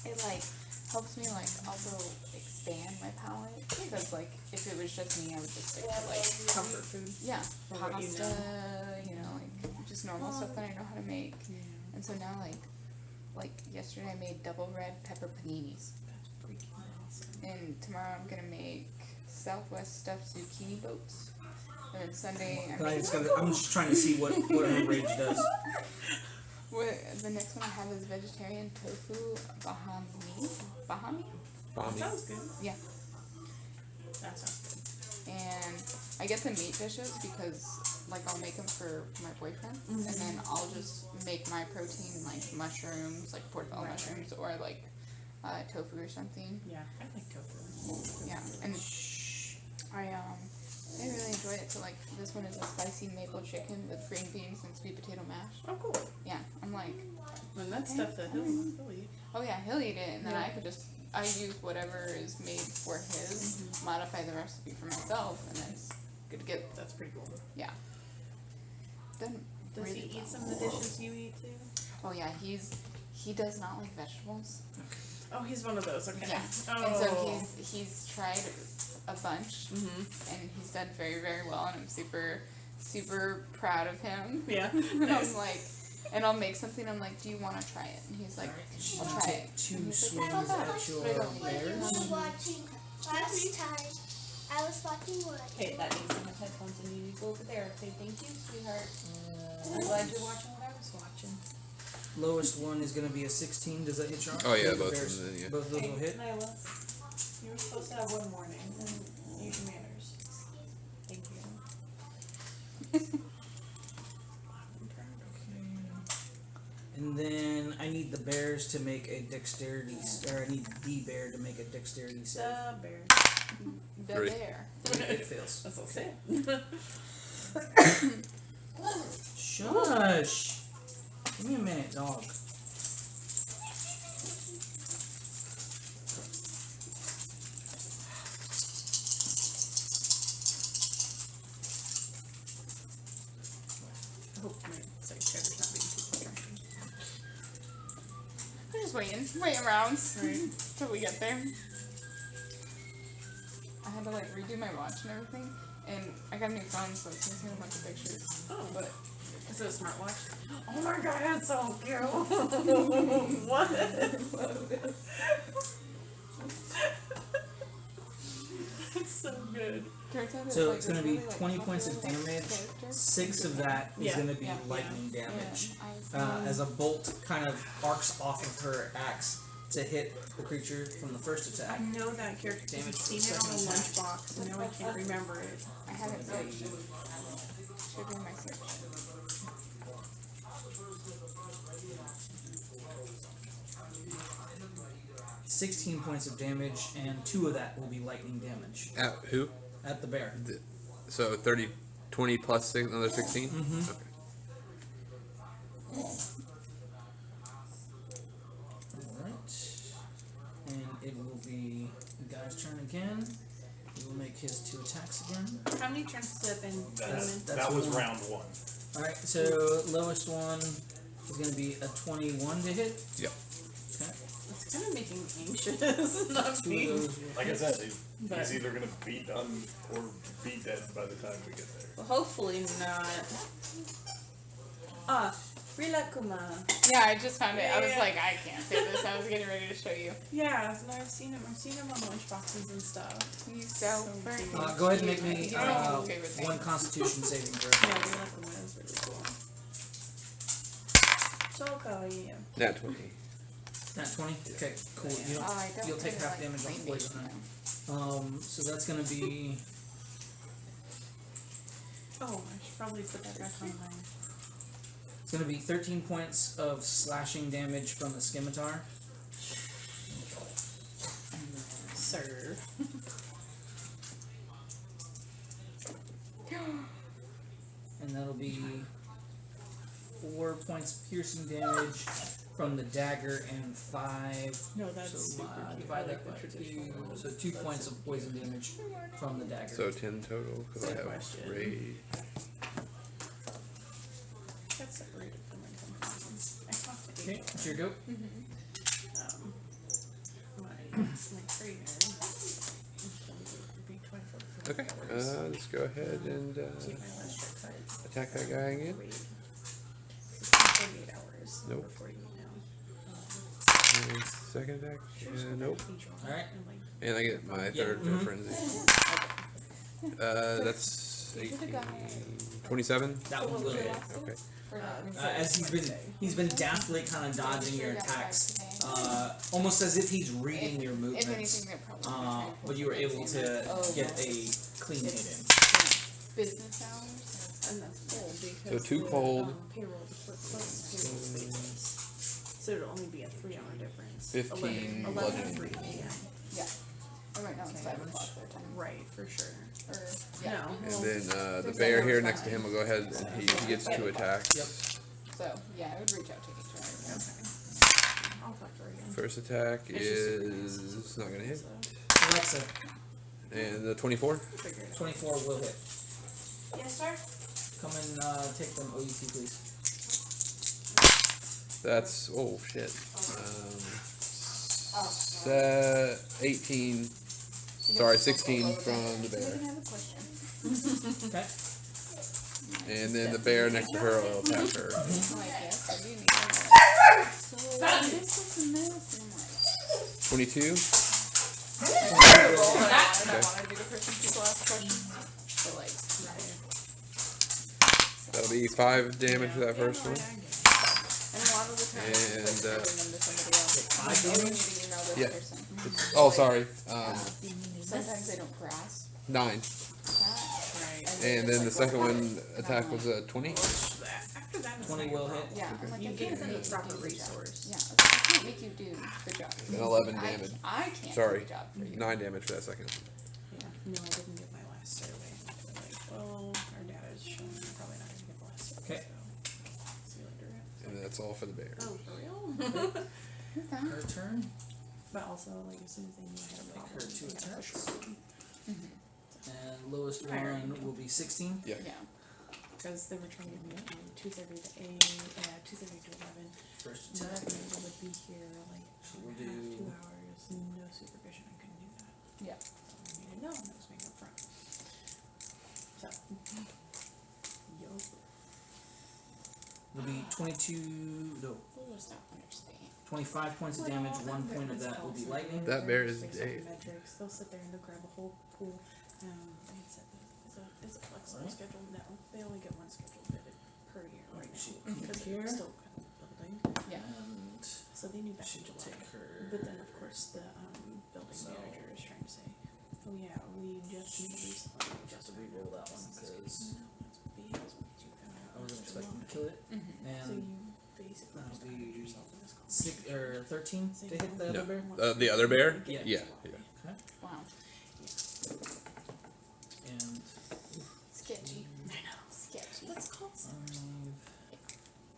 Speaker 3: it like helps me like also expand my palate because like if it was just me I would just stick to like
Speaker 6: Comfort food.
Speaker 3: yeah
Speaker 6: Or what you
Speaker 3: pasta you know like just normal stuff that I know how to make. And so now like yesterday I made double red pepper paninis,
Speaker 6: Freaking awesome.
Speaker 3: and tomorrow I'm gonna make Southwest stuffed zucchini boats, and then Sunday
Speaker 1: I'm just trying to see what her rage does.
Speaker 3: the next one I have is vegetarian tofu bahami.
Speaker 6: That sounds good.
Speaker 3: Yeah.
Speaker 6: That sounds
Speaker 3: And I get the meat dishes because, like, I'll make them for my boyfriend, and then I'll just make my protein, like, mushrooms, like portobello mushrooms, or, like, tofu or something.
Speaker 6: good. Yeah, I like tofu.
Speaker 3: Yeah, and I really enjoy it. So, like, this one is a spicy maple chicken with green beans and sweet potato mash.
Speaker 6: Oh, cool.
Speaker 3: Yeah, I'm like,
Speaker 6: And that's stuff that he'll eat.
Speaker 3: oh yeah, he'll eat it, and then
Speaker 6: Yeah.
Speaker 3: I could just, I use whatever is made for his, modify the recipe for myself, and then it's good to get.
Speaker 6: That's pretty cool.
Speaker 3: Then
Speaker 6: Does
Speaker 3: really
Speaker 6: he eat
Speaker 3: well.
Speaker 6: some of the dishes you eat too?
Speaker 3: Oh yeah, he does not like vegetables.
Speaker 6: Oh, he's one of those. Okay.
Speaker 3: Yeah.
Speaker 6: Oh.
Speaker 3: And so he's tried a bunch,
Speaker 6: Mm-hmm.
Speaker 3: and he's done very, very well, and I'm super, super proud of him.
Speaker 6: Yeah.
Speaker 3: And I'm like, and I'll make something, I'm like, do you want to try it? And he's like,
Speaker 1: She
Speaker 3: I'll
Speaker 1: will
Speaker 3: try
Speaker 1: take
Speaker 3: it.
Speaker 1: 2
Speaker 3: And he's
Speaker 1: swings
Speaker 3: like,
Speaker 1: at
Speaker 3: "Oh,
Speaker 1: your
Speaker 3: but I don't
Speaker 7: What you
Speaker 1: bears.
Speaker 7: were watching last time. I was watching what?
Speaker 8: Okay, that needs some headphones and you need to go over there. Say thank you, sweetheart. I'm glad you're watching what I was watching.
Speaker 1: Lowest one is going to be a 16. Does that hit your arm?
Speaker 5: Oh, yeah,
Speaker 1: The
Speaker 5: both of
Speaker 1: bears-
Speaker 5: them, yeah.
Speaker 1: Both of those will hit.
Speaker 8: Nyla, you were supposed to have one morning and use your manners. Thank you.
Speaker 1: And then I need the bears to make a dexterity, or I need the bear to make a dexterity save.
Speaker 6: The bear.
Speaker 3: The
Speaker 5: 3.
Speaker 3: bear.
Speaker 1: It fails.
Speaker 6: That's all sad.
Speaker 1: Shush! Give me a minute, dog.
Speaker 6: I hope my secretary's not being too distracting.
Speaker 3: I'm just waiting around
Speaker 6: Right.
Speaker 3: till we get there. I had to like redo my watch and everything, and I got a new phone, so it's missing a bunch of pictures.
Speaker 6: Oh,
Speaker 3: But
Speaker 6: is it a smartwatch? Oh my god, that's so cute. What? It's so good.
Speaker 3: turns out
Speaker 1: So
Speaker 3: like,
Speaker 1: it's going to
Speaker 3: really,
Speaker 1: be
Speaker 3: like,
Speaker 1: 20 points of
Speaker 3: popular, like,
Speaker 1: damage.
Speaker 3: character.
Speaker 1: 6 of that is
Speaker 6: Yeah.
Speaker 1: going to be
Speaker 3: Yeah.
Speaker 1: lightning damage.
Speaker 3: Yeah,
Speaker 1: As a bolt kind of arcs off of her axe to hit the creature from the first
Speaker 6: I
Speaker 1: attack.
Speaker 6: know that character.
Speaker 1: Damage
Speaker 6: I've
Speaker 1: for
Speaker 6: seen it on a
Speaker 1: second attack.
Speaker 6: lunchbox, and now I can't remember it.
Speaker 3: I haven't searched. Should be in my search.
Speaker 1: 16 points of damage, and 2 of that will be lightning damage
Speaker 5: At who?
Speaker 1: at the bear.
Speaker 5: So 30, 20 plus 6, another 16?
Speaker 1: Mhm.
Speaker 5: Okay.
Speaker 1: Alright. And it will be the guy's turn again. He will make his 2 attacks again.
Speaker 6: How many turns has that been?
Speaker 1: That's
Speaker 4: That was
Speaker 1: one.
Speaker 4: round 1.
Speaker 1: Alright, so lowest one is going to be a 21 to hit.
Speaker 5: Yep.
Speaker 1: Okay.
Speaker 6: It's kind of making me anxious. Not
Speaker 1: 2 of
Speaker 6: being.
Speaker 1: those will
Speaker 4: Like I
Speaker 1: hit.
Speaker 4: said, he's
Speaker 6: But-
Speaker 4: either going to be done or be dead by the time we get there.
Speaker 6: Well, hopefully not. Rilakuma.
Speaker 3: Yeah, I just found it. I was
Speaker 6: Yeah.
Speaker 3: like, I can't say this. I was getting ready to show you.
Speaker 6: Yeah, no, I've seen him. I've seen him on lunchboxes and stuff.
Speaker 3: He's so
Speaker 6: So
Speaker 3: very
Speaker 6: cute.
Speaker 1: Go ahead and make me
Speaker 3: You don't know his favorite thing.
Speaker 1: 1 constitution saving throw.
Speaker 6: Yeah, Rilakuma is really cool. So go you.
Speaker 5: Nat 20.
Speaker 1: Nat 20? Okay, cool. You don't,
Speaker 3: Oh, I don't
Speaker 1: you'll take
Speaker 3: really
Speaker 1: half
Speaker 3: like
Speaker 1: damage off
Speaker 3: clean
Speaker 1: poison
Speaker 3: damage,
Speaker 1: then. So that's gonna be...
Speaker 6: Oh, I should probably put that back on mine.
Speaker 1: It's gonna be 13 points of slashing damage from the scimitar.
Speaker 6: Sir.
Speaker 1: And that'll be 4 points piercing damage from the dagger and 5.
Speaker 6: No, that's
Speaker 1: So
Speaker 6: super cute.
Speaker 1: divide
Speaker 6: I
Speaker 1: that
Speaker 6: like
Speaker 1: by
Speaker 6: the
Speaker 1: 2.
Speaker 6: traditional.
Speaker 1: So 2 points of poison damage from the dagger.
Speaker 5: So 10 total, because I
Speaker 6: Good
Speaker 5: have
Speaker 6: question.
Speaker 5: 3.
Speaker 6: That's separated from my companions. I talked to
Speaker 1: Okay,
Speaker 6: Angel.
Speaker 1: it's your go.
Speaker 6: My trainer. Be 24 for
Speaker 5: Okay,
Speaker 6: hours.
Speaker 5: let's go ahead and
Speaker 6: Keep my last trick card.
Speaker 5: attack that guy again.
Speaker 6: Wait. 48 hours.
Speaker 5: Nope.
Speaker 6: Over 48 now.
Speaker 5: And second attack? Nope.
Speaker 1: Alright.
Speaker 5: And I get my
Speaker 1: Yeah,
Speaker 5: third for frenzy. That's 18. 27?
Speaker 1: That one will hit.
Speaker 5: Okay.
Speaker 1: As he's been daftly kind of dodging your attacks, almost as if he's reading your
Speaker 3: If
Speaker 1: movements.
Speaker 3: anything, they're probably
Speaker 1: But you were able to get a clean hit in.
Speaker 3: business hours.
Speaker 6: And that's cool because
Speaker 5: So 2
Speaker 6: the,
Speaker 5: cold.
Speaker 6: Payroll, the payroll space. So it'll only be a 3-hour difference.
Speaker 5: 15
Speaker 6: 11
Speaker 5: bludgeoning.
Speaker 6: 3 a.m.
Speaker 3: Yeah. Oh, right now it's 5 o'clock their time.
Speaker 6: Right, for sure.
Speaker 3: Or, yeah.
Speaker 6: No.
Speaker 5: And then the bear here next to him will go ahead and he gets 2 attacks.
Speaker 1: Yep.
Speaker 3: So, yeah, I would reach out to HR.
Speaker 6: Okay. I'll talk to her again.
Speaker 5: First attack is not going to hit.
Speaker 1: Alexa,
Speaker 5: And the 24?
Speaker 6: Figure it out.
Speaker 1: 24 will hit.
Speaker 8: Yes, sir.
Speaker 1: Come and take them OUT, please.
Speaker 5: That's, oh shit. 18. Sorry, 16 from the bear.
Speaker 3: I have a question.
Speaker 1: Okay.
Speaker 5: And then the bear next to her will attack her.
Speaker 3: I'm like, yes, I do need that. So, this and this, and I'm like,
Speaker 5: 22.
Speaker 3: I don't want to do the person people ask questions. But like,
Speaker 5: That'll be 5 damage for that first one.
Speaker 3: and a lot of the time,
Speaker 5: And,
Speaker 3: it's like giving them to somebody else.
Speaker 1: 5
Speaker 3: Oh, we
Speaker 1: damage?
Speaker 3: need to email this
Speaker 5: Yeah.
Speaker 3: person.
Speaker 5: Oh, sorry.
Speaker 3: Sometimes they don't grasp
Speaker 5: 9.
Speaker 3: that.
Speaker 5: And then the second one attack was a 20.
Speaker 6: After that, it's
Speaker 1: 20
Speaker 6: not
Speaker 1: will
Speaker 6: your
Speaker 1: hit.
Speaker 6: problem.
Speaker 3: Yeah, I'm like,
Speaker 6: You
Speaker 3: I
Speaker 6: gave
Speaker 3: can't
Speaker 6: them
Speaker 3: make
Speaker 6: the
Speaker 3: you
Speaker 6: proper
Speaker 3: do the job.
Speaker 6: resource.
Speaker 3: Yeah, I can't make you do the job.
Speaker 5: And 11 damage.
Speaker 3: I can't
Speaker 5: Sorry.
Speaker 3: do the job for you.
Speaker 5: 9 damage for that second.
Speaker 6: Yeah. No, I didn't get my last survey. They're like, well, our data is showing you're probably not gonna get the last survey.
Speaker 1: Okay.
Speaker 6: So, see you later.
Speaker 5: And that's all for the bear.
Speaker 6: Oh, for real?
Speaker 1: Her turn.
Speaker 6: But also, like, as soon as they knew I had a
Speaker 1: Make
Speaker 6: problem,
Speaker 1: her 2
Speaker 6: they got
Speaker 1: attacks.
Speaker 6: frustrated.
Speaker 1: And lowest one will be 16.
Speaker 5: Yeah.
Speaker 3: Yeah.
Speaker 6: Because they were trying to meet on 2:30 to 2:30 to 11.
Speaker 1: First
Speaker 6: So
Speaker 1: attack.
Speaker 6: that means I would be here like
Speaker 1: We'll
Speaker 6: 2
Speaker 1: do-
Speaker 6: hours, no supervision. I couldn't do that.
Speaker 3: Yeah.
Speaker 6: So I needed no, and that was making up front. So, yo,
Speaker 1: It'll be 22. No.
Speaker 3: We'll just not understand.
Speaker 1: 25 points of damage. 1 point of that will be lightning.
Speaker 5: That bear is
Speaker 6: Based
Speaker 5: Dave.
Speaker 6: on metrics, they'll sit there and they'll grab a whole pool. I had said is a flexible
Speaker 1: Alright.
Speaker 6: schedule. No, they only get 1 scheduled bid per year right
Speaker 1: She'll
Speaker 6: now
Speaker 1: keep
Speaker 6: because
Speaker 1: here.
Speaker 6: they're still kind of building.
Speaker 3: Yeah.
Speaker 1: And
Speaker 6: So they knew back in
Speaker 1: she'll
Speaker 6: July.
Speaker 1: take her.
Speaker 6: But then, of course, the building
Speaker 1: So-
Speaker 6: manager is trying to say, "Oh yeah, we just knew recently." We
Speaker 1: Just to re-roll that one because
Speaker 6: no, it's BS what you found out
Speaker 1: I wasn't
Speaker 6: last
Speaker 1: expecting to
Speaker 6: July.
Speaker 1: kill it.
Speaker 3: Mm-hmm.
Speaker 6: So
Speaker 1: And
Speaker 6: you basically
Speaker 1: that'll
Speaker 6: just
Speaker 1: be
Speaker 6: put yourself in this competition.
Speaker 1: 6 or 13 to hit the
Speaker 5: No.
Speaker 1: other bear.
Speaker 5: The other bear?
Speaker 1: Yeah.
Speaker 5: Yeah.
Speaker 1: Okay.
Speaker 3: Wow.
Speaker 1: And
Speaker 3: Sketchy. I know. Sketchy.
Speaker 6: Let's call some.
Speaker 1: 5.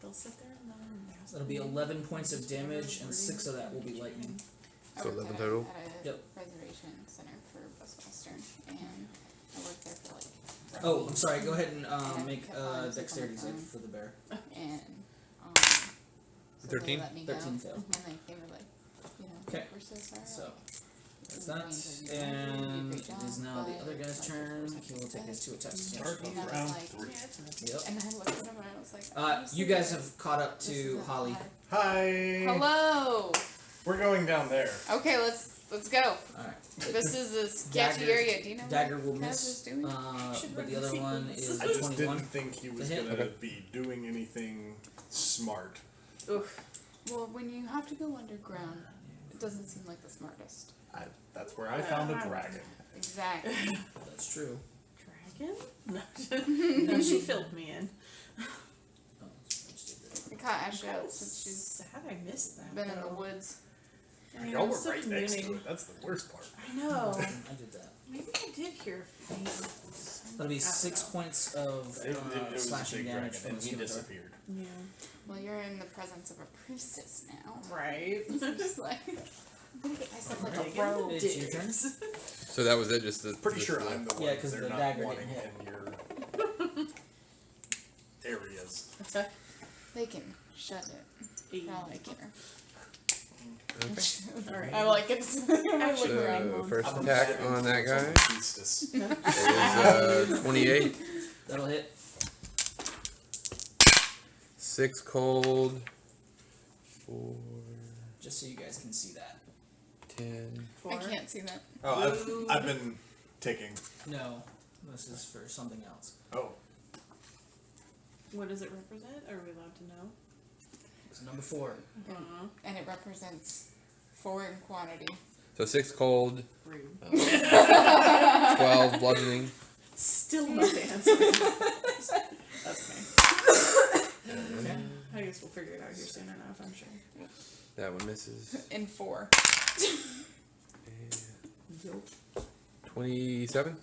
Speaker 6: They'll sit there and they'll
Speaker 1: That'll be 11 points of damage, and 6 of that will be lightning.
Speaker 5: So 11 total?
Speaker 3: At a
Speaker 1: Yep.
Speaker 3: reservation center for Bus Western, and I worked there for like.
Speaker 1: Oh, I'm sorry. Go ahead and
Speaker 3: Yeah,
Speaker 1: make
Speaker 3: kept
Speaker 1: a
Speaker 3: on
Speaker 1: dexterity
Speaker 3: something
Speaker 1: save for the bear.
Speaker 3: And so
Speaker 5: 13?
Speaker 3: They let me go,
Speaker 1: 13 failed.
Speaker 3: and like they were like, you know,
Speaker 1: Okay.
Speaker 3: we're so sorry.
Speaker 1: So
Speaker 3: like,
Speaker 1: that's
Speaker 3: it
Speaker 1: that.
Speaker 3: means that you
Speaker 1: And
Speaker 3: did a
Speaker 1: it
Speaker 3: great
Speaker 1: is
Speaker 3: job,
Speaker 1: now the
Speaker 3: but,
Speaker 1: other guy's
Speaker 3: like,
Speaker 1: turn.
Speaker 3: the
Speaker 1: He will take his 2 attacks.
Speaker 4: Start
Speaker 3: And
Speaker 4: of
Speaker 3: I
Speaker 4: round
Speaker 3: was like,
Speaker 4: 3.
Speaker 1: Yep.
Speaker 3: and I looked at him and I was like, I'm
Speaker 1: You
Speaker 3: so
Speaker 1: guys
Speaker 3: sorry.
Speaker 1: have caught up
Speaker 3: This
Speaker 1: to
Speaker 3: isn't
Speaker 1: Holly.
Speaker 3: hard.
Speaker 4: Hi.
Speaker 3: Hello.
Speaker 4: We're going down there.
Speaker 3: Okay, let's go.
Speaker 1: Alright.
Speaker 3: This is a sketchy
Speaker 1: Dagger-
Speaker 3: area. Do you know
Speaker 1: Dagger
Speaker 3: what
Speaker 1: will
Speaker 3: Kaz
Speaker 1: miss.
Speaker 3: is doing?
Speaker 1: But the other one is
Speaker 4: I just
Speaker 1: 21.
Speaker 4: didn't think he was
Speaker 1: hit?
Speaker 4: gonna
Speaker 5: Okay.
Speaker 4: be doing anything smart.
Speaker 6: Oof.
Speaker 3: Well, when you have to go underground, it doesn't seem like the smartest.
Speaker 4: That's where I found a dragon.
Speaker 3: Exactly.
Speaker 1: That's true.
Speaker 6: Dragon? No, no, she filled me in.
Speaker 1: Oh,
Speaker 3: I caught Ashley
Speaker 6: That
Speaker 3: out
Speaker 6: was
Speaker 3: since she's
Speaker 6: sad I missed that.
Speaker 3: been in the
Speaker 6: though.
Speaker 3: woods.
Speaker 6: Yeah,
Speaker 4: Y'all
Speaker 6: I'm
Speaker 4: were
Speaker 6: still
Speaker 4: right next to
Speaker 6: communing.
Speaker 4: it. That's the worst part.
Speaker 6: I know.
Speaker 1: I did that.
Speaker 6: Maybe I did hear faint.
Speaker 1: That'll be
Speaker 6: I don't
Speaker 1: 6
Speaker 6: know.
Speaker 1: points of
Speaker 4: It was a
Speaker 1: slashing
Speaker 4: big
Speaker 1: damage
Speaker 4: dragon,
Speaker 1: from
Speaker 4: and
Speaker 1: the
Speaker 4: he
Speaker 1: scimitar.
Speaker 4: disappeared.
Speaker 6: Yeah.
Speaker 3: Well, you're in the presence of a priestess now.
Speaker 6: Right.
Speaker 3: I'm just like, I'm gonna get myself like a
Speaker 6: Digging
Speaker 3: robe.
Speaker 6: the
Speaker 1: It's your turn.
Speaker 6: digs.
Speaker 5: So that was it. Just the
Speaker 4: Pretty
Speaker 5: just
Speaker 4: sure
Speaker 5: the-
Speaker 4: I'm the one
Speaker 1: Yeah, 'cause
Speaker 4: they're
Speaker 1: the
Speaker 4: not
Speaker 1: dagger
Speaker 4: wanting
Speaker 1: didn't
Speaker 4: in your areas.
Speaker 3: They can shut it. For all I care.
Speaker 5: Okay.
Speaker 6: Alright.
Speaker 3: I like it. I look
Speaker 6: Actually,
Speaker 3: around.
Speaker 5: So first
Speaker 4: I'm a
Speaker 5: attack
Speaker 4: bad
Speaker 5: on that
Speaker 4: influence
Speaker 5: guy
Speaker 4: on the priestess.
Speaker 5: is 28.
Speaker 1: That'll hit.
Speaker 5: 6 cold. 4,
Speaker 1: Just so you guys can see that.
Speaker 5: 10.
Speaker 3: I can't see that.
Speaker 4: Oh, I've been taking.
Speaker 1: No, this is for something else.
Speaker 4: Oh,
Speaker 6: What does it represent? Are we allowed to know?
Speaker 1: It's number 4.
Speaker 3: And it represents 4 in quantity.
Speaker 5: So 6 cold,
Speaker 6: Rude.
Speaker 5: 12 bludgeoning.
Speaker 6: Still not answering. That's okay.
Speaker 1: Okay.
Speaker 6: I guess we'll figure it out here soon enough, I'm sure.
Speaker 5: That one misses.
Speaker 3: In 4.
Speaker 5: And
Speaker 6: Yup.
Speaker 5: 27.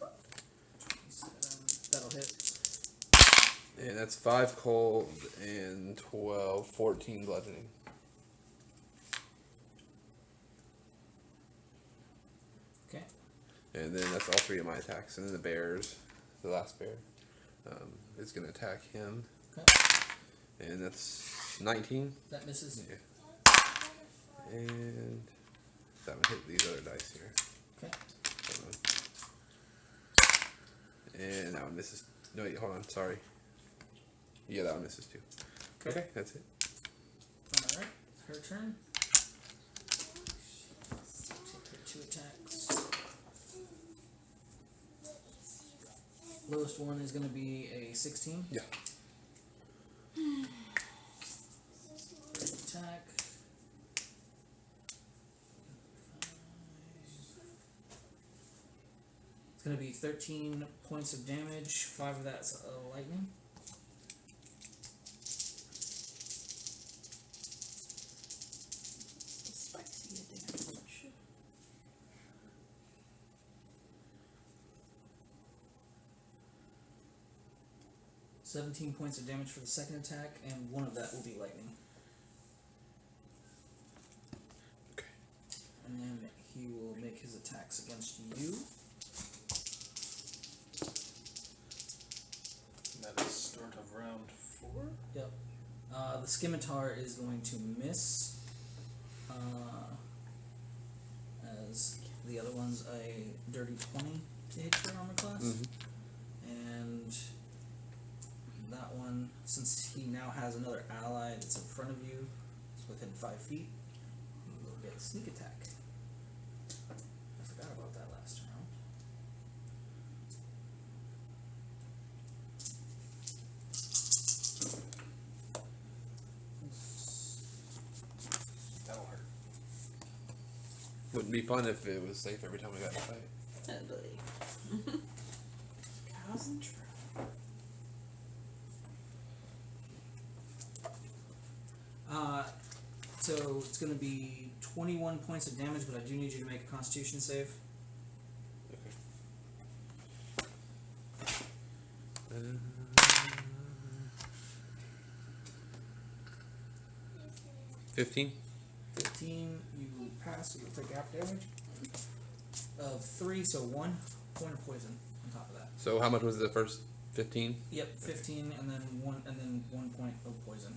Speaker 1: That'll hit.
Speaker 5: And that's 5 cold and 12, 14 bludgeoning.
Speaker 1: Okay.
Speaker 5: And then that's all 3 of my attacks. And then the bears, the last bear, is going to attack him.
Speaker 1: Okay.
Speaker 5: And that's 19.
Speaker 1: That misses.
Speaker 5: Yeah. And that would hit these other dice here.
Speaker 1: Okay.
Speaker 5: Hold on. And that one misses. No, wait, hold on. Sorry. Yeah, that one misses too. Okay, that's it.
Speaker 1: Alright. Her turn. Take her 2 attacks. Lowest one is going to be a 16.
Speaker 5: Yeah.
Speaker 1: First attack. It's going to be 13 points of damage. 5 of that's lightning.
Speaker 6: Spicy damage.
Speaker 1: 17 points of damage for the second attack, and 1 of that will be lightning.
Speaker 5: Okay.
Speaker 1: And then he will make his attacks against you.
Speaker 4: that is start of round 4.
Speaker 1: Yep. The scimitar is going to miss. As the other one's a dirty 20 to hit your armor class. And that one, since he now has another ally that's in front of you, it's within 5 feet, he will get a sneak attack. I forgot about that last round.
Speaker 4: That'll hurt.
Speaker 5: Wouldn't be fun if it was safe every time we got in a fight.
Speaker 6: Ugly. Cows and trout.
Speaker 1: So it's going to be 21 points of damage, but I do need you to make a Constitution save.
Speaker 5: Okay. 15.
Speaker 1: 15, you pass, so you'll take half damage of 3, so 1 point of poison on top of that.
Speaker 5: So how much was the first 15?
Speaker 1: Yep, 15, and then 1 point of poison.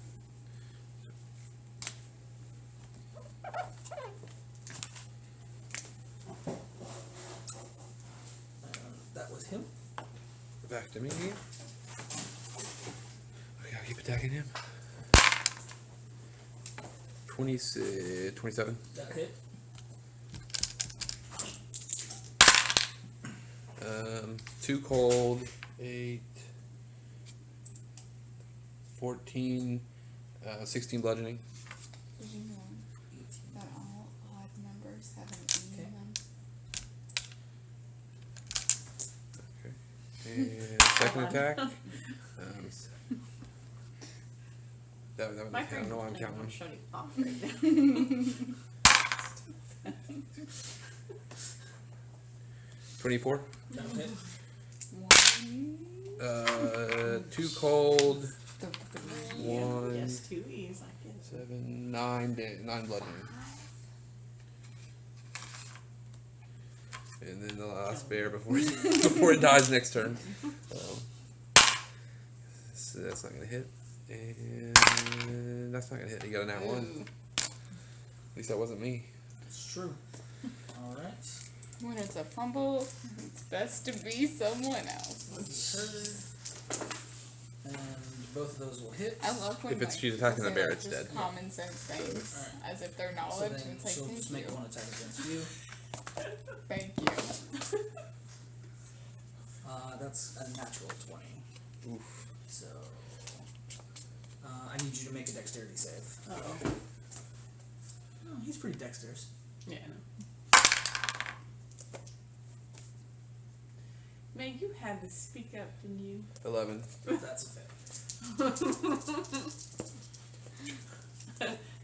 Speaker 1: That was him.
Speaker 5: Back to me again. Okay, I'll keep attacking him. 27.
Speaker 1: That hit.
Speaker 5: 2 cold, 8, 14, 16 bludgeoning.
Speaker 3: Did you know
Speaker 1: 18.
Speaker 3: that all odd numbers have an E in them?
Speaker 5: And second attack. That would
Speaker 8: My
Speaker 5: I don't know why I'm
Speaker 8: friend
Speaker 5: counting.
Speaker 8: showing off right now.
Speaker 5: 24.
Speaker 1: That'll hit.
Speaker 5: 2 cold.
Speaker 8: Yeah,
Speaker 5: 1,
Speaker 8: yes, 2 E's, I guess.
Speaker 5: 7, 9, 9 bludgeoning. And then the last bear before before it dies next turn. So that's not gonna hit. And that's not gonna hit. You got a nat 1.
Speaker 3: Ooh.
Speaker 5: At least that wasn't me.
Speaker 1: It's true. Alright.
Speaker 3: When it's a fumble, it's best to be someone else.
Speaker 1: And both of those will hit.
Speaker 3: I love when
Speaker 5: If it's
Speaker 3: like,
Speaker 5: she's attacking the
Speaker 3: say,
Speaker 5: bear,
Speaker 3: like,
Speaker 5: it's
Speaker 3: just
Speaker 5: dead.
Speaker 3: common sense things,
Speaker 1: Alright.
Speaker 3: as if they're
Speaker 1: So
Speaker 3: knowledge.
Speaker 1: then
Speaker 3: and it's like,
Speaker 1: she'll
Speaker 3: thank
Speaker 1: just
Speaker 3: you.
Speaker 1: make one attack against you.
Speaker 3: Thank you.
Speaker 1: That's a natural 20.
Speaker 5: Oof.
Speaker 1: So I need you to make a dexterity save.
Speaker 8: Oh.
Speaker 1: Oh, he's pretty dexterous.
Speaker 8: Yeah, I know. Man, you had to speak up, didn't you?
Speaker 5: 11.
Speaker 1: That's a fail.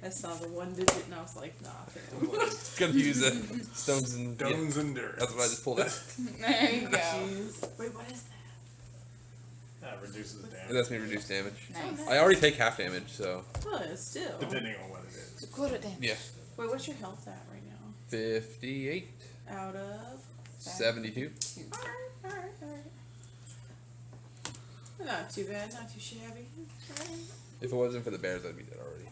Speaker 8: I saw the 1 digit and I was like, nah, fail.
Speaker 5: Gonna use it. Stones and
Speaker 4: Stones endurance.
Speaker 5: That's what I just pulled out.
Speaker 3: There you go.
Speaker 8: Jeez. Wait, what is that?
Speaker 4: That reduces
Speaker 5: It
Speaker 4: damage,
Speaker 5: lets me reduce damage.
Speaker 3: Nice.
Speaker 5: I already take half damage, so
Speaker 8: Oh, still.
Speaker 4: depending on what it is.
Speaker 3: Good at damage.
Speaker 5: yeah.
Speaker 8: Wait, what's your health at right now?
Speaker 5: 58,
Speaker 8: Out of?
Speaker 5: 72.
Speaker 8: Alright. Not too bad, not too shabby. Alright.
Speaker 5: If it wasn't for the bears, I'd be dead already.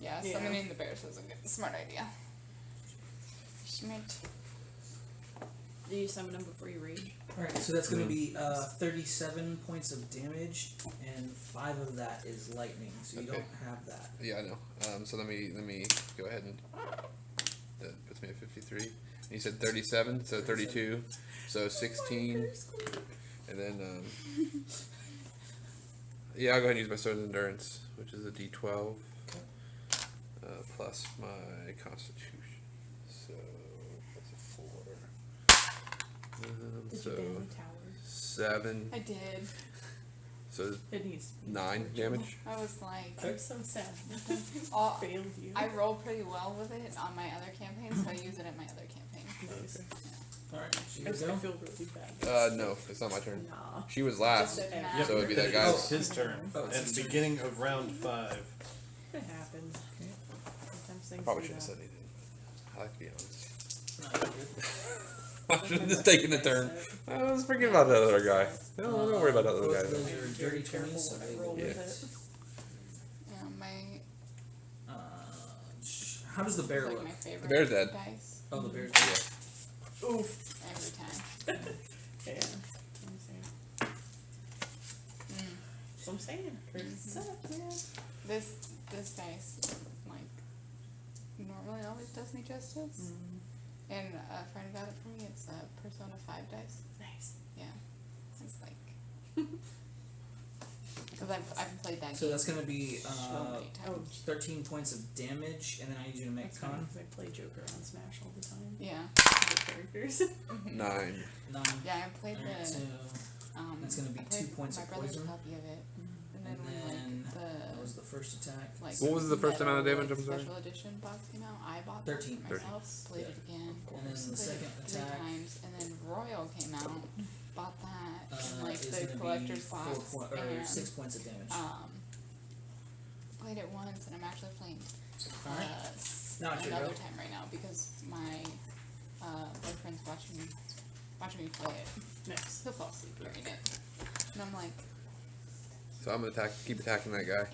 Speaker 3: Yeah,
Speaker 8: Yeah.
Speaker 3: summoning the bears was a good, smart idea. Schmidt.
Speaker 8: Do you summon them before you rage?
Speaker 1: Alright, so that's going to be 37 points of damage, and 5 of that is lightning, so you
Speaker 5: Okay.
Speaker 1: don't have that.
Speaker 5: Yeah, I know. So let me go ahead and that puts me at 53. And you said 37, so 32, so 16, and then yeah, I'll go ahead and use my Stone's Endurance, which is a D12 plus my Constitution. So that's a 4.
Speaker 8: Did
Speaker 5: So
Speaker 8: you ban the towers?
Speaker 5: 7.
Speaker 3: I did.
Speaker 5: So
Speaker 8: It needs
Speaker 5: 9 damage.
Speaker 3: I was like,
Speaker 8: I'm so sad.
Speaker 3: all,
Speaker 8: Failed you.
Speaker 3: I roll pretty well with it on my other campaign, so I use it in my other campaign.
Speaker 8: Nice.
Speaker 1: Alright, so
Speaker 8: I
Speaker 1: you
Speaker 8: just
Speaker 1: go.
Speaker 8: feel really bad.
Speaker 5: No, it's not my turn.
Speaker 8: Nah.
Speaker 5: She was last,
Speaker 3: Just a
Speaker 8: Yep.
Speaker 5: so it'd be that
Speaker 4: It's
Speaker 5: guy's.
Speaker 4: his turn.
Speaker 1: Oh, it's
Speaker 4: At
Speaker 1: his
Speaker 4: the
Speaker 1: turn.
Speaker 4: beginning of round 5.
Speaker 8: It happens. Sometimes things
Speaker 5: Probably
Speaker 8: do
Speaker 5: should have
Speaker 8: that.
Speaker 5: said anything. I like to be honest.
Speaker 1: No, you're good.
Speaker 5: I should have just taken the turn. I was forgetting about that other guy. No, don't worry about that other
Speaker 1: Both of
Speaker 5: guy.
Speaker 1: those are dirty 20s, so
Speaker 8: When I
Speaker 1: they
Speaker 8: roll
Speaker 1: will
Speaker 5: Yeah.
Speaker 8: with it.
Speaker 3: Yeah, my
Speaker 1: how does the bear
Speaker 3: like
Speaker 1: look?
Speaker 3: my favorite
Speaker 5: The bear's dead.
Speaker 3: dice
Speaker 1: Oh, the bear's dead.
Speaker 8: Oof.
Speaker 3: every time.
Speaker 8: Yeah. I'm saying. So I'm saying. Curtains suck, man.
Speaker 3: This dice like normally always does me justice. And a friend got it for me. It's a Persona 5 dice.
Speaker 8: Nice.
Speaker 3: Yeah, it's like because I've played that
Speaker 1: So
Speaker 3: game
Speaker 1: that's going to be
Speaker 3: so many times.
Speaker 1: 13 points of damage, and then I need you to make
Speaker 8: That's funny
Speaker 1: con.
Speaker 8: 'cause I play Joker on Smash all the time.
Speaker 3: Yeah,
Speaker 8: Good characters.
Speaker 5: 9.
Speaker 1: 9.
Speaker 3: yeah. I played
Speaker 1: Alright, so
Speaker 3: the
Speaker 1: that's gonna be
Speaker 3: I played
Speaker 1: 2 points
Speaker 3: my
Speaker 1: of
Speaker 3: brother's
Speaker 1: poison.
Speaker 3: copy of it, and then
Speaker 1: And
Speaker 3: when
Speaker 1: then that
Speaker 3: like
Speaker 1: was the first attack.
Speaker 3: like
Speaker 5: What was the first amount of
Speaker 3: metal,
Speaker 5: damage, I'm sorry?
Speaker 3: Special edition box came out. I bought
Speaker 1: 13.
Speaker 3: that myself. Played it again.
Speaker 1: And then the
Speaker 3: Played
Speaker 1: second
Speaker 3: it 3
Speaker 1: attack
Speaker 3: times, and then Royal came out. Bought that in like
Speaker 1: is
Speaker 3: the
Speaker 1: going to be
Speaker 3: collector's
Speaker 1: 4
Speaker 3: box, and
Speaker 1: 6 points of damage.
Speaker 3: played it once, and I'm actually playing
Speaker 1: Alright. Now it's your
Speaker 3: another
Speaker 1: go.
Speaker 3: time right now because my boyfriend's watching me play it.
Speaker 8: Nice.
Speaker 3: He'll fall asleep during it, and I'm like,
Speaker 5: So I'm gonna keep attacking that guy.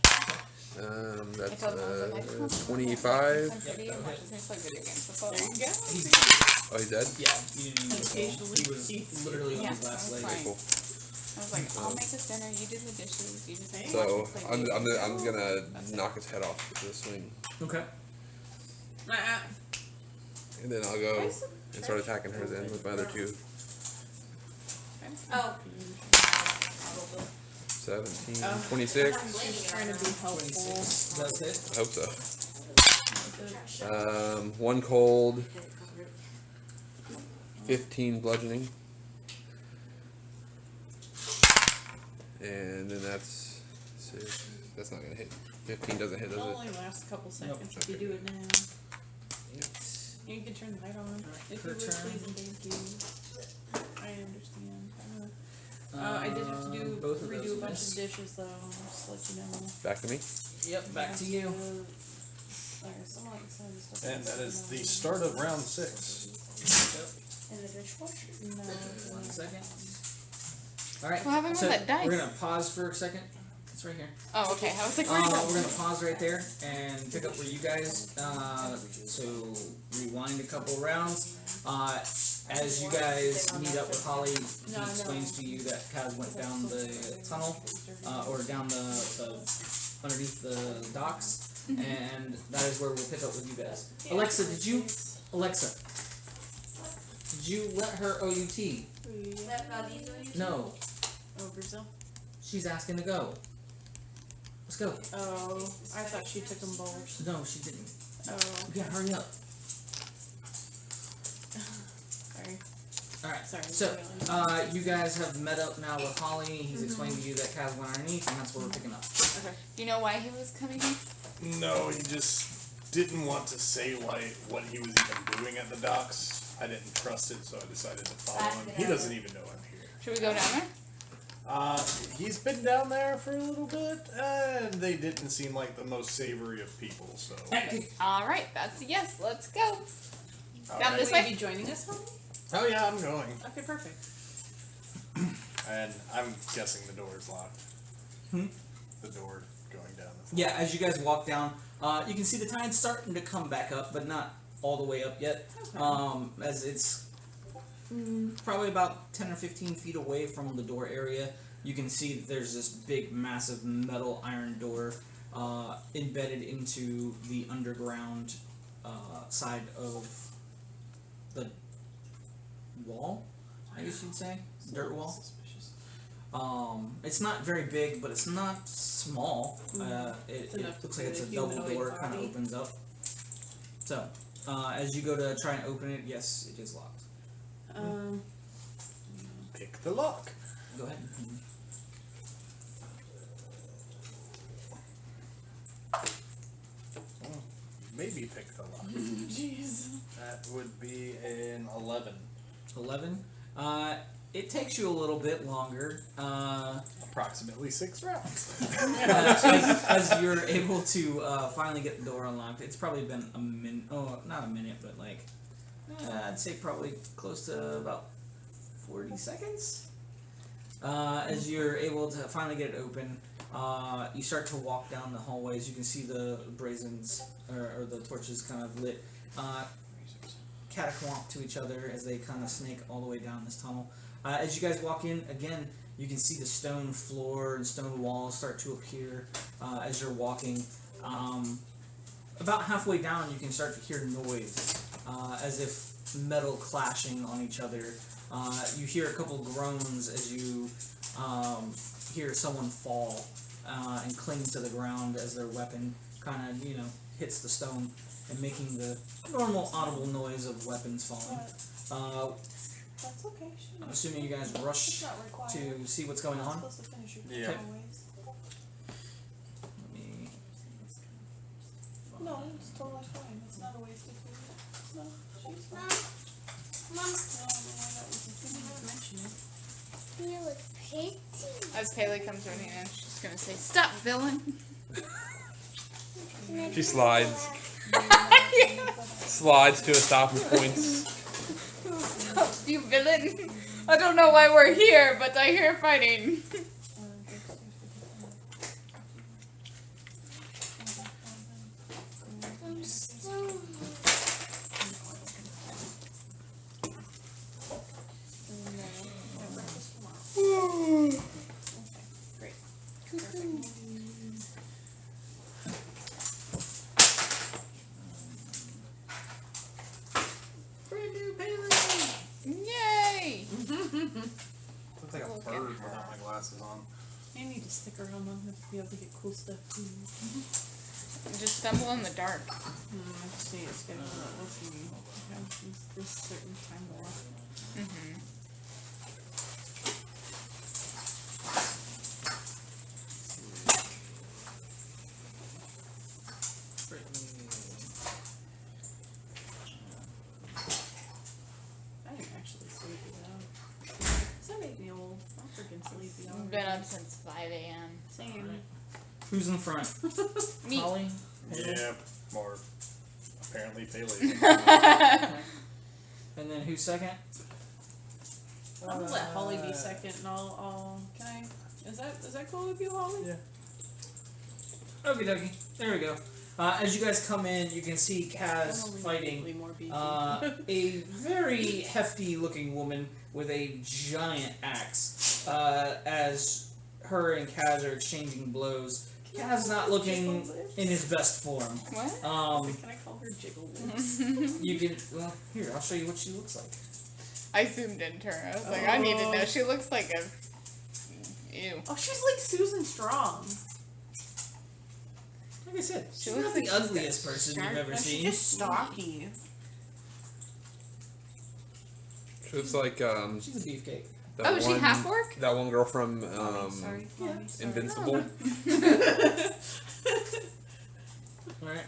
Speaker 3: I
Speaker 5: That's
Speaker 3: told him I was like, I just want to
Speaker 5: 25.
Speaker 3: I'm pretty and watches me play video games. That's all.
Speaker 8: There you go.
Speaker 1: He's,
Speaker 5: Oh, he's dead?
Speaker 1: yeah, you didn't even
Speaker 8: Occasionally
Speaker 1: he was
Speaker 8: he's-
Speaker 1: literally on
Speaker 3: Yeah,
Speaker 1: his last
Speaker 3: that's
Speaker 1: leg.
Speaker 3: fine.
Speaker 5: Cool.
Speaker 3: I was like, I'll make us dinner. You do the dishes. You just watch
Speaker 5: So
Speaker 3: me play
Speaker 5: I'm
Speaker 3: video games.
Speaker 5: gonna knock his head off with a swing,
Speaker 1: Okay.
Speaker 5: and then I'll go and start attacking her then with my other 2.
Speaker 8: Oh.
Speaker 5: 17, 26.
Speaker 8: She's trying to be helpful.
Speaker 1: 26. That's it.
Speaker 5: I hope so. 1 cold, 15 bludgeoning, and then that's 6. That's not gonna hit. 15 doesn't hit,
Speaker 6: It
Speaker 5: does it?
Speaker 6: only lasts a couple seconds if you do it now. You can turn the light on. If you
Speaker 1: Per
Speaker 6: would,
Speaker 1: turn.
Speaker 6: please and thank you. I understand. I did have to do
Speaker 1: both of
Speaker 6: redo
Speaker 1: those
Speaker 6: a bunch
Speaker 1: miss.
Speaker 6: of dishes though, just to let you know.
Speaker 5: Back to me.
Speaker 1: Yep, back to you.
Speaker 4: And that is the start of round 6.
Speaker 6: In the dishwasher? No.
Speaker 1: 1 second. Alright,
Speaker 3: What happened
Speaker 1: so
Speaker 3: with that dice?
Speaker 1: we're gonna pause for a second. It's right here.
Speaker 3: Oh, okay. I was like, where'd it go?
Speaker 1: We're gonna pause right there and pick up where you guys, so rewind a couple rounds. As you guys meet up with Holly, he explains to you that Kaz went down the tunnel, or down the underneath the docks, and that is where we'll pick up with you guys. Alexa, did you let her OUT? No,
Speaker 6: Oh, Brazil?
Speaker 1: she's asking to go. Let's go.
Speaker 6: Oh, I thought she took them both.
Speaker 1: No, she didn't.
Speaker 6: Oh,
Speaker 1: We gotta hurry up.
Speaker 6: sorry.
Speaker 1: Alright,
Speaker 6: Sorry.
Speaker 1: so, you guys have met up now with Holly. He's explained to you that Kaz went underneath, and that's where we're picking up.
Speaker 3: Okay. Do you know why he was coming here?
Speaker 4: No, he just didn't want to say what he was even doing at the docks. I didn't trust it, so I decided to follow him. He doesn't even know I'm here.
Speaker 3: Should we go down there?
Speaker 4: He's been down there for a little bit, and they didn't seem like the most savory of people, so.
Speaker 3: All right. That's a yes. Let's go.
Speaker 4: All
Speaker 3: Down
Speaker 4: right.
Speaker 3: this
Speaker 6: Will you
Speaker 3: way.
Speaker 6: be joining us, Holly?
Speaker 4: Oh yeah, I'm going.
Speaker 6: Okay, perfect.
Speaker 4: And I'm guessing the door is locked.
Speaker 1: Hmm?
Speaker 4: The door going down.
Speaker 1: Yeah, as you guys walk down, you can see the tide's starting to come back up, but not all the way up yet.
Speaker 6: Okay.
Speaker 1: As it's probably about 10 or 15 feet away from the door area, you can see that there's this big, massive metal iron door embedded into the underground side of the wall, I guess you'd say. Dirt wall.
Speaker 6: Suspicious.
Speaker 1: It's not very big, but it's not small. It
Speaker 6: enough to
Speaker 1: looks like it's a
Speaker 6: fit a
Speaker 1: double
Speaker 6: humanoid
Speaker 1: door, kind of
Speaker 6: body.
Speaker 1: opens up. So, as you go to try and open it, yes, it is locked.
Speaker 4: Pick the lock.
Speaker 1: Go ahead.
Speaker 4: Maybe pick the lock.
Speaker 6: Jeez.
Speaker 4: That would be an 11.
Speaker 1: 11. It takes you a little bit longer.
Speaker 4: Approximately 6 rounds.
Speaker 1: As you're able to finally get the door unlocked. It's probably been a minute. Oh, not a minute, but like I'd say probably close to about 40 seconds. As you're able to finally get it open, you start to walk down the hallways. You can see the brazens or the torches kind of lit catacomb to each other as they kind of snake all the way down this tunnel. As you guys walk in, again, you can see the stone floor and stone walls start to appear as you're walking. About halfway down, you can start to hear noise, as if metal clashing on each other. You hear a couple groans as you hear someone fall and cling to the ground as their weapon kind of, hits the stone and making the normal audible noise of weapons falling.
Speaker 6: That's okay.
Speaker 1: I'm assuming you guys rush
Speaker 6: It's not required.
Speaker 1: to see what's going
Speaker 6: You're
Speaker 1: on.
Speaker 6: supposed to finish your
Speaker 4: Yeah.
Speaker 6: always.
Speaker 1: Let me
Speaker 6: No, it's totally fine. It's not a waste of food. No, she's fine.
Speaker 7: Mom,
Speaker 6: No, I don't know why that was a thing to mention it.
Speaker 7: you look pretty.
Speaker 3: As Kaylee comes running in, she's gonna say, "Stop, villain!"
Speaker 5: She slides. Slides to a stopping point.
Speaker 3: Stop, you villain! I don't know why we're here, but I hear fighting.
Speaker 7: I'm so
Speaker 6: Great.
Speaker 1: brand new Paley!
Speaker 3: Yay!
Speaker 4: Looks like a bird without my glasses on.
Speaker 6: I need to stick around long enough to be able to get cool stuff too.
Speaker 3: Just stumble in the dark.
Speaker 6: Let's see, it's gonna let's see. I have this certain time left.
Speaker 3: Mm-hmm.
Speaker 6: I am actually sleepy though. Does that make me old? I'm freaking sleepy.
Speaker 3: I've been up since 5 a.m.
Speaker 6: Same.
Speaker 1: Who's in front?
Speaker 3: Me.
Speaker 1: Holly?
Speaker 4: Yeah, or apparently Paley.
Speaker 1: And then who's second?
Speaker 6: I'm gonna let Holly be second, and I'll. Can I? Is that cool with you, Holly?
Speaker 1: Yeah. Okie dokie. There we go. As you guys come in, you can see Kaz fighting
Speaker 6: More beefy.
Speaker 1: a very hefty looking woman with a giant axe. As her and Kaz are exchanging blows. Kaz not looking in his best form.
Speaker 3: What?
Speaker 6: Can I call her Jiggle Lips?
Speaker 1: You can, well, here, I'll show you what she looks like.
Speaker 3: I zoomed into her. I was like, I need to know. She looks like a. Ew.
Speaker 6: Oh, she's like Susan Strong.
Speaker 1: Like I said, she's
Speaker 3: looks
Speaker 1: not the
Speaker 3: like she's
Speaker 1: ugliest
Speaker 3: got
Speaker 1: person
Speaker 3: sharp-
Speaker 1: you've ever
Speaker 6: No, she's
Speaker 1: seen.
Speaker 6: just stocky.
Speaker 5: She looks like
Speaker 1: She's a beefcake.
Speaker 5: that
Speaker 3: Oh, is she
Speaker 5: one,
Speaker 3: half orc?
Speaker 5: that one girl from
Speaker 6: Sorry, Holly, sorry.
Speaker 5: Invincible.
Speaker 1: Alright.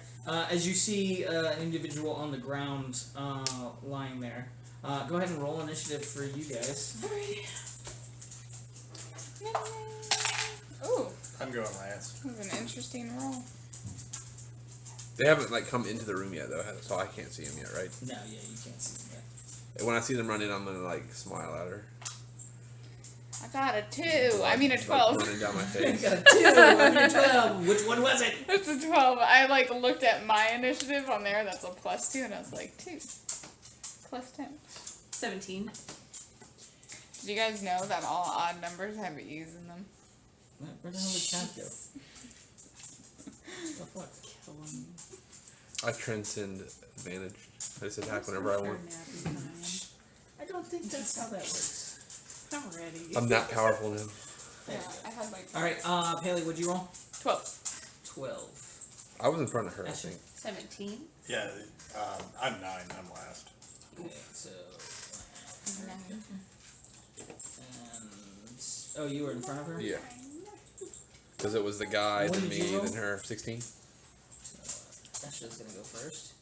Speaker 1: As you see an individual on the ground lying there, go ahead and roll initiative for you guys.
Speaker 3: Ooh,
Speaker 4: I'm going last.
Speaker 3: that was an interesting roll.
Speaker 5: They haven't like come into the room yet though, so I can't see them yet, right?
Speaker 1: No, yeah, you can't see them yet.
Speaker 5: When I see them run in, I'm gonna like smile at her.
Speaker 3: I got a 2. I mean a
Speaker 5: Like,
Speaker 3: 12.
Speaker 5: running down my
Speaker 1: You
Speaker 5: face.
Speaker 1: got a 2, I mean a 12. Which one was it?
Speaker 3: It's a 12. I like looked at my initiative on there. That's a +2, and I was like 2 plus 10.
Speaker 6: 17.
Speaker 3: Did you guys know that all odd numbers have E's in them?
Speaker 1: Where the hell did Cat go? The fuck?
Speaker 6: Kill him.
Speaker 5: I transcend advantage. I just attack whenever I want.
Speaker 1: I don't think that's how that works.
Speaker 6: I'm ready.
Speaker 5: I'm that powerful now.
Speaker 3: Yeah, I had like
Speaker 1: Alright, Paley, what'd you roll?
Speaker 3: 12.
Speaker 1: 12.
Speaker 5: I was in front of her, I
Speaker 1: Ashley?
Speaker 5: think.
Speaker 6: 17.
Speaker 4: Yeah, I'm 9. I'm last.
Speaker 1: Okay, so. And. Oh, you were in front of her?
Speaker 5: Yeah. Because it was the guy,
Speaker 1: What
Speaker 5: then
Speaker 1: did you
Speaker 5: me,
Speaker 1: roll?
Speaker 5: then her. 16.
Speaker 1: So, Ashley's gonna go first.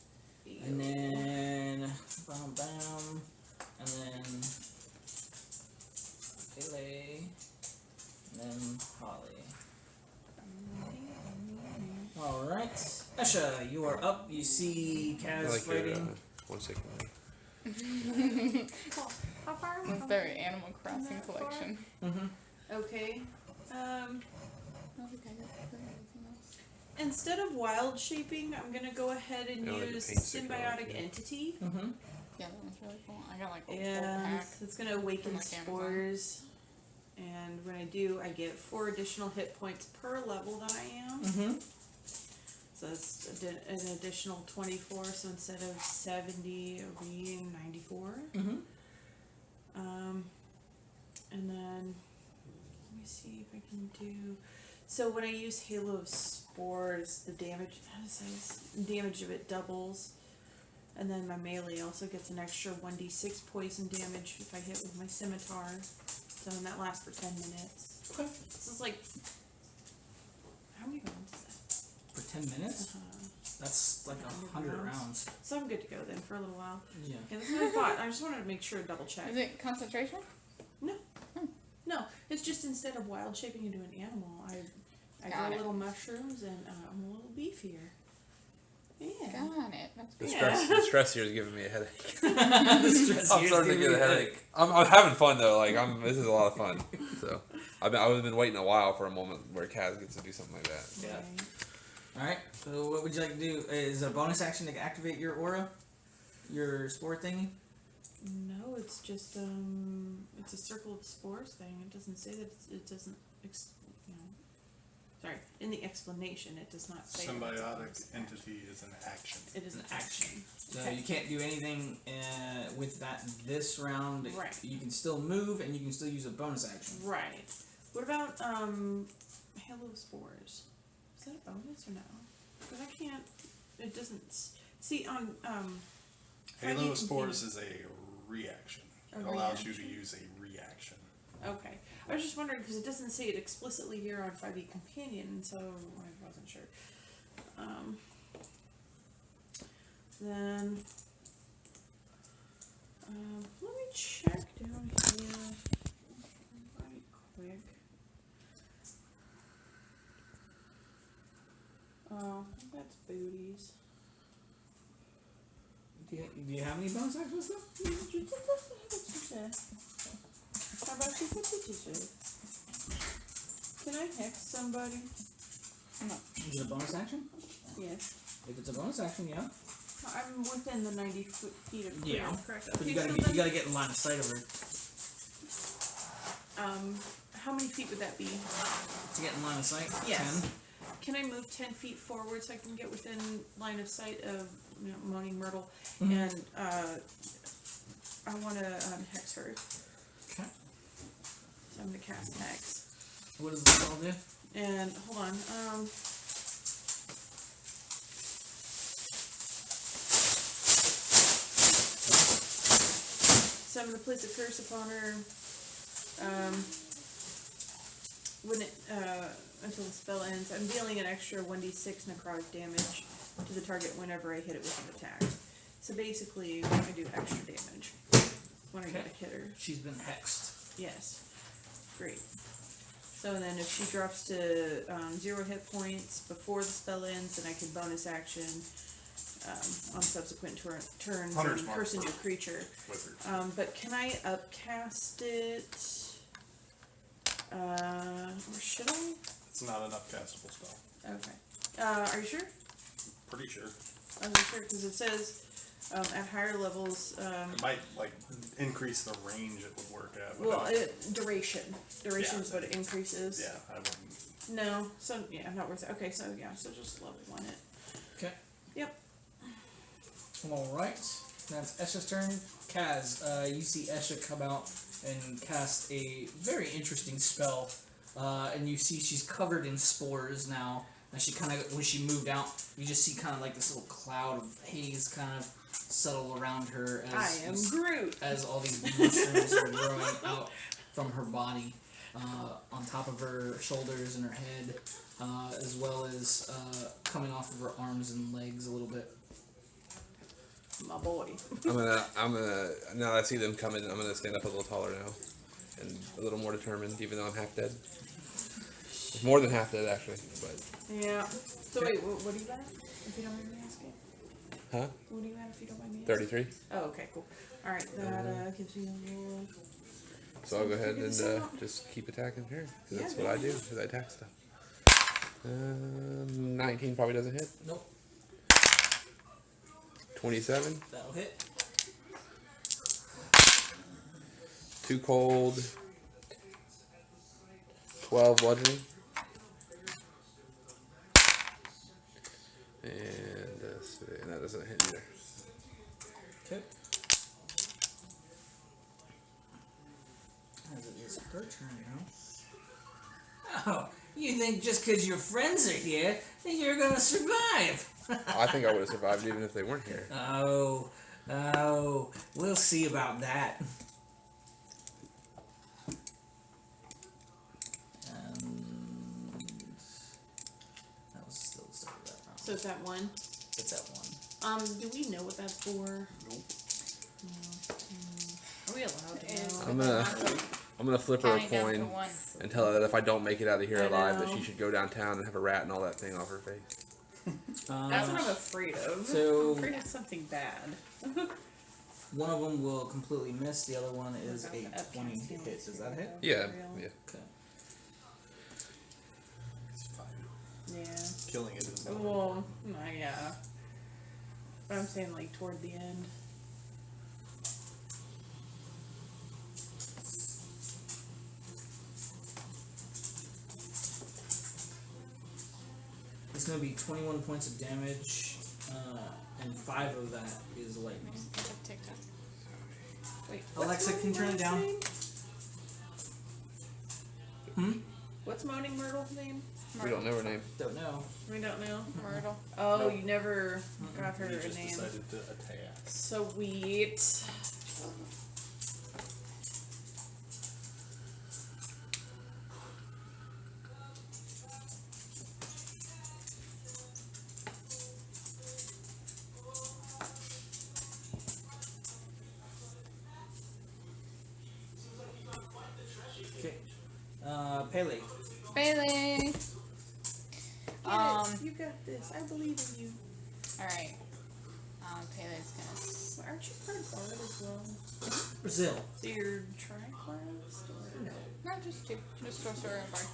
Speaker 1: And then. Bam, bam. And then. Paley. And then Holly. Alright. Esha, you are up. You see Kaz
Speaker 5: I like your
Speaker 1: fighting.
Speaker 5: 1 second.
Speaker 6: How far?
Speaker 3: It's their Animal Crossing collection.
Speaker 1: Mm-hmm.
Speaker 6: Okay.
Speaker 3: I don't think I got anything else.
Speaker 6: Instead of wild shaping, I'm gonna go ahead and
Speaker 5: Yeah, like the
Speaker 6: use
Speaker 5: paint sticker on it,
Speaker 6: symbiotic
Speaker 5: yeah.
Speaker 6: entity.
Speaker 1: Mm-hmm.
Speaker 3: Yeah, that was really cool. I got like a full
Speaker 6: And
Speaker 3: pack.
Speaker 6: it's gonna awaken
Speaker 3: from, like, Amazon.
Speaker 6: spores. And when I do, I get 4 additional hit points per level that I am.
Speaker 1: Mm-hmm.
Speaker 6: So that's an additional 24. So instead of 70, it'll be 94.
Speaker 1: Mm-hmm.
Speaker 6: And then let me see if I can do. So when I use Halo of Spores, the damage damage of it doubles, and then my melee also gets an extra 1d6 poison damage if I hit with my scimitar. So and that lasts for 10 minutes.
Speaker 1: Okay.
Speaker 6: This is like how many rounds is
Speaker 1: For 10 minutes?
Speaker 6: that?
Speaker 1: That's like 100 rounds.
Speaker 6: So I'm good to go then for a little while.
Speaker 1: Yeah.
Speaker 6: Okay, that's what I thought. I just wanted to make sure, double check.
Speaker 3: Is it concentration?
Speaker 6: No, it's just instead of wild shaping into an animal, I
Speaker 3: Got
Speaker 6: grow
Speaker 3: it.
Speaker 6: little mushrooms and I'm a little beefier. Yeah.
Speaker 3: Got it. That's
Speaker 5: The
Speaker 3: good.
Speaker 5: the stress here is giving me a headache.
Speaker 1: The stress
Speaker 5: I'm
Speaker 1: here's
Speaker 5: starting to
Speaker 1: giving
Speaker 5: get a
Speaker 1: me
Speaker 5: headache. I'm having fun though. Like this is a lot of fun. So I've been waiting a while for a moment where Kaz gets to do something like that.
Speaker 1: Yeah.
Speaker 6: Right.
Speaker 1: Alright, so what would you like to do? Is it a bonus action to activate your aura? Your spore thingy?
Speaker 6: No, it's just it's a circle of spores thing. It doesn't say that it doesn't. Sorry, in the explanation, it does not say. that it's a
Speaker 4: Symbiotic
Speaker 6: bonus action.
Speaker 4: entity is an action.
Speaker 6: It is
Speaker 1: An
Speaker 6: an
Speaker 1: action.
Speaker 6: action.
Speaker 1: So
Speaker 6: Okay.
Speaker 1: you can't do anything with that this round.
Speaker 6: Right.
Speaker 1: You can still move and you can still use a bonus action.
Speaker 6: Right. What about Halo of Spores? Is that a bonus or no? But I can't. It doesn't. See on
Speaker 4: Halo
Speaker 6: 5e
Speaker 4: Spores is a reaction. It allows you to use a reaction.
Speaker 6: Okay. I was just wondering because it doesn't say it explicitly here on 5e Companion, so I wasn't sure. Then let me check down here right quick. Oh, that's booties.
Speaker 1: Do you have any bonus actions though?
Speaker 6: How about you put the Can I hex somebody?
Speaker 3: No.
Speaker 1: Is it a bonus action?
Speaker 6: Yes.
Speaker 1: If it's a bonus action, yeah.
Speaker 6: I'm within the 90 feet of clear,
Speaker 1: Yeah.
Speaker 6: correct?
Speaker 1: But
Speaker 6: Okay,
Speaker 1: you gotta
Speaker 6: so
Speaker 1: get,
Speaker 6: then,
Speaker 1: you gotta get in line of sight of her
Speaker 6: how many feet would that be?
Speaker 1: to get in line of sight.
Speaker 6: Yes.
Speaker 1: 10.
Speaker 6: Can I move 10 feet forward so I can get within line of sight of Moaning Myrtle?
Speaker 1: Mhm.
Speaker 6: And I want to hex her.
Speaker 1: Okay.
Speaker 6: So I'm going to cast hex.
Speaker 1: What does the spell do?
Speaker 6: And hold on. So I'm going to place a curse upon her. When it until the spell ends, I'm dealing an extra 1d6 necrotic damage to the target whenever I hit it with an attack. So basically, I do extra damage when I get a hit her.
Speaker 1: She's been hexed.
Speaker 6: Yes. Great. So then if she drops to 0 hit points before the spell ends, then I can bonus action on subsequent turns
Speaker 4: Hunter's
Speaker 6: and
Speaker 4: Mark
Speaker 6: curse into a creature.
Speaker 4: Wizard.
Speaker 6: But can I upcast it? Or should I?
Speaker 4: It's not an upcastable spell.
Speaker 6: Okay. Are you sure?
Speaker 4: Pretty sure.
Speaker 6: I wasn't sure because it says at higher levels.
Speaker 4: It might like increase the range it would work at. but
Speaker 6: Well, duration. Duration is
Speaker 4: Yeah.
Speaker 6: what it increases.
Speaker 4: yeah, I wouldn't.
Speaker 6: No, so yeah, not worth it. Okay, so yeah, so just level 1 it.
Speaker 1: Okay.
Speaker 6: Yep.
Speaker 1: Alright. That's Esha's turn. Kaz, you see Esha come out and cast a very interesting spell. And you see she's covered in spores now. And she kind of, when she moved out, you just see kind of like this little cloud of haze kind of settle around her as
Speaker 6: I am Groot.
Speaker 1: as all these mushrooms are growing out from her body, on top of her shoulders and her head, as well as coming off of her arms and legs a little bit.
Speaker 6: My boy.
Speaker 5: I'm gonna, now that I see them coming, I'm gonna stand up a little taller now. And a little more determined, even though I'm half dead. More than half dead, actually, but.
Speaker 6: Yeah. So wait, what do you got? If you don't mind me asking.
Speaker 5: Huh?
Speaker 6: What do you have if you don't mind me asking?
Speaker 5: 33.
Speaker 6: Oh, okay, cool. All right, that gives me a little.
Speaker 5: So I'll go ahead
Speaker 6: Figure
Speaker 5: and
Speaker 6: this out.
Speaker 5: just keep attacking her. 'Cause
Speaker 6: Yeah,
Speaker 5: that's
Speaker 6: go
Speaker 5: what I do,
Speaker 6: ahead.
Speaker 5: because I attack stuff. 19 probably doesn't hit.
Speaker 1: Nope.
Speaker 5: 27.
Speaker 1: That'll hit.
Speaker 5: Too cold. 12 bludgeoning. And that doesn't hit either.
Speaker 1: Okay. As it is her turn now. Oh, you think just because your friends are here that you're gonna survive?
Speaker 5: I think I would have survived even if they weren't here.
Speaker 1: Oh, we'll see about that. And that was still the start of that round.
Speaker 6: So it's that one.
Speaker 1: It's at 1.
Speaker 6: Do we know what that's for?
Speaker 4: Nope.
Speaker 6: Are we allowed to
Speaker 3: And
Speaker 6: know?
Speaker 5: I'm gonna flip her a
Speaker 3: counting down to
Speaker 5: coin
Speaker 3: 1.
Speaker 5: and tell her that if I don't make it out of here
Speaker 6: I
Speaker 5: alive, that
Speaker 6: know.
Speaker 5: she should go downtown and have a rat and all that thing off her face.
Speaker 6: That's what I'm afraid of.
Speaker 1: so-
Speaker 6: I'm afraid of something bad.
Speaker 1: One of them will completely miss. The other one is a
Speaker 6: About the
Speaker 1: 20
Speaker 6: upcasting
Speaker 1: hit. Does that hit?
Speaker 5: Yeah, yeah.
Speaker 1: Okay.
Speaker 4: It's fine.
Speaker 6: Yeah.
Speaker 4: Killing it is not.
Speaker 6: Well, yeah. But I'm saying like toward the end.
Speaker 1: It's going to be 21 points of damage, and 5 of that is lightning.
Speaker 3: TikTok.
Speaker 6: Wait.
Speaker 1: Alexa, can you turn it down? Hmm?
Speaker 6: What's Moaning Myrtle's name?
Speaker 5: We don't know her name.
Speaker 1: Don't know.
Speaker 6: We don't know.
Speaker 3: Myrtle.
Speaker 6: Oh,
Speaker 4: Nope.
Speaker 6: you never got her
Speaker 4: You
Speaker 6: a
Speaker 4: just
Speaker 6: name.
Speaker 4: decided to attack.
Speaker 6: Sweet.
Speaker 1: Okay. Pele.
Speaker 3: Bailey.
Speaker 6: You got this. I believe in you.
Speaker 3: Alright. Pele's gonna.
Speaker 6: Aren't you part of Bard as well?
Speaker 1: Brazil.
Speaker 6: So you're tri-class or no?
Speaker 3: No, just two. Just sorcerer and bard.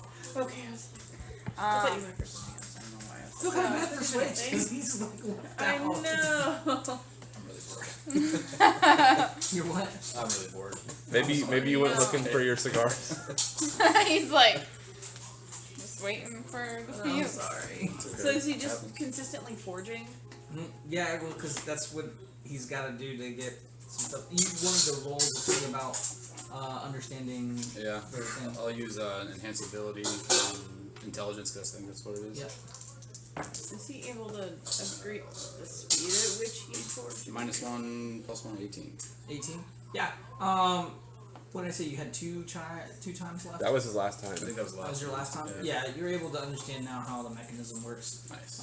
Speaker 6: Okay, I was like, I thought you
Speaker 3: Um,
Speaker 6: went for something else. I don't know why. I was
Speaker 1: Feel
Speaker 6: like,
Speaker 1: bad for
Speaker 6: isn't it a
Speaker 1: Switch
Speaker 6: thing?
Speaker 1: because he's like left
Speaker 6: I
Speaker 1: out.
Speaker 6: know.
Speaker 2: I'm really bored.
Speaker 1: You're what?
Speaker 2: I'm really bored.
Speaker 5: Maybe you went
Speaker 6: No.
Speaker 5: looking for your cigars.
Speaker 3: he's like just waiting for the
Speaker 1: I'm
Speaker 3: fumes.
Speaker 1: sorry.
Speaker 6: So is he just consistently forging?
Speaker 1: Yeah, well, because that's what he's got to do to get some stuff. You wanted to roll the thing about understanding.
Speaker 2: Yeah,
Speaker 1: everything.
Speaker 2: I'll use enhanced ability, intelligence, because I think that's what it is.
Speaker 1: Yeah.
Speaker 6: Is he able to upgrade the speed at which he forges?
Speaker 2: -1 +1, 18.
Speaker 1: 18. Yeah. What did I say? You had two times left.
Speaker 5: That was his last time.
Speaker 2: I think that was the
Speaker 1: That
Speaker 2: last
Speaker 1: was your
Speaker 2: one.
Speaker 1: last time. Yeah, you're able to understand now how the mechanism works.
Speaker 2: Nice.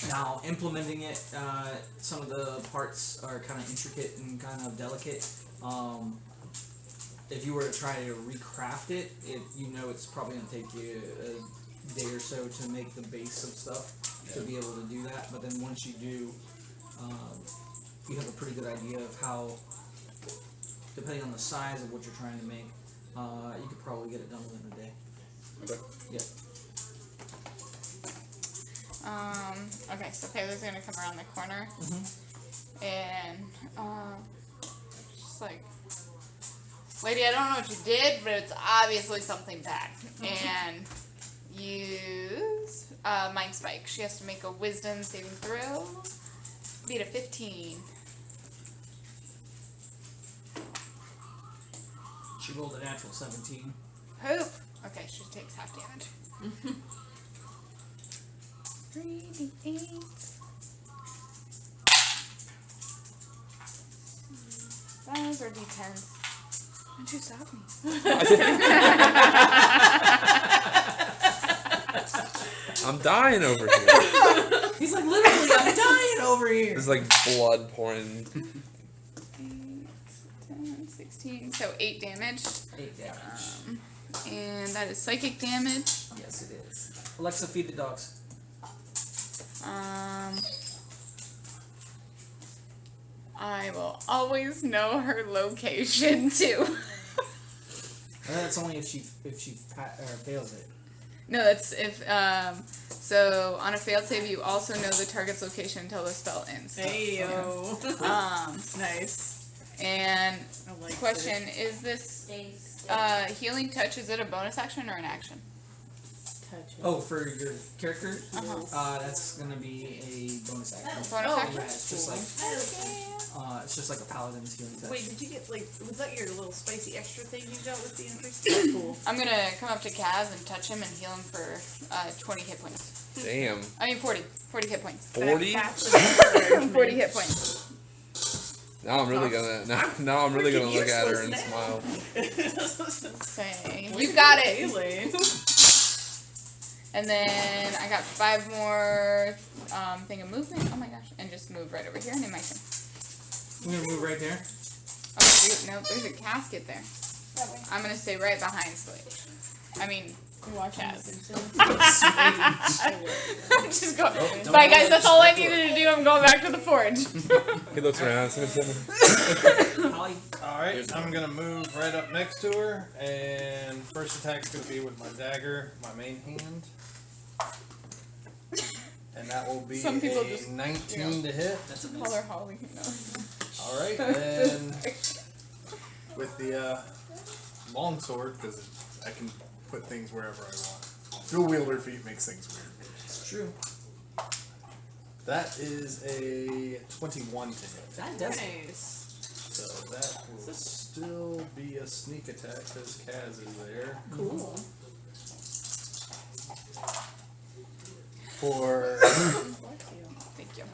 Speaker 1: Now implementing it, some of the parts are kind of intricate and kind of delicate. If you were to try to recraft it, it's probably going to take you a day or so to make the base of stuff to be able to do that. But then once you do, you have a pretty good idea of how, depending on the size of what you're trying to make, you could probably get it done within a day.
Speaker 2: Okay.
Speaker 1: Yeah.
Speaker 3: Okay, so Pele's gonna come around the corner and just like, lady, I don't know what you did, but it's obviously something bad. And use Mind Spike. She has to make a Wisdom saving throw. Beat a 15.
Speaker 1: She rolled a natural 17.
Speaker 3: Poop. Okay, she takes half damage. 3d8. Those are d10s. Don't you stop me.
Speaker 5: I'm dying over here.
Speaker 1: He's like, literally, I'm dying over here.
Speaker 5: There's like blood pouring.
Speaker 3: 8, 10, 16. So 8 damage.
Speaker 1: 8 damage.
Speaker 3: And that is psychic damage.
Speaker 1: Yes, it is. Alexa, feed the dogs.
Speaker 3: I will always know her location too.
Speaker 1: That's only if she fails it.
Speaker 3: No, that's if so on a failed save you also know the target's location until the spell ends.
Speaker 6: Hey yo. Nice.
Speaker 3: And
Speaker 6: I like
Speaker 3: question, is this healing touch, is it a bonus action or an action?
Speaker 6: Touch.
Speaker 1: Oh, for your character?
Speaker 3: Uh-huh.
Speaker 1: That's gonna be a bonus action.
Speaker 3: Bonus
Speaker 6: Oh,
Speaker 3: action?
Speaker 1: Yeah, it's just like a paladin's healing touch.
Speaker 6: Wait, did you get was that your little spicy extra thing you got with the increase? That's cool.
Speaker 3: I'm gonna come up to Kaz and touch him and heal him for 20 hit points.
Speaker 5: Damn.
Speaker 3: I mean 40 hit points.
Speaker 5: 40?
Speaker 3: 40 hit points.
Speaker 5: Now I'm really gonna now I'm really gonna look at her and smile.
Speaker 3: Say, you got it.
Speaker 6: Really?
Speaker 3: And then I got 5 more thing of movement. Oh my gosh. And just move right over here and in my turn.
Speaker 1: I'm gonna move right there.
Speaker 3: Oh shoot, no, there's a casket there. I'm gonna stay right behind Switch. I mean, Kaz. Just go. Bye guys, that's all I needed to do. I'm going back to the forge.
Speaker 5: He looks around.
Speaker 1: Holly.
Speaker 4: Alright, I'm gonna move right up next to her, and first attack's gonna be with my dagger, my main hand. And that will be
Speaker 3: Some people
Speaker 4: a
Speaker 3: just,
Speaker 4: 19 to hit.
Speaker 1: That's a
Speaker 3: Call
Speaker 1: miss.
Speaker 3: her Holly. No.
Speaker 4: Alright, and with the longsword, because I can put things wherever I want. Dual wielder feat makes things weird.
Speaker 1: It's true.
Speaker 4: That is a 21 to hit.
Speaker 1: That does.
Speaker 6: Nice.
Speaker 4: So that will still be a sneak attack because Kaz is there.
Speaker 6: Cool.
Speaker 4: For
Speaker 3: Thank you.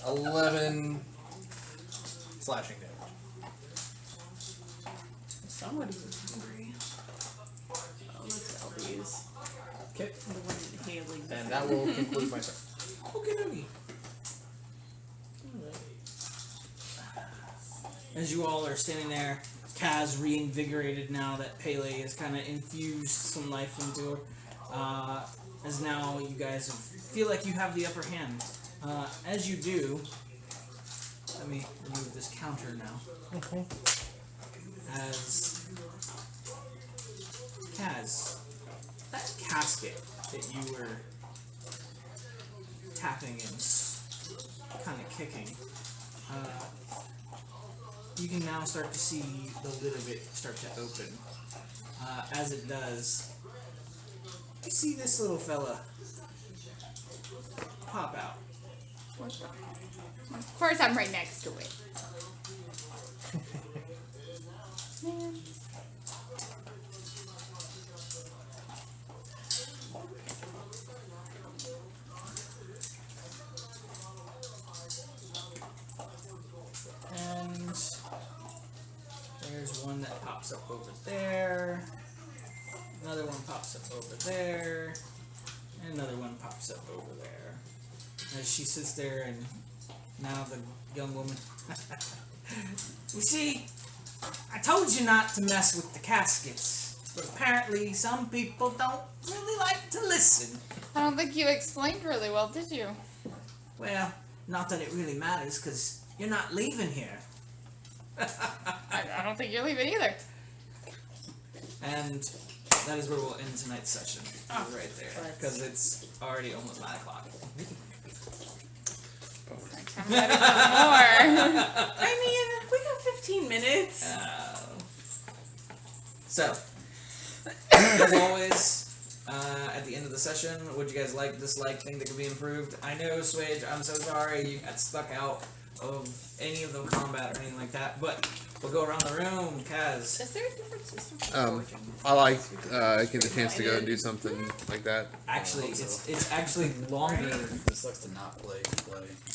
Speaker 4: a 11 slashing damage.
Speaker 6: Somebody's hungry. Oh, let's tell these.
Speaker 4: Okay.
Speaker 6: The one inhaling.
Speaker 4: And that will conclude my turn.
Speaker 1: Okay, dokie. As you all are standing there, Kaz reinvigorated now that Pele has kind of infused some life into her. As now you guys feel like you have the upper hand. As you do, let me remove this counter now.
Speaker 4: Okay.
Speaker 1: As Kaz, that casket that you were tapping and kind of kicking, you can now start to see the lid of it start to open. As it does, you see this little fella pop out.
Speaker 3: Of course, I'm right next to it. Man.
Speaker 1: And there's one that pops up over there. Another one pops up over there. And another one pops up over there. As she sits there, and now the young woman. You see, I told you not to mess with the caskets, but apparently some people don't really like to listen.
Speaker 3: I don't think you explained really well, did you?
Speaker 1: Well, not that it really matters, because you're not leaving here.
Speaker 3: I don't think you're leaving either.
Speaker 1: And that is where we'll end tonight's session. Right there. Because it's already almost 9 o'clock.
Speaker 3: I'm ready for more.
Speaker 6: I mean, we got 15 minutes.
Speaker 1: So, as always, at the end of the session, would you guys like, dislike, think that could be improved? I know, Swage, I'm so sorry you got stuck out of any of the combat or anything like that, but we'll go around the room. Kaz.
Speaker 6: Is there a different system?
Speaker 5: I like get the chance to go and do something like that.
Speaker 1: Actually,
Speaker 2: I hope so.
Speaker 1: it's actually longer.
Speaker 2: It sucks to not play.